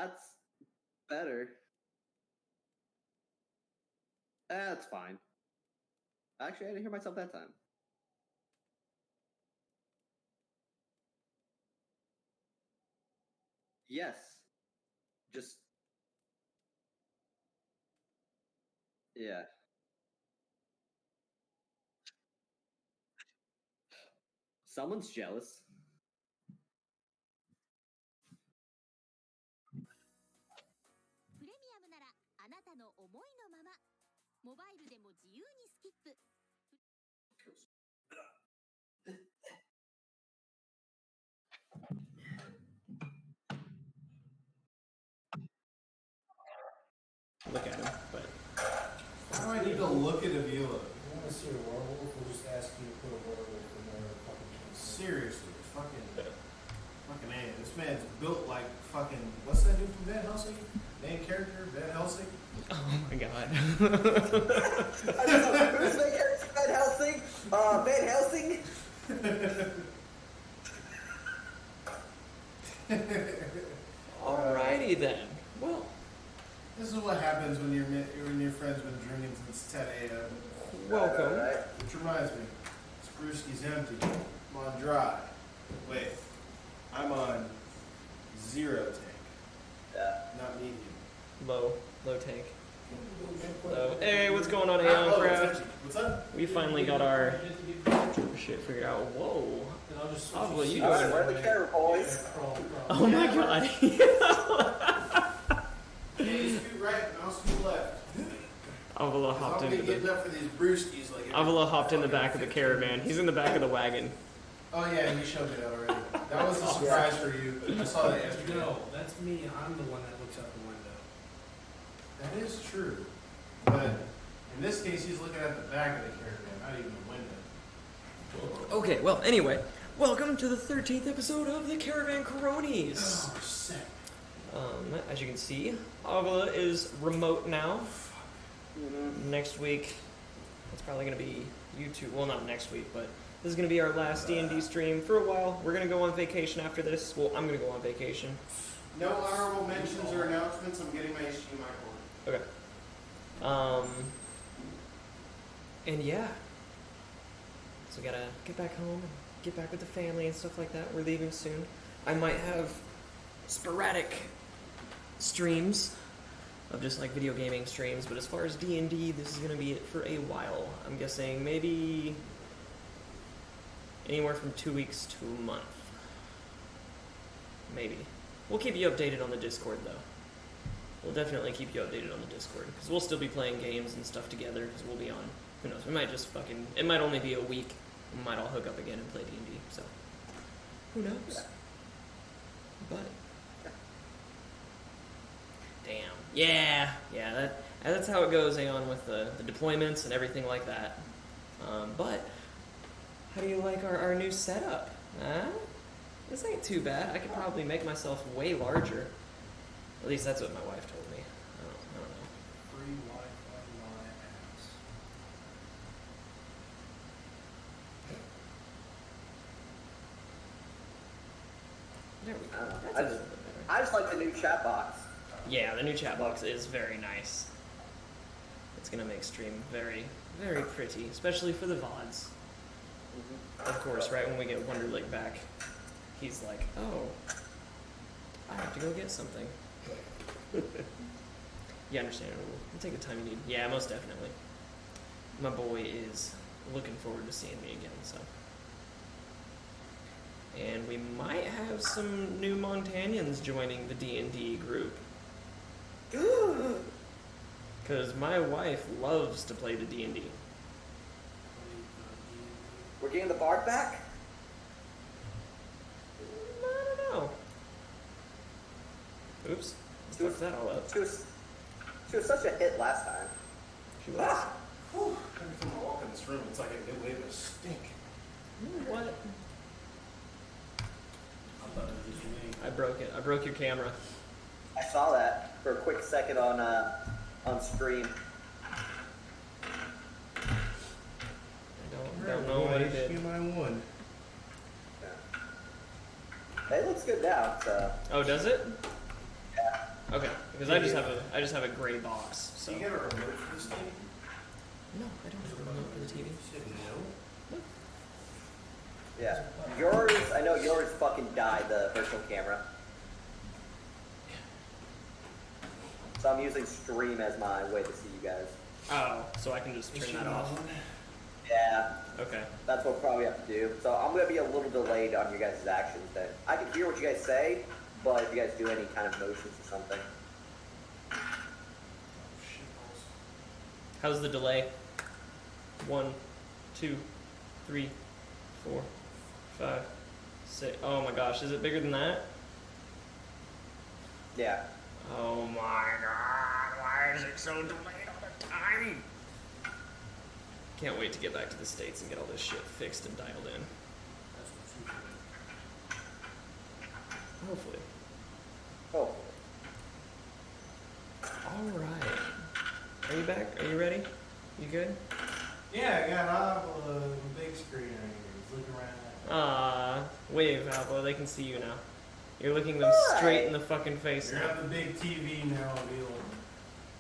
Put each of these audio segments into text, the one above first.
That's better. That's fine. Actually, I didn't hear myself that time. Yes. Just... yeah. Someone's jealous. プレミアムならあなたの思いのままモバイルでも自由にスキップ Look at him, but Why do I need to look at a viewer? You want to see a werewolf? We'll just ask you to put a werewolf in there. Seriously, fucking A. This man's built like fucking, what's that dude from Van Helsing? Main character, Van Helsing? oh my god. I don't know. Who's the character? Van Helsing? Van Helsing? Alrighty then. Well, This is what happens when your friend's been drinking since 10 a.m. welcome. Which reminds me, Spruce's empty. I'm on dry. Wait, I'm on 0 tank. Yeah. Not medium. Low tank. Low. Hey, what's going on, Not Aeon low, it's Craft? empty. What's up? We finally got our shit figured out. Whoa. Oh, well, you Alright, doing? where are the camera, boys? Oh my god. Hey, scoot right and I'll scoot left. Avila hopped I'm into getting the up for these brewskis like Avila hopped in the back of the caravan. He's in the back of the wagon. Oh yeah, you showed me that already. That was a surprise for you. I saw that yesterday. No, that's me. I'm the one that looks out the window. That is true. But in this case, he's looking at the back of the caravan, not even the window. Okay, well, anyway, welcome to the 13th episode of the Caravan Cronies. Oh, sick. As you can see, Avila is remote now. Next week, it's probably going to be YouTube. Well, not next week, but this is going to be our last D&D stream for a while. We're going to go on vacation after this. Well, I'm going to go on vacation. No honorable mentions or announcements. I'm getting my HDMI cord. Okay. And yeah. So we got to get back home and get back with the family and stuff like that. We're leaving soon. I might have sporadic streams of just like video gaming streams, but as far as D&D, this is going to be it for a while. I'm guessing maybe anywhere from 2 weeks to a month. Maybe. We'll keep you updated on the Discord though. We'll definitely keep you updated on the Discord, because we'll still be playing games and stuff together, because we'll be on, who knows, we might just fucking, it might only be a week, we might all hook up again and play D&D, so, who knows? But, damn, yeah, that's how it goes, Aeon, with the deployments and everything like that. But, how do you like our new setup? Huh? This ain't too bad. I could probably make myself way larger. At least that's what my wife told me. I don't know. Free Wi-Fi my ass. There we go. I don't know. That's I a just- little bit better. I just like the new chat box. Yeah, the new chat box is very nice. It's gonna make stream very, very pretty, especially for the VODs. Of course, right when we get Wonderlick back, he's like, oh, I have to go get something. Yeah, understandable. You take the time you need. Yeah, most definitely. My boy is looking forward to seeing me again, so. And we might have some new Montanians joining the D&D group. Because my wife loves to play the D&D. We're getting the bard back? I don't know. Oops. Fucked that all up. She was such a hit last time. She was. Whew. Every time I walk in this room, it's like a new wave of stink. You know what? I thought it was just me. I broke it. I broke your camera. I saw that for a quick second on screen. I don't know what he did. HDMI 1. Yeah. It looks good now, so. Oh, does it? Yeah. Okay, because I just have a gray box. So Do you get a remote for this thing? no, I don't have a remote for the TV. You said no? Yeah. Yours, I know yours fucking died, the virtual camera. So I'm using stream as my way to see you guys. Oh, so I can just turn that off. Yeah, Okay. that's what we'll probably have to do. So I'm going to be a little delayed on your guys' actions then. I can hear what you guys say, but if you guys do any kind of motions or something. How's the delay? 1, 2, 3, 4, 5, 6. Oh my gosh, is it bigger than that? Yeah. Oh my god, why is it so delayed all the time? Can't wait to get back to the States and get all this shit fixed and dialed in. That's what you should Hopefully. Oh. Alright. Are you back? Are you ready? You good? do. Yeah, I got Apple the big screen right here. He's looking around. Wave, Alpha. They can see you now. You're looking them straight in the fucking face You now. have the big TV now available.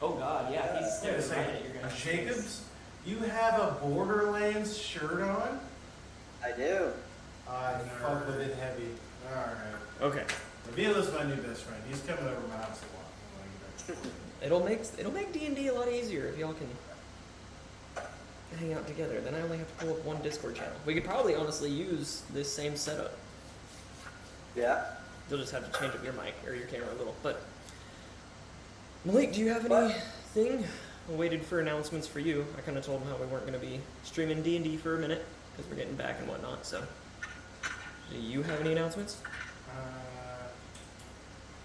Oh god, yeah, he's staring Say, right at your guys' Jacobs, you have a Borderlands shirt on? I do. I fuck with it heavy. Alright. Okay. Avila's my new best friend. He's coming over to my house a lot. when I get back. It'll make D&D a lot easier if y'all can hang out together. Then I only have to pull up one Discord channel. We could probably honestly use this same setup. Yeah. You'll just have to change up your mic or your camera a little. But Malik, do you have What? anything? I waited for announcements for you. I kind of told him how we weren't going to be streaming D&D for a minute because we're getting back and whatnot. So, do you have any announcements?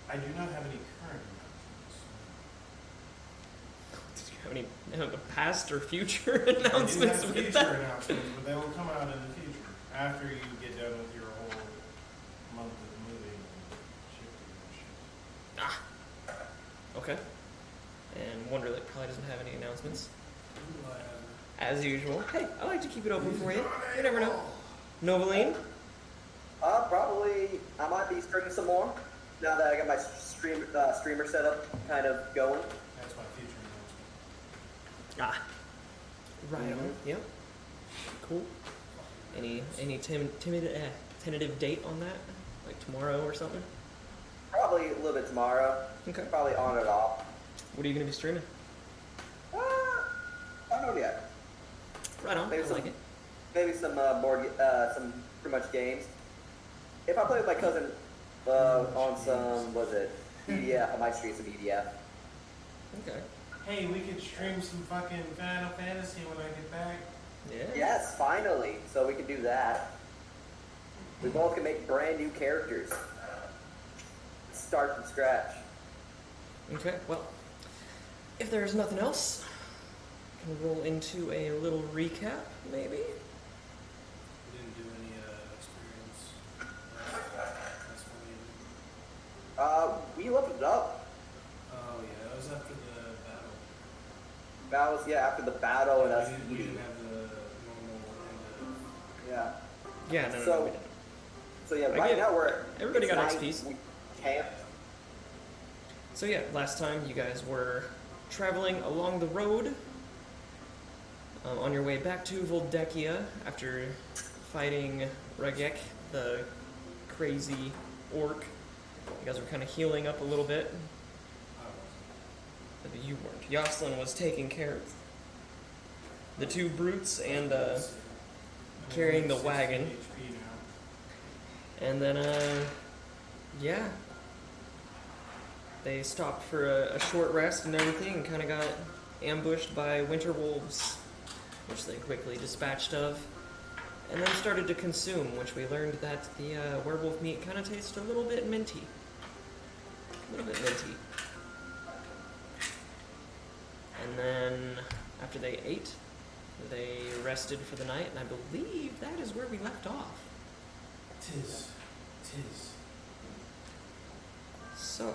I do not have any current Did you have any past or future announcements. announcements I do have with future that? announcements, but they will come out in the future after you get done with your whole month of moving and shifting and shit. Okay. And Wonderlick probably doesn't have any announcements. Whatever. As usual. Hey, I like to keep it open for you. You never know. Novaline? Probably, I might be streaming some more now that I got my streamer setup kind of going. That's my future announcement. Right on. Mhm. Yep. Cool. Any tentative date on that? Like tomorrow or something? Probably a little bit tomorrow. Okay. Probably on and off. What are you going to be streaming? I don't know yet. Right on. Maybe I some, like it. maybe some some pretty much games. If I play with my cousin on some, was it EDF? I might stream some EDF. Okay. Hey, we could stream some fucking Final Fantasy when I get back. Yeah. Yes, finally. So we can do that. We both can make brand new characters. Start from scratch. Okay. Well, if there's nothing else, we can roll into a little recap, maybe? We didn't do any experience. That's what we did. We looked it up. Oh yeah, that was after the battle. That was, yeah, after the battle and us. We didn't have the normal one. Yeah. Yeah, no, So- we didn't. So yeah, I right get- now we're. everybody it's got night, XPs. We camped. So yeah, last time you guys were traveling along the road on your way back to Voldekia after fighting Regek, the crazy orc. You guys were kind of healing up a little bit. I wasn't. But you weren't. Jocelyn was taking care of the two brutes and carrying the 60 wagon. HP now. And then yeah. They stopped for a short rest and everything and kind of got ambushed by winter wolves, which they quickly dispatched of, and then started to consume, which we learned that the werewolf meat kind of tastes a little bit minty. A little bit minty. And then, after they ate, they rested for the night, and I believe that is where we left off. Tis. So,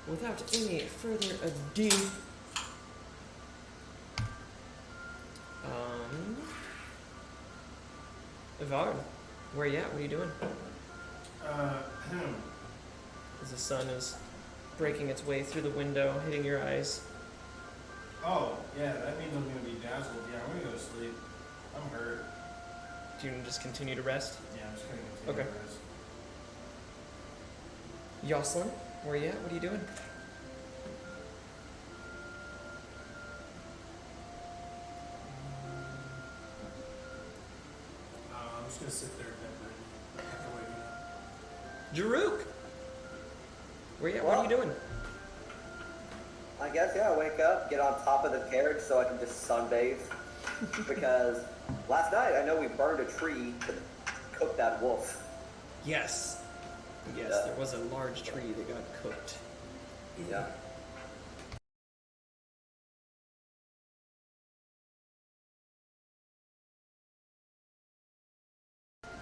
without any further ado, Ivard, where you at? What are you doing? As the sun is breaking its way through the window, hitting your eyes. Oh, yeah, that means I'm gonna be dazzled. Yeah, I'm gonna go to sleep. I'm hurt. Do you just continue to rest? Yeah, I'm just gonna continue Okay. to rest. Jocelyn, where you at? What are you doing? I'm just gonna sit there after waking up. Jaruk! Where you at? What are you doing? I guess, yeah, I wake up, get on top of the carriage so I can just sunbathe. Because last night, I know we burned a tree to cook that wolf. Yes. Yes, Yeah. there was a large tree that got cooked. Yeah.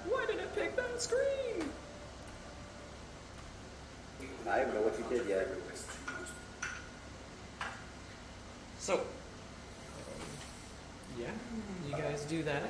Why did it pick that screen? I don't even know what you did yet. So, yeah, you guys do that.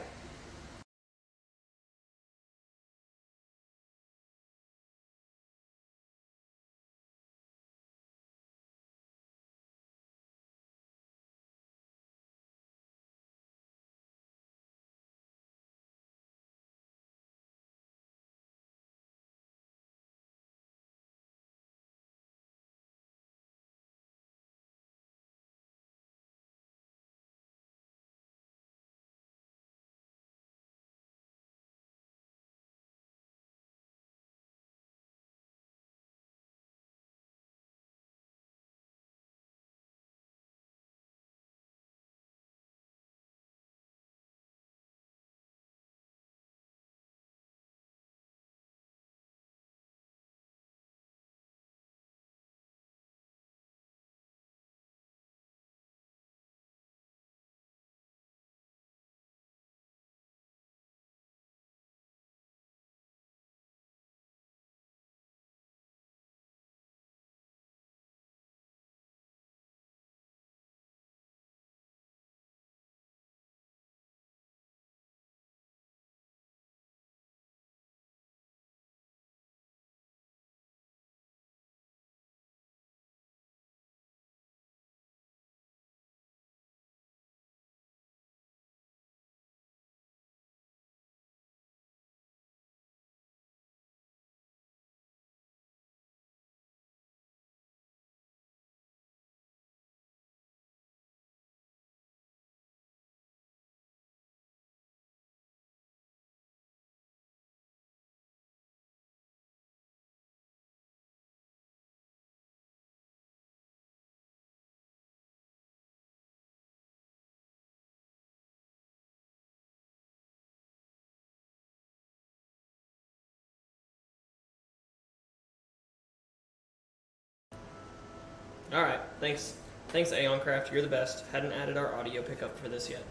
Alright, thanks. Thanks, Aeoncraft. You're the best. Hadn't added our audio pickup for this yet.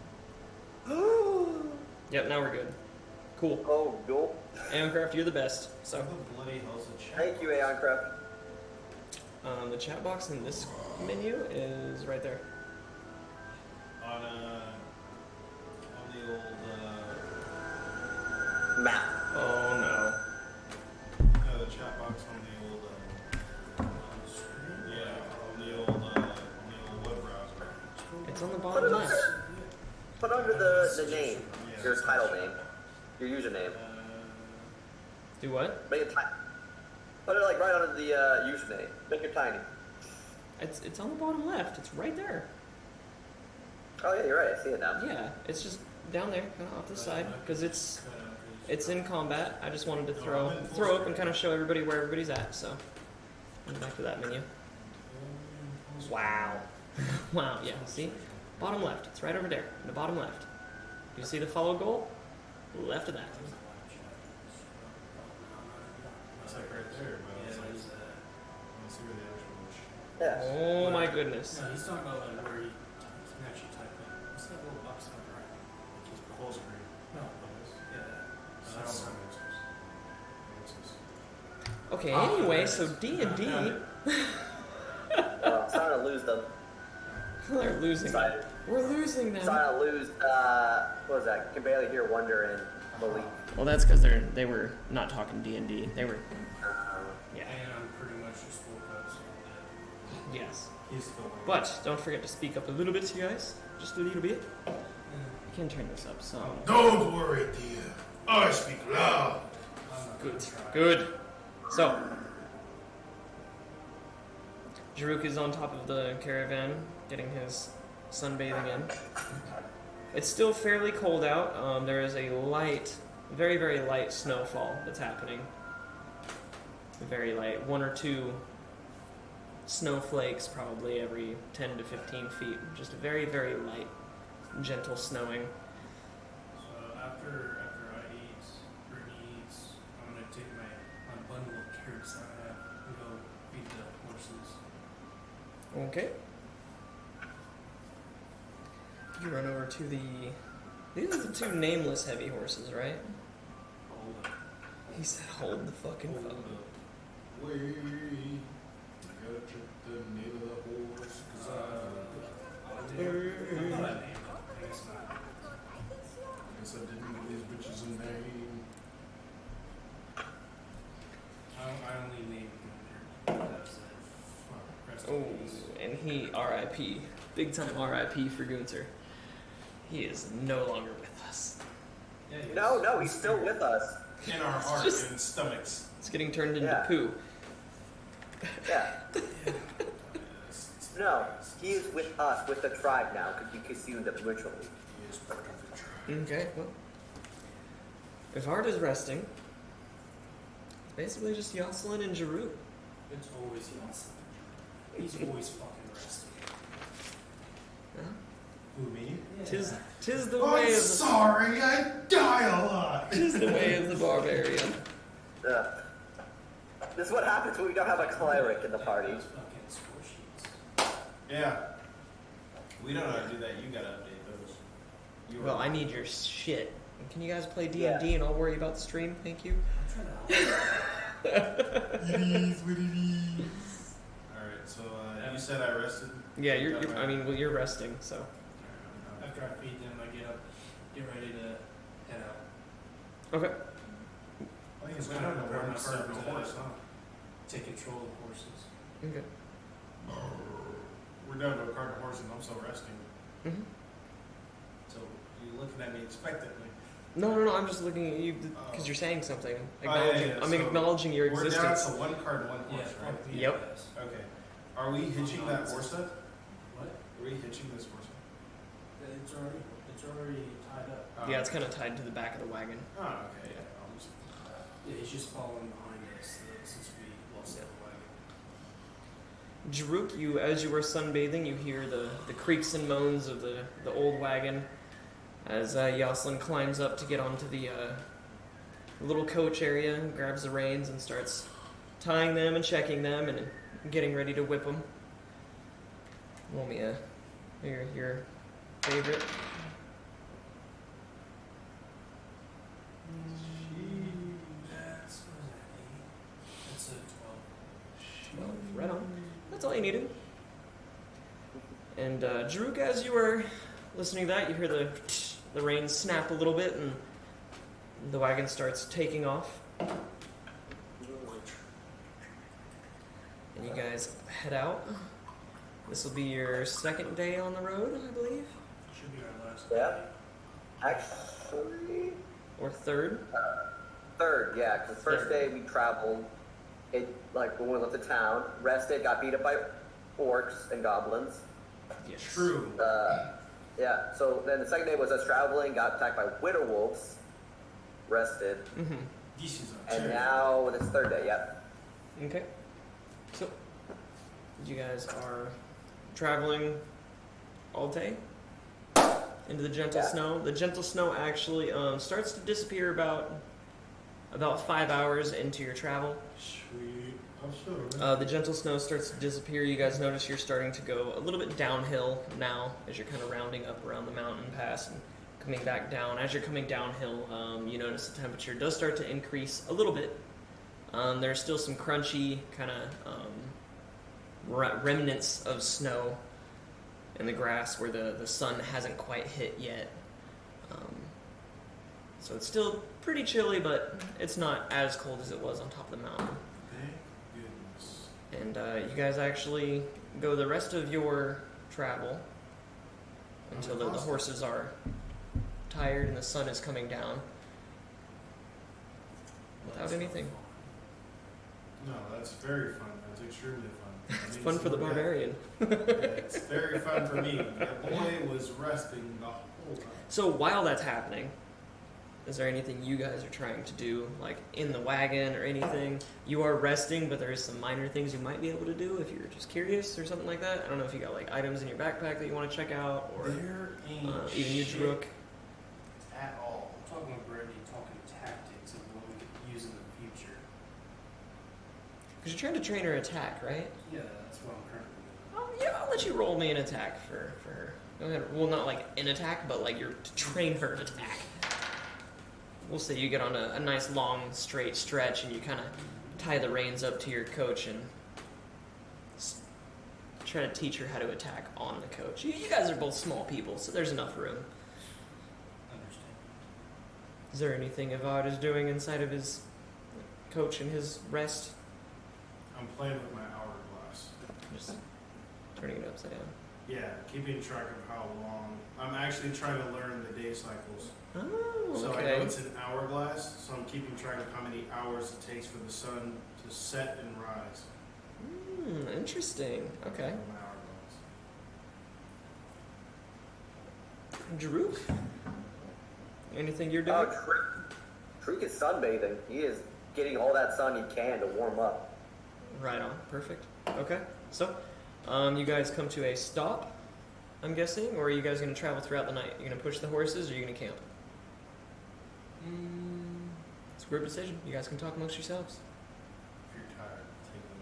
Yep, now we're good. Cool. Oh, cool. Aeoncraft, you're the best. So, What the bloody hell's a chat? Thank you, Aeoncraft. the chat box in this menu is right there. On the old, Map. Oh no. no, the chat box on the old, yeah, on the old web browser. It's on the Put bottom it left. under, put under the name, your title name, your username. Do what? Make it tiny. Put it like right under the username. Make it tiny. It's on the bottom left. It's right there. Oh yeah, you're right. I see it now. Yeah, it's just down there, kind of off the side, because it's in combat. I just wanted to throw up and kind of show everybody where everybody's at. So, back to that menu. Wow. Wow. Yeah. See, bottom left. It's right over there. In the bottom left. You see the follow goal? Left of that. It's like right there, but it's like, let's see where the actual Yeah. Oh my goodness. No, he's talking about like where you can actually type in. What's that little box on the right? Like he's full screen. No. Yeah. Sound That's- Okay. Oh, Anyway, there so it is. D&D. I'm starting to lose them. They're losing. Excited. We're losing them. Starting to lose. What was that? Can barely hear Wonder and Malik. Well, that's because they were not talking D&D. They were. Yeah. And I'm pretty much just woke up, so Yes. He's still. But don't forget to speak up a little bit, you guys. Just a little bit. You can turn this up some. Don't worry, dear. I speak loud. Good. Good. So, Jaruk is on top of the caravan, getting his sunbathing in. It's still fairly cold out. There is a light, very, very light snowfall that's happening. Very light. 1 or 2 snowflakes probably every 10 to 15 feet. Just a very, very light, gentle snowing. So after I eat, Brittany eats, I'm gonna take my bundle of carrots I have and go feed the horses. Okay. You run over to the... These are the 2 nameless heavy horses, right? Hold up. He said hold the fucking Hold phone. up. Wait, I gotta check the name of the horse. I thought I named it. I guess not. I guess I didn't give these bitches a name. I only named him. That's it. Rest Oh, in peace. and he R.I.P. Big time R.I.P. for Gunther. He is no longer with us. Yeah, he No, is. no, he's still with us. In our hearts just- and stomachs. It's getting turned into Yeah. poo. Yeah. No, he is with us, with the tribe now, because we consumed him ritually. He is part of the tribe. Okay, well. If Art is resting, it's basically just Yoselin and Jaruk. It's always Johnson. He's always fucking resting. Huh? Who, me? Tis the way I'm of the... sorry, I die a lot. Tis the way of the barbarian. Yeah. This is what happens when we don't have a cleric in the party. Those fucking score sheets. Yeah. We don't know how to do that. You gotta update those. You Well, I need your shit. Can you guys play D&D Yeah. and I'll worry about the stream? Thank you. I'm trying to help. It is what it is. Alright, so you said I rested? Yeah, you're resting, so. After I feed them, I get up, get ready to head out. Okay. I think it's I'm kind gonna of prepare one myself card and a to horse, huh? take control of the horses. Okay. We're down to a card and a horse and I'm still resting. Mm-hmm. So you're looking at me expectantly. No, I'm just looking at you because you're saying something. yeah, yeah, I'm so acknowledging your We're existence. down to 1 card and 1 horse, Yeah, right? fuck me, Yep. yes. Okay. Are we hitching that horse up? What? Are we hitching this horse up? It's already tied up. Yeah, it's kind of tied to the back of the wagon. Oh, okay, yeah. I'll just... Yeah, he's just following behind us since we lost the wagon. Jaruk, as you were sunbathing, you hear the creaks and moans of the old wagon as Yoselin climbs up to get onto the little coach area, grabs the reins and starts tying them and checking them and getting ready to whip them. Roll me your favorite. That's, what was that, 8? That's a 12. 12, right on. That's all you needed. And Jaruk, as you were listening to that, you hear the reins snap a little bit and the wagon starts taking off. And you guys head out. This will be your second day on the road, I believe, Should be our last. Yeah. Actually, or third. third, yeah, because the first day we traveled, when we left the town, rested, got beat up by orcs and goblins. Yes. True. Yeah, so then the second day was us traveling, got attacked by widow wolves, rested, Mm-hmm. This is a and now this third day, yep. Okay. So, you guys are traveling all day into the gentle Yeah. snow. The gentle snow actually starts to disappear about 5 hours into your travel. Sweet. I'm sure. The gentle snow starts to disappear. You guys notice you're starting to go a little bit downhill now as you're kind of rounding up around the mountain pass and coming back down. As you're coming downhill, you notice the temperature does start to increase a little bit. There's still some crunchy kind of remnants of snow in the grass where the sun hasn't quite hit yet. So it's still pretty chilly, but it's not as cold as it was on top of the mountain. Thank goodness. And you guys actually go the rest of your travel until the horses are tired and the sun is coming down without anything. No, that's very fun. That's extremely fun. It's fun for the barbarian. Yeah, it's very fun for me. The boy was resting the whole time. So while that's happening, is there anything you guys are trying to do, like in the wagon or anything? You are resting, but there is some minor things you might be able to do if you're just curious or something like that. I don't know if you got like items in your backpack that you want to check out, or There ain't even you, shit Drook. at all. I'm talking with Brittany, talking tactics of what we could use in the future. Because you're trying to train her attack, right? Yeah, that's what I'm currently doing. Yeah, I'll let you roll me an attack for her. Go ahead. Well, not like an attack, but like you're to train her attack. We'll say you get on a nice long straight stretch and you kind of tie the reins up to your coach and try to teach her how to attack on the coach. You guys are both small people, so there's enough room. Understand. Is there anything Avad is doing inside of his coach and his rest? I'm playing with my hourglass. Just turning it upside down. Yeah, keeping track of how long. I'm actually trying to learn the day cycles. Oh, So I okay. know it's an hourglass, so I'm keeping track of how many hours it takes for the sun to set and rise. Interesting. Okay. On my hourglass. Drook? Anything you're Oh, doing? Treek is sunbathing. He is getting all that sun he can to warm up. Right on. Perfect. Okay. So, you guys come to a stop, I'm guessing, or are you guys going to travel throughout the night? You're going to push the horses, or are you going to camp? It's a group decision. You guys can talk amongst yourselves. If you're tired, take them.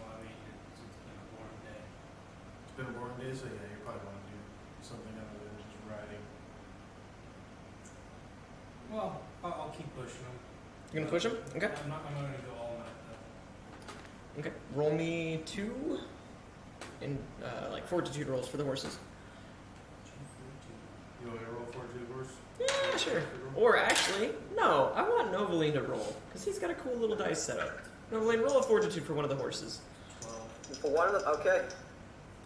Well, I mean, it's been a warm day. It's been a boring day, so yeah, you probably want to do something other than just riding. Well, I'll keep pushing them. You're going to push them? Okay. I'm not going to go all night, though. Okay. Roll me 2 in, like, fortitude rolls for the horses. You want me to roll 42 horse? Yeah, sure. Or actually, no, I want Novaline to roll, because he's got a cool little dice setup. Novaline, roll a fortitude for one of the horses. 12. For one of them, okay.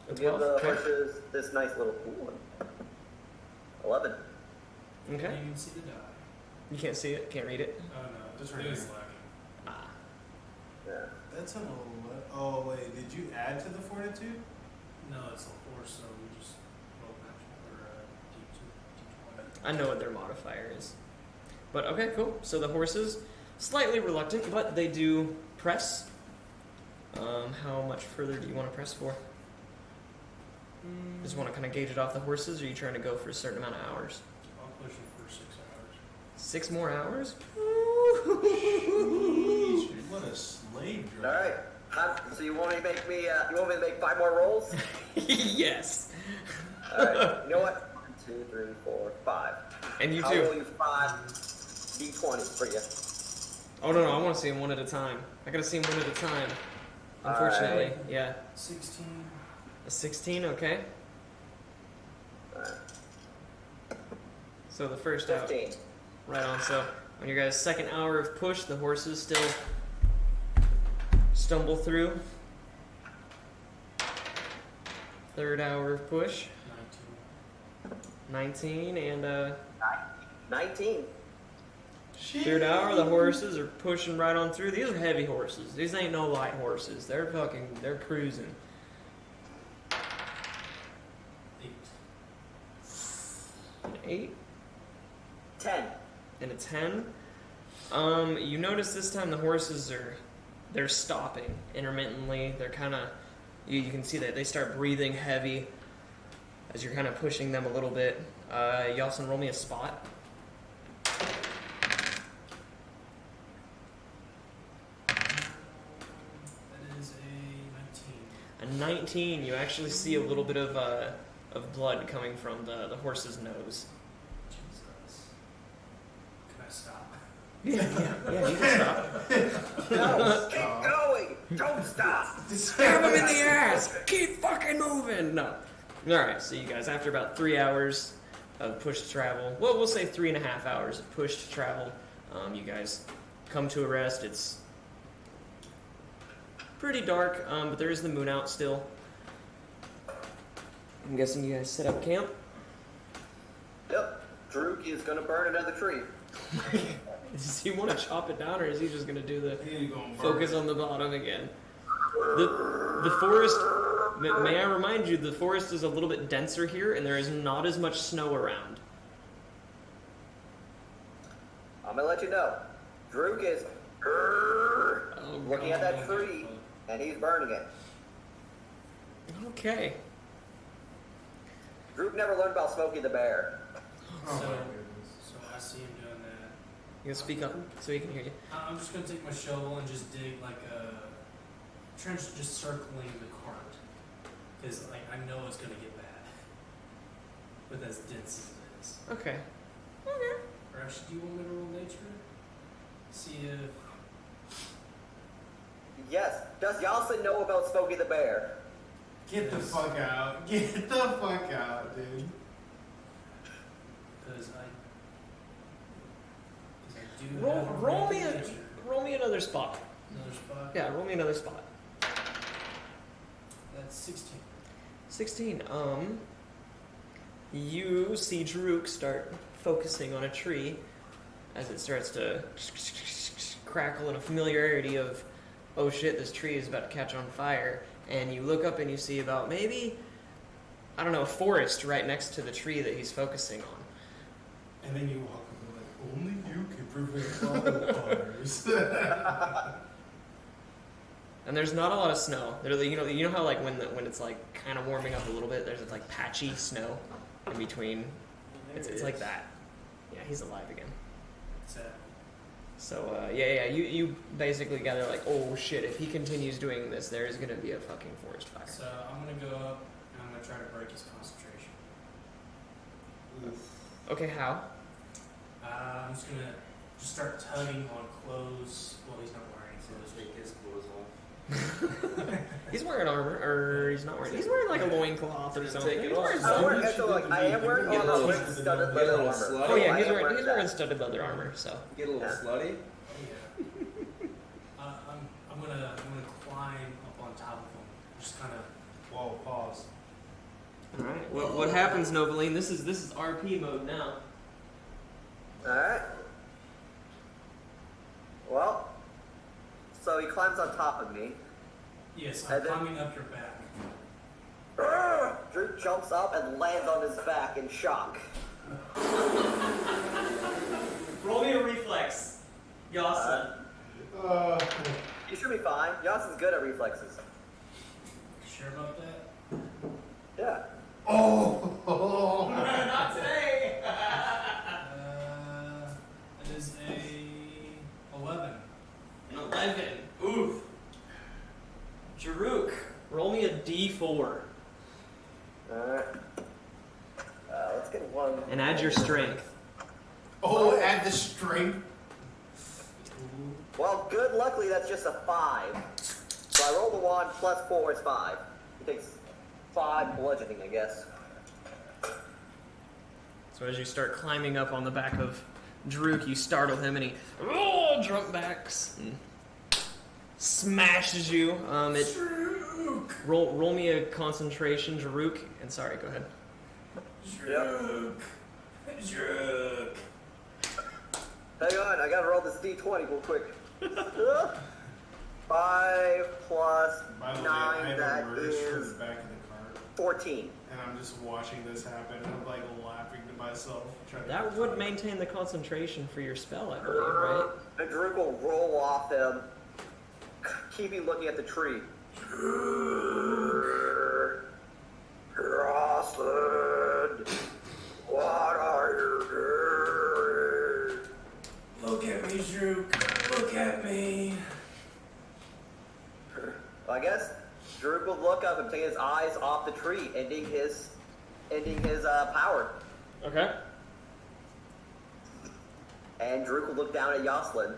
A Give 12? the Okay. horses this nice little cool one. 11. You Okay. can see the die. You can't see it, can't read it. Oh, no. That's It right was here. lagging. Ah. Yeah. That's an old. Oh wait, did you add to the fortitude? No, it's a horse, so we just roll natural or D2, D20. I know what their modifier is. But okay, cool. So the horses, slightly reluctant, but they do press. How much further do you want to press for? Just want to kind of gauge it off the horses, or are you trying to go for a certain amount of hours? I'll push it for 6 hours. 6 more hours? Jeez, what a slave All driver. right. So you want me to make 5 more rolls? Yes. All right. You know what? 1, 2, 3, 4, 5. And you I'll roll too. you 5 d20s for you. Oh no, I want to see them one at a time. I gotta see them one at a time. Unfortunately, yeah. 16. A 16, okay. All right. So the first out. 15. Right on. So on your guys' second hour of push, the horses still stumble through. Third hour of push, 19, and 19. third hour, the horses are pushing right on through. These are heavy horses. These ain't no light horses. They're cruising. 8. An 8 10. and a 10. You notice this time the horses they're stopping intermittently. They're kind of, you can see that they start breathing heavy as you're kind of pushing them a little bit. Yelson, roll me a spot. That is a 19. A 19. You actually see a little bit of blood coming from the horse's nose. Jesus. Can I stop? Yeah. You can stop. No, keep going. Don't stop. Stab him in the ass. Keep fucking moving. No. All right. So you guys, after about 3 hours of push travel, well, we'll say 3.5 hours of push travel, you guys come to a rest. It's pretty dark, but there is the moon out still. I'm guessing you guys set up camp. Yep. Druk is gonna burn another tree. Does he want to chop it down, or is he just gonna do the He gonna burn focus it. on the bottom again? The forest. May I remind you, the forest is a little bit denser here, and there is not as much snow around. I'm gonna let you know. Druk is looking at that tree, and he's burning it. Okay. Druk never learned about Smokey the Bear. Oh my So- goodness. So I see him doing that. You can speak up so he can hear you. I'm just gonna take my shovel and just dig like a trench, just circling the cart, because like I know it's gonna get bad with as dense as it is. Okay. Or actually, do you want me to roll nature? See if Yes. Does Yalson know about Smokey the Bear? Get the Yes. fuck out. Get the fuck out, dude. because I do Roll, have a roll me range a, nature. roll me another spot. Another spot. Yeah, roll me another spot. That's 16. 16. You see Druk start focusing on a tree as it starts to crackle in a familiarity of, oh shit, this tree is about to catch on fire. And you look up and you see about maybe, I don't know, a forest right next to the tree that he's focusing on. And then you walk up and like, only you can prevent wildfires. And there's not a lot of snow. You know how like when it's like kind of warming up a little bit, there's like patchy snow in between. It's like that. Yeah, he's alive again. So you basically gather like, oh shit, if he continues doing this, there is gonna be a fucking forest fire. So I'm gonna go up and I'm gonna try to break his concentration. Okay, how? I'm just gonna start tugging on clothes. Well, he's not wearing clothes. Take his clothes off. He's wearing armor, or he's not wearing. He's wearing like a loincloth or Just something. take it He's off. wearing I'm something. wearing, so, like, I am wearing Get a armor little- with studded get a leather little armor. slutty. Oh yeah, I he's am wearing that. studded leather armor. So Get a little Yeah. slutty. Oh yeah. I'm gonna climb up on top of him. Just kind of. Whoa, pause. all right. What happens, Novaline? This is RP mode now. Alright. Well, so he climbs on top of me. Yes, I'm And then- climbing up your back. Druk jumps up and lands on his back in shock. Roll me a reflex, Yasa. You should be fine. Johnson's good at reflexes. Sure about that? Yeah. Oh! Not today. It is a 11. An 11. Oof. Druk, roll me a D4 Alright. Let's get one. and add your strength. Oh, add the strength. Well, good. Luckily, that's just a 5. So I roll the 1 plus 4 is 5. It takes 5 bludgeoning, I guess. So as you start climbing up on the back of Druk, you startle him, and he jump backs and smashes you. Roll me a concentration, Druk, and sorry, go ahead. Yep. Hang on, I gotta roll this d20 real quick. 5 plus By the way, 9, I have that a merge for is the back of the cart, 14. and I'm just watching this happen, and I'm like laughing to myself. Trying to That would maintain the concentration for your spell, I believe, right? And Druk will roll off him, keeping looking at the tree. Rosalind, what are you doing? Look at me, Druk. Look at me. Well, I guess Druk will look up and take his eyes off the tree, ending his power. Okay. And Druk will look down at Yoslin.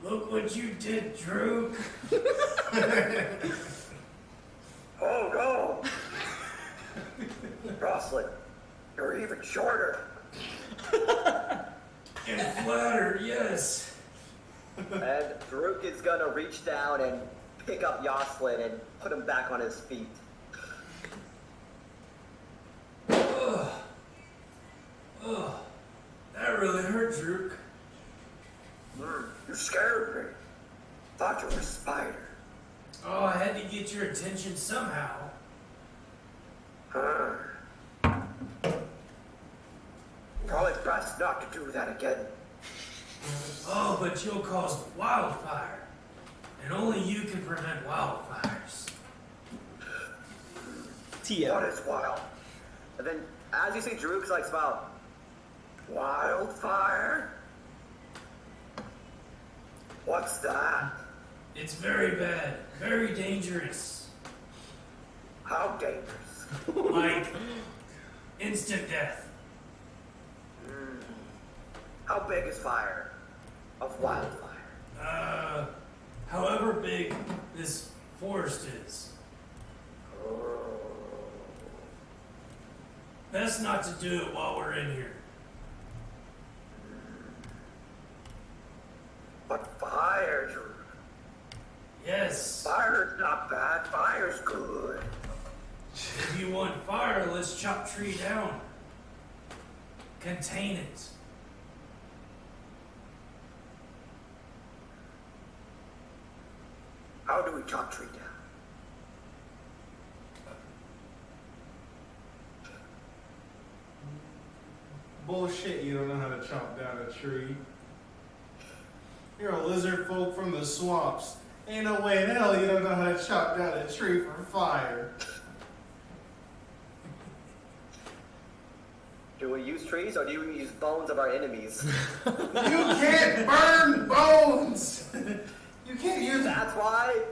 Look what you did, Druk. Oh no! Rosalind, you're even shorter. And flattered, yes. And Druk is gonna reach down and pick up Yoslin and put him back on his feet. Ugh. Ugh. That really hurt, Druk. You scared me. Thought you were a spider. Oh, I had to get your attention somehow. Probably best not to do that again. Oh, but you'll cause wildfire. And only you can prevent wildfires. What is wild? And then, as you see Druk's like smile. Wildfire? What's that? It's very bad. Very dangerous. How dangerous? Like instant death. How big is fire? Of wildfire? However big this forest is. Best not to do it while we're in here. But fire, Druk. Yes. Fire's not bad. Fire's good. If you want fire, let's chop tree down. Contain it. How do we chop tree down? Bullshit, you don't know how to chop down a tree. You're a lizard folk from the swamps. Ain't no way in hell you don't know how to chop down a tree for fire. Do we use trees or do we use bones of our enemies? You can't burn bones! You can't use That's why.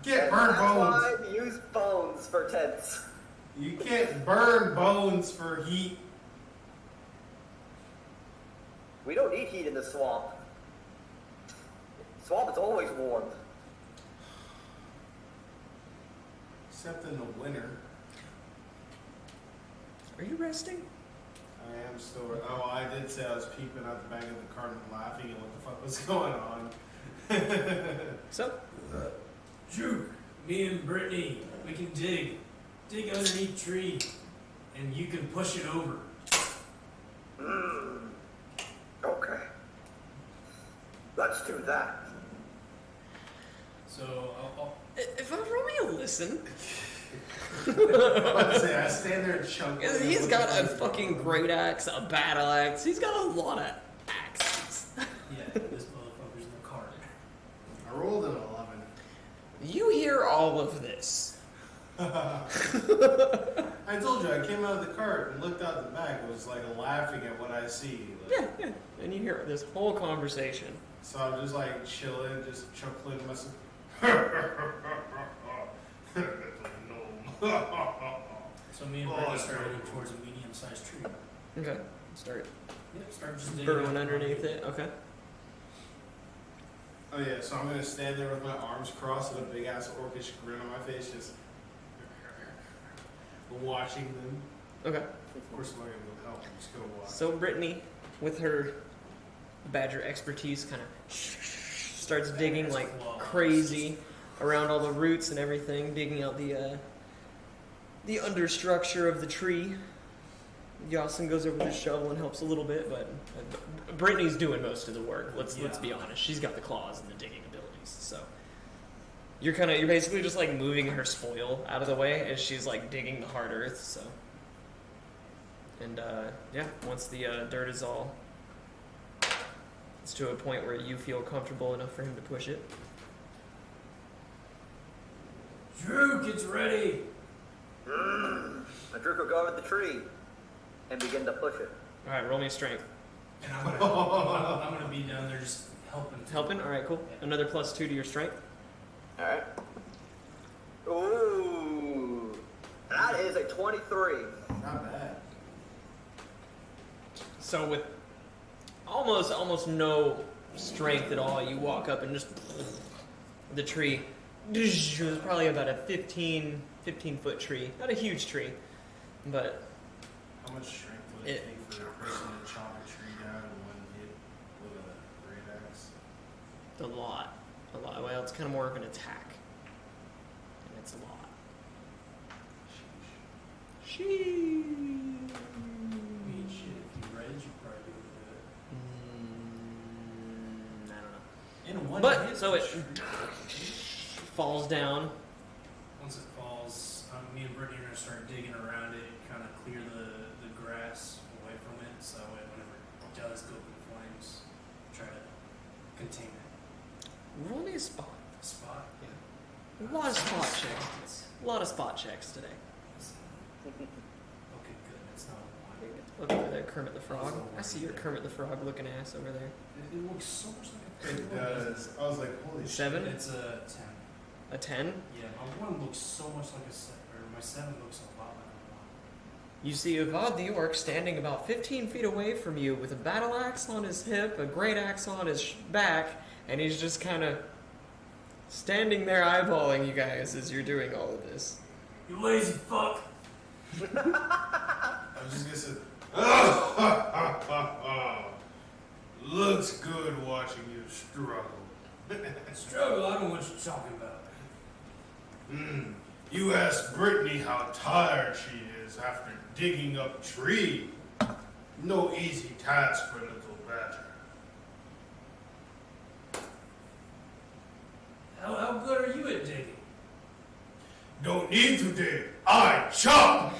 Get burn bones. That's why we use bones for tents. You can't burn bones for heat. We don't need heat in the swamp. Swamp is always warm. Except in the winter. Are you resting? I am still. Oh, I did say I was peeping out the back of the car and laughing at what the fuck was going on. So, Druk, me and Brittany, we can dig underneath tree, and you can push it over. Okay. Let's do that. So if Romeo listen, I stand there and chunk. he's got a fucking great axe, a battle axe. He's got a lot of axes. yeah, this motherfucker's in the cart. I rolled an 11. You hear all of this. I told you, I came out of the cart and looked out the back. I was like laughing at what I see. Like, Yeah. And you hear this whole conversation. So I'm just like chilling, just chuckling to myself. So me and Brittany start heading towards a medium-sized tree. Okay. Start Yep, start just digging. burrowing underneath it. Okay. Oh yeah, so I'm gonna stand there with my arms crossed and a big ass orcish grin on my face, just watching them. Okay. Of course, I'm not gonna go help. I'm just gonna watch. So Brittany, with her badger expertise, kind of starts digging like crazy around all the roots and everything, digging out the understructure of the tree. Yoslin goes over with the shovel and helps a little bit, but Brittany's doing most of the work. Let's be honest. She's got the claws and the digging abilities, so you're basically just like moving her spoil out of the way as she's like digging the hard earth. So, and once the dirt is all, it's to a point where you feel comfortable enough for him to push it. Druk, it's ready. Druk will go over the tree and begin to push it. All right, roll me a strength. And I'm gonna be down there just helping. Helping? All right, cool. Another +2 to your strength. All right. Ooh, that is a 23. Not bad. So with almost no strength at all, you walk up and just the tree. It was probably about a 15-foot tree. Not a huge tree, but How much strength would it take for a person to chop a tree down in one hit with a great axe? A lot. Well, it's kind of more of an attack. And it's a lot. Sheesh. I mean, shit, if you rage, you probably be able to do it. I don't know. In one But, hit, so it falls down. Once it falls, me and Brittany are going to start digging around it, kind of clear the grass away from it, so whenever it does go up in flames, try to contain it. Roll me a spot. Spot? Yeah. A lot of spot checks. A lot of spot checks today. Okay, good. That's not a 1. Look over there, Kermit the Frog. I see your Kermit the Frog looking ass over there. It looks so much like a It does. I was like, holy 7? It's a 10. A 10? Yeah, my 1 looks so much like a 7, or my 7 looks a lot like a 1. You see Avad the Orc standing about 15 feet away from you with a battle axe on his hip, a great axe on his back, and he's just kind of standing there eyeballing you guys as you're doing all of this. You lazy fuck! I was just gonna say, looks good watching you struggle. Struggle, I don't know what you're talking about. You asked Brittany how tired she is after digging up tree. No easy task for little badger. How good are you at digging? Don't need to dig. I chop.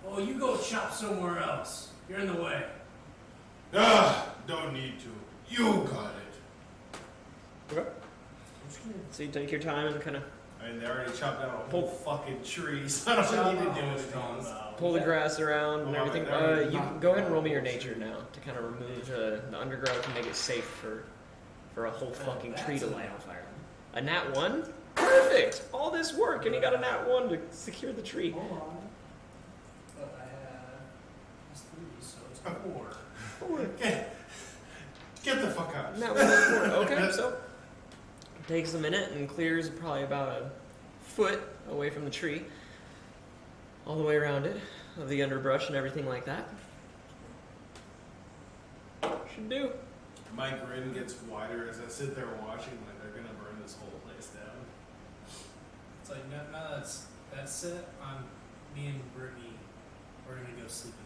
Oh, you go chop somewhere else. You're in the way. Don't need to. You got it. Okay. So you take your time and kind of I mean, they already chopped down a Pull- whole fucking tree, so I don't need to do anything else. pull the grass around and Oh, everything. right, You can go ahead and roll me your nature now to kind of remove the undergrowth and make it safe for a whole fucking tree to light on fire. A nat 1? Perfect! All this work and you got a nat 1 to secure the tree. Hold on. But I have plus 3, so it's 4. Get the fuck out. Nat 1 is 4. Okay, so takes a minute and clears probably about a foot away from the tree, all the way around it, of the underbrush and everything like that. Should do. My grin gets wider as I sit there watching like they're gonna burn this whole place down. It's like, now that's set, me and Brittany, we're gonna go sleep in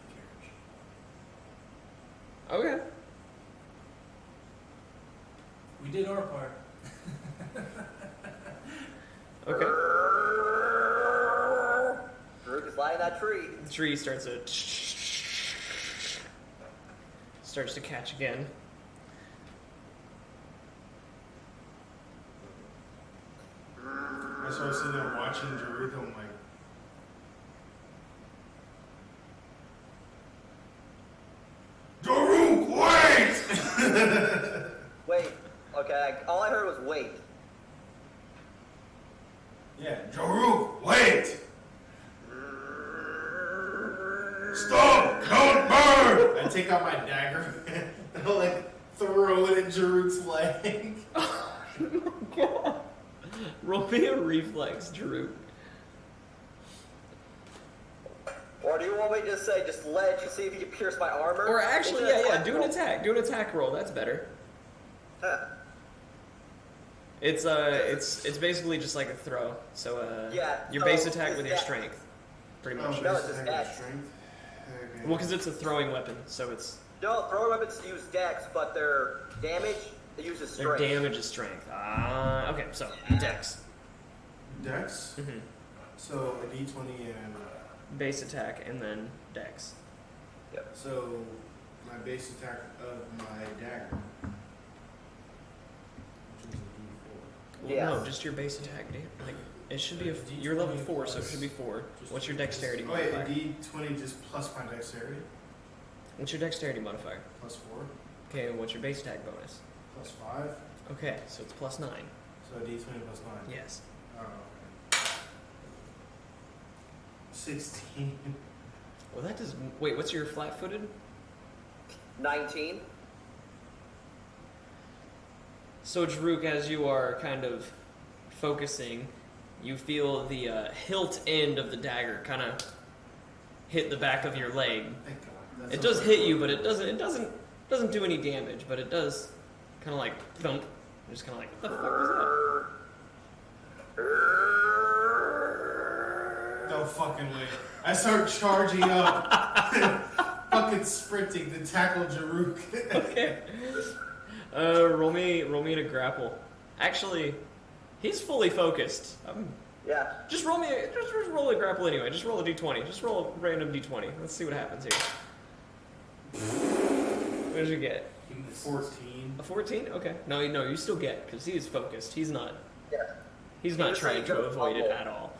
the carriage. Okay. We did our part. Okay. Rook is lighting that tree. The tree starts to catch again. I started sitting there watching Jerusalem like, Daruk, wait! Wait. Okay. All I heard was wait. Yeah, Daruk, wait! Stop! Don't burn! I take out my dagger and I'll like throw it in Jaruk's leg. Roll me a reflex, Drew. Or do you want me to just say, just ledge to see if you can pierce my armor? Or actually, It's an yeah, do an roll. attack. Do an attack roll. That's better. Huh. It's basically just like a throw. So Yeah, your so base attack it's with your that- strength, pretty Oh, much. No, base it's just attack with dex. strength. Okay. Well, because it's a throwing weapon, so it's No, throwing weapons use dex, but their damage, it uses their strength. damage is strength. Okay, so dex. Dex? Mm-hmm. So a d20 and... Base attack and then dex. So my base attack of my dagger. Which is a d4. Well, Yes. no, just your base attack. Like it should be you're level 4, so it should be 4. What's your dexterity Oh wait, a modifier? d20 just plus my dexterity? What's your dexterity modifier? Plus 4? Okay, and what's your base attack bonus? Plus 5? Okay, so it's plus 9. So a d20 plus 9? Yes. Oh, okay. 16. Well, that does. Wait, what's your flat-footed? 19. So, Jaruk, as you are kind of focusing, you feel the hilt end of the dagger kind of hit the back of your leg. Thank God. That's It does okay. hit you, but it doesn't Doesn't do any damage, but it does kind of like thump. I'm just kind of like, what the fuck was that? No fucking way. I start charging up, fucking sprinting to tackle Jaruk. Okay. Roll me in a grapple. Actually, he's fully focused. Yeah. Just roll a grapple anyway. Just roll a d20. Just roll a random d20. Let's see what happens here. What did you get? 14. A 14? Okay. No, you still get, because he is focused. He's not Yeah. trying to avoid it at all.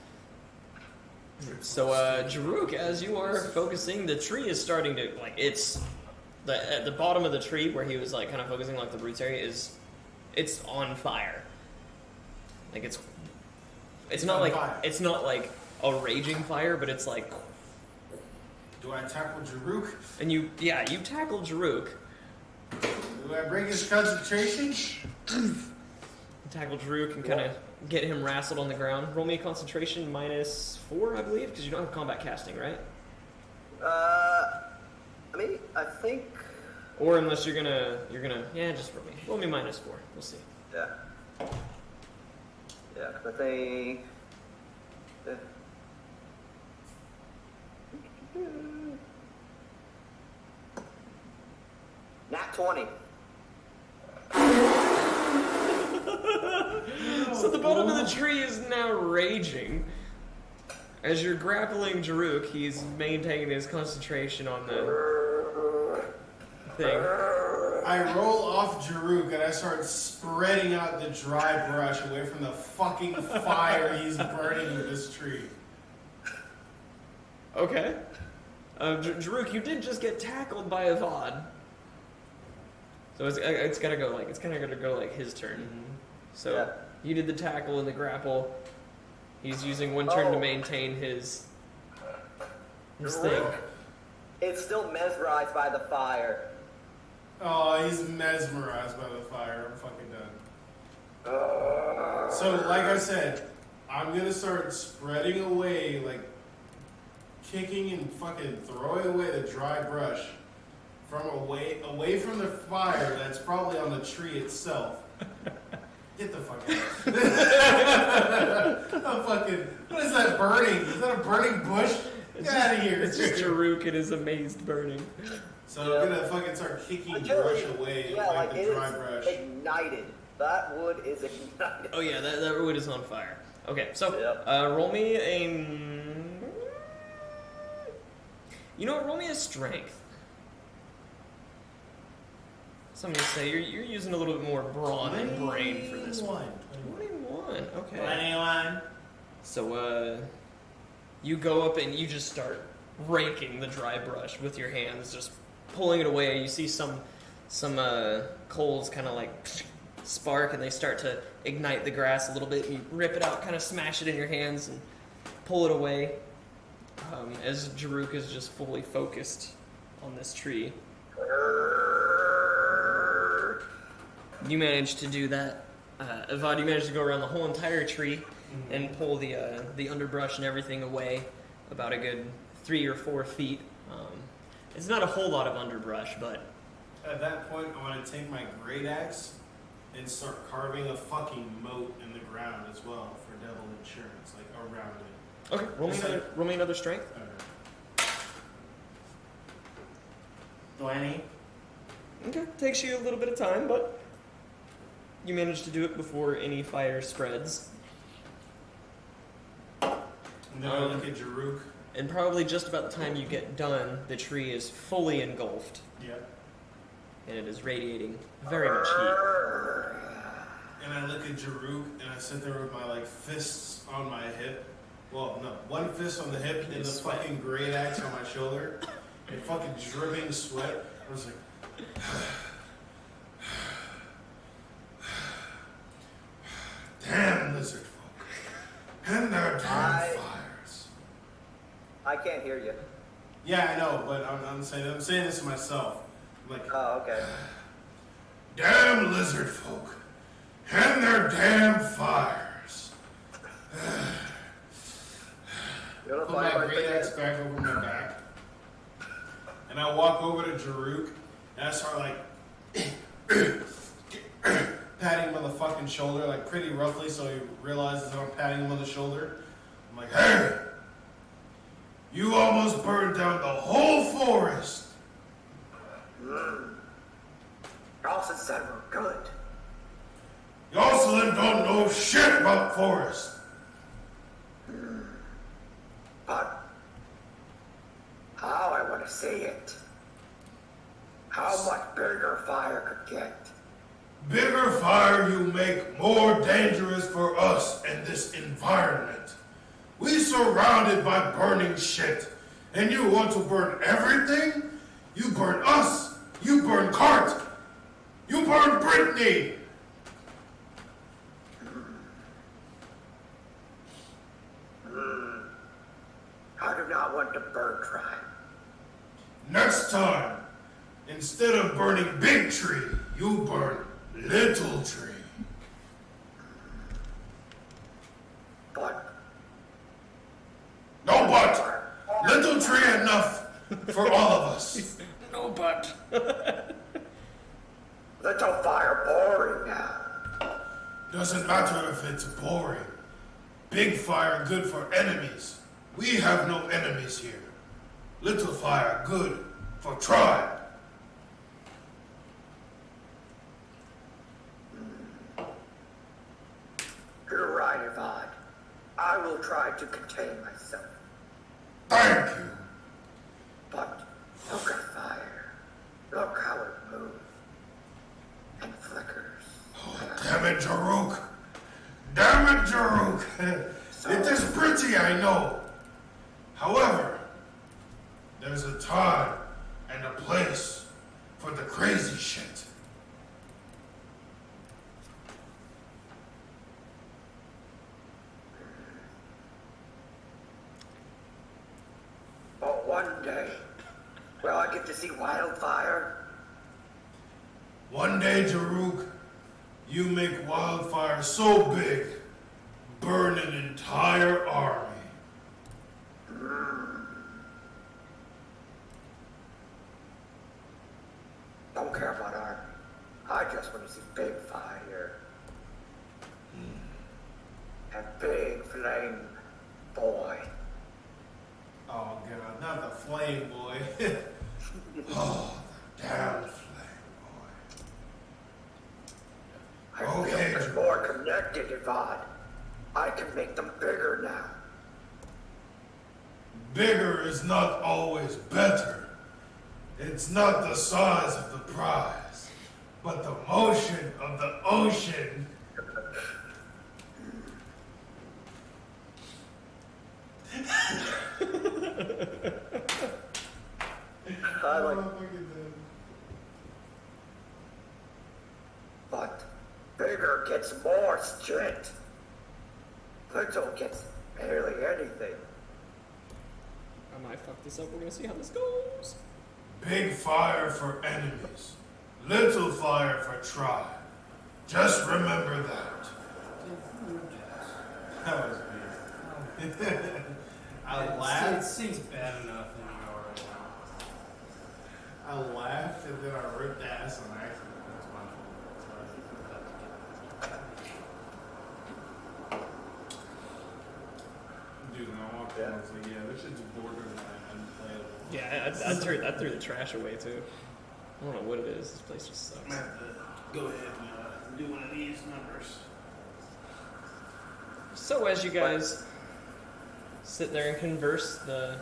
So, Jaruk, as you are focusing, the tree is starting to, like, it's, at the bottom of the tree where he was, like, kind of focusing, like, the roots area it's on fire. Like, it's not like, fire. it's not like a raging fire, but it's like, Do I tackle Jaruk? and you tackle Jaruk. Do I break his concentration? You tackle Jaruk and kind of get him wrestled on the ground. Roll me a concentration -4, I believe, because you don't have combat casting, right? I mean, I think. Or unless you're gonna, just roll me -4. We'll see. Yeah. Yeah, I think. Nat 20. So the bottom of the tree is now raging. As you're grappling Jaruk, he's maintaining his concentration on the thing. I roll off Jaruk and I start spreading out the dry brush away from the fucking fire he's burning with this tree. Okay. Jaruk, you did just get tackled by Avad. So it's gotta go like his turn. So Yeah. you did the tackle and the grapple. He's using one turn to Oh. maintain his thing. It's still mesmerized by the fire. Oh, he's mesmerized by the fire. I'm fucking done. So, like I said, I'm gonna start spreading away, like kicking and fucking throwing away the dry brush from away from the fire that's probably on the tree itself. Get the fuck out. I'm fucking. What is that burning? Is that a burning bush? Get out of here. It's just Jaruk and his amazed burning. So I'm gonna fucking start kicking brush away, Yeah, like the it dry is brush. ignited. That wood is ignited. Oh yeah, that wood is on fire. Okay, so Yep. roll me a. You know what? Roll me a strength. Somebody say you're using a little bit more brawn and brain for this one. 21. Okay. 21. So you go up and you just start raking the dry brush with your hands, just pulling it away. You see some coals kind of like spark, and they start to ignite the grass a little bit. You rip it out, kind of smash it in your hands, and pull it away. As Jaruk is just fully focused on this tree. You managed to do that. Avad, you managed to go around the whole entire tree and pull the underbrush and everything away about a good 3 or 4 feet. It's not a whole lot of underbrush, but... At that point, I want to take my great axe and start carving a fucking moat in the ground as well for devil insurance, like around it. Okay, roll me another strength. Okay. 20. Okay, takes you a little bit of time, but you manage to do it before any fire spreads. And then I look at Jaruk. And probably just about the time you get done, the tree is fully engulfed. Yep. And it is radiating very much heat. And I look at Jaruk and I sit there with my like fists on my hip. Well, no, one fist on the hip and the Sweat. fucking great axe on my shoulder. And fucking dripping sweat. I was like, damn lizard folk. And their damn fires. I can't hear you. Yeah, I know, but I'm saying this to myself. I'm like, Oh, okay. damn lizard folk. And their damn fires. You wanna Put fight my my great thing? axe back over my back. And I walk over to Jaruk and I start like on the fucking shoulder, like pretty roughly, so he realizes that I'm patting him on the shoulder. I'm like, hey! You almost burned down the whole forest! Dawson said we're good. Jocelyn don't know shit about forest! But how I want to see it. How much bigger fire could get. Bigger fire you make more dangerous for us in this environment. We surrounded by burning shit, and you want to burn everything? You burn us. You burn Cart. You burn Brittany. I do not want to burn crime. Next time, instead of burning big tree, you burn little tree. But No but. Little tree enough for all of us. No but. little fire boring now. Doesn't matter if it's boring. Big fire good for enemies. We have no enemies here. Little fire good for tribe. You're right, Yvonne. I will try to contain myself. Thank you. But look at fire. Look how it moves. And flickers. Oh, damn it, Jaruk. Damn it, Jaruk. It is pretty, I know. However, there's a time and a place for the crazy shit. But one day, will I get to see wildfire? One day, Jaruk, you make wildfire so big, burn an entire army. Don't care about army. I just want to see big fire. And big flame boy. Oh god, not the flame boy. Oh, the damn flame boy. I Okay. feel more connected, Yvonne. I can make them bigger now. Bigger is not always better. It's not the size of the prize, but the motion of the ocean. I like. But bigger gets more shit. Little gets barely anything. I might fuck this up. We're gonna see how this goes. Big fire for enemies, little fire for tribe. Just remember that. That was weird. I It laughed. seems bad enough than you are right now. I laughed and then I ripped ass on accident. That's my fault. Dude, when I walked in, I was like, yeah, this shit's borderline unplayable. Yeah, I threw the trash away too. I don't know what it is. This place just I'm sucks. gonna have to go ahead and do one of these numbers. So as you guys sit there and converse, the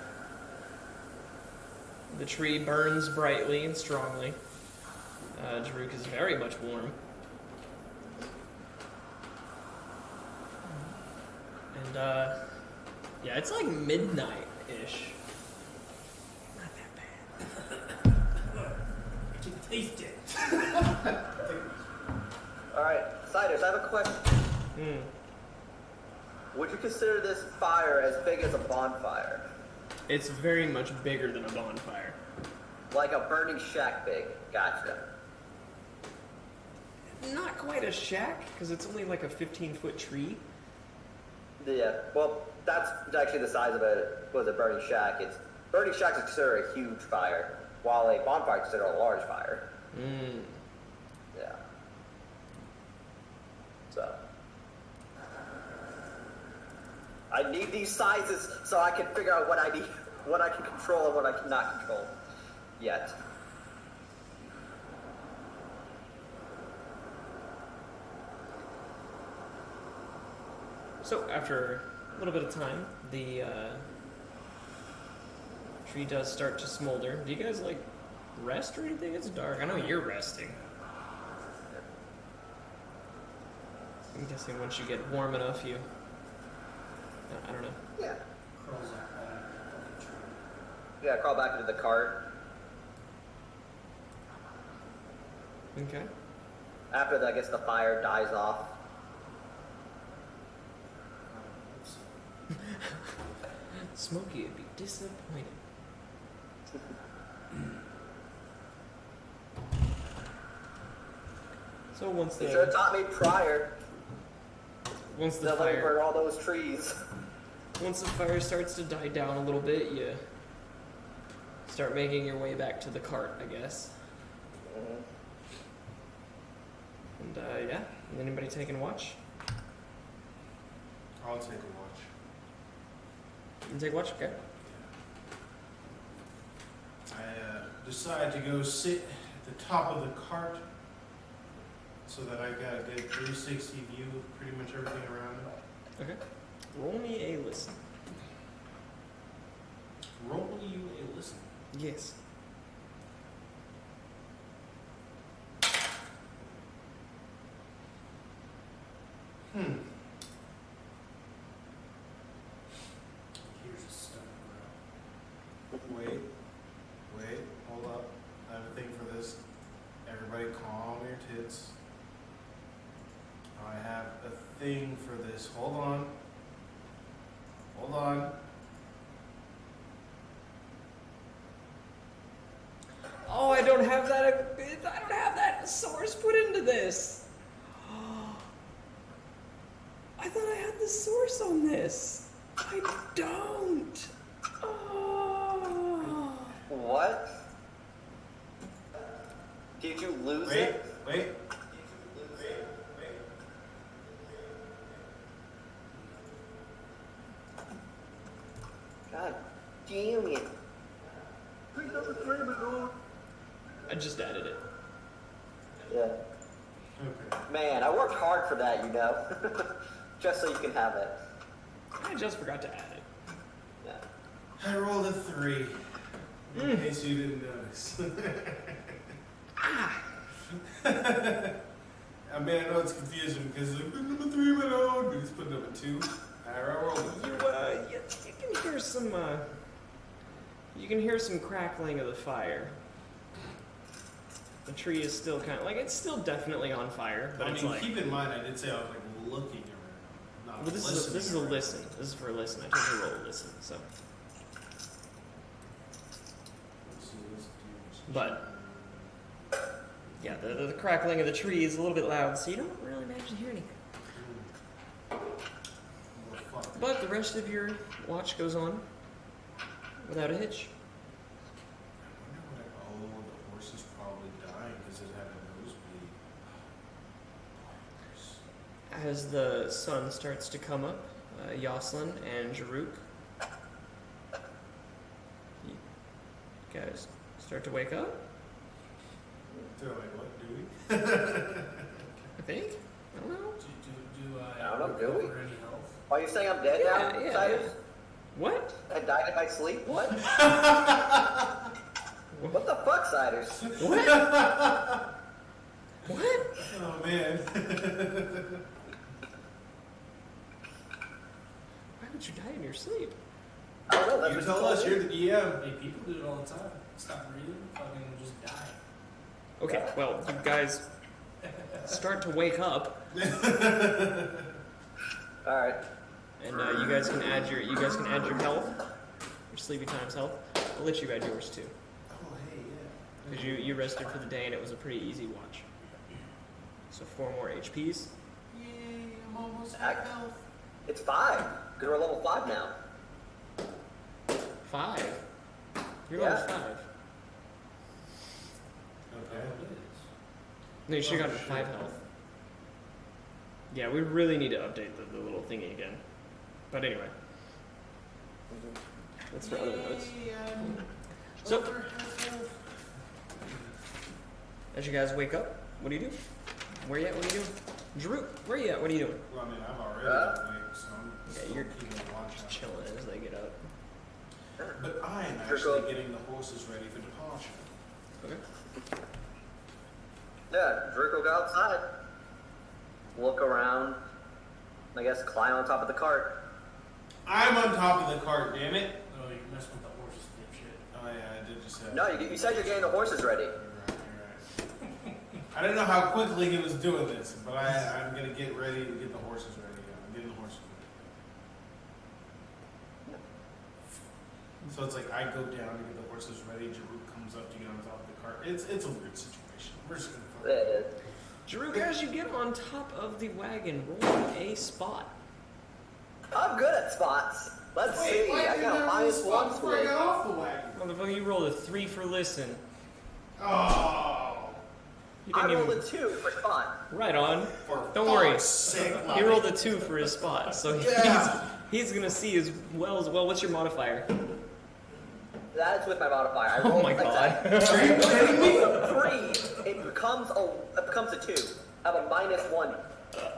tree burns brightly and strongly. Jaruk is very much warm. And yeah, it's like midnight-ish. Not that bad. I can taste it. Alright, Siders, I have a question. Would you consider this fire as big as a bonfire? It's very much bigger than a bonfire. Like a burning shack big. Gotcha. Not quite a shack, because it's only like a 15-foot tree. Yeah, well, that's actually the size of a burning shack. Burning shack is considered a huge fire, while a bonfire is considered a large fire. Yeah. So I need these sizes so I can figure out what I need, what I can control and what I cannot control yet. So after a little bit of time, the tree does start to smolder. Do you guys like rest or anything? It's dark. I know you're resting. I'm guessing once you get warm enough, you. I don't know. Yeah. Crawls up on the fucking tree. Yeah, crawl back into the cart. Okay. After I guess the fire dies off. Smokey would be disappointed. So once You should have the taught me prior. once the They'll let me burn fire all those trees. once the fire starts to die down a little bit, you start making your way back to the cart, I guess. Mhm. And yeah, anybody taking watch? I'll take a watch. You take watch, okay? I decide to go sit at the top of the cart so that I got a good 360 view of pretty much everything around it. Okay. Roll me a listen. Roll you a listen. Yes. Here's a stone Wait, hold up. I have a thing for this. Everybody calm your tits. I have a thing for this. Hold on. Oh, I don't have that. I don't have that source put into this. I thought I had the source on this. I don't. Oh. What? Did you lose Wait, it? wait. God damn it. I just added it. Yeah. Okay. Man, I worked hard for that, you know. Just so you can have it. I just forgot to add it. Yeah. I rolled a 3. In case you didn't notice. I mean, I know it's confusing because it's like, number 3 went out, but he's putting up a 2. I rolled a 3. You can hear some. You can hear some crackling of the fire. The tree is still kind of like it's still definitely on fire, but I it's mean, like. keep in mind, I did say I was like looking around, not Well, this listening is a around. listen. This is for a listen. I told you to roll a listen. So, but yeah, the crackling of the tree is a little bit loud, so you don't really manage to hear anything. Well, fuck. But the rest of your watch goes on without a hitch. I wonder what, the horse is probably dying because it had a nosebleed. As the sun starts to come up, Yoslin and Jaruk, you guys start to wake up, They're like, what, do we? I think? I don't know. Do I don't know, do recover we? any health? Are you saying I'm dead now, Yeah. Cyrus? What? I died in my sleep? What? What the fuck, Siders? What? What? Oh, man. Why would you die in your sleep? I don't know. That's You what tell told us, me. you're the DM. Hey, people do it all the time. Stop breathing, fucking just die. Okay, well, you guys start to wake up, Alright. and you guys can add your health, your sleepy times health. I'll let you add yours too, Oh, hey, yeah. because you rested for the day and it was a pretty easy watch. So 4 more HPs. Yay, I'm almost Act- at health. It's 5. Because we're level 5 now. 5. You're Yeah. level 5. Okay. It is. No, you should have Oh, gotten shit. 5 health. Yeah, we really need to update the little thingy again. But anyway. That's for other notes. So, as you guys wake up, what do you do? Where you at? What are you doing? Drew, where you at? What are you doing? Well, I mean, I'm already awake, so I'm Yeah, you're keeping a watch just out. chilling as they get up. But I am actually getting the horses ready for departure. Okay. Yeah, Drake will go outside, look around, I guess climb on top of the cart. I'm on top of the cart, damn it. Oh, you messed with the horses, dipshit. Oh yeah, I did just say No, you said you're getting the horses ready. You're right. I didn't know how quickly he was doing this, but I'm gonna get ready to get the horses ready. I'm getting the horses ready. So it's like I go down to get the horses ready, Jaruk comes up to get on top of the cart. It's a weird situation. We're just gonna fuck It is. Drew, as you get on top of the wagon, roll a spot. I'm good at spots. Let's see. I got a minus one before I swing. got off the wagon. Motherfucker, you rolled a 3 for listen. Oh. You I didn't rolled a 2 for spot. Right on. For Don't worry. fuck's sake, He Bobby. rolled a 2 for his spot, so Yeah. he's gonna see as well. What's your modifier? That's with my modifier. I Oh rolled my god. Are you kidding me? a 3. It becomes a 2. I have a minus 1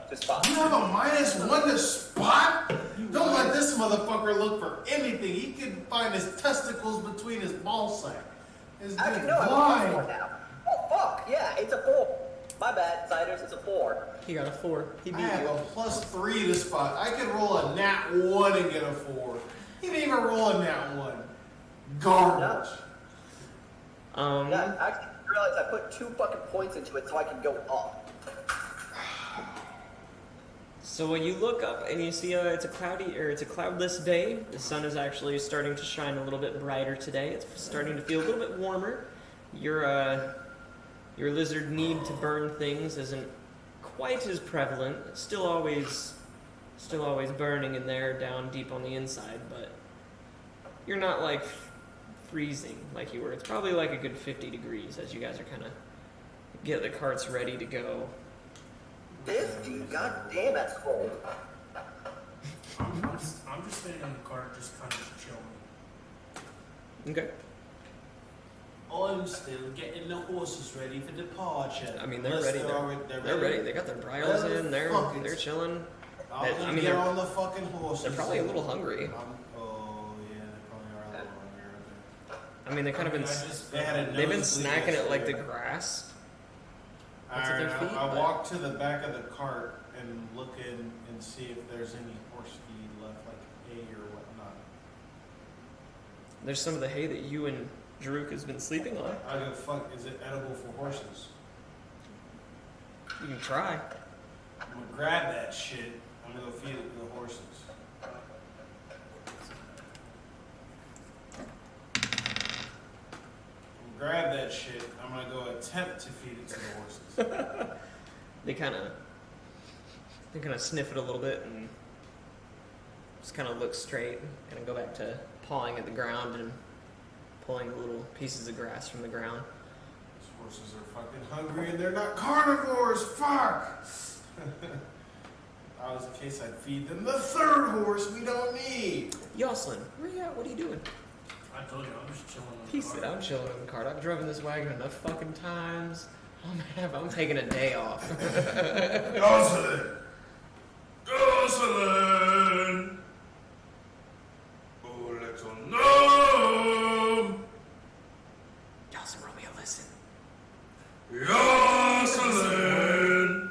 to spot. You have a minus 1 to spot? Don't let this motherfucker look for anything. He can find his testicles between his ball sack. His Actually, dick no, I have a plus 1 blind. now. Oh, fuck. Yeah, it's a 4. My bad, Siders. It's a 4. He got a 4. He I beat have you. a plus 3 to spot. I could roll a nat 1 and get a 4. He didn't even roll a nat 1. Garbage. Yeah, I actually realized I put 2 fucking points into it so I can go up. So when you look up and you see it's a cloudless day. The sun is actually starting to shine a little bit brighter today. It's starting to feel a little bit warmer. Your lizard need to burn things isn't quite as prevalent. It's still always burning in there down deep on the inside, but you're not like freezing like you were. It's probably like a good 50 degrees as you guys are kind of get the carts ready to go. 50? God damn, that's cold. I'm just sitting in the cart, just kind of chilling. Okay. I'm still getting the horses ready for departure. I mean, they're Unless ready. They're Ready. They got their bridles Well, in. They're fuck it. they're chilling. I'm I gonna mean, get they're- on the fucking horses. They're probably a little hungry. Oh yeah, they probably are a little hungry, aren't I mean, they kind of been they? They had a they've been nosebleed snacking at like the yesterday. grass. What's at Alright, their feet, I but- walk to the back of the cart and look in and see if there's any horse feed left, like hay or whatnot. There's some of the hay that you and Jaruk has been sleeping on. I go, fuck, is it edible for horses? You can try. I'm gonna grab that shit. I'm gonna go feed it to the horses. Grab that shit. I'm gonna go attempt to feed it to the horses. They kind of sniff it a little bit and just kind of look straight. Kind of go back to pawing at the ground and pulling the little pieces of grass from the ground. These horses are fucking hungry and they're not carnivores. Fuck. If that was the case, I'd feed them the third horse we don't need. Yoslin, where you at? What are you doing? I told you, I'm just chilling in the He cart. said, I'm chilling in the cart. I've driven this wagon enough fucking times. I'm taking a day off. Jocelyn! Jocelyn! Oh, little gnome! Yoslin, Romeo, listen. Jocelyn!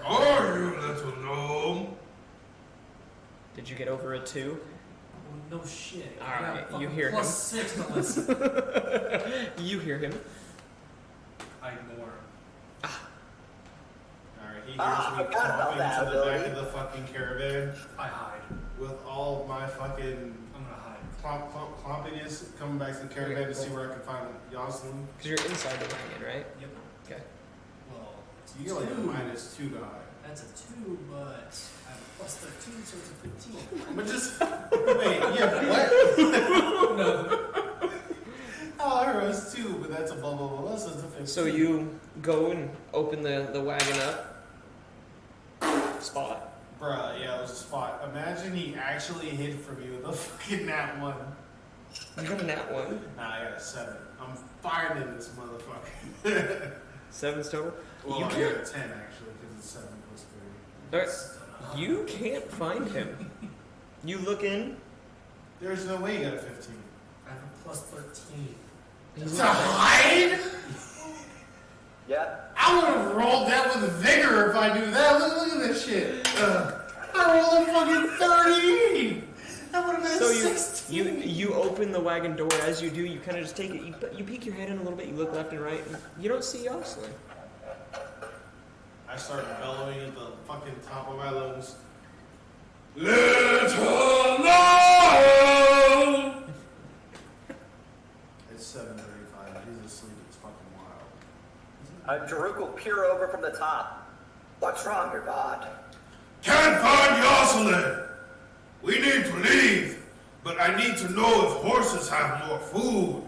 Where are you, little gnome? Did you get over a 2? Well, no shit. All I got right, a fucking you hear plus 6 to listen. You hear him. I ignore him. Alright, he hears I me forgot about that clomping to the back ability. of the fucking caravan I hide. with all of my fucking I'm gonna hide. clompiness coming back to the caravan to see where I can find Jocelyn. Because you're inside the wagon, right? Yep. Okay. Well, it's You get like a two. -2 to hide. That's a 2, but I have a plus 13, so it's a 15. But just wait, yeah, what? No. Oh, I heard it was 2, but that's a blah blah blah blah. So it's a 15. So you go and open the wagon up. Spot. Bruh, yeah, it was a spot. Imagine he actually hid from you with a fucking nat 1. You got a nat 1. Nah, I got a 7. I'm firing in this motherfucker. 7's total. Well, You I got can't. a 10 actually, because it's 7 plus 3. Alright, you can't find him. You look in. There's no way you got a 15. I have a plus 13. He's To not there. hide? Yeah. I would have rolled that with vigor if I knew that. Look at this shit. I rolled a fucking 13. That would have been So 16. you open the wagon door. As you do, you kind of just take it. You peek your head in a little bit. You look left and right. And you don't see Jocelyn. I start bellowing at the fucking top of my lungs. Little love! It's 7:35. He's asleep. It's fucking wild. Jaruk will peer over from the top. What's wrong, your god? Can't find Jocelyn. We need to leave, but I need to know if horses have more food.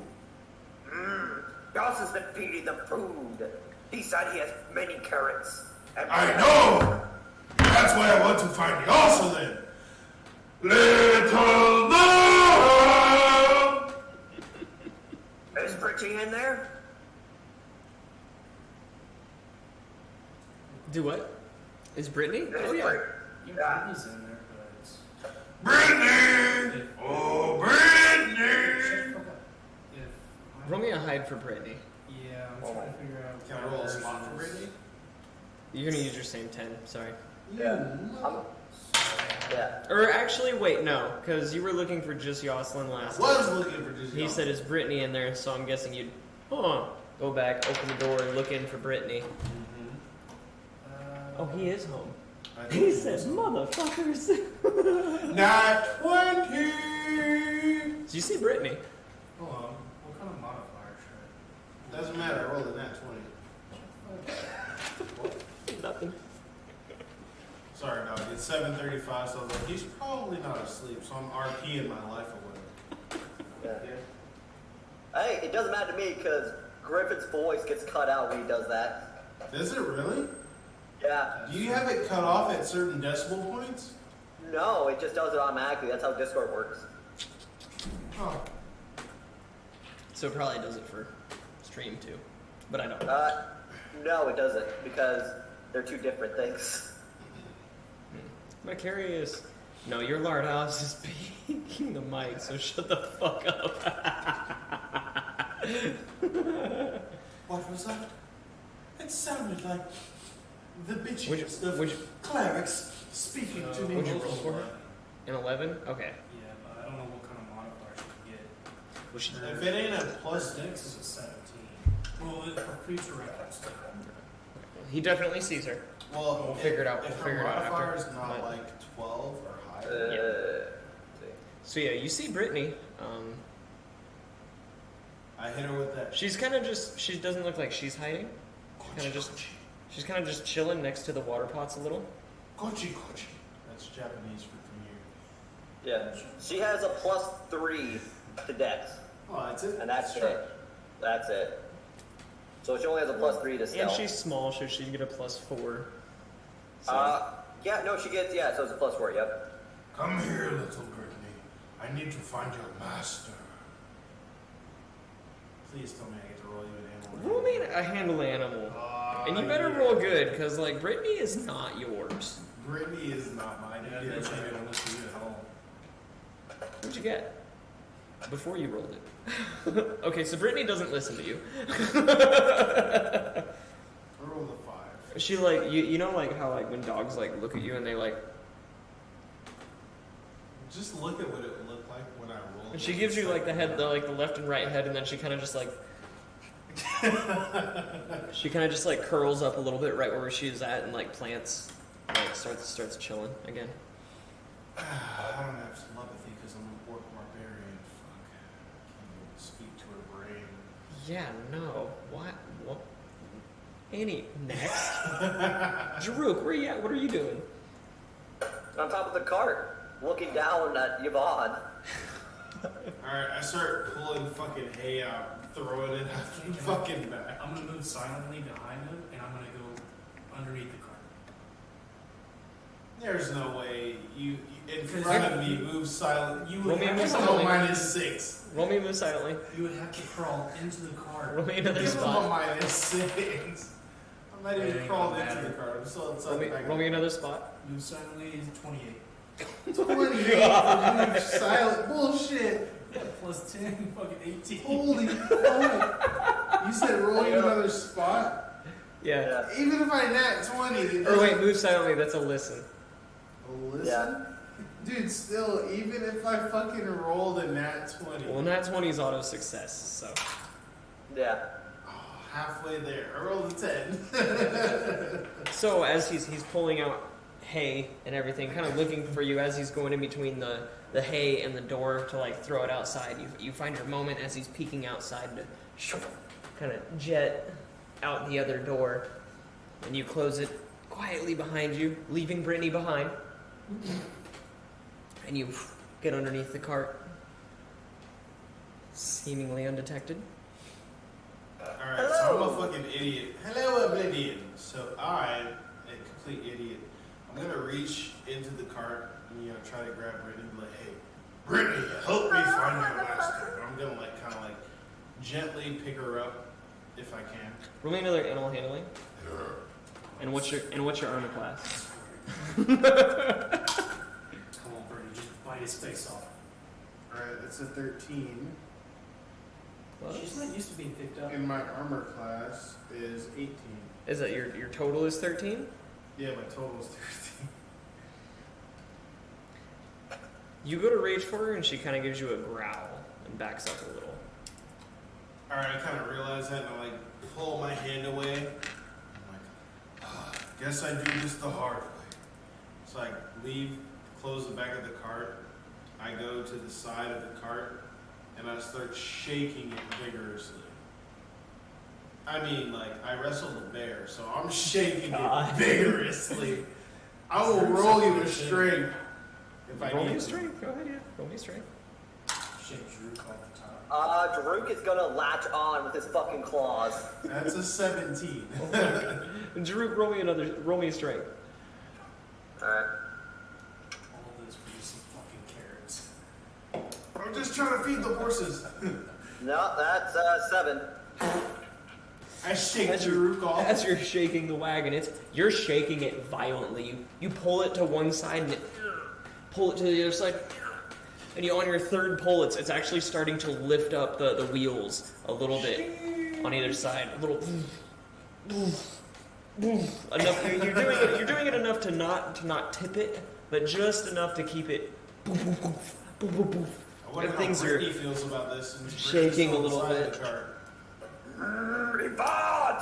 Gauss has been feeding them food. He said he has many carrots. And I know. That's why I want to find Jocelyn. Little love. Is Bridgie in there? Do what? Is Brittany? Oh yeah. Yeah. Brittany's in there, but it's... Brittany. Oh, Brittany. Roll me a hide for Brittany. Yeah, I'm trying to figure out... Can I roll a spot for Brittany? You're gonna use your same 10. Sorry. Yeah. Yeah. Or actually, wait, no, because you were looking for just Jocelyn last time. Was looking for just. He said, "Is Brittany in there?" So I'm guessing you'd, go back, open the door, and look in for Brittany. Oh, he is home. He said, "Motherfuckers." Not 20. Did you see Brittany? Hold on. What kind of modifier should Doesn't matter. I rolled a nat 20. Nothing. Sorry, dog. It's 7:35, so I was like, he's probably not asleep, so I'm RPing my life away. Yeah. Hey, it doesn't matter to me because Griffin's voice gets cut out when he does that. Does it really? Yeah. Do you have it cut off at certain decimal points? No, it just does it automatically. That's how Discord works. Oh. So it probably does it for stream too, but I don't. No, it doesn't because they're two different things. Macarius. No, your lard house is speaking the mic, so shut the fuck up. What was that? It sounded like the bitches of which- clerics speaking to me. What'd you get? roll for? An 11? Okay. Yeah, but I don't know what kind of modifier she can get. Well, she, If it ain't a plus Dex is a 17. Well, for future reference. he definitely sees her. well, We'll figure it out. If We'll her figure it out after. modifier is not But- like 12 or higher, So yeah, you see Brittany. I hit her with that. She's kind of just. She doesn't look like she's hiding. She's kind of just chilling next to the water pots a little. Kochi kochi. That's Japanese for come here. Yeah. She has a +3 to Dex, Oh, that's it. and that's it. That's it. So she only has a +3 to And stealth. she's small, so she'd get a +4. So, Yeah, no, she gets, so it's a +4, yep. Come here, little Brittany. I need to find your master. Please tell me I get to roll you an animal. roll me a handle animal, and you better roll good, cause like Brittany is not yours. Brittany is not mine. Yeah, I bet you I don't listen to you at all. What'd you get before you rolled it? Okay, so Brittany doesn't listen to you. I rolled a 5. She like you know like how like when dogs like look at you and they like. Just look at what it would look like when I roll. And she gives you like the head, the left and right head, and then she kind of just like. She kind of just like curls up a little bit right where she's at and like plants, like starts chilling again. I don't have telepathy because I'm an orc barbarian. Fuck. Can't even speak to her brain. Yeah, no. What? Annie, next. Jaruk, where you at? What are you doing? On top of the cart, looking down at Yvonne. Alright, I start pulling fucking hay out, throwing it out the fucking back. I'm gonna move silently behind him, and I'm gonna go underneath the cart. There's no way you in front of me move silent. You Roll would me a have move to silently. go -6. Roll me a move silently. You would have to crawl into the cart. Roll me another Give him a spot. -6. I'm not It even ain't crawled gonna into the matter. car. I'm still inside Roll the me, back. roll me another spot. Move silently is 28. 28 for move silent. Bullshit. Plus 10, fucking 18. Holy fuck. You said rolling another spot? Yeah. Even if I nat 20. it Or wait, doesn't- move silently. That's a listen. Listen? Yeah. Dude, still, even if I fucking rolled a nat 20. Well, nat 20 is auto success, so. Yeah. Oh, halfway there. I rolled a 10. So as he's pulling out hay and everything, kind of looking for you as he's going in between the hay and the door to like throw it outside. You find your moment as he's peeking outside to kind of jet out the other door, and you close it quietly behind you, leaving Brittany behind. And you get underneath the cart, seemingly undetected. Alright, so I'm a fucking idiot. Hello, Oblivion. So I'm a complete idiot. I'm gonna reach into the cart and try to grab Brittany and be like, hey, Brittany, help me find my master. I'm gonna kind of gently pick her up if I can. Roll me another animal handling. And what's your armor class? Come on, Bernie, just bite his face off. Alright, that's a 13. She's not used to being picked up. And my armor class is 18. Is that your total is 13? Yeah, my total is 13. You go to reach for her and she kind of gives you a growl and backs up a little. Alright, I kind of realize that and I pull my hand away. I'm like, Guess I do this the hard way. so I leave, close the back of the cart. I go to the side of the cart and I start shaking it vigorously. I mean, I wrestled a bear, so I'm shaking it vigorously. I will roll you a strength if I Roll need me a to. strength. Go ahead, yeah. Roll me a strength. Shake Drew off the top. Daruk is gonna latch on with his fucking claws. That's a 17. And Jaruk, roll me a strength. Alright. All this for just some fucking carrots. I'm just trying to feed the horses. No, that's 7. I shake As Jaruk off. As you're shaking the wagon, you're shaking it violently. You pull it to one side and pull it to the other side. And on your third pull, it's actually starting to lift up the wheels a little bit on either side. A little enough. You're doing it enough to not tip it, but just enough to keep it. I wonder how Things are Brittany feels about this. And shaking a Brittany's little on the side bit. of the cart.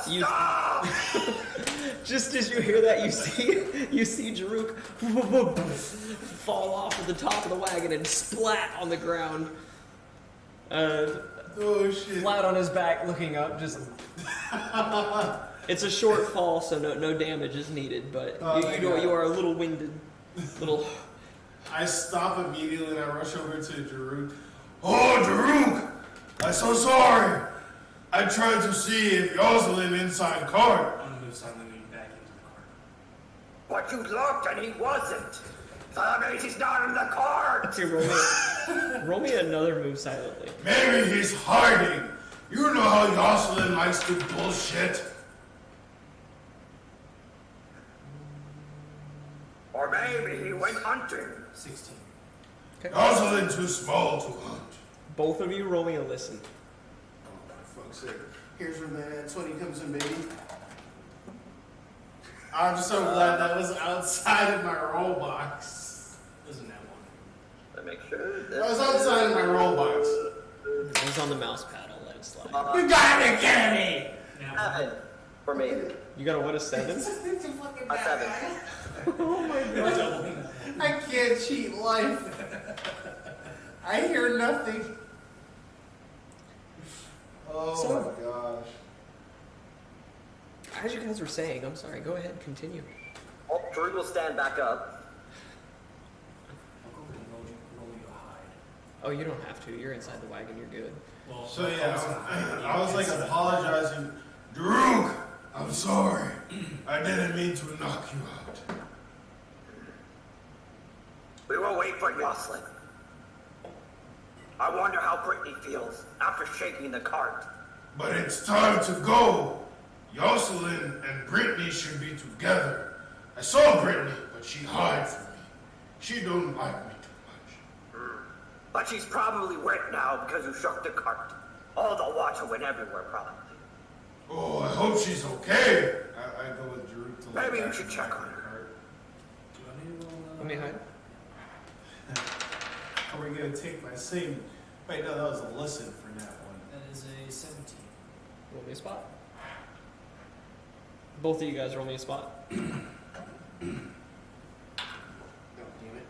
You, just as you hear that, you see Jaruk fall off of the top of the wagon and splat on the ground. Oh shit. Flat on his back, looking up. Just it's a short fall, so no damage is needed. But you are a little winded. Little. I stop immediately and I rush over to Jaruk. Oh, Daruk! I'm so sorry. I tried to see if Yoselin inside cart. I'm gonna move silently back into the cart. But you looked and he wasn't. So that means he's not in the cart. Okay, roll me another move silently. Maybe he's hiding. You know how Yoselin likes to bullshit. Or maybe he went hunting. 16. Yoselin too small to hunt. Both of you roll me a listen. Oh, for fuck's sake. Here's where that 20 comes in, baby. I'm so glad that was outside of my roll box. Isn't that one? Let me make sure. That was outside of my roll box. It was on the mouse pad. I'll let it slide. You gotta get me! Now, 7 for me. You got a what? A 7? A 7. Oh my god. doubling. I can't cheat life. I hear nothing. Oh So- my gosh. As you guys were saying, I'm sorry. Go ahead, continue. Oh, Drew will stand back up. I'll go ahead and roll you a hide. Oh, you don't have to. You're inside the wagon. You're good. Well, So yeah, I was like apologizing. Daruk, I'm sorry. I didn't mean to knock you out. We will wait for Jocelyn. I wonder how Brittany feels after shaking the cart. But it's time to go. Jocelyn and Brittany should be together. I saw Brittany, but she hid from me. She don't like me too much. But she's probably wet now because you shook the cart. All the water went everywhere, probably. Oh, I hope she's okay. I go with Drew to Maybe you should check on her. Do I need to roll Let me hide. Are we gonna take my same? Wait, no, that was a listen for that one. That is a 17. Roll me a spot. Both of you guys roll me a spot. Oh, damn it.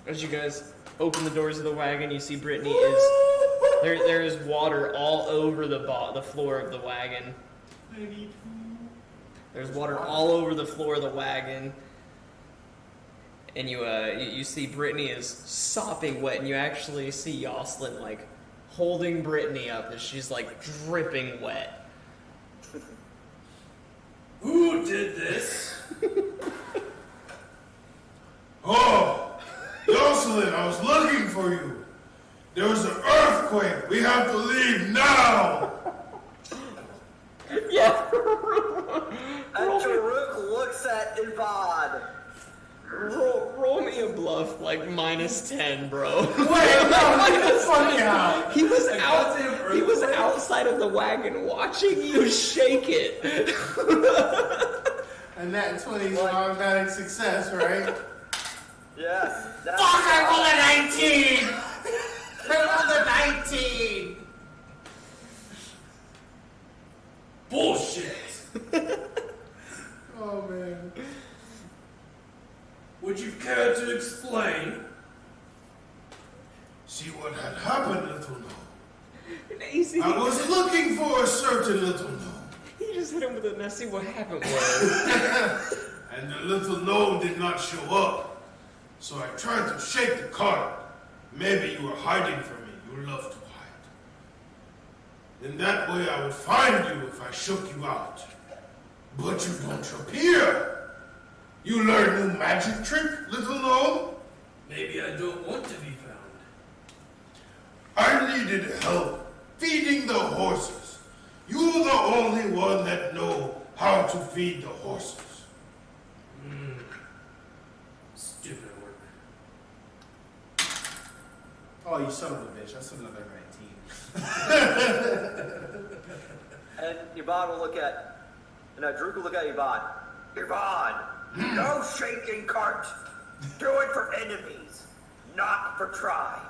As you guys open the doors of the wagon, you see Brittany is there is water all over the floor of the wagon. There's water all over the floor of the wagon, and you see Brittany is sopping wet, and you actually see Jocelyn like holding Brittany up as she's like dripping wet. Who did this? Oh, Jocelyn, I was looking for you. There was an earthquake. We have to leave now. Yeah. And Daruk looks at Ivad. Roll me a bluff like -10, bro. Wait, no, get the fuck out. He was goddamn He was earthquake? outside of the wagon watching you shake it. And that 20 is an automatic success, right? Yes. Fuck, I rolled a 19! I rolled a 19! Bullshit! Oh, man. Would you care to explain? See what had happened, little gnome. Easy. I was looking for a certain little gnome, He just hit him with a "Now see what happened" was. and the little gnome did not show up. So I tried to shake the cart. Maybe you were hiding from me. You love to hide. In that way, I would find you if I shook you out. But you don't appear. You learned new magic trick, little gnome? Maybe I don't want to be found. I needed help feeding the horses. You're the only one that know how to feed the horses. Stupid work. Oh, you son of a bitch. That's another 19. And Ivan will look at, and Daruk will look at Ivan. Ivan, no shaking cart. Do it for enemies, not for tribe.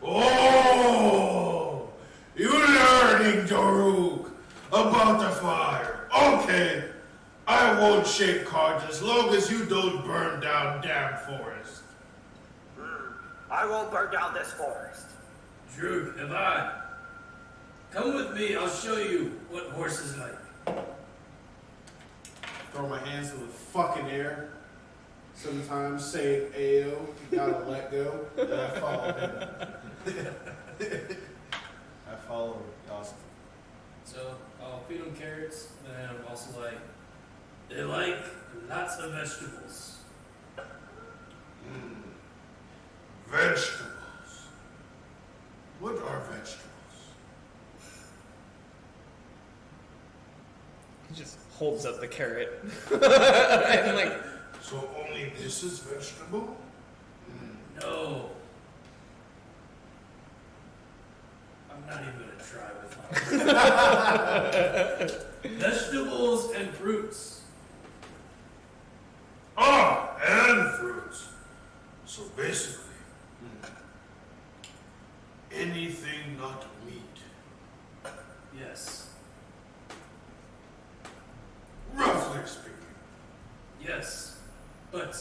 Oh, you're learning, Daruk, about the fire. Okay, I won't shake cards as long as you don't burn down damn forest. I won't burn down this forest. Drew, Ivan, come with me. I'll show you what horses like. Throw my hands in the fucking air. Sometimes saying Ayo, you gotta let go. And I follow him. I follow Dawson. So I'll feed them carrots, and I'm also like, they like lots of vegetables. Vegetables. What are vegetables? He just holds up the carrot. And like, So only this is vegetable? No. I'm not even gonna try with my vegetables and fruits. Ah, and fruits. So basically, anything not meat. Yes. Roughly speaking. Yes. But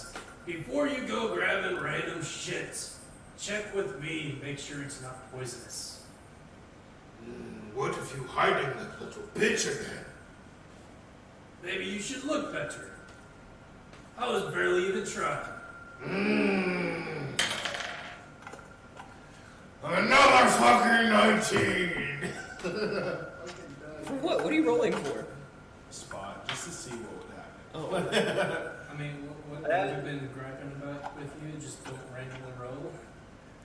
before you go grabbing random shit, check with me, make sure it's not poisonous. What if you hiding that little bitch again? Maybe you should look better. I was barely even trying. Another fucking 19! For what? What are you rolling for? Spot, just to see what would happen. Oh. I mean, what we've been griping about with you, just don't randomly roll.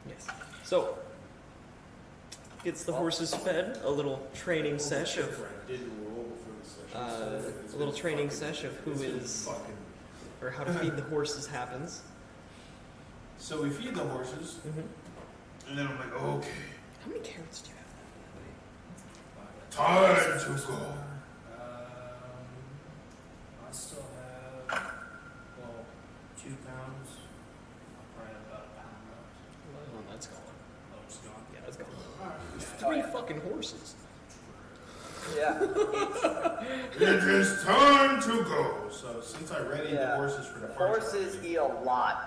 Yes. So, gets the horses fed, a little training sesh of Didn't roll before the session. a little training sesh of who is or how to feed the horses happens. So we feed the horses, and then I'm like, okay, How many carrots do you have? time to go. I still have, 2 pounds. I'll probably have about a pound left. Well, that's gone. Oh, it's gone. Yeah, that's gone. 3 fucking horses. Yeah. It is time to go. so since I readied the Yeah. horses for the Horses eat a lot.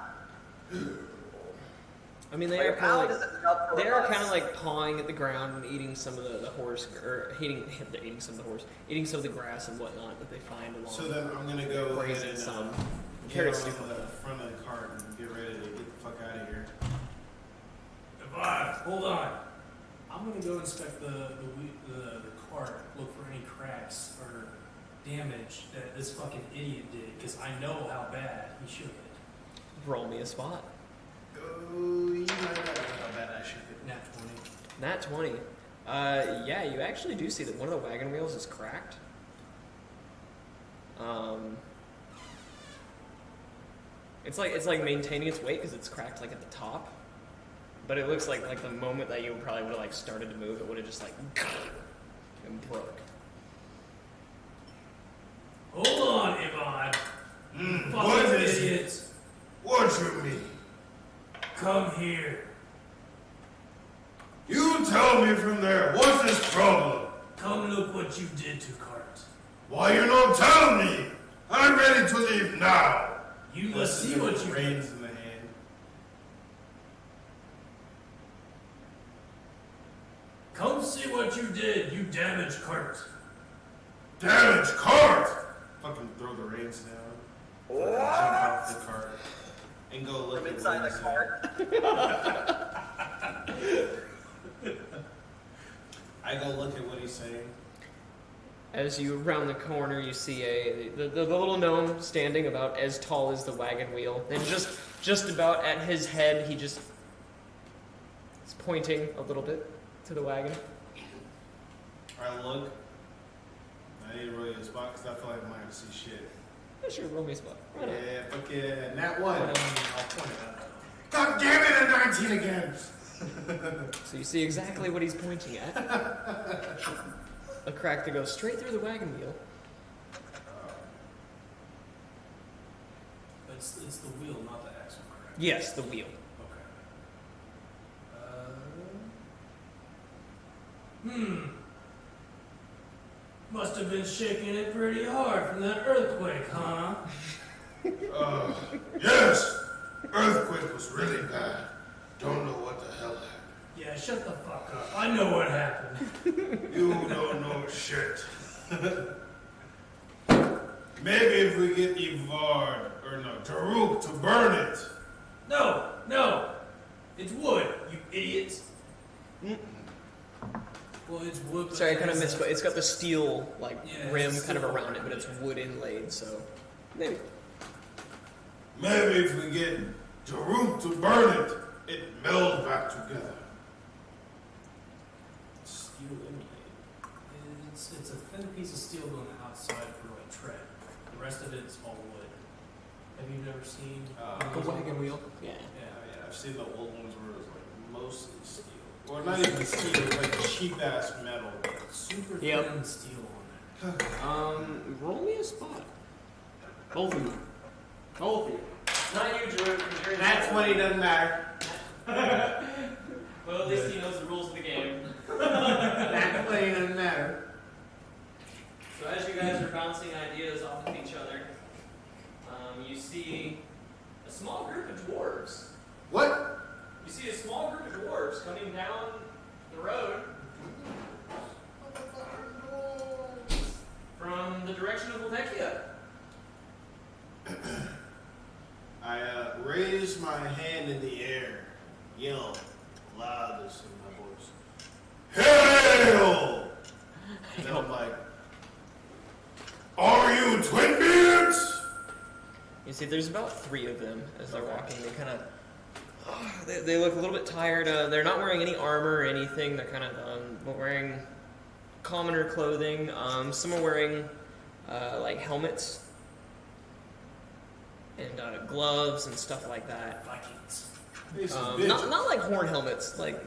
I mean, they Like, are a kind pound of like isn't enough for they are us. kind of like pawing at the ground and eating some of the horse, or eating some of the horse, eating some of the grass and whatnot that they find along. So then I'm gonna go ahead grazing and some get carrots. on Do the front of the cart and get ready to get the fuck out of here. Devon, hold on. I'm gonna go inspect the cart, look for any cracks or damage that this fucking idiot did, because I know how bad he shook it. Roll me a spot. Oh, you might not know how bad I should be. Nat 20. Nat 20. Yeah, you actually do see that one of the wagon wheels is cracked. It's like maintaining its weight because it's cracked like at the top. But it looks like the moment that you probably would have like started to move, it would have just like and broke. Hold on, Ivan. What Fucking is it? idiots. What you mean? Come here. You tell me from there. What's this problem? Come look what you did to cart. Why you not tell me? I'm ready to leave now. You must see what you did. reins in the hand. Come see what you did, you damaged cart. Damaged cart. Fucking throw the reins down. What? Jump off the cart and go look From at inside what the he's cart. saying. I go look at what he's saying. As you round the corner, you see the little gnome standing about as tall as the wagon wheel, and just about at his head, he just is pointing a little bit to the wagon. I look. I need to roll you a spot because I feel like I'm not gonna see shit. Yeah, sure, roll me a spot. Right on. Yeah, fuck yeah. Nat 1. I'll point it out. God damn it, a 19 again. So you see exactly what he's pointing at. A crack that goes straight through the wagon wheel. It's the wheel, not the axle, correct? Yes, the wheel. Okay. Must have been shaking it pretty hard from that earthquake, huh? Yes. Earthquake was really bad. Don't know what the hell happened. Yeah, shut the fuck up. I know what happened. You don't know shit. Maybe if we get Ivard, or no, Taruk to burn it. No. It's wood, you idiots. Well, it's wood. But Sorry, I it kind of has missed, but it's got the steel Yeah, rim it's kind of steel around it, but it's wood inlaid, so maybe. Maybe if we get Taruk to burn it, it melds back together. Steel inlay. It's a thin piece of steel on the outside for like tread. The rest of it's all wood. Have you never seen The wagon wheel. Yeah. Yeah, I've seen the old ones where it was like mostly steel. Or not even steel, like cheap ass metal. super Yep. thin steel on there? Roll me a spot. Both of you. Both of you. Not you, Drew. 'Cause you're in Nat 20 doesn't matter. Well, at least he knows the rules of the game. Nat 20 doesn't matter. So as you guys are bouncing ideas off of each other, you see a small group of dwarves. What? You see a small group of dwarves coming down the road from the direction of Voltekia. I raise my hand in the air, yell loud as You see, there's about 3 of them as they're walking. They kind of, they look a little bit tired. They're not wearing any armor or anything. They're kind of wearing commoner clothing. Some are wearing like helmets and gloves and stuff like that. Vikings. Not like horn helmets. Like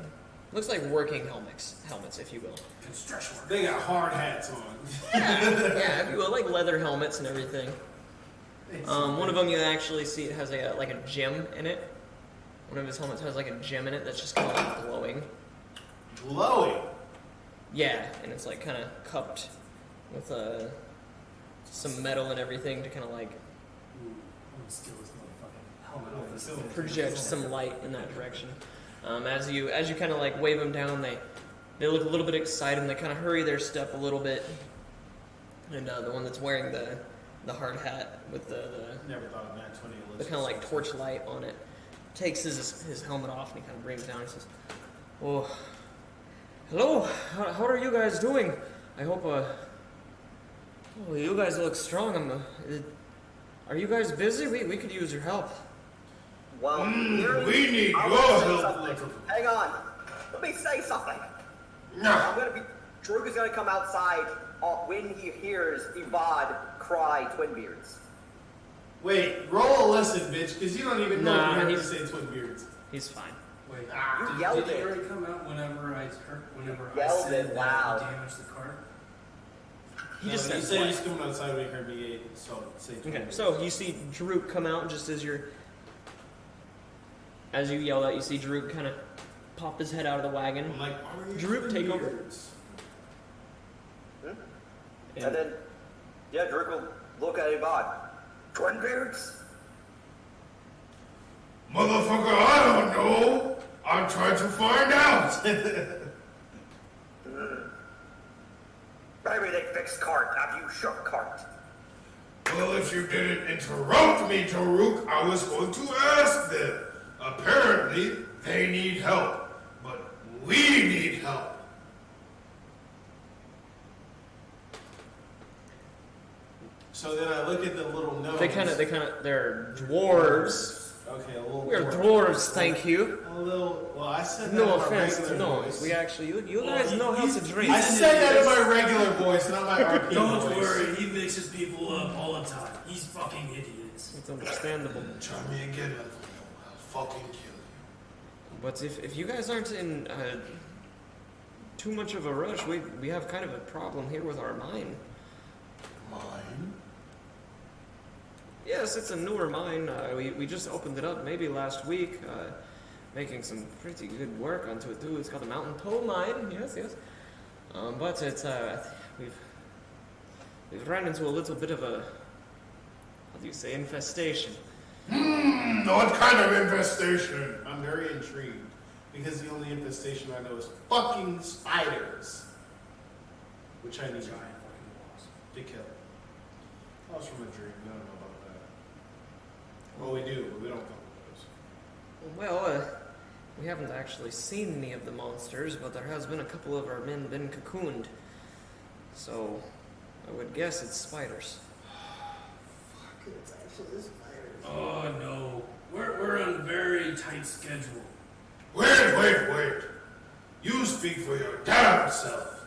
looks like working helmets, if you will. Construction work. They got hard hats on. Yeah, if you will, like leather helmets and everything. One of them you actually see it has like a gem in it. One of his helmets has like a gem in it that's just kind of like glowing. Glowing? Yeah, and it's like kind of cupped with some metal and everything to kind of like Ooh, I'm gonna steal this motherfucking helmet off this building. project some light in that direction. As you kind of like wave them down, they look a little bit excited and they kind of hurry their step a little bit. And the one that's wearing the hard hat with the Never thought of that 20 kind of like torch light on it takes his helmet off and he kind of brings it down and says, "Oh, hello. How are you guys doing? I hope you guys look strong. Are you guys busy? We could use your help." Well, we need I your wanna say help, something. little. Hang on. Let me say something. No. Druk is gonna come outside when he hears Evad cry Twinbeards. Wait, roll a listen, bitch, because you don't even know Nah, if you're going to he's- say Twin Beards. He's fine. Wait, You yelled did he it. already come out whenever I Yelled said it that loud. he damaged the cart? He just he said said what? he's coming outside when he heard me, so say Twin Okay, Beards. so you see Droop come out just as you yell out. You see Droop kind of pop his head out of the wagon. I'm like, are you Droop, Twin take over. Beards? And then, yeah, Druk will look at Evad. Twinbeards? Motherfucker, I don't know. I'm trying to find out. Maybe they fixed cart. Have you shook cart? Well, if you didn't interrupt me, Taruk, I was going to ask them. Apparently, they need help. But we need help. So then I look at the little nose. They're dwarves. Okay, a little We are dwarf. dwarves, thank you. A little, well, I said that No in my offense regular to no. voice. We actually, you guys know how to drink. I said that in my regular voice, not my RP Don't voice. worry, he mixes people up all the time. He's fucking idiots. It's understandable. Try me again, I'll fucking kill you. But if you guys aren't in too much of a rush, we have kind of a problem here with our mine. Mine? Yes, it's a newer mine. We just opened it up maybe last week, making some pretty good work onto it too. It's called the Mountain Toll Mine. Yes. But it's we've run into a little bit of a, how do you say, infestation. What kind of infestation? I'm very intrigued because the only infestation I know is fucking spiders, which I need Giant fucking wasp. to kill. That was from a dream. I don't know about that. Well, we do, but we don't kill those. Well, we haven't actually seen any of the monsters, but there has been a couple of our men been cocooned. So, I would guess it's spiders. Fuck, it's actually spiders. Oh no, we're on a very tight schedule. Wait. You speak for your damn self.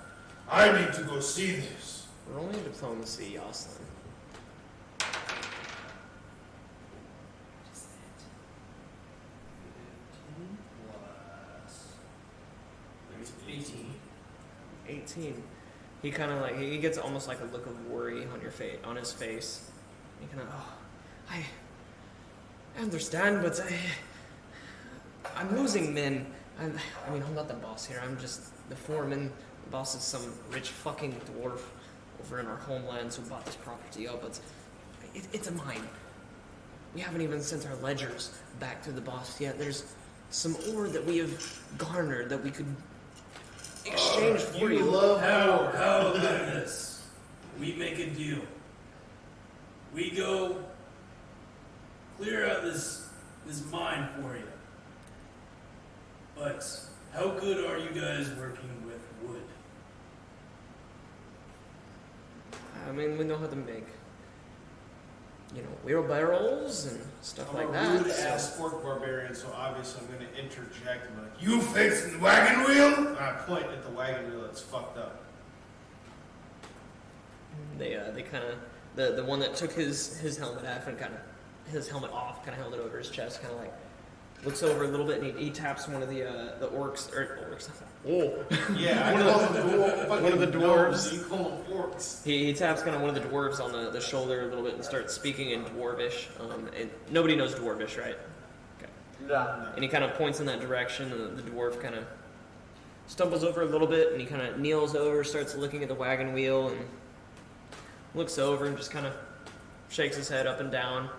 I need to go see this. We're only in diplomacy, Yoslin. There's 18. 18. He kind of like, he gets almost like a look of worry on his face. He kind of, I understand, but I'm losing men. I mean, I'm not the boss here. I'm just the foreman. The boss is some rich fucking dwarf over in our homelands who bought this property up. But it's a mine. We haven't even sent our ledgers back to the boss yet. There's some ore that we have garnered that we could exchange for you. love How about this? We make a deal. We go clear out this mine for you. But how good are you guys working with wood? I mean, we know how to make, wheelbarrows and stuff like I'm a that. rude so- ass orc barbarian, so obviously I'm gonna interject and be like, "You fixing the wagon wheel?" And I point at the wagon wheel that's fucked up. They kind of the one that took his helmet off and kind of held it over his chest, kind of like looks over a little bit, and he taps one of the orcs. Oh, Yeah, one of the dwarves. You call them orcs. He taps kind of one of the dwarves on the shoulder a little bit and starts speaking in Dwarvish. And nobody knows Dwarvish, right? Okay. Nah. And he kind of points in that direction, and the dwarf kind of stumbles over a little bit, and he kind of kneels over, starts looking at the wagon wheel, and looks over and just kind of shakes his head up and down.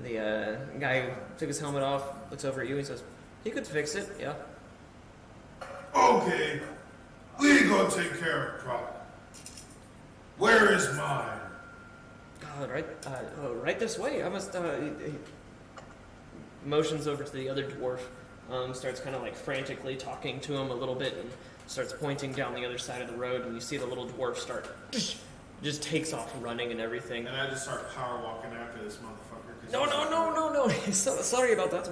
The guy who took his helmet off looks over at you and says, "He could fix it, yeah." Okay, we gonna take care of the problem. Where is mine? Right this way. I must. He motions over to the other dwarf. Starts kind of like frantically talking to him a little bit, and starts pointing down the other side of the road. And you see the little dwarf start, just takes off running and everything. And I just start power walking after this motherfucker. 'Cause No. he's Sorry about that.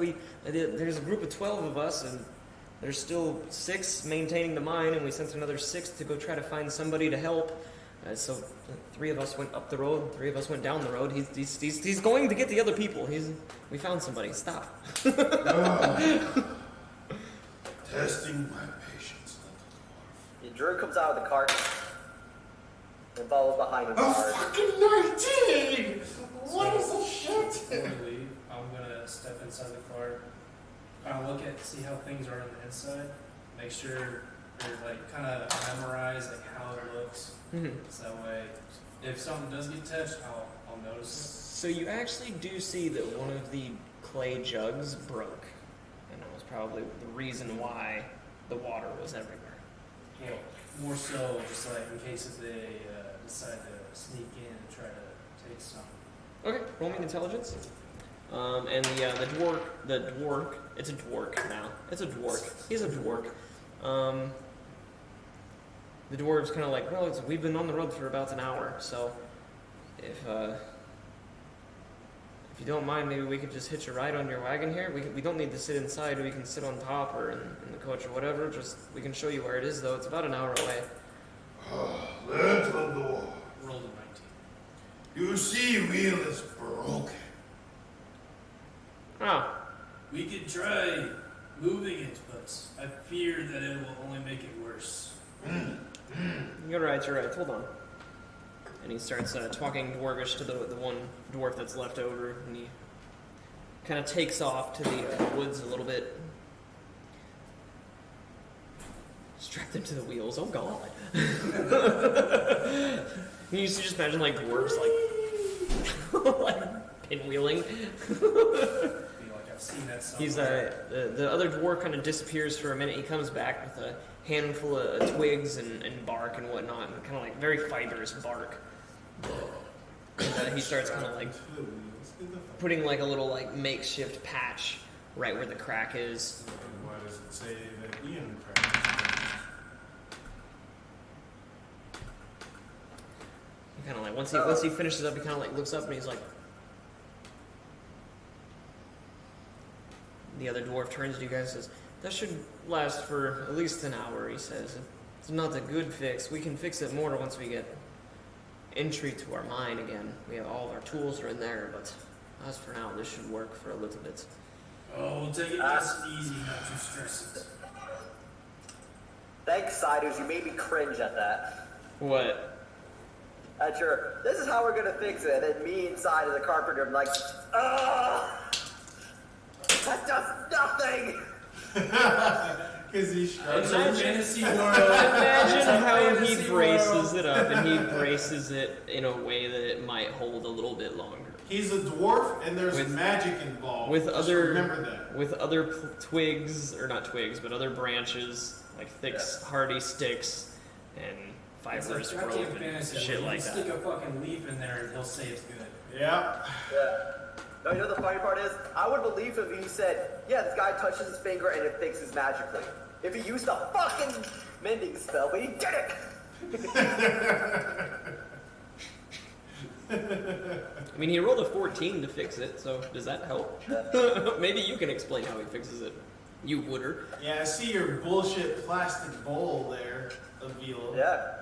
There's a group of 12 of us, and there's still 6 maintaining the mine, and we sent another 6 to go try to find somebody to help. So 3 of us went up the road, 3 of us went down the road. He's going to get the other people. We found somebody. Stop. Testing my patience, little Drew comes out of the cart and follows behind him dwarf. hard. Fucking 19! What is this shit? Before we leave, I'm gonna step inside the car, kind of look at, see how things are on the inside, make sure they're like kind of memorize like how it looks. So that way, if something does get touched, I'll notice So you actually do see that one of the clay jugs broke, and it was probably the reason why the water was everywhere. it. Well, more so just like in case if they decide to sneak in and try to take some. Okay, roll me an intelligence. And the dwarf, it's a dwarf now. It's a dwarf. He's a dwarf. The dwarf's kind of like, well, we've been on the road for about an hour, so if you don't mind, maybe we could just hitch a ride on your wagon here. We don't need to sit inside. We can sit on top or in the coach or whatever. We can show you where it is, though. It's about an hour away. Little dwarf. Rolled a 19. You see, wheel is broken. Ah, We could try moving it, but I fear that it will only make it worse. you're right. Hold on. And he starts talking Dwarvish to the one dwarf that's left over, and he kind of takes off to the woods a little bit. Strapped into the wheels. Oh god! You used to just imagine like dwarves like pinwheeling. I feel like I've seen that somewhere. He's the other dwarf kind of disappears for a minute. He comes back with a handful of twigs and bark and whatnot, and kind of like very fibrous bark. And he starts kind of like putting like a little like makeshift patch right where the crack is. Why does it say that Ian crashed? He kind of like once he finishes up, he kind of like looks up and he's like. The other dwarf turns to you guys and says, "That should last for at least an hour." He says, "It's not a good fix. We can fix it more once we get entry to our mine again. We have all of our tools are in there, but as for now, this should work for a little bit." Oh, we'll take it nice and easy, not too stressed. Thanks, Siders. You made me cringe at that. What? This is how we're gonna fix it. And then me inside as a carpenter, I'm like, ugh! That does nothing! Because he It's struggles. a fantasy world. Imagine how he Fantasy braces world. it up, and he braces it in a way that it might hold a little bit longer. He's a dwarf, and there's With- magic involved. With Just other remember that. with other twigs, or not twigs, but other branches, like thick, hardy sticks, and It's fibrous like rope goddamn and fantasy shit world. like You that. stick a fucking leaf in there and he'll say it's good. Yeah. Yeah. No, you know the funny part is, I would believe if he said, yeah, this guy touches his finger and it fixes magically. If he used a fucking mending spell, but he did it! I mean, he rolled a 14 to fix it, so does that help? Maybe you can explain how he fixes it. You wooder. Yeah, I see your bullshit plastic bowl there of veal. Yeah.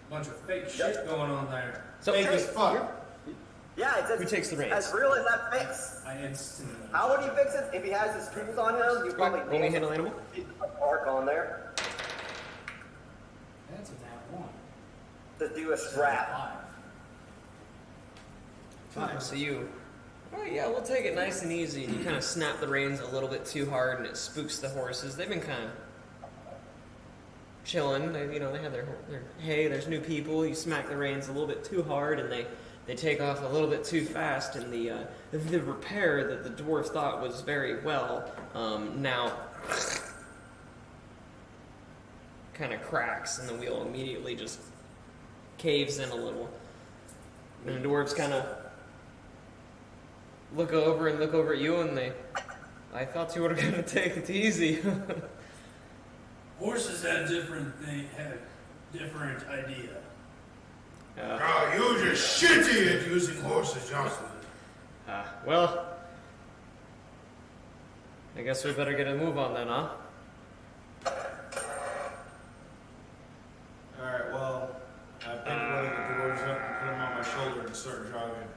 Bunch of fake shit going on there. So, Fake as fuck. Yeah, it's who takes the reins? as real as that fix. I instantly. How would he fix it? If he has his tools on him, you probably Roll me handle animal. bark on there That's a nat 1. to do a strap. 5. So you, oh yeah, we'll take it nice and easy. And you kind of snap the reins a little bit too hard, and it spooks the horses. They've been kind of chilling. They have their hey, there's new people. You smack the reins a little bit too hard, and they take off a little bit too fast. And the repair that the dwarf thought was very well now kind of cracks, and the wheel immediately just caves in a little. And the dwarves kind of look over at you, and I thought you were going to take it easy. Horses had different idea. Ah, you're just shitty at using horses, Jocelyn. Well, I guess we better get a move on then, huh? Alright, well, I pick one of the dwarves up and put him on my shoulder and start jogging.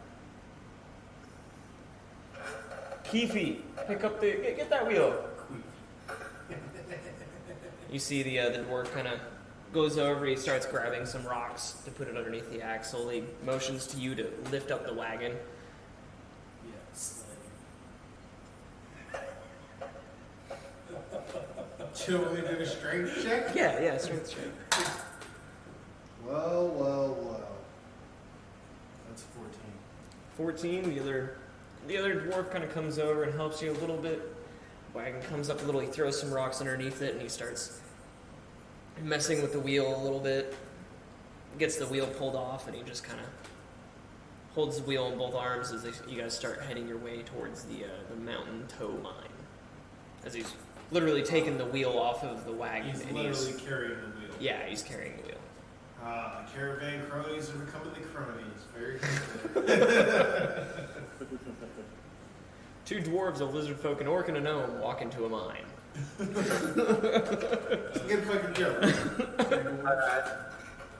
Keefy, pick up get that wheel. You see the dwarf kind of goes over. He starts grabbing some rocks to put it underneath the axle. He motions to you to lift up the wagon. Chill, we did a strength check? Yeah, strength check. Well. That's 14. 14. The other dwarf kind of comes over and helps you a little bit. Wagon comes up a little. He throws some rocks underneath it, and he starts messing with the wheel a little bit. Gets the wheel pulled off, and he just kind of holds the wheel in both arms as you guys start heading your way towards the mountain tow mine. As he's literally taking the wheel off of the wagon. He's and literally carrying the wheel. Yeah, he's carrying the wheel. Caravan cronies are becoming the cronies. Very good. Two dwarves, a lizard folk, an orc, and a gnome walk into a mine. It's a good fucking joke. Alright.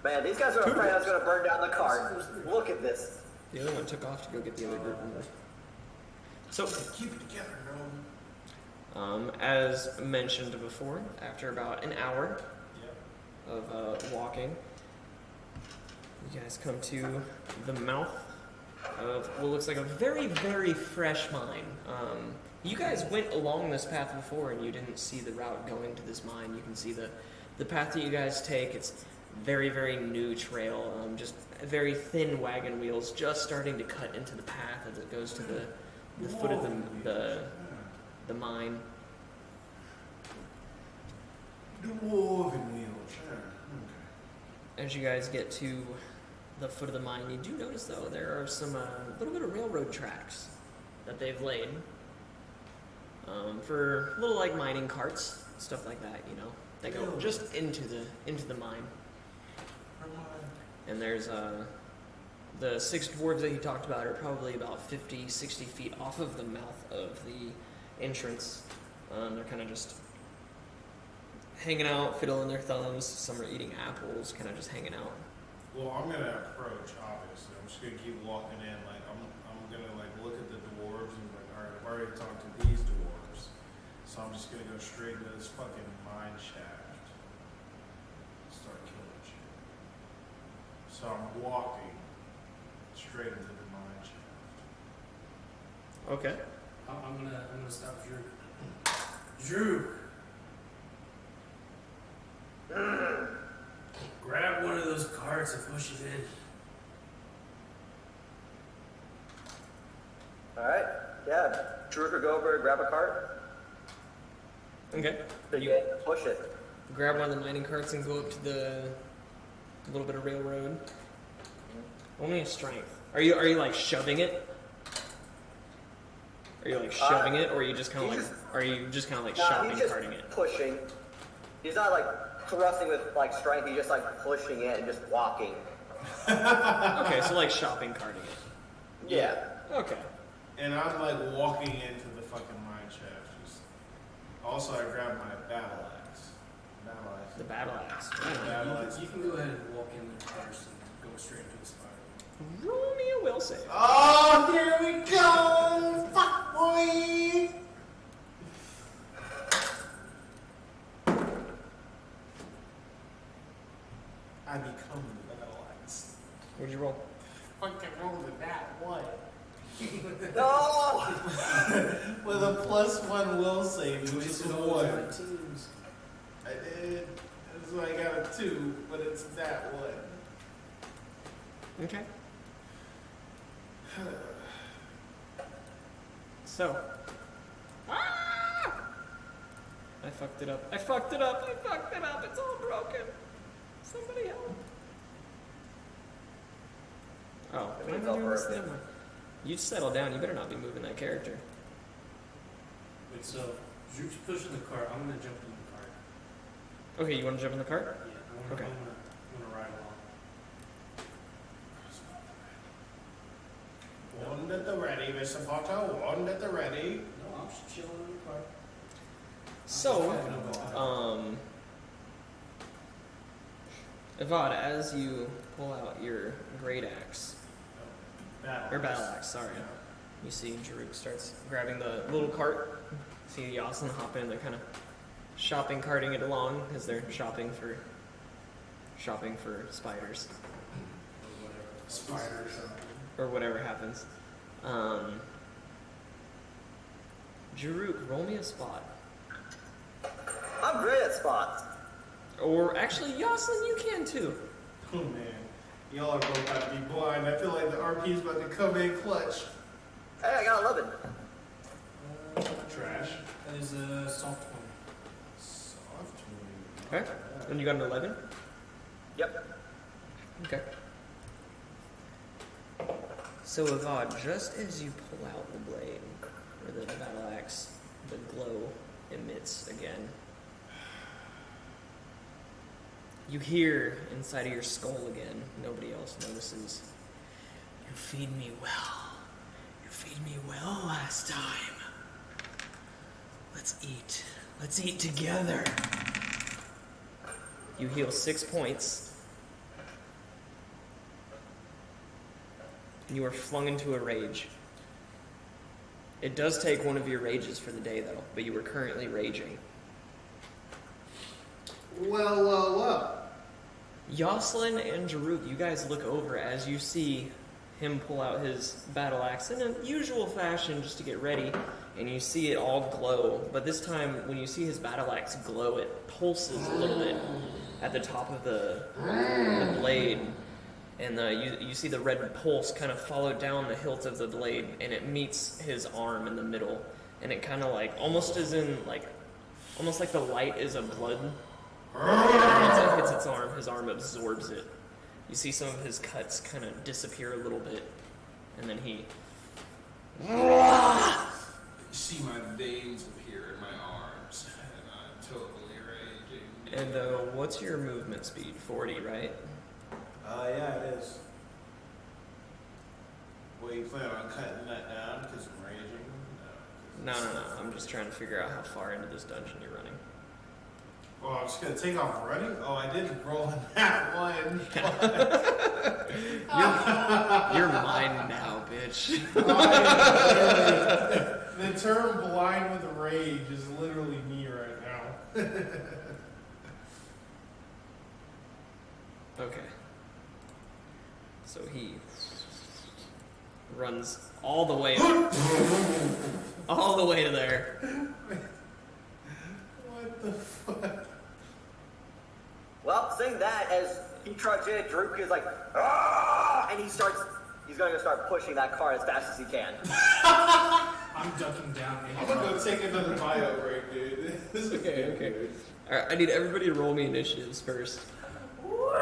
Man, these guys are afraid I was going to burn down the cart. Look at this. The other one took off to go get the other group member. So, Keep it together, gnome. as mentioned before, after about an hour of walking, you guys come to the mouth of what looks like a very, very fresh mine. You guys went along this path before, and you didn't see the route going to this mine. You can see the path that you guys take. It's very, very new trail. Just very thin wagon wheels, just starting to cut into the path as it goes to the foot of the mine. The dwarven wheel. Sure. Okay. As you guys get to the foot of the mine, you do notice, though, there are some little bit of railroad tracks that they've laid for little like mining carts, stuff like that. They go just into the mine. And there's the 6 dwarves that he talked about are probably about 50, 60 feet off of the mouth of the entrance. They're kind of just hanging out, fiddling their thumbs. Some are eating apples, kind of just hanging out. Well, I'm gonna approach. Obviously, I'm just gonna keep walking in. Like I'm gonna look at the dwarves and all right, I've already talked to these dwarves, so I'm just gonna go straight to this fucking mine shaft. Start killing shit. So I'm walking straight into the mine shaft. Okay. I'm gonna stop Drew. Drew! Grab one of those carts and push it in. Alright. Yeah. Drew could go over and grab a cart. Okay. You push it. Grab one of the mining carts and go up to the little bit of railroad. Only a strength. Are you like shoving it? Are you like shoving it, or are you just kind of shoving, he's carting it? Pushing. He's not like thrusting with like strength. He's just like pushing it and just walking. Okay, so like shopping carting it. Yeah. Okay. And I'm like walking into the fucking mine shaft. Also, I grabbed my battle axe. The battle axe. Battle axe. You can go ahead and walk in there first and go straight into the spider. Roll me a will save. Oh, here we go! Fuck boy! I become the battle axe. What'd you roll? Fucking roll with that one. No! With a +1 will save, You which is wasted a all 1. those 19s. I did. So I got a 2, but it's that one. Okay. So. Ah! I fucked it up. I fucked it up. I fucked it up. It's all broken. Somebody help. Oh, I why mean, am it's I all doing this broken. damn way? You settle down. You better not be moving that character. Wait, so Droop's pushing the cart. I'm gonna jump in the cart. Okay, you want to jump in the cart? Yeah, Okay. I'm gonna ride along. One at the ready, Mr. Potter. One at the ready. No, I'm just chilling in the cart. So, Avad, as you pull out your great axe, or battle axe, sorry, you see Jaruk starts grabbing the little cart. See Yoslin hop in, they're kind of shopping carting it along as they're shopping for spiders Spiders. or whatever happens. Jaruk, roll me a spot. I'm great at spots. Or actually, Yoslin, you can too. Oh man. Y'all are both about to be blind. I feel like the RP's about to come in clutch. Hey, I got 11. Trash. That is a soft one. Soft one. Okay. And you got an 11? Yep. Okay. So Avad, just as you pull out the blade, or the battle axe, the glow emits again. You hear inside of your skull again, nobody else notices. You feed me well. You feed me well last time. Let's eat. Let's eat together. You heal 6 points. You are flung into a rage. It does take one of your rages for the day, though, but you are currently raging. Well. Yoslin and Jaruk, you guys look over as you see him pull out his battle axe in a usual fashion just to get ready, and you see it all glow. But this time, when you see his battle axe glow, it pulses a little bit at the top of the blade. And you see the red pulse kind of follow down the hilt of the blade, and it meets his arm in the middle. And it kind of like, almost like the light is a blood. And once it hits its arm, his arm absorbs it. You see some of his cuts kind of disappear a little bit. And then he... See my veins appear in my arms, and I'm totally raging. And what's your movement speed? 40, right? Yeah, it is. Well, you plan on cutting that down because I'm raging? No. I'm just trying to figure out how far into this dungeon you're running. Oh, I'm just gonna take off running? Oh, I did roll that one. You're mine now, bitch. The term blind with rage is literally me right now. Okay. So he runs all the way all the way to there. What the fuck? Well, saying that, as he trucks in, Druk is like, "Ah!" And he's going to start pushing that car as fast as he can. I'm ducking down. I'm gonna go take another bio break, dude. This is Okay. Alright, I need everybody to roll me initiatives first. You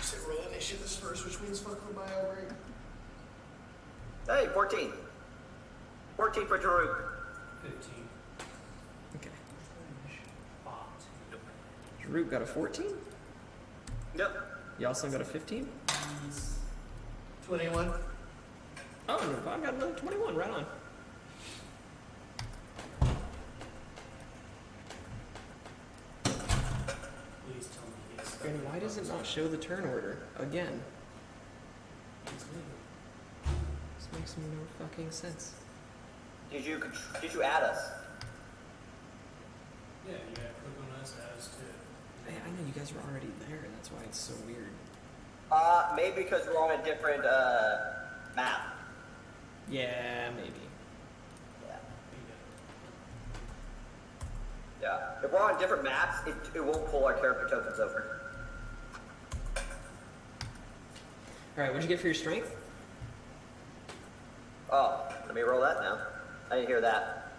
said roll initiatives first, which means fuck the bio break. Hey, 14. 14 for Druk. 15. Okay. Root got a 14? Yep. Yoslin got a 15. 21. Oh, and Vaughn got another 21. Right on. Please tell me he gets And why does it not show the turn order again? This makes no fucking sense. Did you add us? Yeah, you gotta click on us as too. Hey, I know you guys were already there, and that's why it's so weird. Maybe because we're on a different map. Yeah, maybe. Yeah. Yeah. If we're on different maps, it won't pull our character tokens over. All right, what'd you get for your strength? Oh, let me roll that now. I didn't hear that.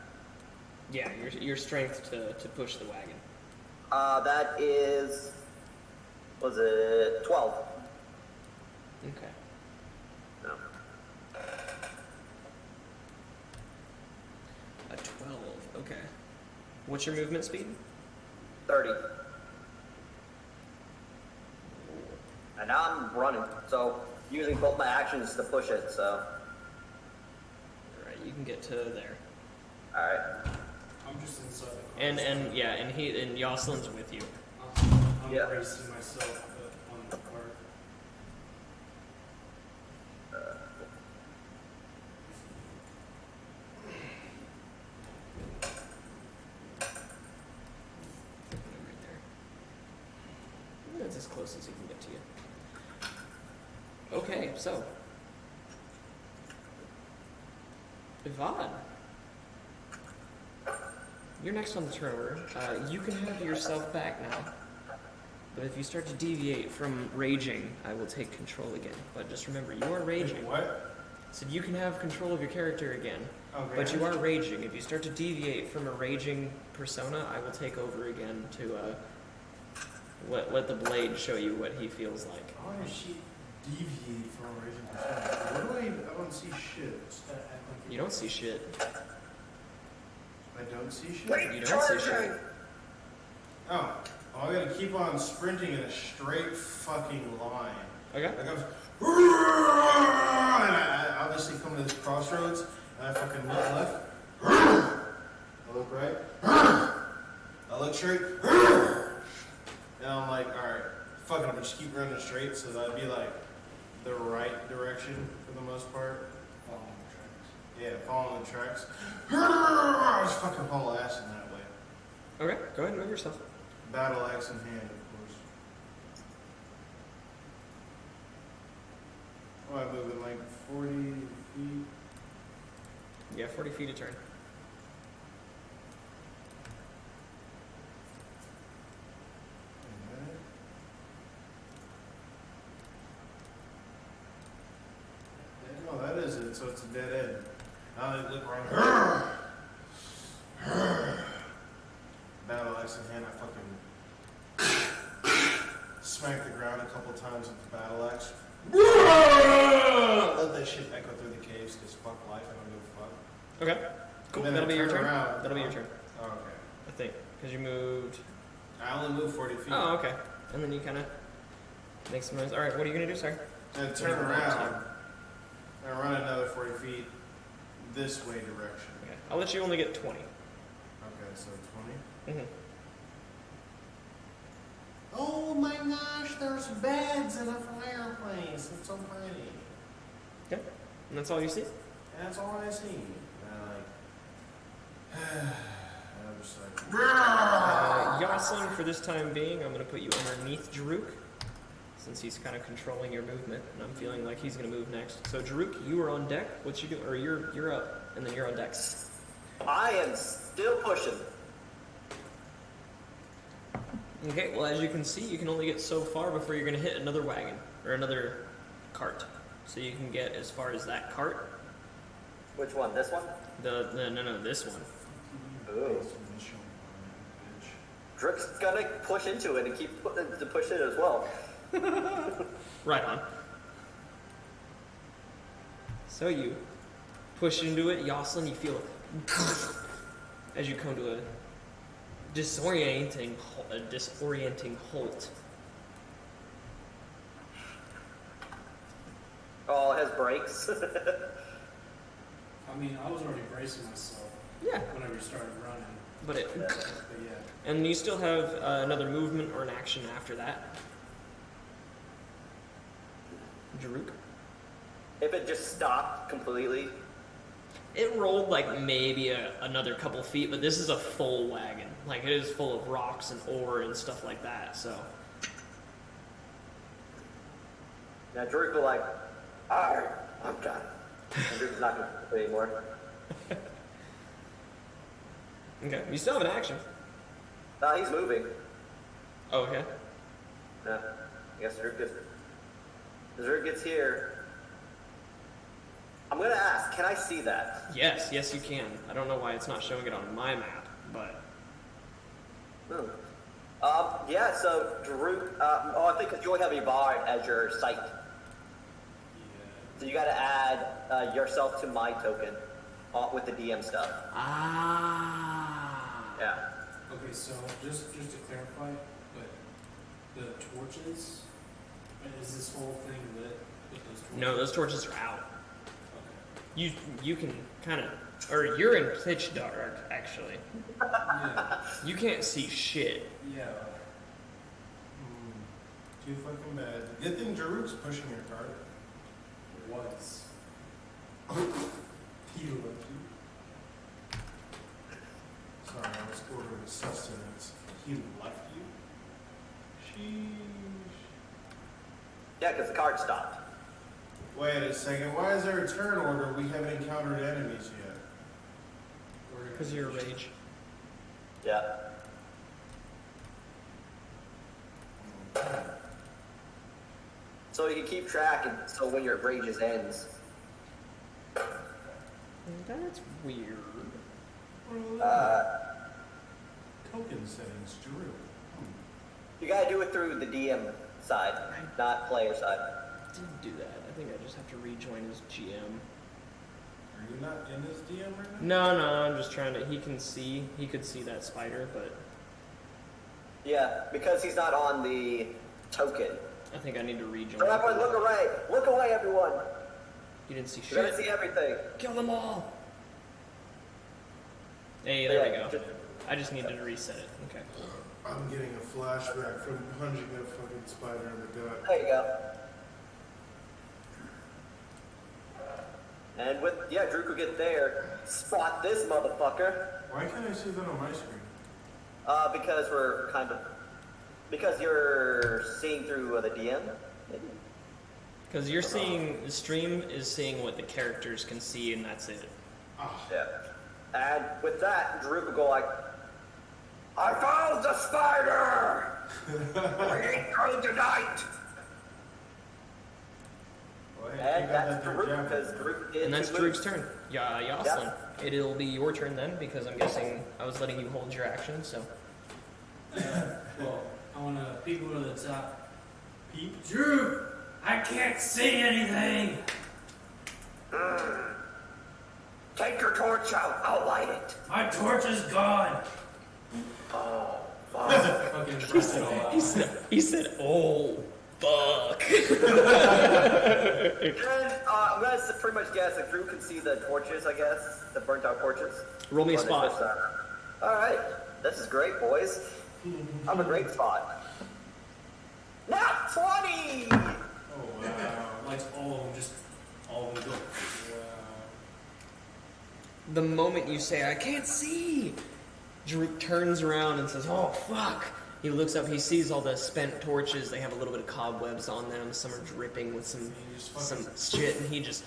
Yeah, your strength to push the wagon. That is, was it 12? Okay. No. A 12. Okay. What's your movement speed? 30. And now I'm running, so using both my actions to push it, so. All right, you can get to there. Alright. I'm just inside the car. And Yoslin's with you. I'm Yeah. racing myself on the cart. Right there. That's as close as he can get to you. Okay, so Ivan, you're next on the turn order. You can have yourself back now. But if you start to deviate from raging, I will take control again. But just remember, you are raging. What? So you can have control of your character again. Okay. But you are raging. If you start to deviate from a raging persona, I will take over again to let the blade show you what he feels like. How does she deviate from a raging persona? What do I don't see shit. Just gotta act like You don't see shit. I don't see shit? Wait, You don't see charging! shit. Oh. I gotta keep on sprinting in a straight fucking line. Okay. Like and I obviously come to this crossroads, and I fucking look left. I look right. I look straight. And I'm like, alright, fuck it, I'm gonna just keep running straight, so that'd be like the right direction for the most part. following the tracks. Yeah, following the tracks. I was fucking haul ass in that way. Okay, go ahead and move yourself. Battle axe in hand, of course. Oh, I move in like 40 feet. Yeah, 40 feet a turn. No, that is it, so it's a dead end. Now I look around. Battle axe in hand, I fucking smack the ground a couple times with the battle axe. Let that shit echo through the caves, because fuck life, I don't give a fuck. Okay. Cool. And then That'll I be your turn turn. around. That'll be your turn, Oh, okay. I think, because you moved. I only move 40 feet. Oh, okay. And then you kind of make some noise. All right. What are you gonna do, sir? And turn around and run another 40 feet this way direction. Okay. I'll let you only get 20. Okay, so 20. Mm-hmm. Oh my gosh, there's beds in a fireplace. It's so pretty. Okay. And that's all you see. That's all I see. And I'm just like, Yoslin, for this time being, I'm gonna put you underneath Jaruk, since he's kind of controlling your movement, and I'm feeling like he's gonna move next. So Jaruk, you are on deck. What you do? Or you're up, and then you're on deck. I am still pushing. Okay, well, as you can see, you can only get so far before you're going to hit another wagon, or another cart. So you can get as far as that cart. Which one? This one? No, this one. Ooh. Drip's gonna push into it and keep putting to push it as well. Right on. So you push into it, Yoslin, you feel as you come to a disorienting halt. brakes. I mean, I was already bracing myself Yeah, whenever you started running. but it. But yeah. And you still have another movement or an action after that. Jaruk? If it just stopped completely. It rolled like maybe another couple feet, but this is a full wagon. Like, it is full of rocks and ore and stuff like that, so. Now Drake will like, alright, I'm done. And Drake's not going to play anymore. Okay, you still have an action. He's moving. Oh, okay. Yeah. I guess Drake gets here. I'm gonna ask, can I see that? Yes, you can. I don't know why it's not showing it on my map, but. Yeah, so Drew, I think because you only have Yvonne as your site. Yeah. So you gotta add yourself to my token with the DM stuff. Ah. Yeah. Okay, so just to clarify, but the torches, is this whole thing lit with those torches? No, those torches are out. Okay. You can kind of, or you're in pitch dark, actually. Yeah. You can't see shit. Yeah. Too fucking bad. Good thing Jaruk's pushing your cart. Was. He left you. Sorry, I was ordering sustenance. He left you? Sheesh. Yeah, because the card stopped. Wait a second. Why is there a turn order? We haven't encountered enemies yet. Because of your rage. Yeah. So you can keep track, and so when your rages ends. That's weird. Token settings, Jaruk. You gotta do it through the DM side, not player side. I didn't do that. I think I just have to rejoin as GM. Are you not in this DM right No, now? I'm just trying to. He could see that spider, but Yeah, because he's not on the token. I think I need to rejoin. So everyone, look away! Look away, everyone! You didn't see You gotta shit. see everything. Kill them all. Hey, there we go. I just needed to reset it. Okay. I'm getting a flashback from punching a fucking spider in the gut. There you go. And with, Drew could get there. Spot this motherfucker. Why can't I see that on my screen? Because you're seeing through the DM. Because you're seeing, the stream is seeing what the characters can see, and that's it. Yeah. And with that, Drew could go like, I found the spider! We ain't through tonight! Well, hey, And you got that's that there, Drew, Jeff. because Drew did And that's two Druk's moves. turn. Yeah, Yoslin. It'll be your turn then, because I'm guessing I was letting you hold your action, so. Well, I want to peek over the top. Peep. Drew! I can't see anything! Take your torch out, I'll light it. My torch is gone! Oh, fuck. Fucking press it all out. He said, oh, fuck. And I'm gonna pretty much guess that Drew can see the torches, I guess. The burnt out torches. Roll me a Or they spot. switched that. Alright. This is great, boys. I'm a great spot. Not 20! Oh, wow. Like all of them, just all of them go. The moment you say, I can't see, Druk turns around and says, oh, fuck. He looks up, he sees all the spent torches. They have a little bit of cobwebs on them. Some are dripping with some shit, and he just...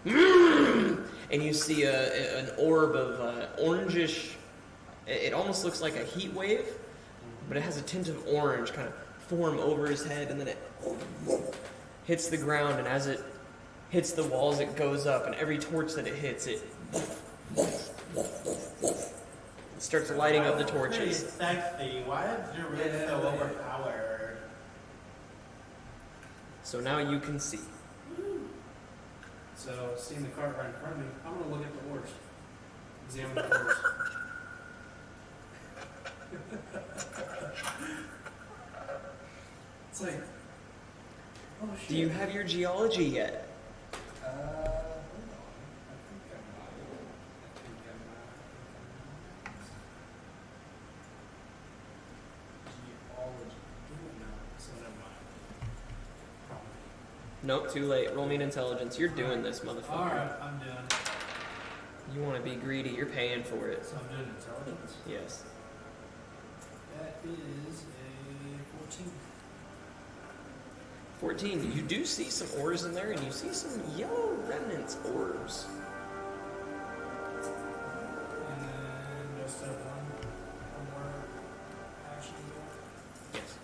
And you see an orb of orangish... It almost looks like a heat wave, but it has a tint of orange kind of form over his head, and then it hits the ground, and as it hits the walls, it goes up, and every torch that it hits, it starts lighting up the torches. Sexy. Why is Jaruk so overpowered? So now you can see. So, seeing the cart right in front of me, I'm going to look at the ores. Examine the ores. It's like, Oh shit. Do you have your geology yet? Hold on. I think I might. Geology. No, so never mind. Probably. Nope, too late. Roll me an intelligence. You're doing this, motherfucker. Alright, I'm doing it. You want to be greedy. You're paying for it. So I'm doing intelligence. Yes. That is a 14. 14. You do see some ores in there, and you see some yellow remnants orbs. And then just have one more action. Yes.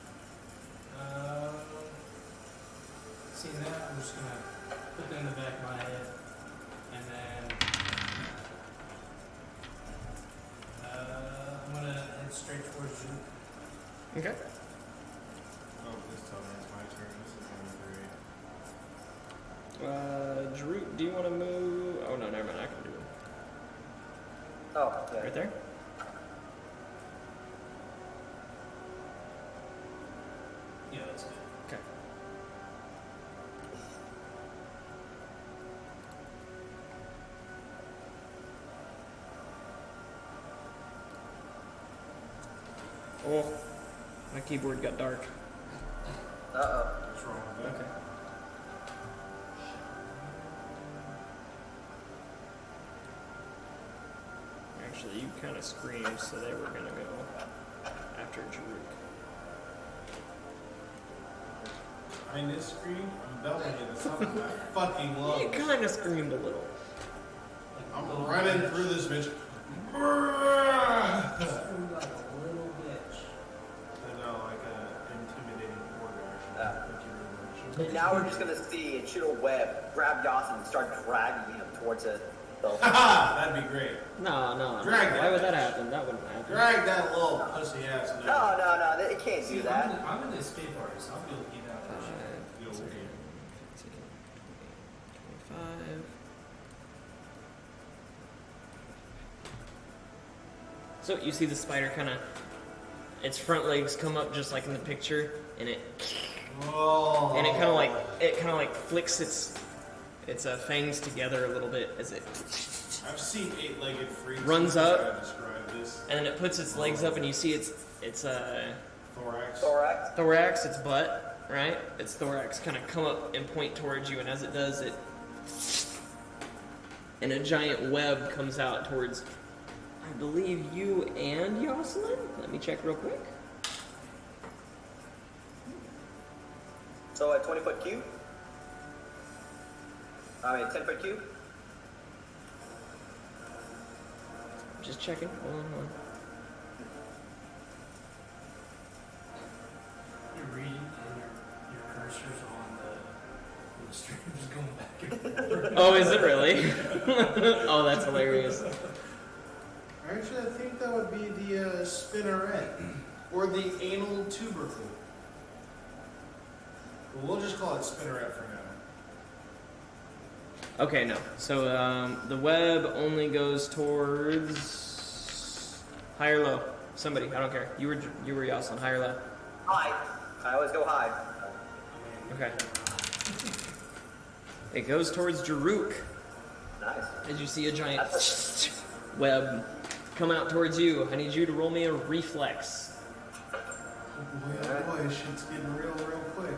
Seeing that, I'm just gonna put that in the back of my head, and then I'm gonna head straight towards you. Okay. Oh, please tell me it's my turn. This is gonna be great. Drew, do you want to move? Oh, no, never mind. I can do it. Oh, yeah. Right there? Yeah, that's good. Okay. Oh, my keyboard got dark. Uh-oh. What's wrong with that? Okay. Actually, you kind of screamed, so they were gonna go after Jaruk. Behind this screen, I'm doubling it. It's something I fucking love. You kind of screamed a little. I'm running through this bitch. Screamed like a little bitch. I know, like an intimidating order, actually. Yeah. Thank you very much. Now we're just gonna see and shoot a web, grab Dawson, and start dragging him towards it. So, Haha! That'd be great. No, no. Drag Why that would that bitch. happen? That wouldn't happen. Drag that little pussy ass nut. no, it can't do See, that. I'm an escape artist. I'll be able to get out of that shit. 5, 10, 15, 25. So you see the spider kind of, its front legs come up just like in the picture, and it Oh. kind of like flicks its fangs together a little bit as it, I've seen eight-legged freaks. Runs How up. to describe this. and then it puts its legs up, and you see its Thorax. Thorax. its butt, right? Its thorax kind of come up and point towards you, and as it does, and a giant web comes out towards, I believe, you and Jocelyn. Let me check real quick. So a 20-foot cube? I mean, 10-foot cube? Just checking. Hold on. You're reading and your cursor's on the stream's going back and forth. Oh, is it really? Oh, that's hilarious. Actually, I think that would be the spinneret. Or the anal tubercle. We'll just call it spinneret for now. Okay, no. So the web only goes towards high or low. Somebody, I don't care. You were Jocelyn, high or low. High. I always go high. Okay. It goes towards Jaruk. Nice. As you see a giant web come out towards you. I need you to roll me a reflex. Oh boy, shit's getting real quick.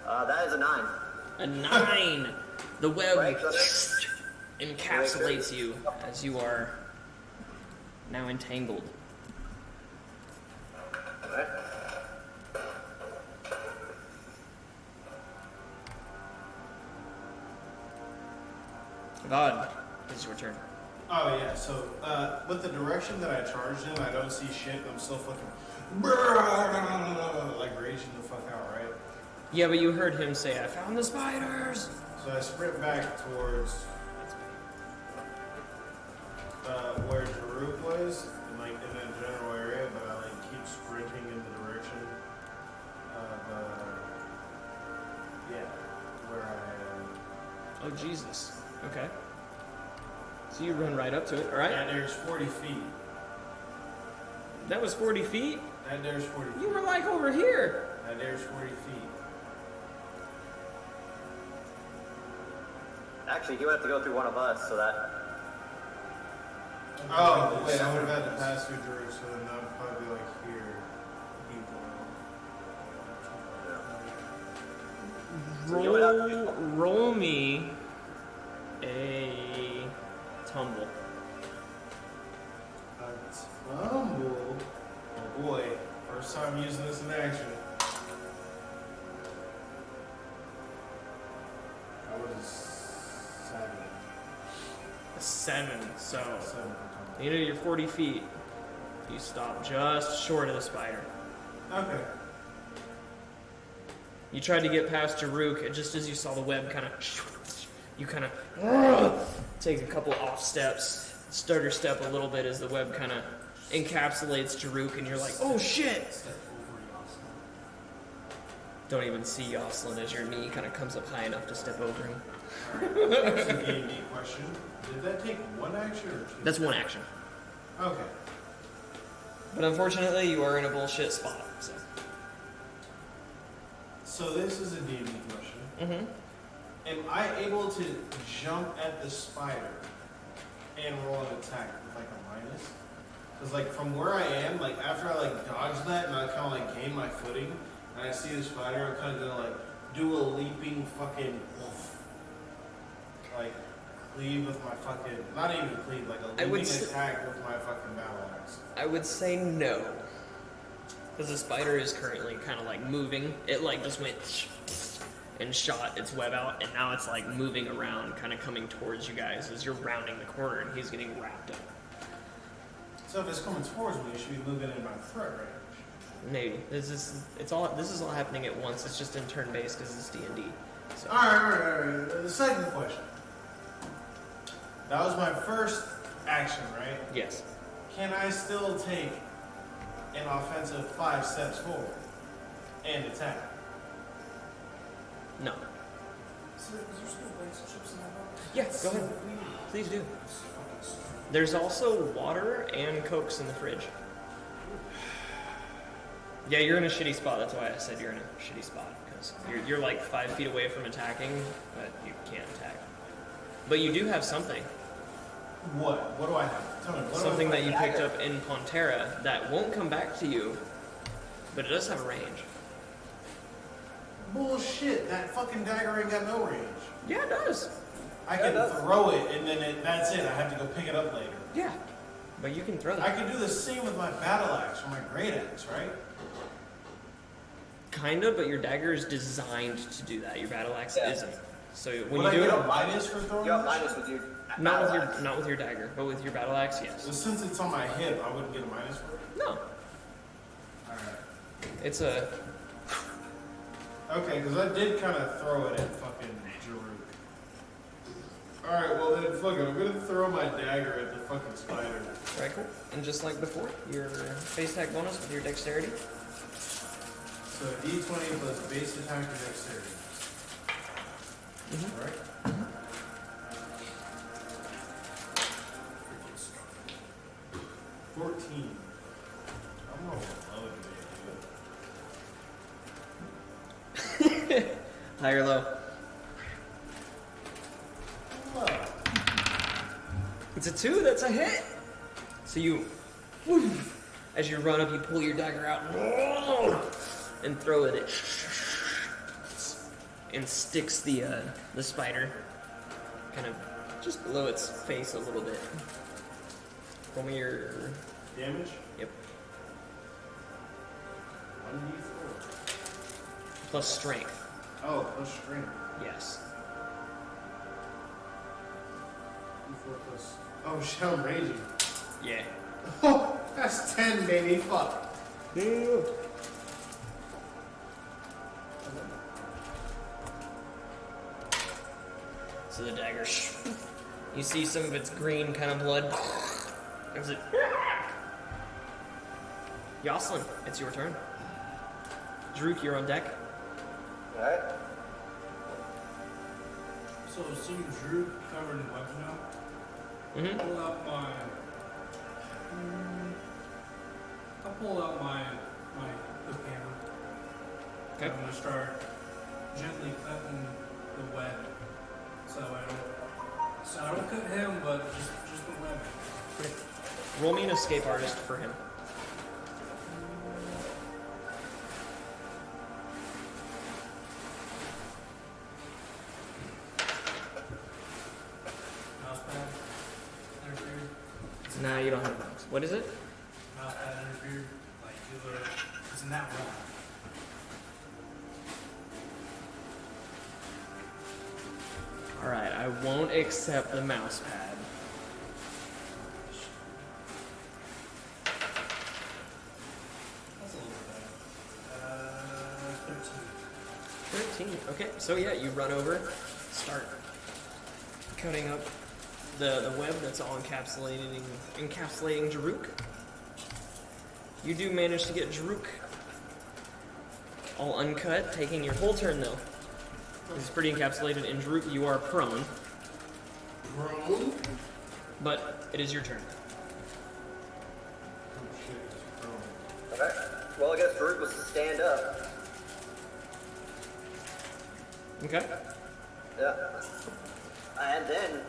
That is a 9. A 9. The web Right, so encapsulates you as you are now entangled. Alright. God, this is your turn. Oh yeah, so with the direction that I charged in, I don't see shit, and I'm still fucking like raging the fuck out, right? Yeah, but you heard him say, "I found the spiders." So I sprint back towards where Jaruk was, and like in that general area, but I like keep sprinting in the direction of where I am. Oh Jesus. Okay. So you run right up to it. All right. And there's 40 feet. That was 40 feet. That there's 40 feet. You were like over here. That there's 40 feet. Actually, he would have to go through one of us, so that. Oh, wait, I would have had to pass through Drew, so then that would probably be like here. Roll me a tumble. A tumble? Oh boy, first time using this in action. I was 7. A 7. So 7 for tumble. you know you're 40 feet. You stop just short of the spider. Okay. You tried to get past Jaruk, and just as you saw the web kind of, you kind of take a couple off steps, stutter step a little bit as the web kind of encapsulates Jaruk, and you're like, oh shit! Step over Yoslin. Don't even see Yoslin as your knee kind of comes up high enough to step over him. Alright, that's a D&D question. Did that take one action or 2? That's one action. Okay. But unfortunately, you are in a bullshit spot, so. So this is a D&D question. Mm-hmm. Am I able to jump at the spider and roll an attack with like a minus? Because like from where I am, like after I like dodge that and I kind of like gain my footing and I see the spider, I'm kind of gonna like do a leaping fucking like cleave with my fucking, not even cleave, like a leaping attack with my fucking battle axe. I would say no. Because the spider is currently kind of like moving. It like just went and shot its web out, and now it's like moving around, kind of coming towards you guys as you're rounding the corner, and he's getting wrapped up. So if it's coming towards me, it should be moving in my threat range. Maybe this is all happening at once. It's just in turn based because it's D&D. So. All right. The second question. That was my first action, right? Yes. Can I still take an offensive 5 steps forward and attack? No. Is there still relationships in that book? Yeah, go ahead. Please do. There's also water and Cokes in the fridge. Yeah, you're in a shitty spot. That's why I said you're in a shitty spot. Because you're like 5 feet away from attacking, but you can't attack. But you do have something. What? What do I have? Tell me. What Something do I that you picked up in Pontera that won't come back to you, but it does have a range. Bullshit. That fucking dagger ain't got no range. Yeah, it does. I can throw it and then that's it. I have to go pick it up later. Yeah. But you can throw I that. can do the same with my battle axe or my great axe, right? Kinda, but your dagger is designed to do that. Your battle axe isn't. So when Would you I do get it, a minus for throwing You have this? minus with your. not with your dagger, but with your battle axe, yes. Well, since it's on my hip, I wouldn't get a minus for it? No. Alright. It's a Okay, because I did kind of throw it at fucking Jaruk. Alright, well then, fuck it. I'm going to throw my dagger at the fucking spider. right, cool. And just like before, your base attack bonus with your dexterity. So D20 plus base attack and dexterity. Mm-hmm. Alright? 14. I'm rolling low today, High or low? dude. Low. It's a 2. That's a hit. So you, as you run up, you pull your dagger out and throw it. And sticks the spider kind of just below its face a little bit. Roll me your Damage? yep 1d4. plus strength. Oh, plus strength. Yes. D4 plus. Oh shit, I'm raging. Yeah. Oh, that's 10, baby. Fuck. So the dagger, you see some of its green kind of blood. As it. Yoslin, it's your turn. Druk, you're on deck. Alright. So seeing Drew covered in weapon now, Mm-hmm. pull out my. I'll pull out my the hammer. Okay. I'm gonna start gently cutting the web, so I don't cut him, but just the web. Okay. Roll me an escape artist for him. Mousepad interfered. Nah, you don't have a mouse. What is it? Mousepad interfered. Like it's in that one. Alright, I won't accept the mouse pad. That's a little bit better. 13. 13. Okay, so yeah, you run over, start cutting up the web that's all encapsulating Jaruk. You do manage to get Jaruk all uncut, taking your whole turn though. He's pretty encapsulated in Jaruk. You are prone, Bro? but it is your turn. Oh shit, it's Okay. Well, I guess Drew was to stand up. Okay. Yeah. And then,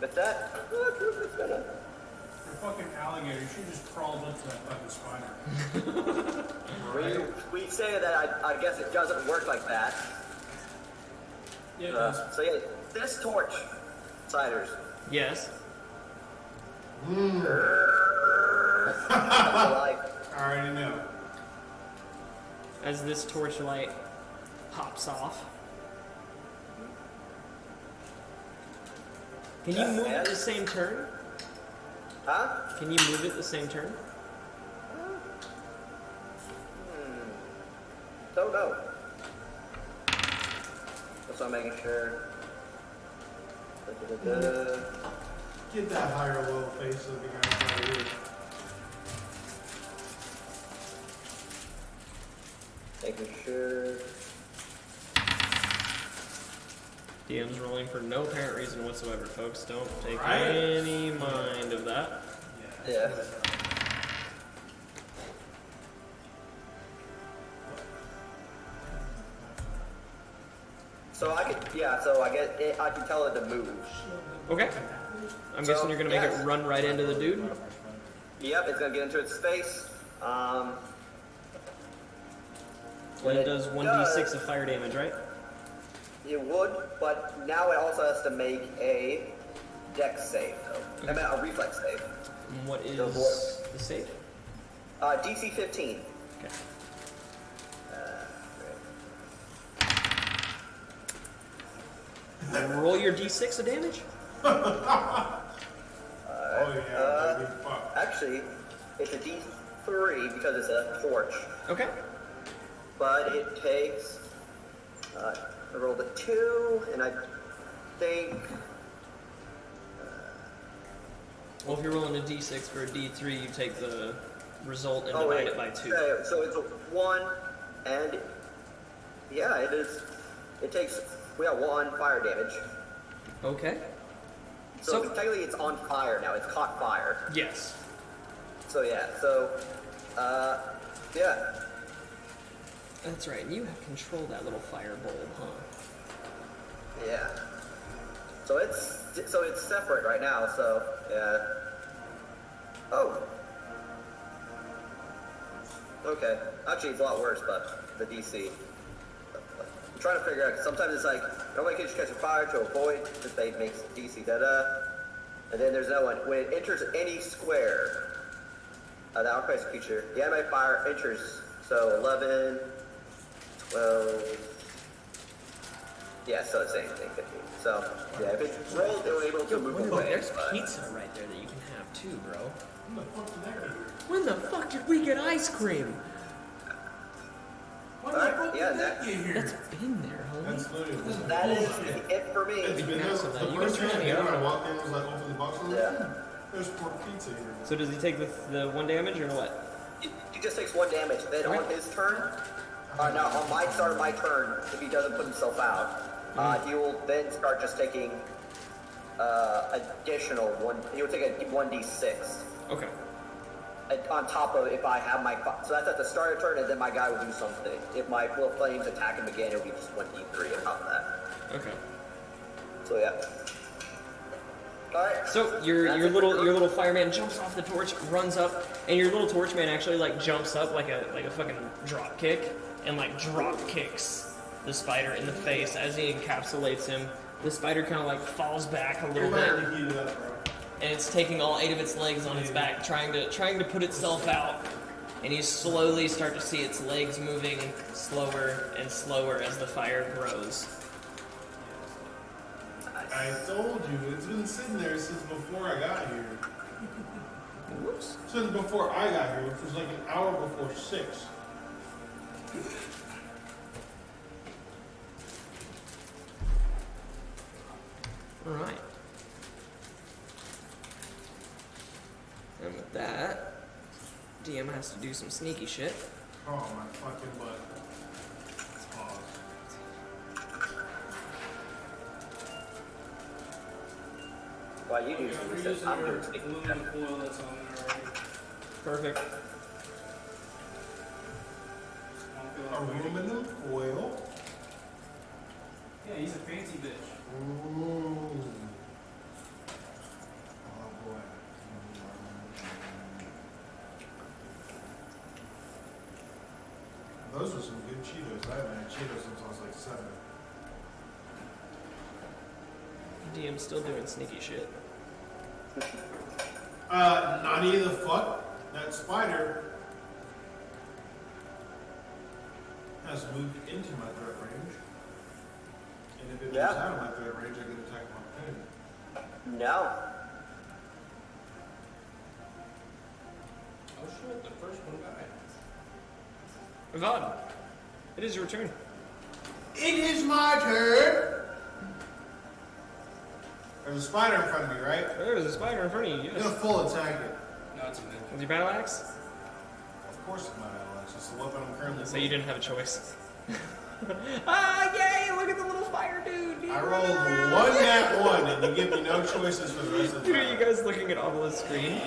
with that, Drew is gonna. You're a fucking alligator. You should just crawl up to that fucking spider. We say that I guess it doesn't work like that. Yeah, it does. So yeah, this torch, Siders. Yes. Like, I already know. As this torchlight pops off. Can you move it the same turn? huh? Can you move it the same turn? Don't know. So I'm making sure. Da-da-da-da. Get that higher low face of the guy right here. Making sure. DM's rolling for no apparent reason whatsoever, folks. Don't take Right. any mind of that. Yeah. So I could, yeah. So I get, I can tell it to move. Okay. I'm guessing you're gonna make it run right into the dude. Yep, it's gonna get into its space. And When it it does 1d6 of fire damage, right? It would, but now it also has to make a dex save, though. I mean, a reflex save. And what is Go for it. the save? DC 15. Okay. Roll your d6 of damage. Oh yeah, baby, fuck. Actually, it's a D3 because it's a torch, Okay. but it takes. I rolled a 2, and I think. Well, if you're rolling a d6 for a d3, you take the result and Oh divide wait. it by 2. Okay, so it's a 1, and yeah, it is. It takes. We got 1 fire damage. Okay. So So- technically, it's on fire now. It's caught fire. Yes. So yeah. So, yeah. That's right. You have controlled that little fire bulb, huh? Yeah. So it's separate right now. So yeah. Oh. Okay. Actually, it's a lot worse, but the DC. I'm trying to figure out. 'Cause sometimes it's like nobody can catch a fire to avoid that they make DC and then there's another one when it enters any square. That occupies a creature. The enemy fire enters. So 11, 12. Yeah, so it's the same thing, 15. So, yeah, if it's rolled, it will be able to move Look, away. there's but- pizza right there that you can have too, bro. When the fuck did that get here? When the fuck did we get ice cream? When the Alright, fuck yeah, did that get here? That's been there, homie. That's literally bullshit. That is it for It's me. been there. Cancel that. The You first can thing turn I me did when I on. walked in was like open the box and Yeah. there's pork pizza here. So does he take the 1 damage or what? He just takes 1 damage. Then on his turn, now on my start of my turn, if he doesn't put himself out, he will then start just taking additional 1. He will take a 1d6. Okay. on top of if I have my so that's at the start of turn, and then my guy will do something. If my little flames attack him again, it'll be just 1d3 on top of that. Okay. So yeah. All right. So your little fireman jumps off the torch, runs up, and your little torchman actually like jumps up like a fucking drop kick and like drop kicks the spider in the face as he encapsulates him. The spider kind of like falls back a little bit, and it's taking all 8 of its legs on its back, trying to put itself out. And you slowly start to see its legs moving slower and slower as the fire grows. I told you, it's been sitting there since before I got here. Whoops. Since before I got here, which was like an hour before 6. All right. And with that, DM has to do some sneaky shit. Oh my fucking butt. Pause. While you do We're some using stuff, I'm your doing sneaky aluminum stuff. foil that's on there already. Perfect. I don't feel like waiting. Aluminum foil. Yeah, he's a fancy bitch. Ooh. Oh boy. Those were some good Cheetos. I haven't had Cheetos since I was like 7. DM's still doing sneaky shit. Nani the fuck? That spider has moved into my threat range. And if it moves Yeah. out of my threat range, I get attack of opportunity. No. Oh shit, the first one died. Vaughn, it is your turn. It is my turn! There's a spider in front of me, right? There's a spider in front of you. I'm Yes. gonna full attack it. No, it's a good. With your battle axe? Of course it's my battle axe. It's the weapon I'm currently So you didn't have a choice. Ah, yay! Look at the little fire dude. I rolled 1 and you give me no choices for the rest of the Dude, are time. you guys looking at Obelisk's screen?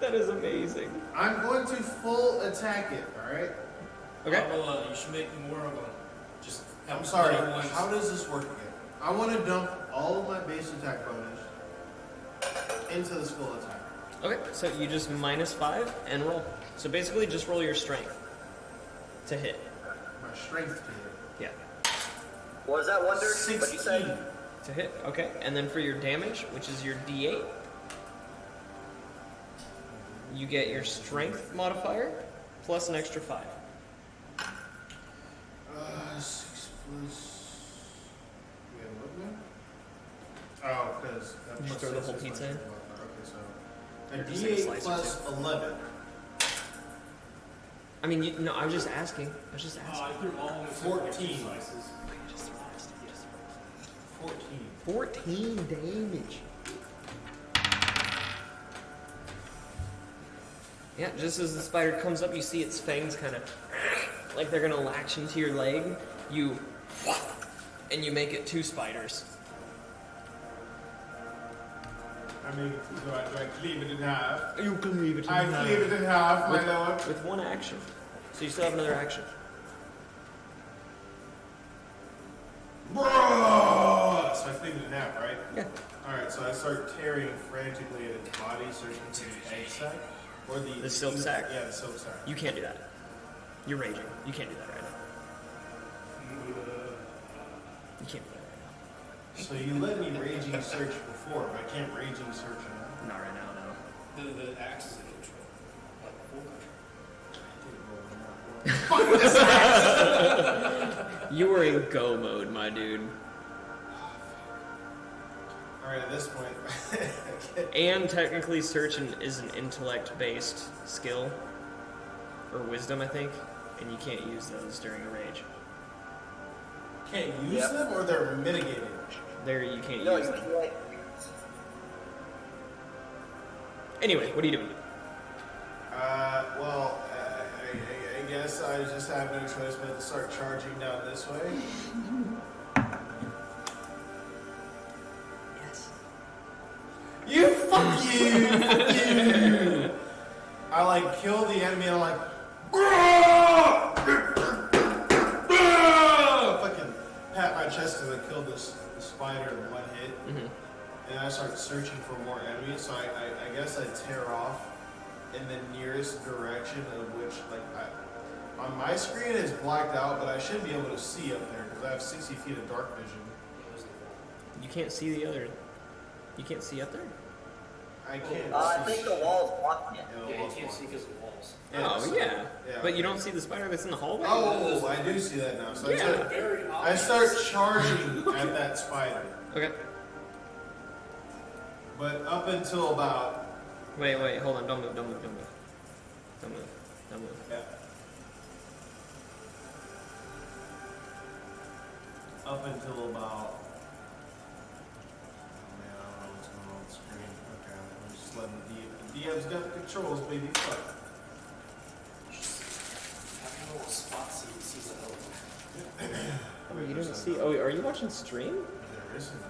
That is amazing. I'm going to full attack it, alright? Okay. Well, you should make more of them. Just have I'm sorry, little ones. how does this work again? I want to dump all of my base attack bonus into this full attack. Okay, so you just -5 and roll. So basically just roll your strength to hit. My strength to hit. Yeah. What was that wonder? What'd you say? 16. To hit, okay. And then for your damage, which is your D8, you get your strength modifier plus an extra 5. 6 plus... We have what now? Oh, because... Just throw the whole pizza in? Okay, so... A Or just like a D8 slice or plus 11. I mean, no, I was just asking. I was just Oh, asking. I threw all of them 14. slices. Just the rest. 14. 14 damage. Yeah, just as the spider comes up, you see its fangs kind of like they're gonna latch into your leg. You and you make it 2 spiders. I mean, do I cleave it in half? You cleave it in I cleave it in half, my lord. with 1 action. So you still have another action. Bruh! So I cleave it in half, right? Yeah. Alright, so I start tearing frantically at its body, searching for the egg sac. Or The silk sac? Yeah, the silk sac. You can't do that. You're raging. You can't do that right now. You can't do that right now. So you let me raging search before, but I can't raging search now. Not right now, no. The axe is in control. Like full control. You were in go mode, my dude. Alright, at this point... And technically, search is an intellect-based skill. Or wisdom, I think. And you can't use those during a rage. Can't use them, or they're mitigated? There, you can't No, use you them. can't. Anyway, what are you doing? Well, I guess I just have no choice but to start charging down this way. Yes. You fuck you! Fuck you! I like kill the enemy, and I'm like, fucking pat my chest because I killed this spider in one hit. And I start searching for more enemies, so I guess I tear off in the nearest direction of which, like, on my screen it's blacked out, but I should be able to see up there because I have 60 feet of dark vision. You can't see the other. You can't see up there? I can't I see. think the wall's blocking it. Yeah, you can't see because of the walls. Oh, yeah. Yeah. But you don't see the spider that's in the hallway? Oh, I do see that now. So Yeah. I start charging at that spider. Okay. But up until about... Wait, hold on. Don't move. Don't move. Yeah. Up until about... Oh man, I don't know what's going on the screen. Okay, I'm just letting the DM's got the controls, baby. Fuck. Having a little spot so you can see the hell. Oh, you didn't see. Oh, are you watching stream? There isn't.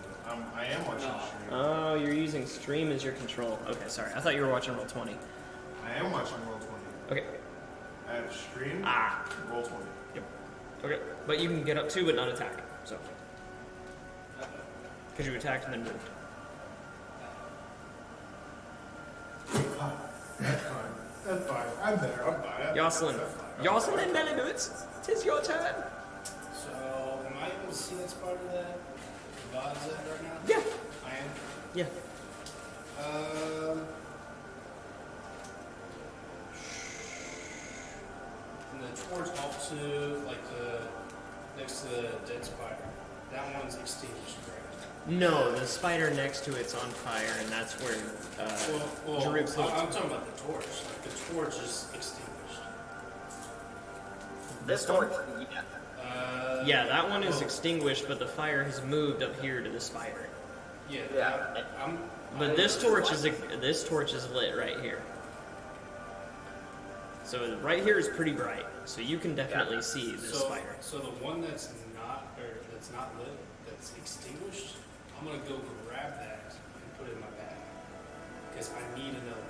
I am watching the stream. Oh, you're using stream as your control. Okay, sorry. I thought you were watching Roll20. I am watching Roll20. Okay. I have stream. Roll20. Yep. Okay. But you can get up too, but not attack. So. Because you attacked and then moved. That's fine. I'm there. I'm fine. Jocelyn. Jocelyn Meliboots, 'tis your turn. So, am I able to see that spider that God's at right now? Yeah. I am. Yeah. And the torch off to, like, the next to the dead spider. That one's extinguished, right? No, the spider next to it's on fire, and that's where Jarub's little. I'm talking about the torch. Like, the torch is extinguished. This torch, yeah. Yeah, that one is extinguished, but the fire has moved up here to the spider. Yeah. Yeah. But this torch is lit right here. So right here is pretty bright, so you can definitely see this spider. So the one that's not lit, that's extinguished, I'm gonna go grab that and put it in my bag because I need another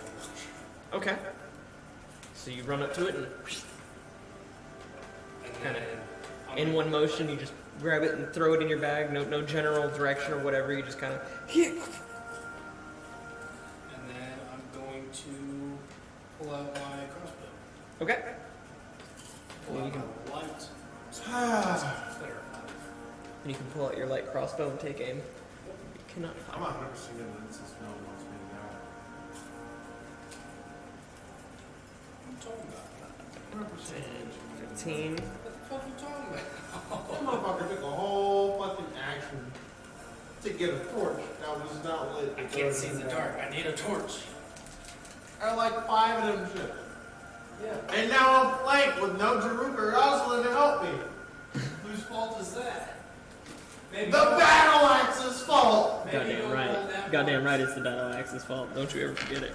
one. Okay. So you run up to it and And Kinda then in one motion you just grab it and throw it in your bag. No general direction or whatever. You just kind of. And then I'm going to pull out my crossbow. Okay. Pull Yeah, out you can. my light. Clarify. And you can pull out your light crossbow and take aim. You cannot I'm fire. 100% convinced this no one wants me to know. What are you talking about? 15. What the fuck are you talking about? This motherfucker took a whole fucking action to get a torch that was not lit. I can't see in the dark. I need a torch. I had like 5 of them shit. Yeah. And now I'm flanked with no Jaruk or Rosalind to help me. Whose fault is that? Maybe The battle axe's fault! maybe Goddamn don't right. hold that Goddamn much. right, it's the battle axe's fault. Don't you ever forget it.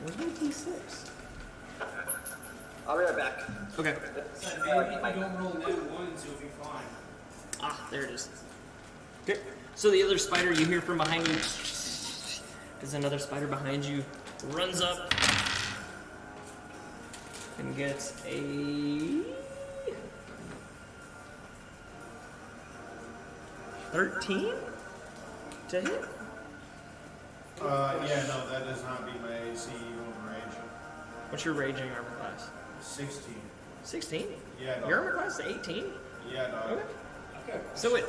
Where's my D6? I'll be right back. Okay. So maybe if you don't roll that ones, you'll be fine. Ah, there it is. Okay. So the other spider you hear from behind you. There's another spider behind you. Runs up. And gets a 13 to hit. Yeah, no, that does not beat my AC on range. What's your raging armor class? 16. 16? Yeah, dog. Your armor class is 18? Yeah, dog. Okay. Okay. So it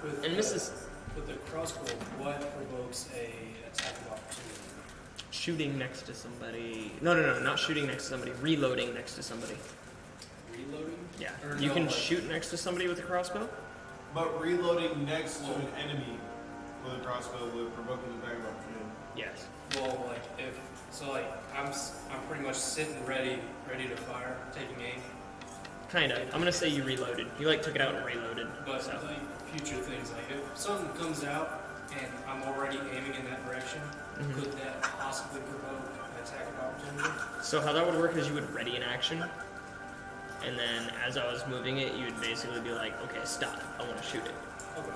With, and misses With the crossbow, what provokes a attack of opportunity? shooting next to somebody. No, not shooting next to somebody. Reloading next to somebody. Reloading? Yeah. Or You no, can like- shoot next to somebody with a crossbow. But reloading next to an enemy with a crossbow would provoke an attack of opportunity. Yes. Well, like if so, like I'm pretty much sitting ready to fire, taking aim. Kinda. I'm gonna say you reloaded. You like took it out and reloaded. But So. like future things, like if something comes out and I'm already aiming in that direction, Mhm. could that possibly provoke an attack of opportunity? So how that would work is you would ready an action, and then as I was moving it, you would basically be like, okay, stop. I want to shoot it. Okay.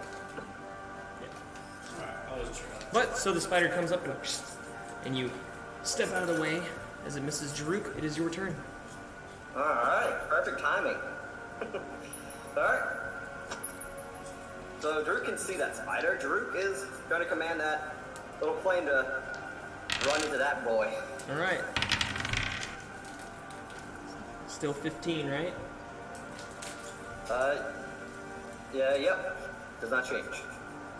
Yeah. Alright, I wasn't sure. But so the spider comes up and you step out of the way as it misses Jaruk. It is your turn. Alright, perfect timing. Alright. So Jaruk can see that spider. Jaruk is going to command that little flame to run into that boy. All right. Still 15, right? Yeah, yep. Does not change.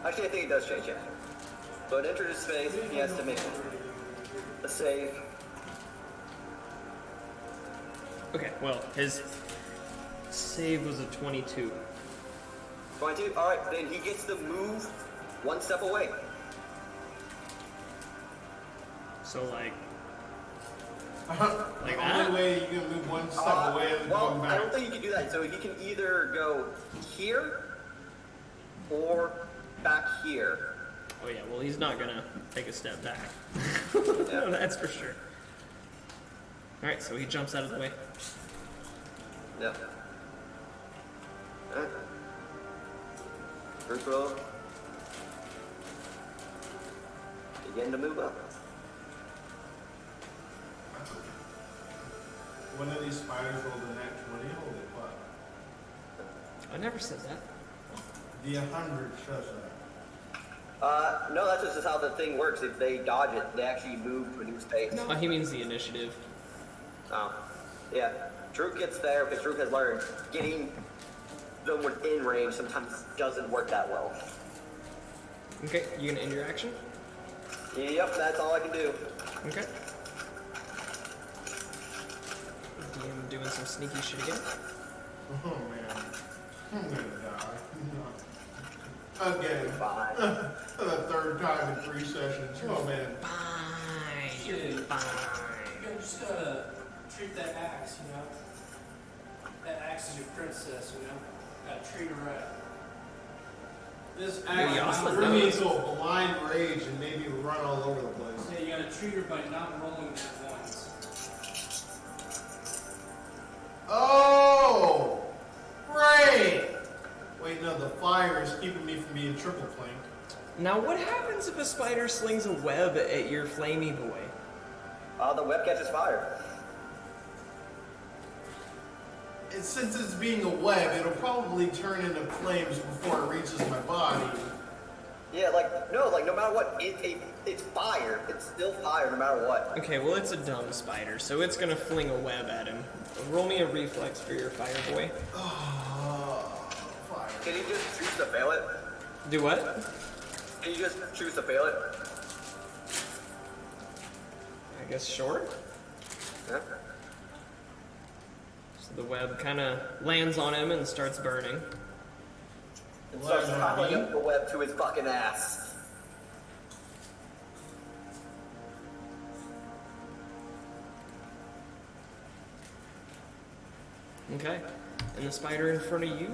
Actually, I think it does change, yeah. So it enters his space, he has to make a save. Okay, well, his save was a 22. 22? Alright, then he gets to move one step away. So, like The that? only way you can move one step away is Well, going I back. don't think you can do that. So he can either go here or back here. Oh yeah, well he's not gonna take a step back. Yeah. No, that's for sure. Alright, so he jumps out of the way. Yep. Alright. Group roll. Begin to move up. One of these spiders rolled a nat 20, holy fuck. I never said that. The 100 says that. No, that's just how the thing works. If they dodge it, they actually move to a new space. No, he means the initiative. Oh. Yeah. Drew gets there because Drew has learned getting them within range sometimes doesn't work that well. Okay, you gonna end your action? Yep, that's all I can do. Okay. DM doing some sneaky shit again. Oh man. I'm gonna die. Again. Fine. For the third time in 3 sessions. Oh man. Fine, You're you're fine. You just gotta treat that axe, you know? That axe is your princess, you know? Gotta treat her right. This Maybe axe Yoslin Threw me knows. into a blind rage and made me run all over the place. Yeah, you gotta treat her by not rolling at once. Oh! Great! Wait, no, the fire is keeping me from being triple flanked. Now what happens if a spider slings a web at your flamey boy? The web catches fire. Since it's being a web, it'll probably turn into flames before it reaches my body. Yeah, no matter what, it's fire. It's still fire no matter what. Okay, well it's a dumb spider, so it's gonna fling a web at him. Roll me a reflex for your fire boy. Fire. Can you just choose to fail it? Do what? Can you just choose to fail it? I guess short. Yeah. So the web kind of lands on him and starts burning. And starts piling up the web to his fucking ass. Okay, and the spider in front of you,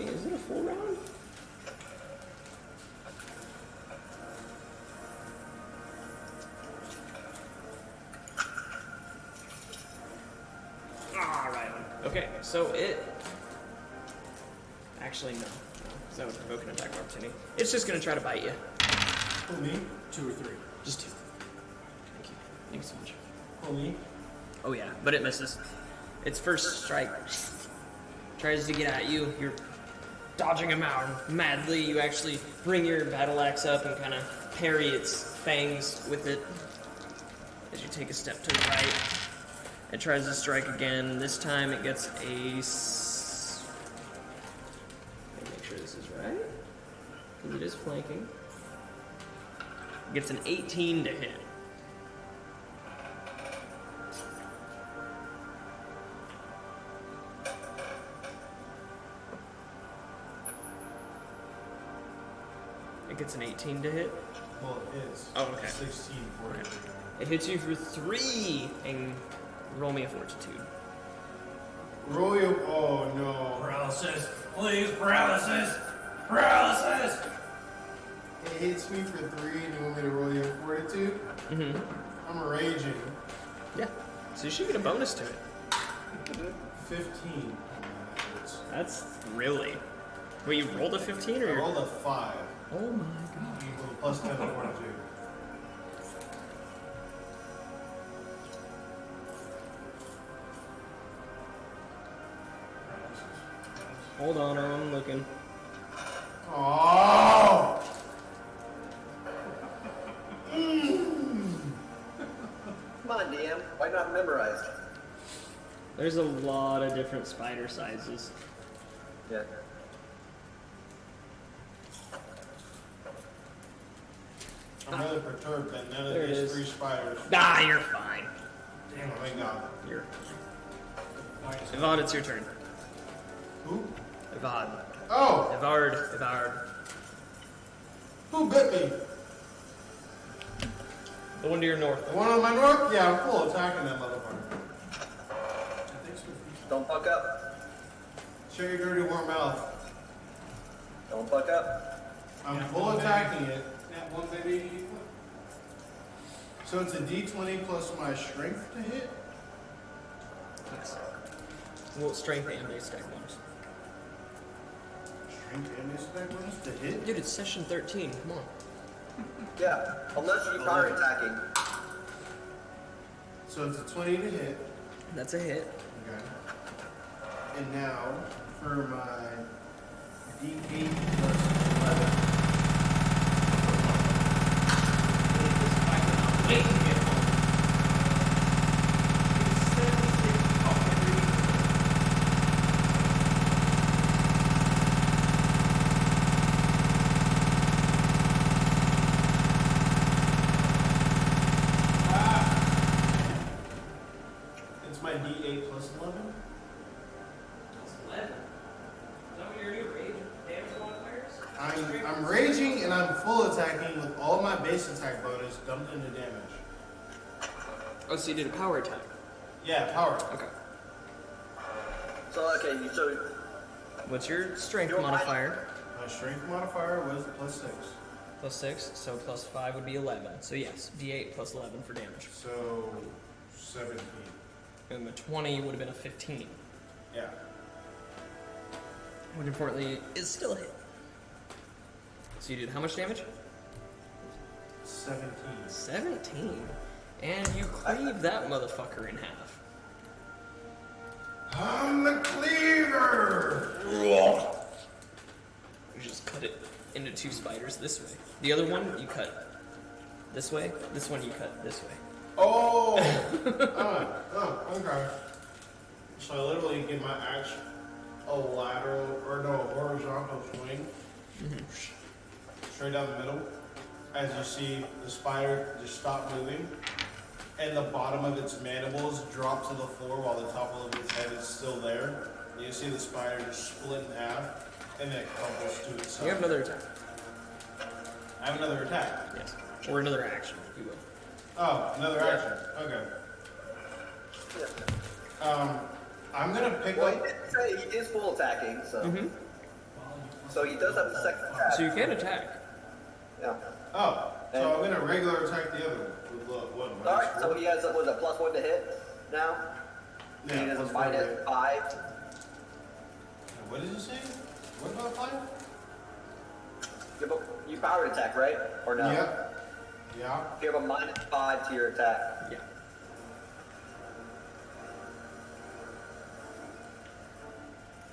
is it a full round? Ah, right on. Okay, so it actually no, because that would provoke an attack of opportunity. It's just gonna try to bite you. For me? 2 or 3. Just 2. Thank you. Thank you so much. For me? Oh yeah, but it misses. Its first strike tries to get at you. You're dodging him out madly. You actually bring your battle axe up and kind of parry its fangs with it as you take a step to the right. It tries to strike again. This time it gets a... Let me make sure this is right, because it is flanking. It gets an 18 to hit. It gets an 18 to hit. Well, it is. Oh, okay. 16 for it. It hits you for 3, and roll me a fortitude. Royal. Oh no. Paralysis! Please, paralysis! Paralysis! It hits me for 3 and you want me to roll your fortitude? Mm-hmm. I'm raging. Yeah. So you should get a bonus to it. 15. That's really. Wait, you rolled a 15 or I you're... rolled a 5. Oh my god. Equal to plus 10 to 42. Hold on, I'm looking. Oh! Come on, DM. Why not memorize? There's a lot of different spider sizes. Yeah. I'm really perturbed that none of There it these is. 3 spiders. Ah, you're fine. Damn, oh my god. You're Evad, it's your turn. Who? Evad. Oh! Evard. Who bit me? The one to your north. The one on my north? Yeah, I'm full attacking that motherfucker. Don't fuck up. Shut your dirty warm mouth. Don't fuck up. I'm full attacking it. That one baby. So it's a d20 plus my strength to hit? Yes. Well, strength and base attack bonus. Strength and base attack bonus to hit? Dude, it's session 13. Come on. Yeah. Unless you power attacking. So it's a 20 to hit. That's a hit. Okay. And now for my d8 plus 11. Wait to get home. It's my d8 plus 11. That's 11. Is that what your new rage damage modifiers? I'm raging and I'm full attacking with all my base attack bonus dumped into damage. Oh, so you did a power attack. Yeah, power. Okay. So okay, so What's your strength Your modifier? My strength modifier was plus 6. Plus 6, so plus 5 would be 11. So yes, d8 plus 11 for damage. So 17. And the 20 would have been a 15. Yeah. Which importantly is still a hit. So you did how much damage? 17. 17. And you cleave that motherfucker in half. I'm the cleaver! You just cut it into 2 spiders this way. The other one you cut this way. This one you cut this way. Oh! Okay. So I literally give my axe a lateral, or no, a horizontal swing. Straight down the middle. As you see the spider just stop moving. And the bottom of its mandibles drop to the floor while the top of its head is still there. And you see the spider just split in half. And then it crumbles to itself. You have another attack. I have another attack. Yes. Or another action, if you will. Oh, another action. Okay. I'm gonna pick well, up. he did say he is full attacking, so so he does have a second attack. So you can attack. Yeah. Oh, so I'm gonna regular attack the other one with what? All right. So he has a +1 to hit now. Yeah, he has a plus 1 to hit. -5. What did you say? What about 5? You powered attack, right? Or no? Yep. Yeah. You have a -5 to your attack. Yeah.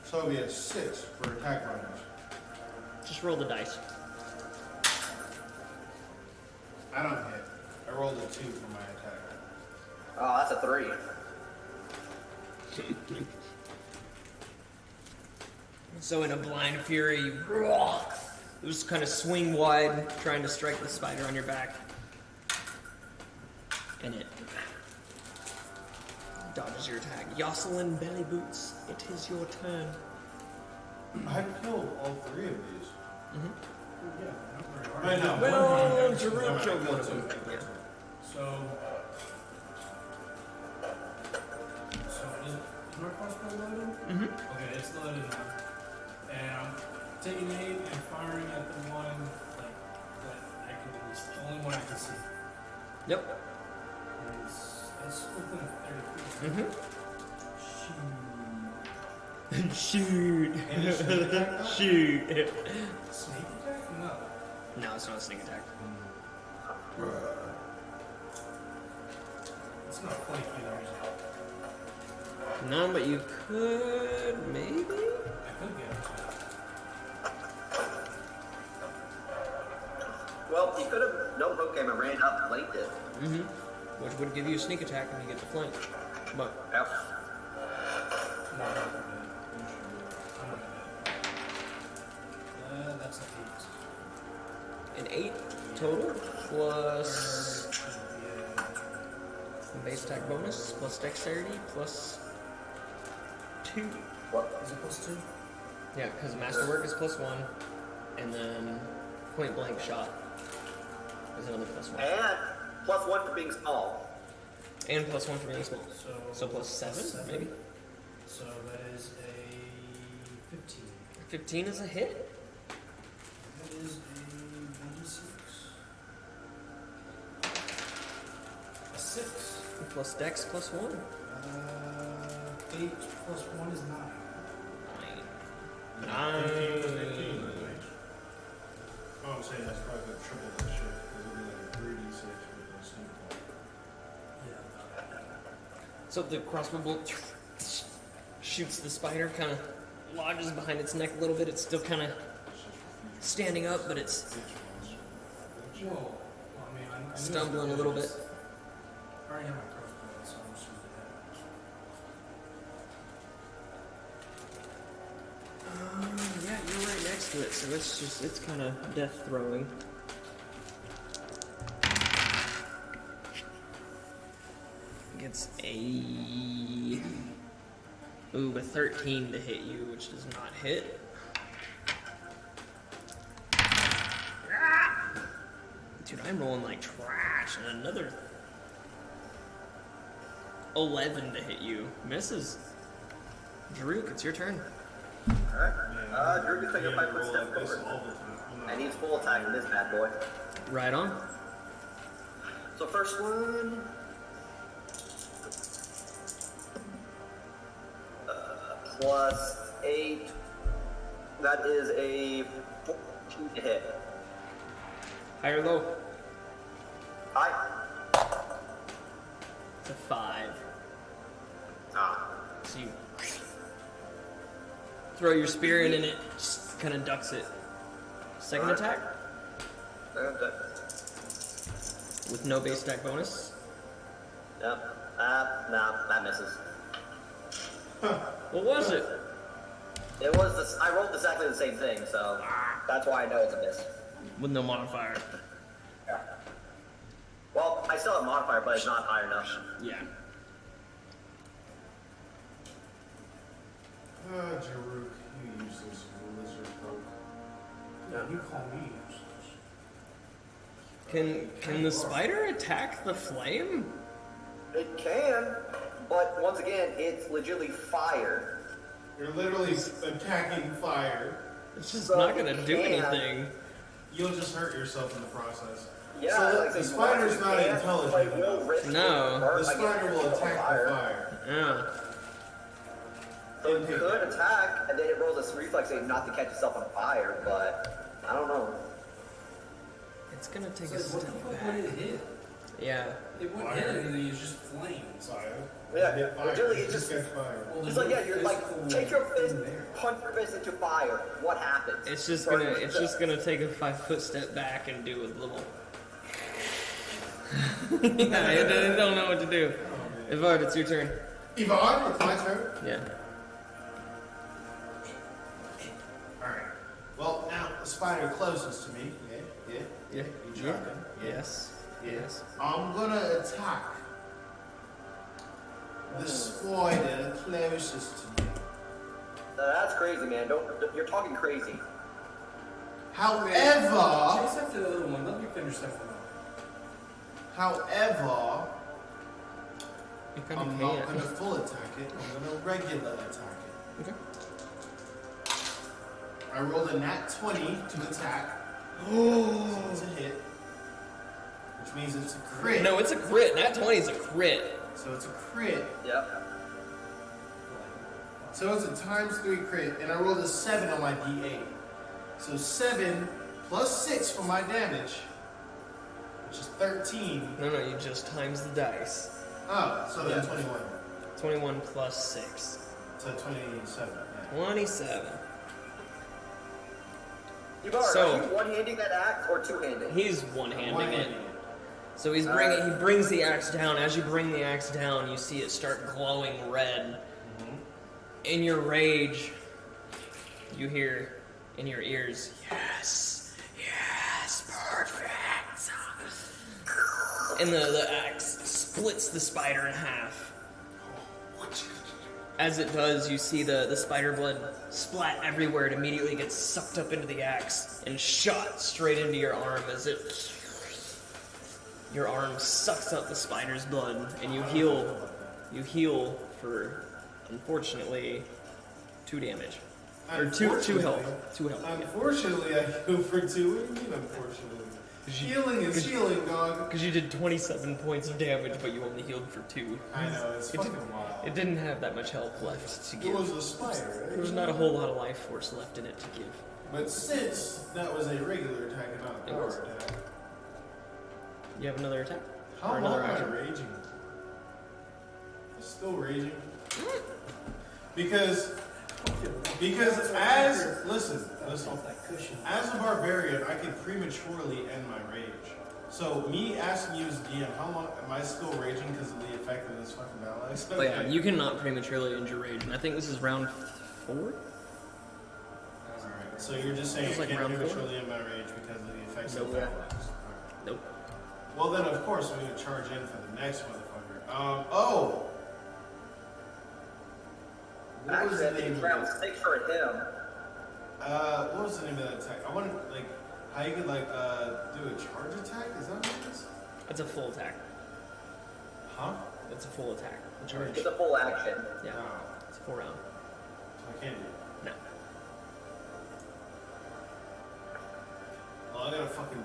So it'll be a 6 for attack bonus. Just roll the dice. I don't hit. I rolled a 2 for my attack. Oh, that's a 3. So in a blind fury, you just kind of swing wide, trying to strike the spider on your back. And it dodges your attack. Jocelyn Belly Boots, it is your turn. I killed all 3 of these. Yeah, not very hard. I know. Well, one hand, Jerome yeah, killed I one of killed them. two. Yeah. So is my crossbow loaded? Okay, it's loaded now. And I'm taking aim and firing at the one like that I can release. The only one I can see. Yep. And that's within 30 feet. Mm-hmm. Shoot. Any sneak attack, though? Shoot. Sneak attack? No. No, it's not a sneak attack. It's not flank either, is it? No, but you could maybe. I could get it. Well, he could have no hook came and ran up and flanked it. Mm-hmm. Which would give you a sneak attack when you get the flank. But Yep. No, I'm not gonna do it. That's an 8. an 8 total plus base attack bonus plus dexterity plus 2. What? Is it plus 2? Yeah, because masterwork is plus 1, and then point blank shot is another plus 1. And plus 1 for being small. And plus 1 for being small. So plus 7, maybe? So that is a 15. 15 is a hit? That is a 96. A 6. Plus dex plus 1. 8 plus 1 is 9. 9. 15, right? Oh, I'm saying that's probably gonna triple that shit. Because it'll be like a 3d6 with a sneak attack. Yeah. So the crossbow bolt shoots the spider, kind of lodges behind its neck a little bit. It's still kind of standing up, but it's Whoa. Well, I mean, I knew stumbling a it little was- bit. I already have my crossbow, so I'm just using that. Yeah, you're right next to it, so it's kind of death throwing. Gets a 13 to hit you, which does not hit. Dude, I'm rolling like trash, and another 11 to hit you. Misses. Druk, it's your turn. Alright. Drew can take a 5 foot roll step like this forward. all the time. And he's full attack in this bad boy. Right on. So first one. Plus 8. That is a 14 to hit. High or low? High. It's a 5. Ah. So you throw your spear in and it just kind of ducks it. Second attack Okay. with no base attack bonus. Yep. Nah, that misses. What was it? It was this. I rolled exactly the same thing, so that's why I know it's a miss. With no modifier. Yeah. Well, I still have modifier, but it's not high enough. Yeah. Jaruk, you useless lizard folk. Yeah, you call me useless. Can the spider attack the flame? It can, but once again, it's legitimately fire. You're literally attacking fire. It's just So not gonna it do can. anything. You'll just hurt yourself in the process. Yeah, So like the so spider's it not can, intelligent but it will enough. risk No. it burn The spider against will the attack the fire. Yeah. So it could attack, and then it rolls a reflex save not to catch itself on fire, but I don't know. It's gonna take So a what the step fuck back. would it hit? Yeah. It wouldn't Fire. hit anything, it's just flames. Fire. Yeah, Hit fire. legitimately, it Just just- catch fire. Well, It's there's like, no yeah, you're like, physical take your fist, thing there. punch your fist into fire. What happens? It's just Or- gonna take a 5-foot step back and do a little. Yeah, it don't know what to do. Evard, it's your turn. Yvonne, it's my turn. Yeah. Alright. Well, now the spider closest to me. Yeah. Yeah. You tracking? Yes. Yes. I'm gonna attack the spider closest to me. That's crazy, man. You're talking crazy. However, Chase after the other one, let me finish that one off. You kind I'm of not can't. gonna full attack it. I'm gonna regular attack it. Okay. I rolled a nat 20 to attack. So it's a hit. Which means it's a crit. No, it's a crit. Nat 20 is a crit. So it's a crit. Yep. So it's a times 3 crit, and I rolled a 7 on my D8. So 7 plus 6 for my damage, which is 13. No, you just times the dice. Oh, so then 21. 21 plus 6. So 27. Yeah. 27. Are you one-handing that axe or two-handed? He's one-handing it. One-handing. So he brings the axe down. As you bring the axe down, you see it start glowing red. Mm-hmm. In your rage, you hear in your ears, yes, perfect. And the axe splits the spider in half. As it does, you see the spider blood splat everywhere. It immediately gets sucked up into the axe and shot straight into your arm as your arm sucks up the spider's blood, and you heal. You heal for, unfortunately, 2 damage. Or 2 health. 2 health. Unfortunately, I heal for 2. What do you mean, unfortunately? Healing is healing, dog. Because you did 27 points of damage, but you only healed for 2. I know, it's fucking wild. It didn't have that much health left to It give. was a spider. There was not a whole lot of life force left in it to give. But since that was a regular attack and not a It was. power attack, You have another attack? how Or long another am I action? raging? I'm still raging. Because listen, as a barbarian, I can prematurely end my rage. So me asking you as DM, how long am I still raging because of the effect of this fucking battle axe? Oh yeah, you cannot prematurely end your rage, and I think this is round 4? Alright, so you're just saying It's I like can't round 4? prematurely end my rage because of the effects Nope. of the battle axe. Alright. Nope. Well then, of course, I'm gonna charge in for the next motherfucker. What was Actually, I the think name it's of round it? 6 for him. What was the name of that attack? I wanted, like, how you could, like, do a charge attack? Is that what it is? It's a full attack. Huh? It's a full attack. A charge. It's a full action. Yeah. Oh, It's a full round. so I can't do it. No. Well, I gotta fucking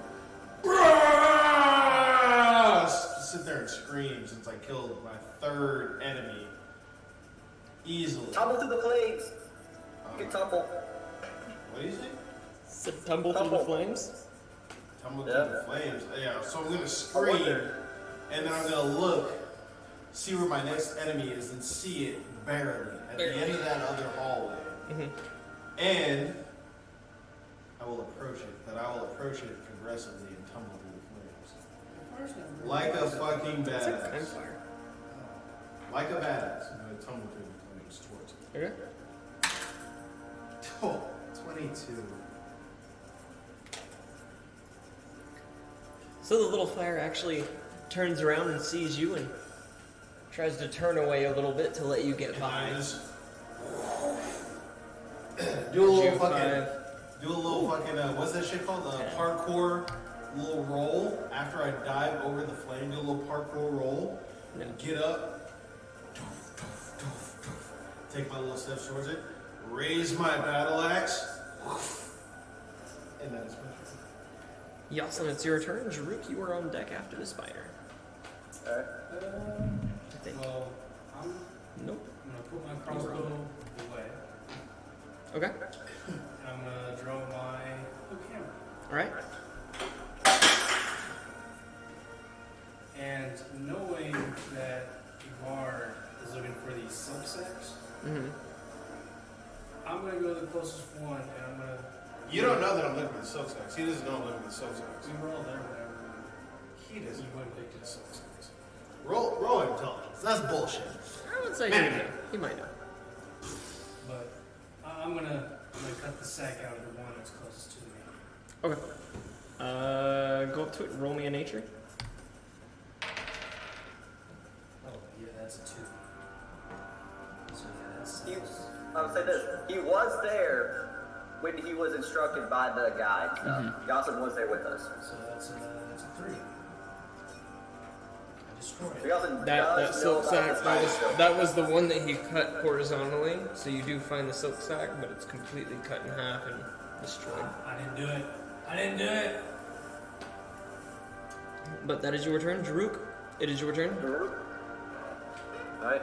sit there and scream since I killed my 3rd enemy easily. Tumble through the flames. You can tumble. What do you say? Tumble through the Tumble. flames? Tumble through Yeah. the flames. Yeah, so I'm gonna I scream, wonder. and then I'm gonna look, see where my next enemy is, and see it barely at the end of that other hallway. Mm-hmm. And I will approach it, but I will approach it progressively and tumble through the flames. Like a fucking It's like badass. gunfire. Like a badass. I'm gonna tumble through the flames towards it. Okay. Oh, 22. So the little fire actually turns around and sees you and tries to turn away a little bit to let you get And I by. just do a little Five. fucking, what's that shit called? Parkour little roll after I dive over the flame. Do a little parkour roll. No. Get up. Take my little steps towards it. Raise my battle axe. And that is my turn. Yasin, it's your turn. Jaruk, you are on deck after the spider. Alright. I think. Well, I'm Nope. gonna put my crossbow away, Okay. and I'm gonna draw my hook hammer. Alright. And knowing that Ivar is looking for these silk sacks, Mm-hmm. I'm gonna go to the closest one, and I'm gonna. You don't know that I'm looking for the silk sacks. He doesn't know I'm looking for the silk sacks. We were all there whenever He doesn't you know went I'm big looking to for the silk silk sacks. sacks. Roll intelligence. That's bullshit. I would say Man. he might know. But I'm gonna cut the sack out of the one that's closest to me. Okay. Go up to it and roll me a nature. Oh yeah, that's a 2. So yeah, that's He, 6. I would say this. He was there when he was instructed by the guide. Yasin was there with us. So that's a 3. I destroyed So it. Yasin That does silk know about sack, the spider silk. that was the one that he cut horizontally. So you do find the silk sack, but it's completely cut in half and destroyed. I didn't do it. I didn't do it. But that is your turn, Jaruk. It is your turn. Alright.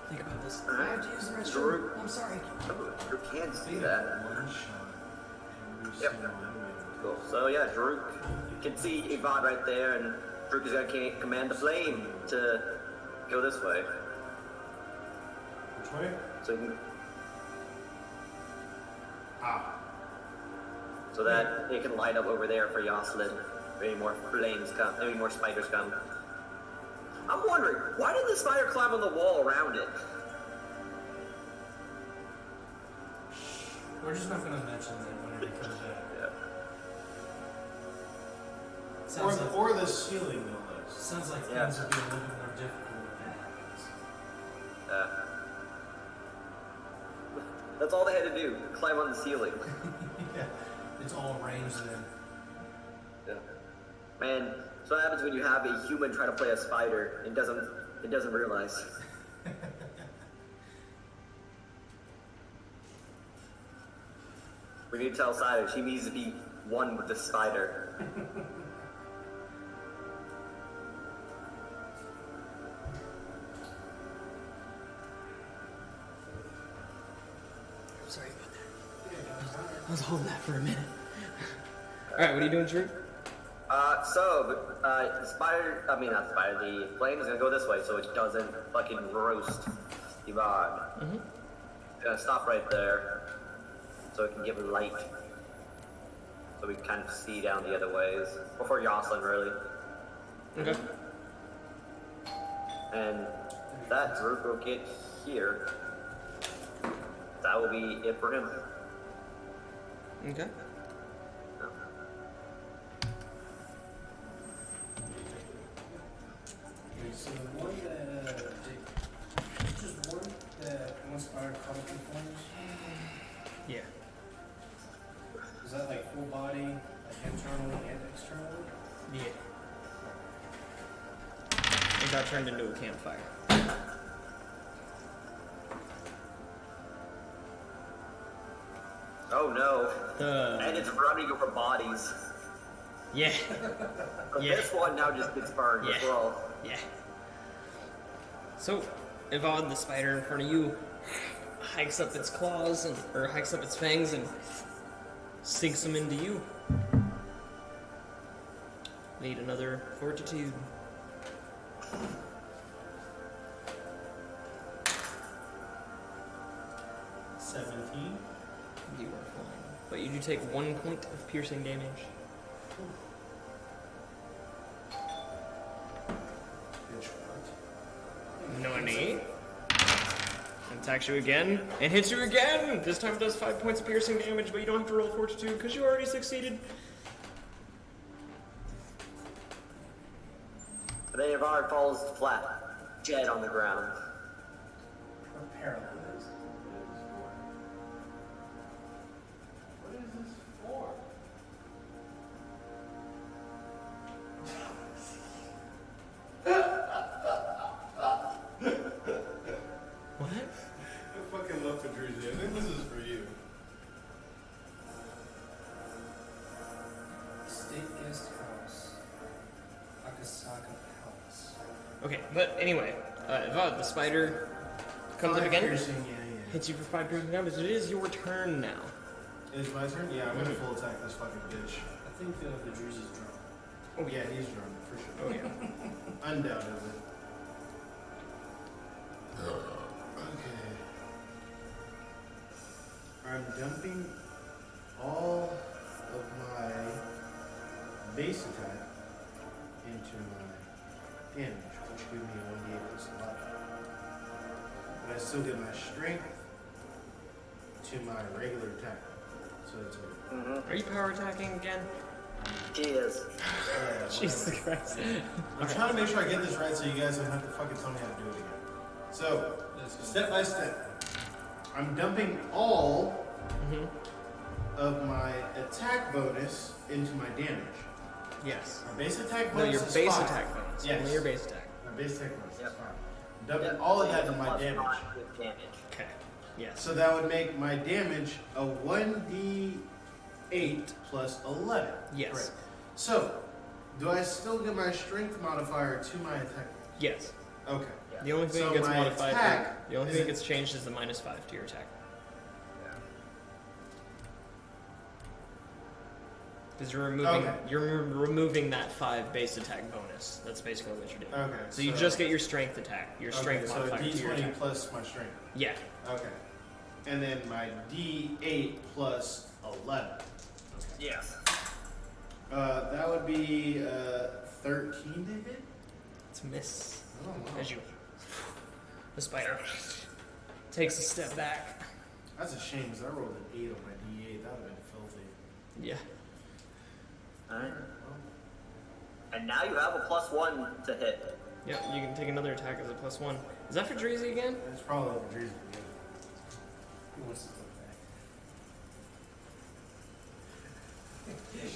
Think about this. I have to use the restroom. Drew. I'm sorry. Drew can see that. One shot. Every Yep. single enemy. Cool. So yeah, Drew can see Yvonne right there, and Drew is gonna command the flame to go this way. Which way? So you can, Ah. so that it can light up over there for Jocelyn. Any more flames come, any more spiders come. I'm wondering, why did the spider climb on the wall around it? We're just not going to mention that whenever it comes back. Yeah. Sounds like, Or the ceiling, no less. sounds like Yeah. things would be a little bit more difficult if that happens. That's all they had to do, climb on the ceiling. Yeah, it's all arranged then. Yeah. Man, so what happens when you have a human try to play a spider and doesn't realize. We need to tell Cider she needs to be one with the spider. I'm sorry about that. I was holding that for a minute. Alright, what are you doing, Drew? The flame is gonna go this way so it doesn't fucking roast Yvonne. Mm-hmm. Gonna stop right there so it can give light. So we can kind of see down the other ways. Before Jocelyn, really. Okay. And that group will get here. That will be it for him. Okay. Okay, so the one that, just one that one spider caught up in flames, Yeah. is that like full body, like internally and externally? Yeah. It got turned into a campfire. Oh no. And it's running over bodies. Yeah. But Yeah. this one now just gets burned as Yeah. well. Yeah. So, Yvonne, the spider in front of you, hikes up its claws or hikes up its fangs and sinks them into you. Need another fortitude. You are fine. But you do take 1 point of piercing damage. Nani? Attacks you again, and hits you again! This time it does 5 points of piercing damage, but you don't have to roll fortitude because you already succeeded. And then Yvonne falls flat, dead on the ground. Or paralyzed. What is this for? What? I fucking love Padrizzi. I think this is for you. State guest house. Akasaka Palace. Okay, but anyway, Yvonne, the spider comes up again, Piercing, yeah. hits you for 5 piercing damage. It is your turn now. Is it my turn? Yeah, I'm gonna full attack this fucking bitch. I think the Drew's is drunk. Oh yeah, he's drunk, for sure. Oh yeah. Undoubtedly. Okay. I'm dumping all of my base attack into my damage, which gives me 1d8 plus 11. But I still get my strength to my regular attack. So that's it. Are you power attacking again? He is. Yeah, Jesus Christ. I'm trying to make sure I get this right so you guys don't have to fucking tell me how to do it again. So, step by step, I'm dumping all of my attack bonus into my damage. Yes. My base attack No, bonus your is base 5. attack bonus. Yes. Only your base attack. My base attack bonus Yep. is 5. I'm dumping Yep. all of So that you into get my plus damage. 5 with damage. Okay. Yes. So that would make my damage a 1d8 plus 11. Yes. Correct. So, do I still get my strength modifier to my attack? Yes. Okay. The only thing So that gets my modified, attack the only is thing that it- gets changed is the -5 to your attack. Because you're removing that 5 base attack bonus. That's basically what you're doing. Okay. So you just get your strength attack, your strength so modifier to your D20 attack. plus my strength. Yeah. Okay. And then my D8 plus 11. Okay. Yes. That would be 13 to hit? It's a miss. I don't know. As you, the spider takes a step back. That's a shame because I rolled an 8 on my D8. That would have been filthy. Yeah. Alright. And now you have a +1 to hit. Yep. You can take another attack as a +1. Is that for Dreezy again? It's probably for Dreezy. Who wants to put back?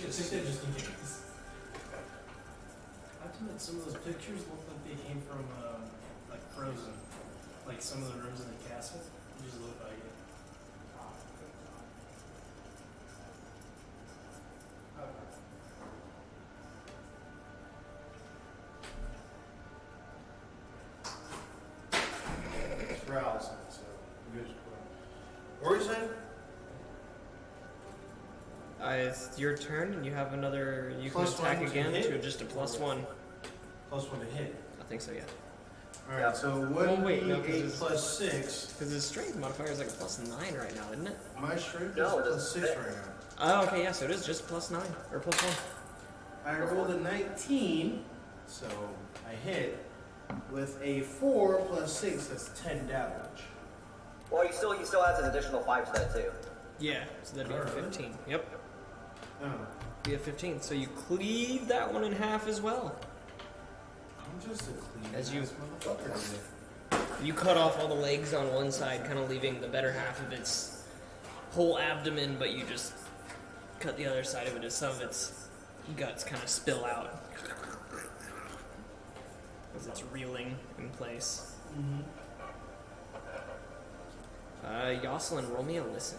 Just in case. I have to admit, some of those pictures look like they came from, like, Frozen. Like, some of the rooms in the castle just look like it. It's Ralph's, so good. What were you saying? It's your turn, and you have another. You Plus can attack one to again hit? to just a +1. +1 to hit. I think so, yeah. Alright, Yeah. so Well, what wait, no, 'cause 8 it's- plus 6? Because his strength modifier is like a +9 right now, isn't it? My strength No, is it plus 6 doesn't right now. Oh, okay, yeah. So it is just +9 or +1. I rolled a 19, so I hit with a 4 plus 6, that's 10 damage. Well, he still has an additional 5 to that too. Yeah. So that'd be a 15. Yep. Oh, Be a 15. So you cleave that one in half as well. I'm just a clean As you- ass motherfucker. You cut off all the legs on one side, kind of leaving the better half of its whole abdomen, but you just cut the other side of it as some of its guts kind of spill out as it's reeling in place. Mm-hmm. Yoselin, roll me a listen.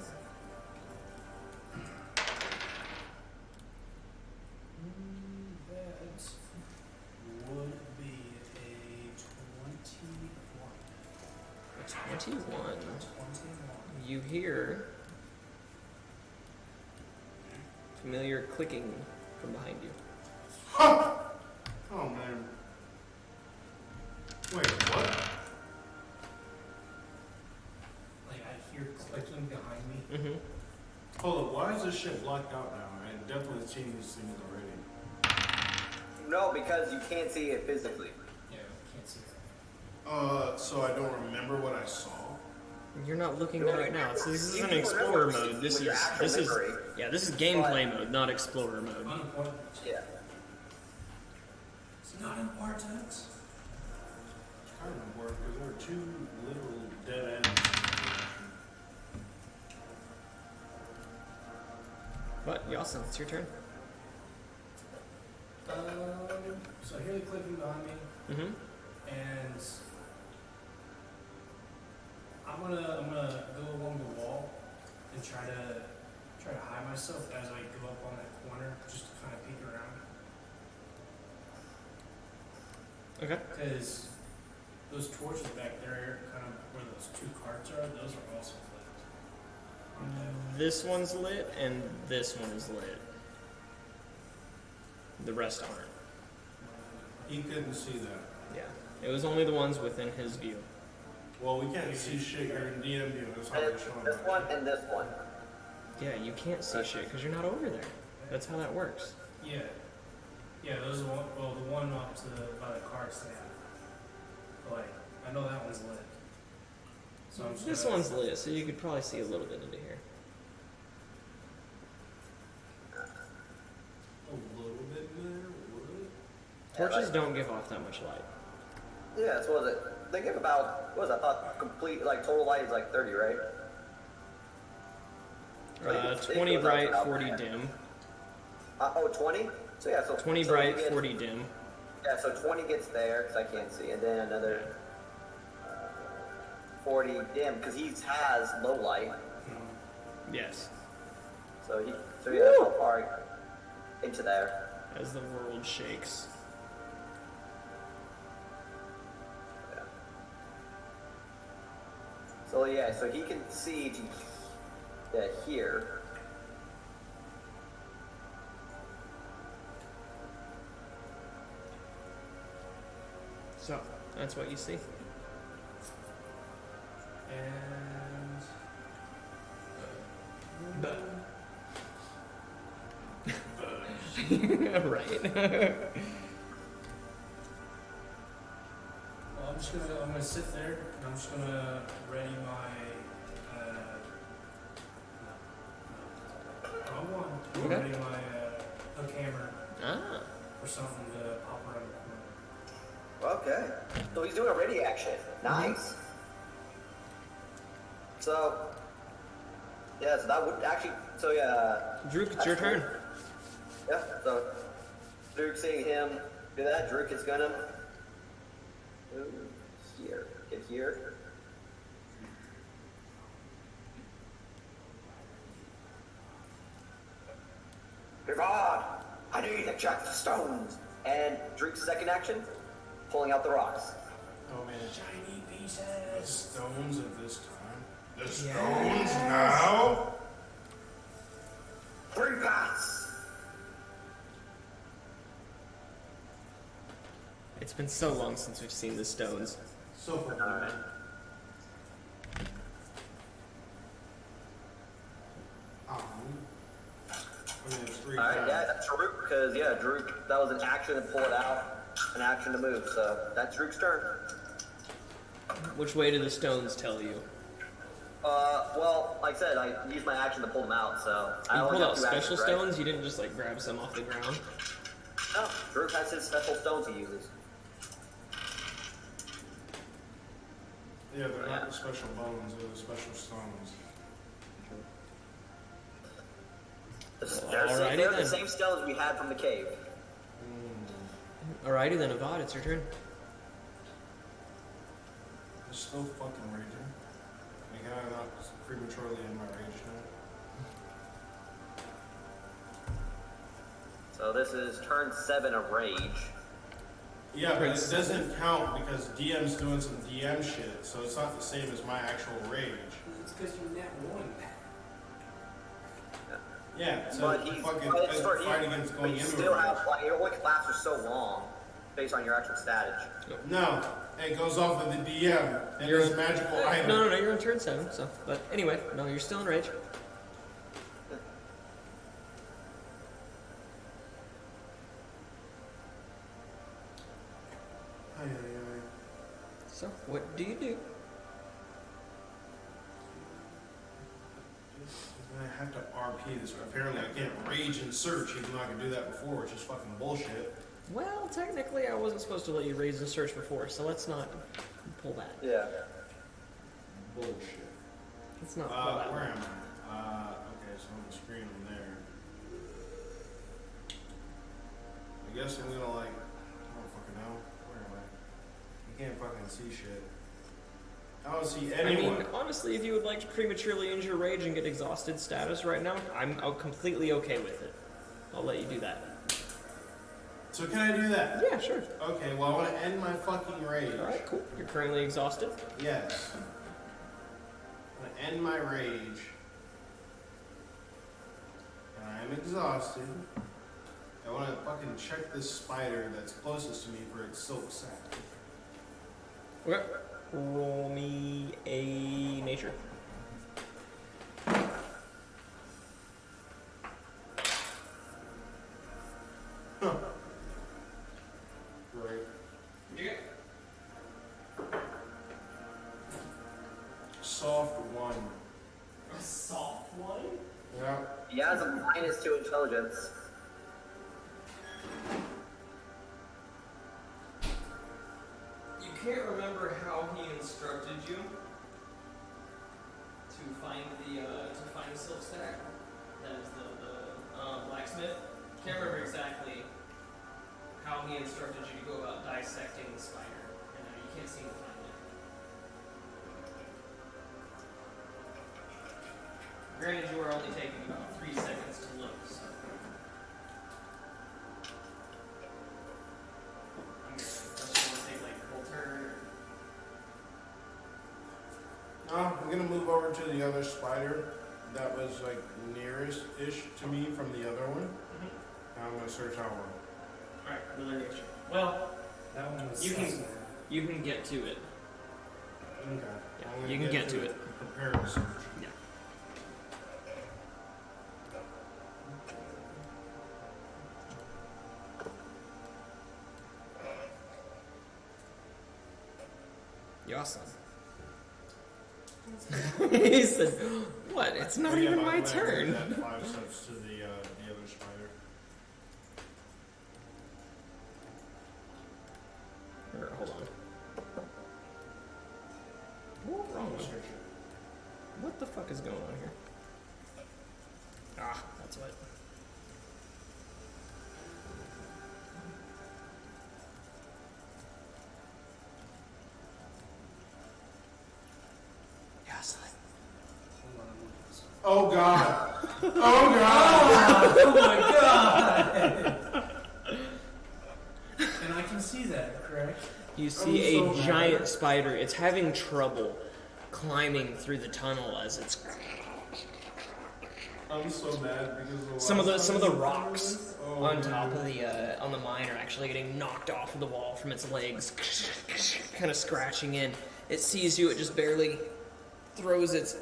That would be a 21. A 21. 21. You hear familiar clicking from behind you. Ha! Oh, man. Wait, what? Like, I hear clicking behind me. Mm-hmm. Hold up, why is this shit blocked out now? I've definitely seen these things already. No, because you can't see it physically. Yeah, I can't see that. So I don't remember what I saw. You're not looking at it right now. So this is You an can explorer remember mode. This with your is actual memory. this is gameplay mode, not explorer mode. Unimportant. Yeah. It's not important. It's kind of important because there are 2 literal dead ends. But Yoselin, it's your turn. So I hear the clicking behind me, Mm-hmm. and I'm gonna go along the wall and try to hide myself as I go up on that corner, just to kind of peek around. Okay. Because those torches back there, kind of where those 2 carts are, those are also lit. Aren't they? This one's lit and this one is lit. The rest aren't. He couldn't see that. Yeah. It was only the ones within his view. Well, we can't see shit. You're in DM view. That's how And we're it's showing this that. one and this one. Yeah, you can't see shit because you're not over there. That's how that works. Yeah. Yeah, those are one, well, the one off to the, by the carts they have. But, like, I know that one's lit. So I'm just This gonna- one's lit, so you could probably see a little bit into here. A little bit there. What? Torches don't give off that much light. Yeah, so what was it? They give about, what was it? I thought complete, like total light is like 30, right? So you can see 20 those bright, out 40 there. dim. Oh, 20? So yeah, so 20 so bright, you get- 40 dim. Yeah, so 20 gets there because I can't see, and then another 40 dim because he has low light. Yes. So yeah, that's how far into there. As the world shakes. So yeah, so he can see to here. So that's what you see. And Right. well, I'm gonna sit there and I'm just gonna ready my wrong one. I'm Okay. ready my hook hammer Ah. for something to pop around the corner. Okay. So he's doing a ready action. Nice. So yeah, so that would actually. So yeah. Droop, it's your turn. Yeah. So Druk seeing him do that, Druk is gonna move here. Get here. Caravan, I need to check the stones. And Druk's second action, pulling out the rocks. Oh man, Shiny the pieces. stones at this time. The stones now? 3 paths. It's been so long since we've seen the stones. So far. Alright. I mean, it's 3 Alright, times. yeah, that's Druk, because, yeah, Druk, that was an action to pull it out, an action to move, so that's Druk's turn. Which way do the stones tell you? Well, like I said, I used my action to pull them out, so I You only pulled got out 2 special actions, right? stones? You didn't just like grab some off the ground? No, Druk has his special stones he uses. Yeah, they're Yeah. not the special bones, they're the special stones. Alrighty They're the then. same stones we had from the cave. Alrighty then, Avad, it's your turn. They're still fucking raging. Like, I'm not prematurely in my rage now. So this is turn 7 of Rage. Yeah, but Prince. it doesn't count because DM's doing some DM shit, so it's not the same as my actual rage. It's because you're net one. Yeah, so But he's fucking but it's for fight him, against but going you into still a have, rage. like, your wake lasts for so long, based on your actual status. No, it goes off of the DM and You're- this magical item. No, you're on turn 7, so. But anyway, no, you're still in rage. Ay, ay, ay. So, what do you do? I have to RP this. Apparently, I can't rage and search, even though I could do that before, which is fucking bullshit. Well, technically, I wasn't supposed to let you raise and search before, so let's not pull that. Yeah. Bullshit. Let's not pull that Where one. am I? Okay, so on the screen I'm there. I guess I'm gonna like, I don't fucking know. Where am I? You can't fucking see shit. I don't see I anyone. mean, honestly, if you would like to prematurely injure rage and get exhausted status right now, I'm completely okay with it. I'll let you do that. So can I do that? Yeah, sure. Okay, well I want to end my fucking rage. Alright, cool. You're currently exhausted. Yes. I want to end my rage. And I am exhausted. I want to fucking check this spider that's closest to me for its silk sac. Okay. Roll me a nature. Right. Yeah. Soft one. A soft one? Yeah. He has a -2 intelligence. You can't remember how he instructed you to find the silk stack. That is the blacksmith. Can't remember exactly how he instructed you to go about dissecting the spider, and you can't seem to find it. Granted, you are only taking about 3 seconds to look, so. I'm just want to take like a whole turn. Oh, the other spider that was like nearest-ish to me from the other one. Now I'm gonna search that one. Alright, another nature. Well, That one was You can- sus. you can get to it. Okay. Yeah, I'm gonna you can get to it. and prepare to search. Yeah. Yossen. He said, "What? It's not Yeah, even by my the way, I turn." moved that 5 steps to the other spider. Or, hold on. What wrong with her? What the fuck is going on here? Ah, that's what. Yossen. Hold on, I'm looking this up. Oh god! Oh god! Oh my god! And I can see that, correct? You see I'm a so giant mad. spider. It's having trouble climbing through the tunnel as it's I'm so mad because some of the last rocks time- on top of the on the mine are actually getting knocked off of the wall from its legs, kind of scratching in. It sees you. It just barely throws its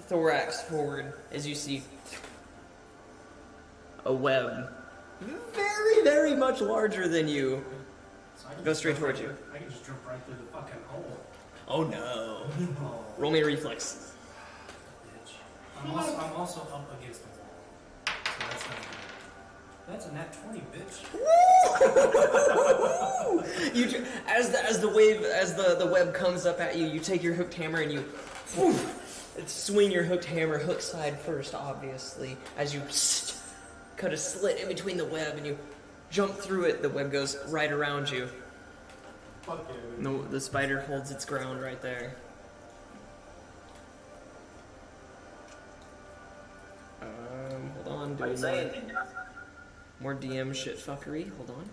thorax forward as you see a web, very, very much larger than you. So I can Go just straight jump towards right you. through- I can just jump right through the fucking hole. Oh no! Oh, Roll me a reflex. bitch. I'm also up against the wall. So that's not good. That's a nat 20, bitch. You as the web comes up at you, you take your hooked hammer and you swing your hooked hammer hook side first, obviously. As you cut a slit in between the web and you jump through it, the web goes right around you. Fuck yeah, And the spider holds its ground right there. Hold on. Are you Doing saying? more DM shit fuckery. Hold on.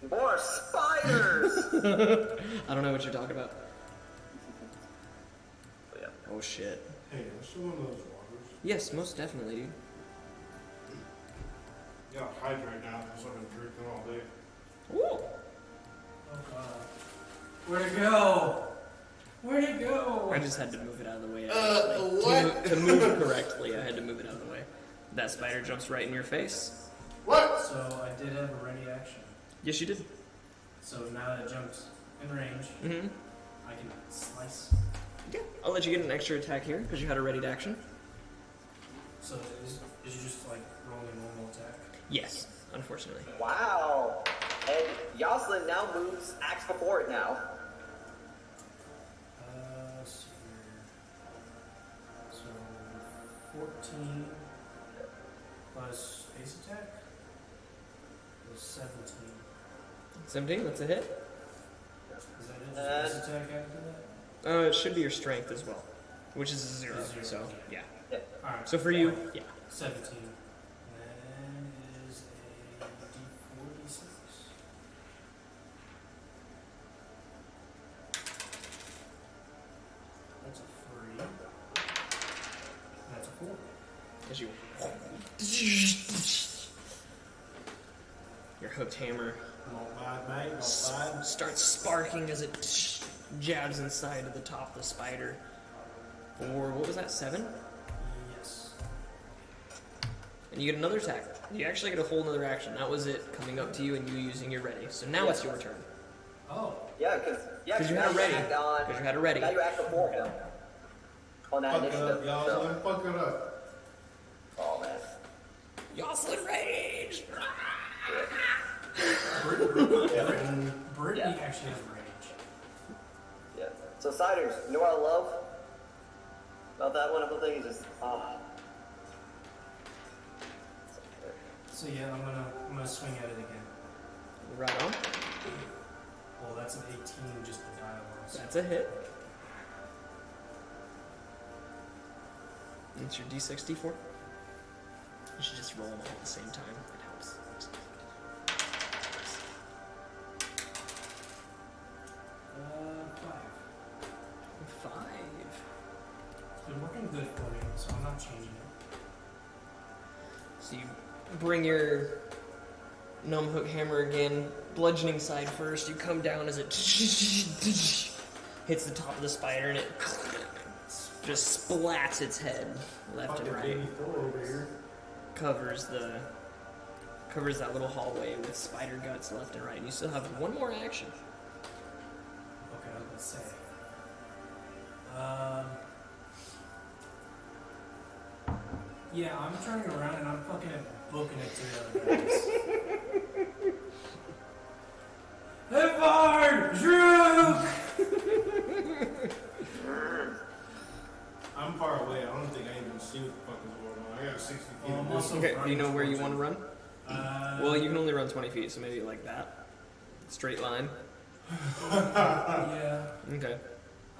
More spiders! I don't know what you're talking about. But yeah. Oh shit. Hey, let's do one of those waters. Yes, most definitely, dude. Yeah, hydrate now because I've been drinking all day. Woo! Oh god. Where'd it go? Where'd it go? I just had to move it out of the way. Actually. To move it correctly, I had to move it out of the way. That spider jumps right in your face. What? So I did have a ready action. Yes, you did. So now that it jumps in range, Mm-hmm. I can slice. Yeah. I'll let you get an extra attack here because you had a ready to action. So is it just like rolling a normal attack? Yes, unfortunately. Wow. And Yoslin now moves axe before it now. Let's see here. So 14 plus base attack was 17. 17, that's a hit. Is that it? Just base attack after that? It should be your strength as well, which is a 0. A 0, So, yeah. Yeah. Alright. So for you, yeah. 17. Then is a d46. That's a 3. That's a 4. As you. Your hooked hammer Not bad, mate. Not bad. starts sparking as it jabs inside of the top of the spider. For, what was that, 7? Yes. And you get another attack. You actually get a whole nother action. That was it coming up to you and you using your ready. So now it's your turn. Oh. Yeah, because you had a ready. Because you had a ready. Now you act before him. On that Fuck it up, initiative. y'all. So, Fuck it up. oh man. Yoslin rage! Brittany Yeah. actually has rage. Yeah. So Siders, you know what I love about that wonderful thing? Is just So yeah, I'm gonna swing at it again. Right on. Well, that's an 18, just the dialogue. So That's a hit. It's your D6, D4. You should just roll them all at the same time. It helps. 5. It's been working good for me, so I'm not changing it. So you bring your gnome hook hammer again, bludgeoning side first. You come down as it hits the top of the spider, and it just splats its head left and right. Covers that little hallway with spider guts left and right. And you still have one more action. Okay, I was gonna say. Yeah, I'm turning around and I'm fucking booking it to the other guys. Edvard! Drew! I'm far away. I don't think I even see what the fuck is going on. I got 60 feet. Well, I'm also Okay, do you running know where you towards want to it. run? Well, you can only run 20 feet, so maybe like that. Straight line. Yeah, Okay.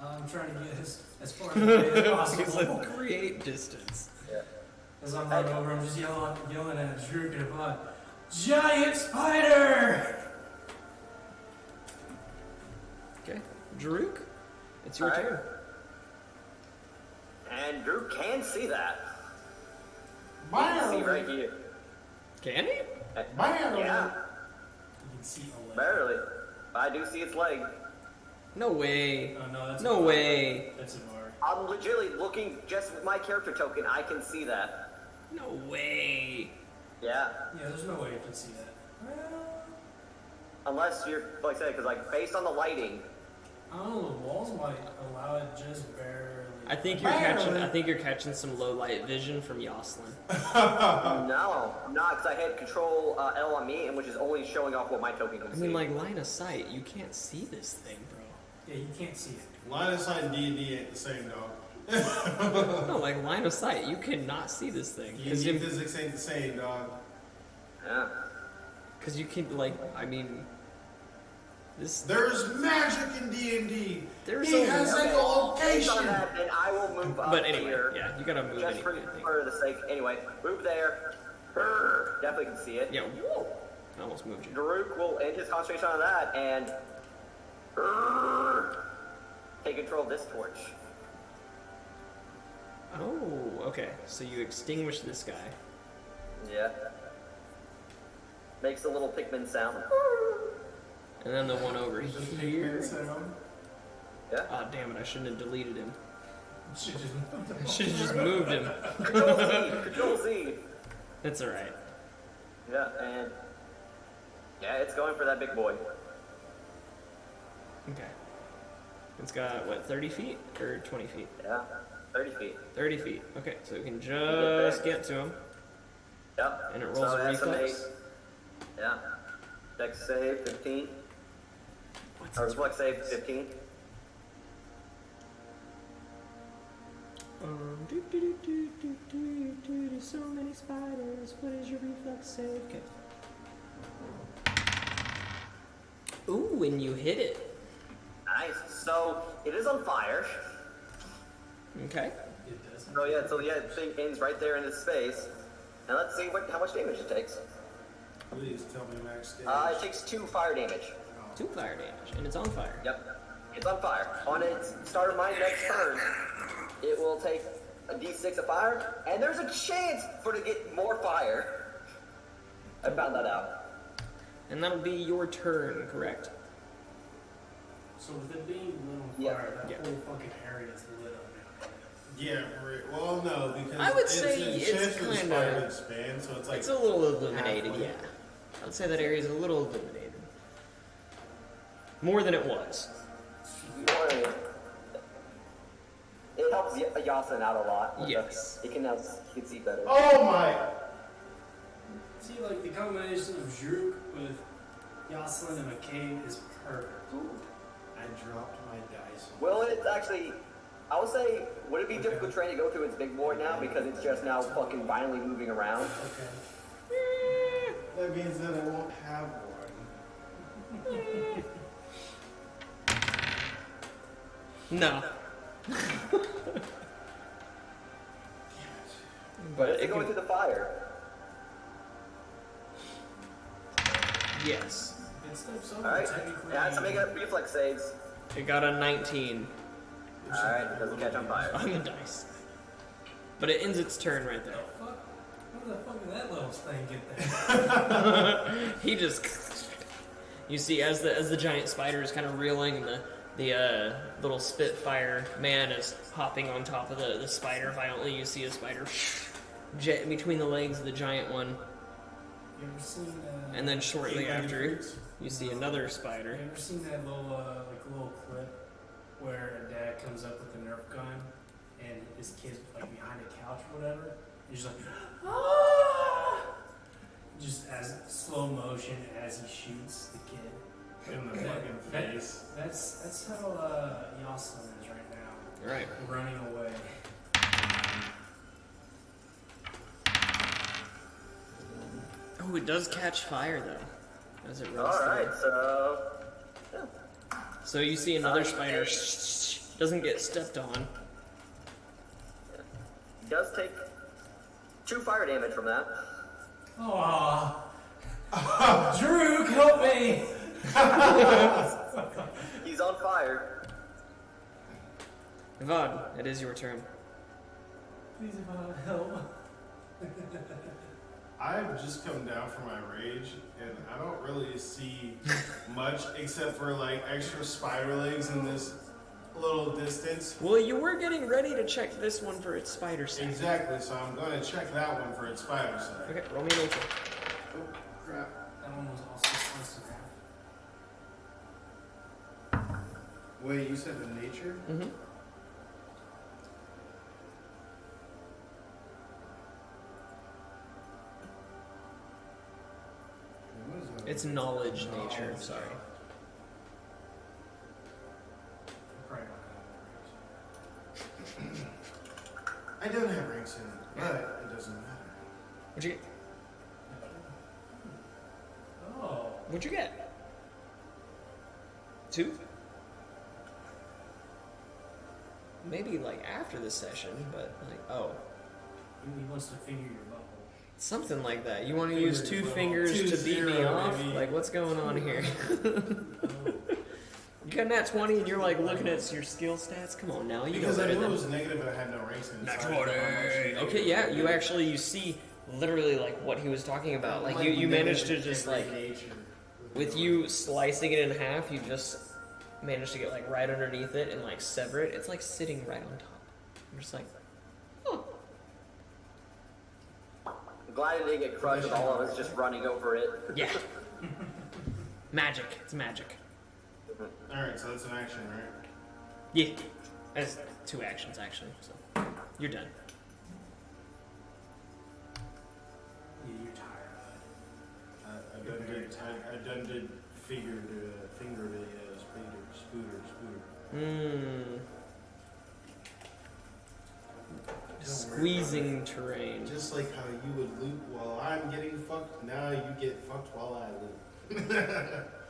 I'm trying to get as far away as possible. Create distance. Yeah. As I'm running over, I'm just yelling at Drew and Bud. Giant spider! Okay. Daruk, it's your All right. turn. And Drew can see that. He can Barely. see right here. Can he? Barely. Yeah, You can see a leg. barely. I do see its leg. No way. Oh, no, that's No a bar. way. That's a bar. I'm legitimately looking just with my character token. I can see that. No way. Yeah. Yeah, there's no way you can see that. Well, Unless you're, like I said, because like based on the lighting, I don't know, the walls might allow it just barely. I think you're catching some low light vision from Yoslin. no, not because I had Control L on me, and which is only showing off what my token can I see. mean, like line of sight. You can't see this thing, bro. Yeah, you can't see it. Line of sight and D&D ain't the same, dog. No, like line of sight. You cannot see this thing D&D physics ain't the same, dog. Yeah. because you can like. I mean, this. There's magic in D&D. There's He a- has Okay, a based on location. that, then I will move up But anyway, here. yeah, you gotta move Just anyway. I think. for the sake. Anyway, move there. Brr, definitely can see it. Yeah. Whoa! I almost moved you. Daruk will end his concentration on that and brr, take control of this torch. Oh, okay. So you extinguish this guy. Yeah. Makes a little Pikmin sound. And then the one over here. Sound. Yeah. Ah, damn it! I shouldn't have deleted him. Should just I should have just moved him. Control Z. Control Z. That's all right. Yeah, and yeah, it's going for that big boy. Okay. It's got what, 30 feet or 20 feet? Yeah, 30 feet. 30 feet. Okay, so we can just get to him. Yep. And it rolls So a that's reflex. eight. Yeah. Dex save 15. What's Or its reflex save 15. So many spiders. What is your reflex save? Okay. Ooh, and you hit it. Nice. So it is on fire. Okay. It does. So yeah, the thing ends right there in this space. And let's see how much damage it takes. Please tell me max damage. It takes 2 fire damage. 2 fire damage, and it's on fire. Yep. It's on fire. On its start of my next turn, it will take a d6 of fire, and there's a chance for it to get more fire. I found that out. And that'll be your turn, correct? So with it being lit on Yeah. fire, that Yeah. whole fucking area is lit up now. Yeah, right. Well, no, because I would it's say enchanted it's with kinda- spider expand, so it's like It's a little illuminated, halfway. yeah. I'd say that area is a little illuminated. More than it was. It helps Yasin out a lot. Yes. He can see better. Oh my! See, like the combination of Drook with Yoslin and McCabe is perfect. I dropped my dice. Well, it's actually, I would say, would it be difficult trying to go to its big board now because it's just now fucking violently moving around? Okay. That means that I won't have one. No. But But it's it going can, through the fire. yes. It steps over Alright. technically. Yeah, so make it reflex saves. It got a 19. Alright, it doesn't catch on fire. On the dice. But it ends its turn right there. Fuck? Where the fuck did that little thing get there? He just... You see, as the giant spider is kind of reeling, and the little Spitfire man is hopping on top of the spider violently, you see a spider jet between the legs of the giant one. You ever seen And then shortly after, you see another spider. You ever seen that little clip where a dad comes up with a Nerf gun and his kid's like behind a couch or whatever? And he's just like, ah! Just as slow motion as he shoots the kid. In the fucking face. That's how Yoselin is right now. Right. Running away. Oh, it does catch fire though, as it rolls Alright, through. so... So you see another spider doesn't get stepped on. He does take 2 fire damage from that. Aww. Drew, help me! He's on fire. Ivad, it is your turn. Please, Ivana, help. I've just come down from my rage, and I don't really see much except for like extra spider legs in this little distance. Well, you were getting ready to check this one for its spider side. Exactly, so I'm going to check that one for its spider side. Okay, roll me a nature. Oh, crap. That one was also sliced in half. Wait, you said the nature? Mm-hmm. What is that? It's knowledge nature, sorry. Probably not I don't have ranks in it, but it doesn't matter. What'd you get? gonna. Oh. What'd you get? 2? Maybe like after the session, but like, oh. He wants to finger your butthole. Something like that. You want to use 2 fingers to beat me 2-0, off? baby. Like, what's going on here? You got nat 20 and you're like looking at your skill stats? Come on now, you Because know I better knew it than... was negative and I had no ranks in it. Nat so I didn't know how much 20! negative Okay, yeah, it you was. actually, you see literally like what he was talking about. Like, Like you managed to negative just like... nature. With you slicing it in half, you just managed to get like right underneath it and like sever it. It's like sitting right on top. I'm just like, oh. I'm glad it didn't get crushed with all of us just running over it. Yeah. Magic. It's magic. Alright, so that's an action, right? Yeah. That's 2 actions actually, so you're done. Yeah, you're tired. I done did finger the spooter. Mmm. Squeezing terrain. Just like how you would loot while I'm getting fucked, now you get fucked while I loot.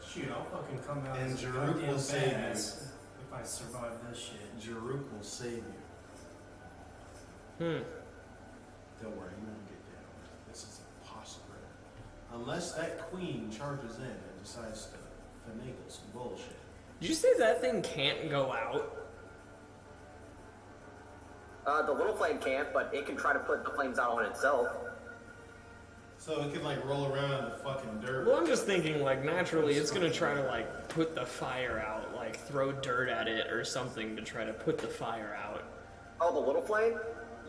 Shoot, I'll fucking come out And as a Jaruk goddamn will save you. badass if I survive this shit. Jaruk will save you. Hmm. Don't worry, you won't get down. This is impossible. Unless that queen charges in and decides to finagle some bullshit. Did you say that thing can't go out? The little flame can't, but it can try to put the flames out on itself. So it can like roll around in the fucking dirt. Well, I'm just thinking like naturally it's gonna try to like put the fire out, like throw dirt at it or something to try to put the fire out. Oh, the little flame?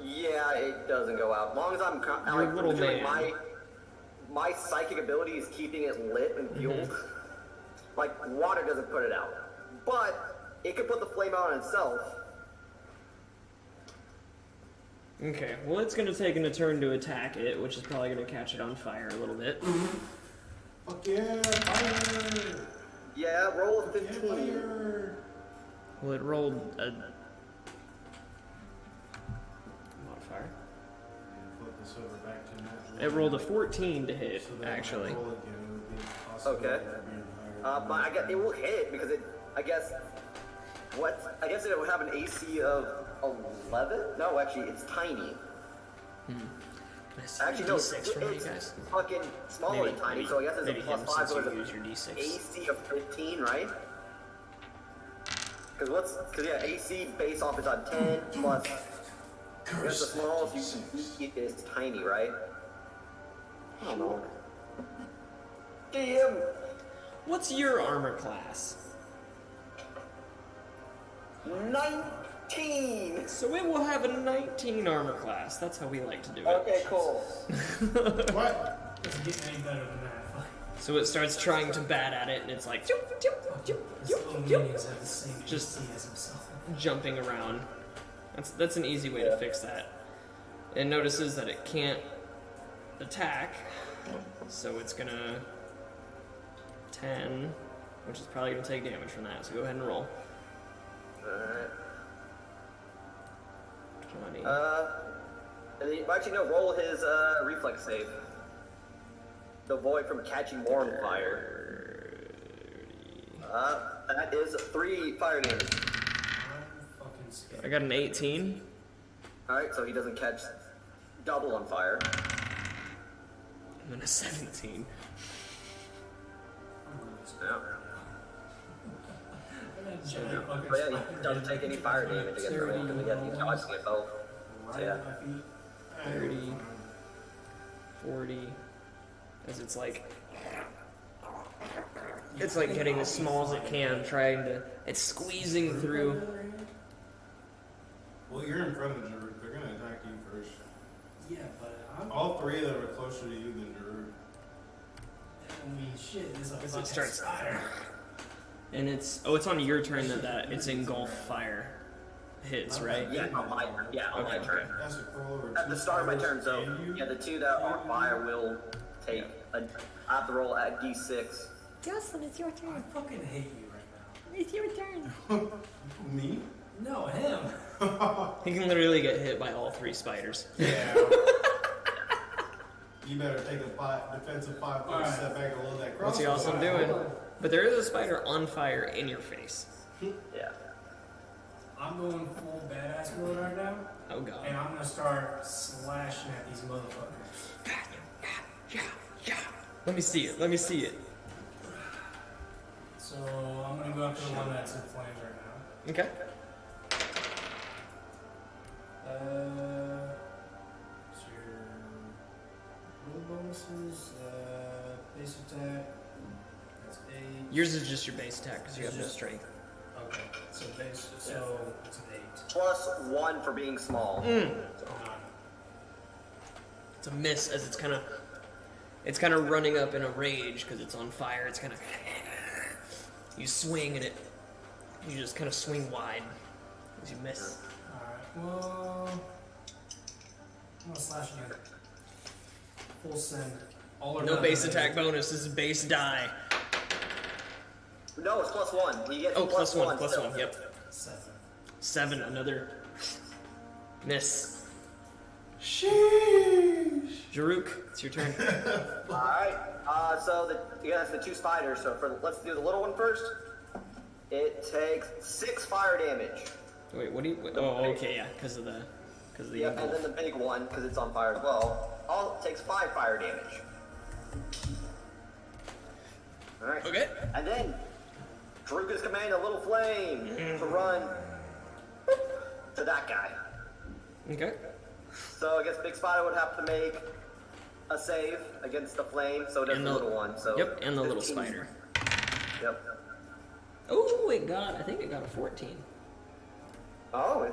Yeah, it doesn't go out. As long as I'm You're a like, little doing man. my psychic ability is keeping it lit and fueled. Like, water doesn't put it out. But it can put the flame out on itself. Okay, well it's gonna take a turn to attack it, which is probably gonna catch it on fire a little bit. Fuck yeah, fire! Yeah, roll a Fuck yeah, 15. fire! Well, it rolled a modifier. Flip this over back to natural. It rolled a 14 to hit, So that actually. might roll again, it would be possible Okay. of being higher. But I guess it will hit because it, I guess it would have an AC of 11? No, actually, it's tiny. Can I see Actually, a no, D6 from you it's guys? fucking smaller than tiny, so I guess it's maybe a him plus 5, since so you it's use your D6. AC of 15, right? Because yeah, AC base off is on 10 plus. I guess the smallest you can eat is tiny, right? I don't know. Damn. What's your armor class? 19. So it will have a 19 armor class. That's how we like to do it. Okay, cool. What? Doesn't get any better than that. So it starts trying to bat at it, and it's like His little minions have the same Just- AC as himself. jumping around. That's an easy way to fix that. It notices that it can't attack, so it's gonna 10, which is probably gonna take damage from that. So go ahead and roll. Alright. 20. And then, actually, no, roll his reflex save. To avoid from catching more on fire. That is 3 fire damage. I'm fucking scared. I got an 18. Alright, so he doesn't catch double on fire. And then a 17. I'm really scared. Yeah. That giant fucking But yeah, spider he doesn't take any fire damage against him because again, he's dodging it both. right Yeah. at my feet. 30, 40. As it's like getting as small as it can, trying to. It's squeezing through. Well, you're in front of Jarud. They're gonna attack you first. Yeah, but I'm. All 3 of them are closer to you than Jarud. I mean, shit, this is a As fucking it starts. spider. And it's it's on your turn that it's engulf fire hits, right? Yeah, on my turn. Yeah, on my Okay, turn. That's a roll over At the 2 start of my spiders turn, so and you. yeah, the 2 that are on fire will take. I have to roll at D6. Jocelyn, it's your turn. I fucking hate you right now. It's your turn. Me? No, him. He can literally get hit by all 3 spiders. Yeah. You better take a defensive 5-foot Alright. step back and load that crossbow. What's he also doing? But there is a spider on fire in your face. Yeah. I'm going full badass mode right now, Oh god. and I'm gonna start slashing at these motherfuckers. Let me see it. Let me see it. So I'm gonna go after the one that's in flames right now. Okay. So your roll bonuses, base attack. That's 8. Yours is just your base attack because you have no strength. Okay, so base. So it's an 8. Plus 1 for being small. So 9. It's a miss as it's kind of running up in a rage because it's on fire. It's kind of you swing and you just kind of swing wide as you miss. Alright, well, I'm gonna slash again. Full send. All or No nothing. base attack bonus. This is base die. No, it's plus 1. He gets Oh, plus one. Plus still. one. Yep. 7. 7. Another miss. Sheesh. Jaruk, it's your turn. Alright, so that's the 2 spiders. So let's do the little one first. It takes 6 fire damage. Wait, what do you? Oh, okay, yeah, because of the Yeah, and then the big one, because it's on fire as well, all takes 5 fire damage. Alright. Okay. And then Drew is command a little flame to run to that guy. Okay. So I guess Big Spider would have to make a save against the flame, so does And the the- little one. So Yep, and the little 15. spider. Yep. Oh, I think it got a 14. Oh,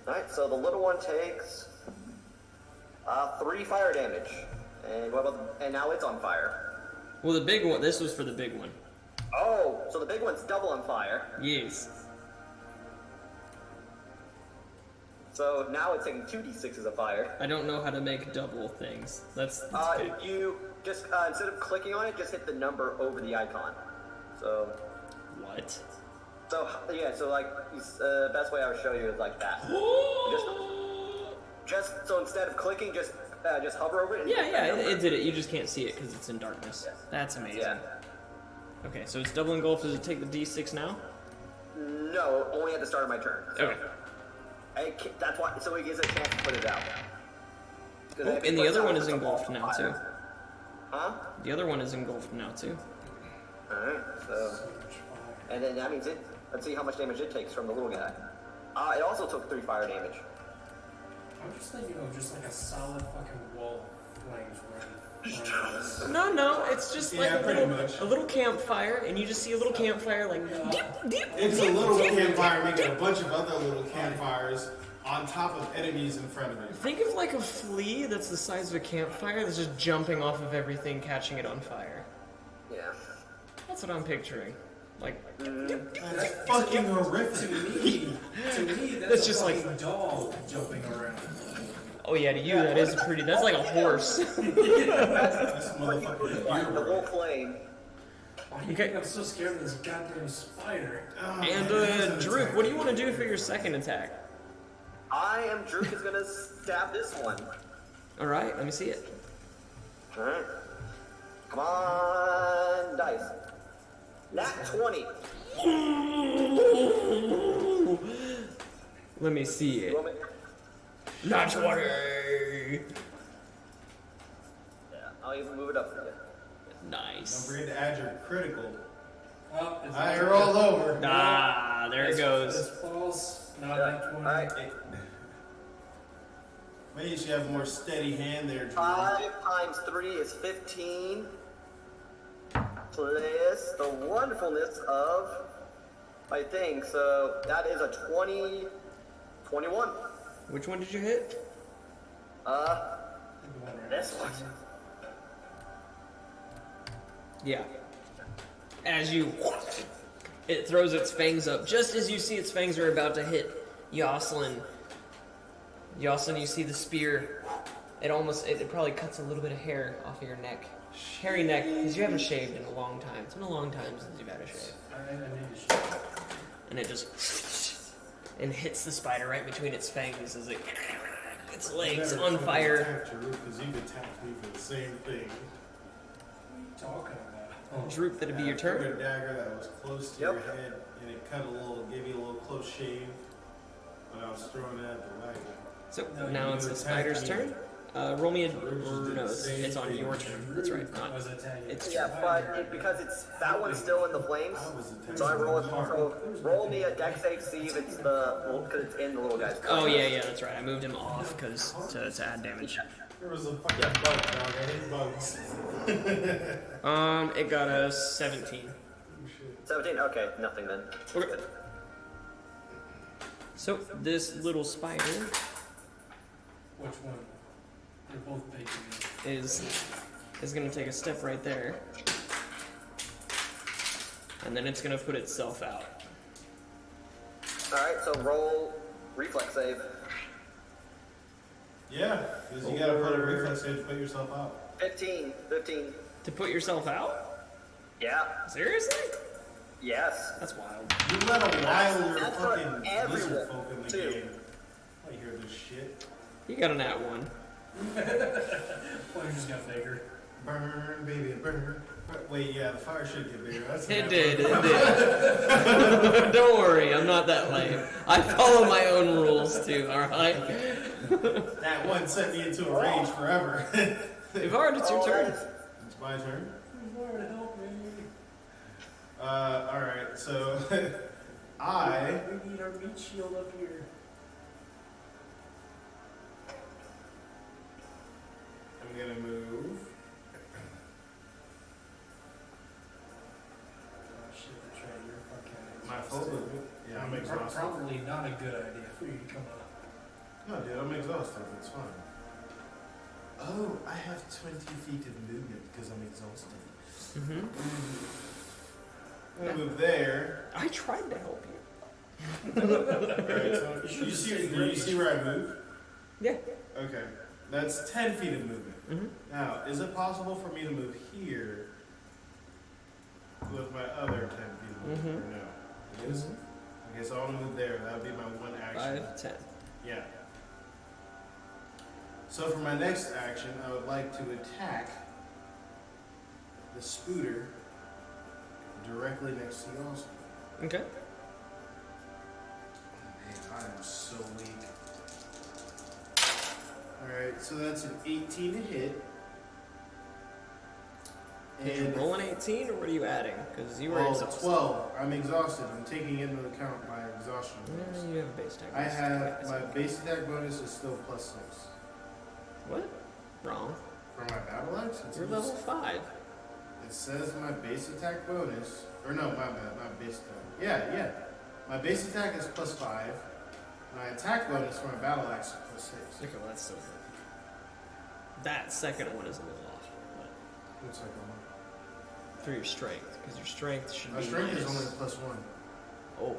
alright, so the little one takes 3 fire damage. And what about and now it's on fire. Well, the big one. This was for the big one. Oh, so the big one's double on fire. Yes. So now it's taking 2d6s of fire. I don't know how to make double things. That's good. You just instead of clicking on it, just hit the number over the icon. So What? yeah, so like best way I would show you is like that. just so instead of clicking, just hover over it. And Yeah, hit that yeah, number. it did it. You just can't see it because it's in darkness. Yeah. That's amazing. Yeah. Okay, so it's double engulfed. Does it take the D6 now? No, only at the start of my turn. So Okay. that's why. So it gives a chance to put it out. 'Cause Oh, if it and the puts other out, one it's is a engulfed ball now of too. fire. Huh? The other one is engulfed now too. Alright, so. And then that means and see how much damage it takes from the little guy. It also took 3 fire damage. I'm just thinking of just like a solid fucking wall of flames running. No, it's just like Yeah, pretty much. a little campfire, and you just see a little campfire like dip, dip, It's a dip, little dip. campfire making a bunch of other little campfires on top of enemies in front of it. Think of like a flea that's the size of a campfire that's just jumping off of everything, catching it on fire. Yeah. That's what I'm picturing. Like, That's fucking horrific. To me, That's that's just a like- fucking dog jumping around. oh yeah, to you that's like a horse. This motherfucker. Like the whole flame. Why do you Okay. think I'm so scared of this goddamn spider? And Droop, what do you want to do for your second attack? Druk is gonna stab this one. Alright, let me see it. Alright. Come on, dice. Nat 20. Let me see You it. want me? Not 20! Yeah, I'll even move it up for you. Don't Nice. forget to add your critical. Oh, it's I rolled over. Ah, there it This goes. falls. Not Yeah. that 20. Alright. Maybe you should have a more steady hand there, Drew. 5 times 3 is 15. Plus the wonderfulness of my thing. So that is a 21. Which one did you hit? This one. Yeah. As you... it throws its fangs up. Just as you see its fangs are about to hit Yoslin. Yoslin, you see the spear. It probably cuts a little bit of hair off of your neck. Hairy neck, because you haven't shaved in a long time. It's been a long time since you've had a shave. I need to shoot. And it just... and hits the spider right between its fangs as its legs on fire. Because you've attacked me for the same thing. What are you talking about? Droop, that'd be your I put a turn. dagger that was close to Yep. your head, and it gave you a little close shave when I was throwing it at the wagon. So No, now you it's the attack spider's me. turn. Roll me a... Droop just or did no, the it's same on thing. your turn. That's right. I Not, was attacking. it's Yeah, but because it's that one's still in the flames, so I roll it. So roll me a dex save, see if it's because it's in the little guy's. oh yeah, that's right. I moved him off because to add damage. There was a fucking bug, dog. I hate bugs. It got a 17. 17. Okay, nothing then. Okay. Good. So this little spider Which one? They're both big to me. is gonna take a step right there, and then it's gonna put itself out. All right, so roll reflex save. Yeah, because you gotta put a reflex save to put yourself out. 15. To put yourself out? Yeah. Seriously? Yes. That's wild. You let a wilder That's for fucking everyone, lizard folk in the too. game. I hear this shit. You got a nat 1. Flames just got bigger. Burn, baby, burn. Wait, yeah, the fire should get bigger. That's It enough. did. Don't worry, I'm not that lame. I follow my own rules too. All right. That one sent me into a rage forever. Ivard, it's your turn. It's my turn. Lord, help me. Alright, so We need our meat shield up here. I'm gonna move. Oh shit, that's right. You're fucking. My full movement. Yeah, I'm exhausted. Probably not a good idea for you to come up. No, dude, I'm exhausted. It's fine. Oh, I have 20 feet of movement because I'm exhausted. Mm-hmm. I'm gonna move there. I tried to help you. Alright, so do you see where I move? Yeah. Okay, that's 10 feet of movement. Mm-hmm. Now, is it possible for me to move here with my other 10 feet of movement? Or no? It is? Okay, so I want to move there. That would be my one action. 5, 10. Yeah. So for my next action, I would like to attack the Spooter directly next to yours. Okay. Man, I am so weak. Alright, so that's an 18 to hit. And roll an 18. 19, or what are you adding? Because you were Oh, exhausted. 12. I'm exhausted. I'm taking into account my exhaustion bonus. You have a base attack. I bonus. have my base attack bonus is still +6. What? Wrong. For my battle axe, You're level 5. It says my base attack bonus, or no, my bad, my base attack. Yeah. My base attack is +5. My attack bonus for my battle axe is +6. Okay, well that's still good. That second one is a little off, but Looks like I'm. for your strength, because your strength should My be strength is minus. only +1. Oh.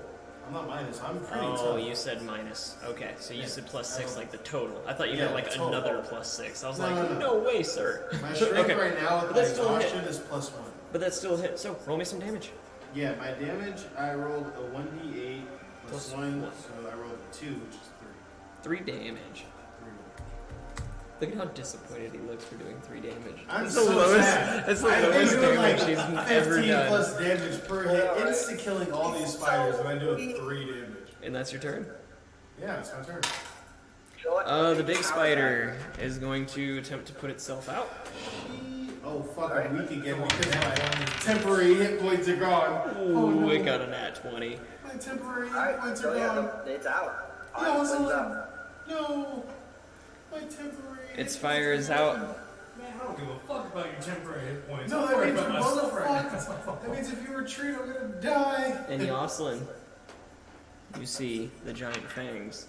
I'm not minus. I'm pretty Oh, tough. you said minus. Okay, so you Yeah. said +6, like the total. I thought you Yeah, meant like the total. another +6. I was No, like, no. no way, sir. My strength Okay, right now but with my that's still a hit. exhaustion is +1. But that still hit. So roll me some damage. Yeah, my damage, I rolled a 1d8 Plus plus 1, one. so I rolled a 2, which is 3 damage. 3. Look at how disappointed he looks for doing 3 damage. I'm That's so the lowest. sad. That's the I've been lowest doing damage like he's 15 ever done. plus damage per hit, insta killing all these spiders, and I do 3 damage. And that's your turn. Yeah, it's my turn. You know what? The big spider is going to attempt to put itself out. Oh, fuck, I'm weak again because my temporary hit points are gone. Ooh, it got a nat 20. My temporary hit Alright, points so are yeah, gone. it's out. Yeah, Alright, so what's up? No, my temporary. Its hit fire points is are out. gone. Man, I don't give a fuck about your temporary hit points. No, I'm that worried means about we're myself both right fucked. now. That means if you retreat, I'm gonna die. And Yoslin, you see the giant fangs.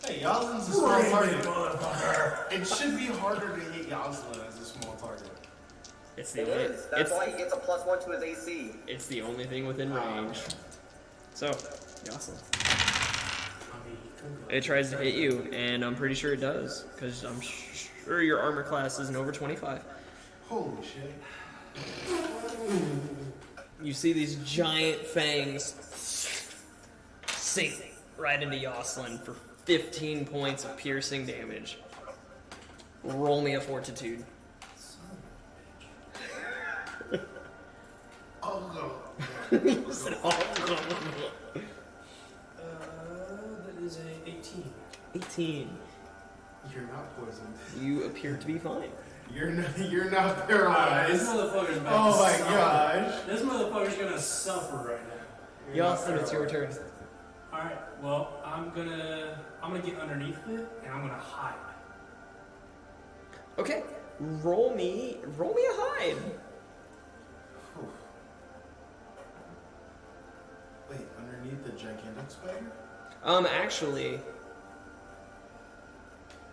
Hey, Yoslin's a small target. It should be harder to hit Yoslin as a small target. It's the It only, is. That's why he gets a +1 to his AC. it's the only thing within range. So, Yoslin. It tries to hit you, and I'm pretty sure it does, because I'm sure your armor class isn't over 25. Holy shit. You see these giant fangs sink right into Yoslin for 15 points of piercing damage. Roll me a fortitude. Oh, He said, "Oh." That is a 18. 18. you're not poisoned. You appear to be fine. You're not This paralyzed. motherfucker's about Oh to my suffer. gosh. This motherfucker's gonna suffer right now. Yoslin, it's your turn. Alright, well, I'm gonna get underneath it and I'm gonna hide. Okay, roll me a hide. Whew. Wait, underneath the gigantic spider? Actually,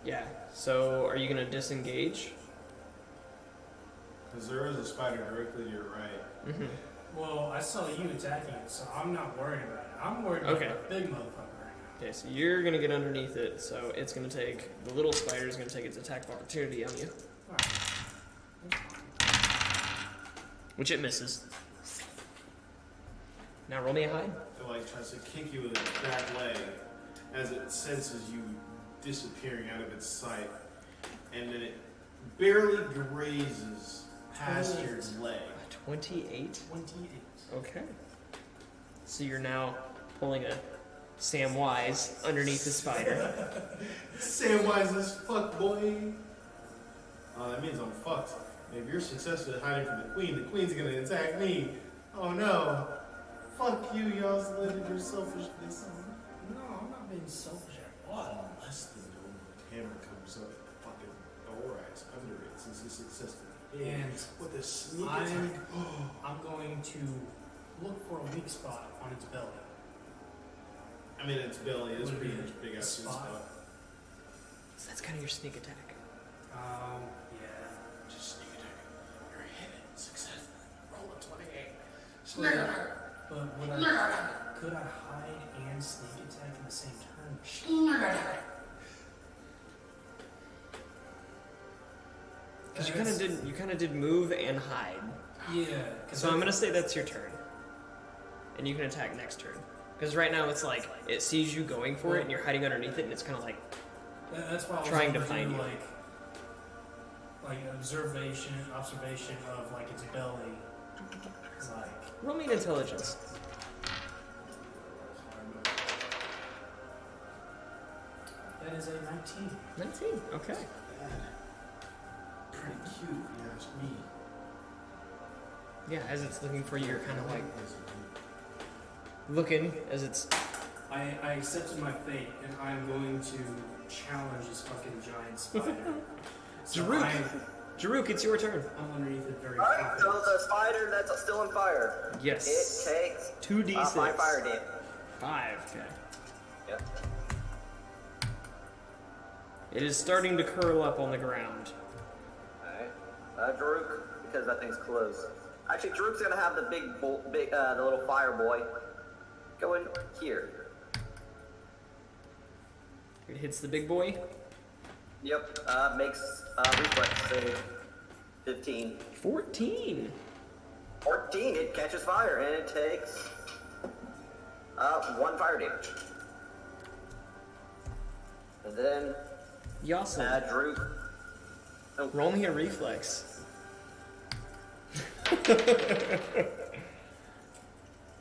yeah. So, are you gonna disengage? Because there is a spider directly to your right. Mm-hmm. Well, I saw you attacking it, so I'm not worried about it. I'm worried about Okay. the big motherfucker right Okay, so you're gonna get underneath it. So it's gonna take the little spider is gonna take its attack of opportunity on you, now. Alright. which it misses. Now roll me a hide. It like tries to kick you with its back leg as it senses you disappearing out of its sight. And then it barely grazes past your leg. 28. 28. Okay. So you're now pulling a Sam Wise underneath the spider. Samwise as fuck, boy. Oh, that means I'm fucked. If you're successful at hiding from the queen's gonna attack me. Oh no. Fuck you, Yoslin, and your selfishness. No, I'm not being selfish at all. Unless the hammer comes up fucking Ori's under it since he's successful. And with a sneak I'm- attack. I'm going to look for a weak spot on its belly. I mean, its belly is Would it pretty be much big ass spot? spot. So that's kind of your sneak attack. Yeah. Just sneak attack. You're hidden. Successful. Roll a 28. But could I hide and sneak attack at the same turn? Because you kind of did move and hide. Yeah. So I'm gonna say that's your turn, and you can attack next turn. Because right now it's like it sees you going for it, and you're hiding underneath it, and it's kind of like That's why I was trying to gonna find do, you. like observation of like its belly. Like roll me an intelligence. that is a 19. 19. Okay. Pretty cute, if you ask me. Yeah, as it's looking for you, you're kind of like looking as it's. I accepted my fate, and I'm going to challenge this fucking giant spider. So Jaruk, it's your turn. I'm underneath it very Alright, so confident. the spider that's still on fire. Yes. It takes 2d6. 5 fire damage. 5. Okay. Yep. It is starting to curl up on the ground. Alright. Daruk, because that thing's close. Actually, Daruk's gonna have the the little fire boy go in here. It hits the big boy. Yep. Makes reflex save 15. 14. 14. It catches fire and it takes 1 fire damage. And then Yawesome. Daruk. Oh, Roll me a reflex.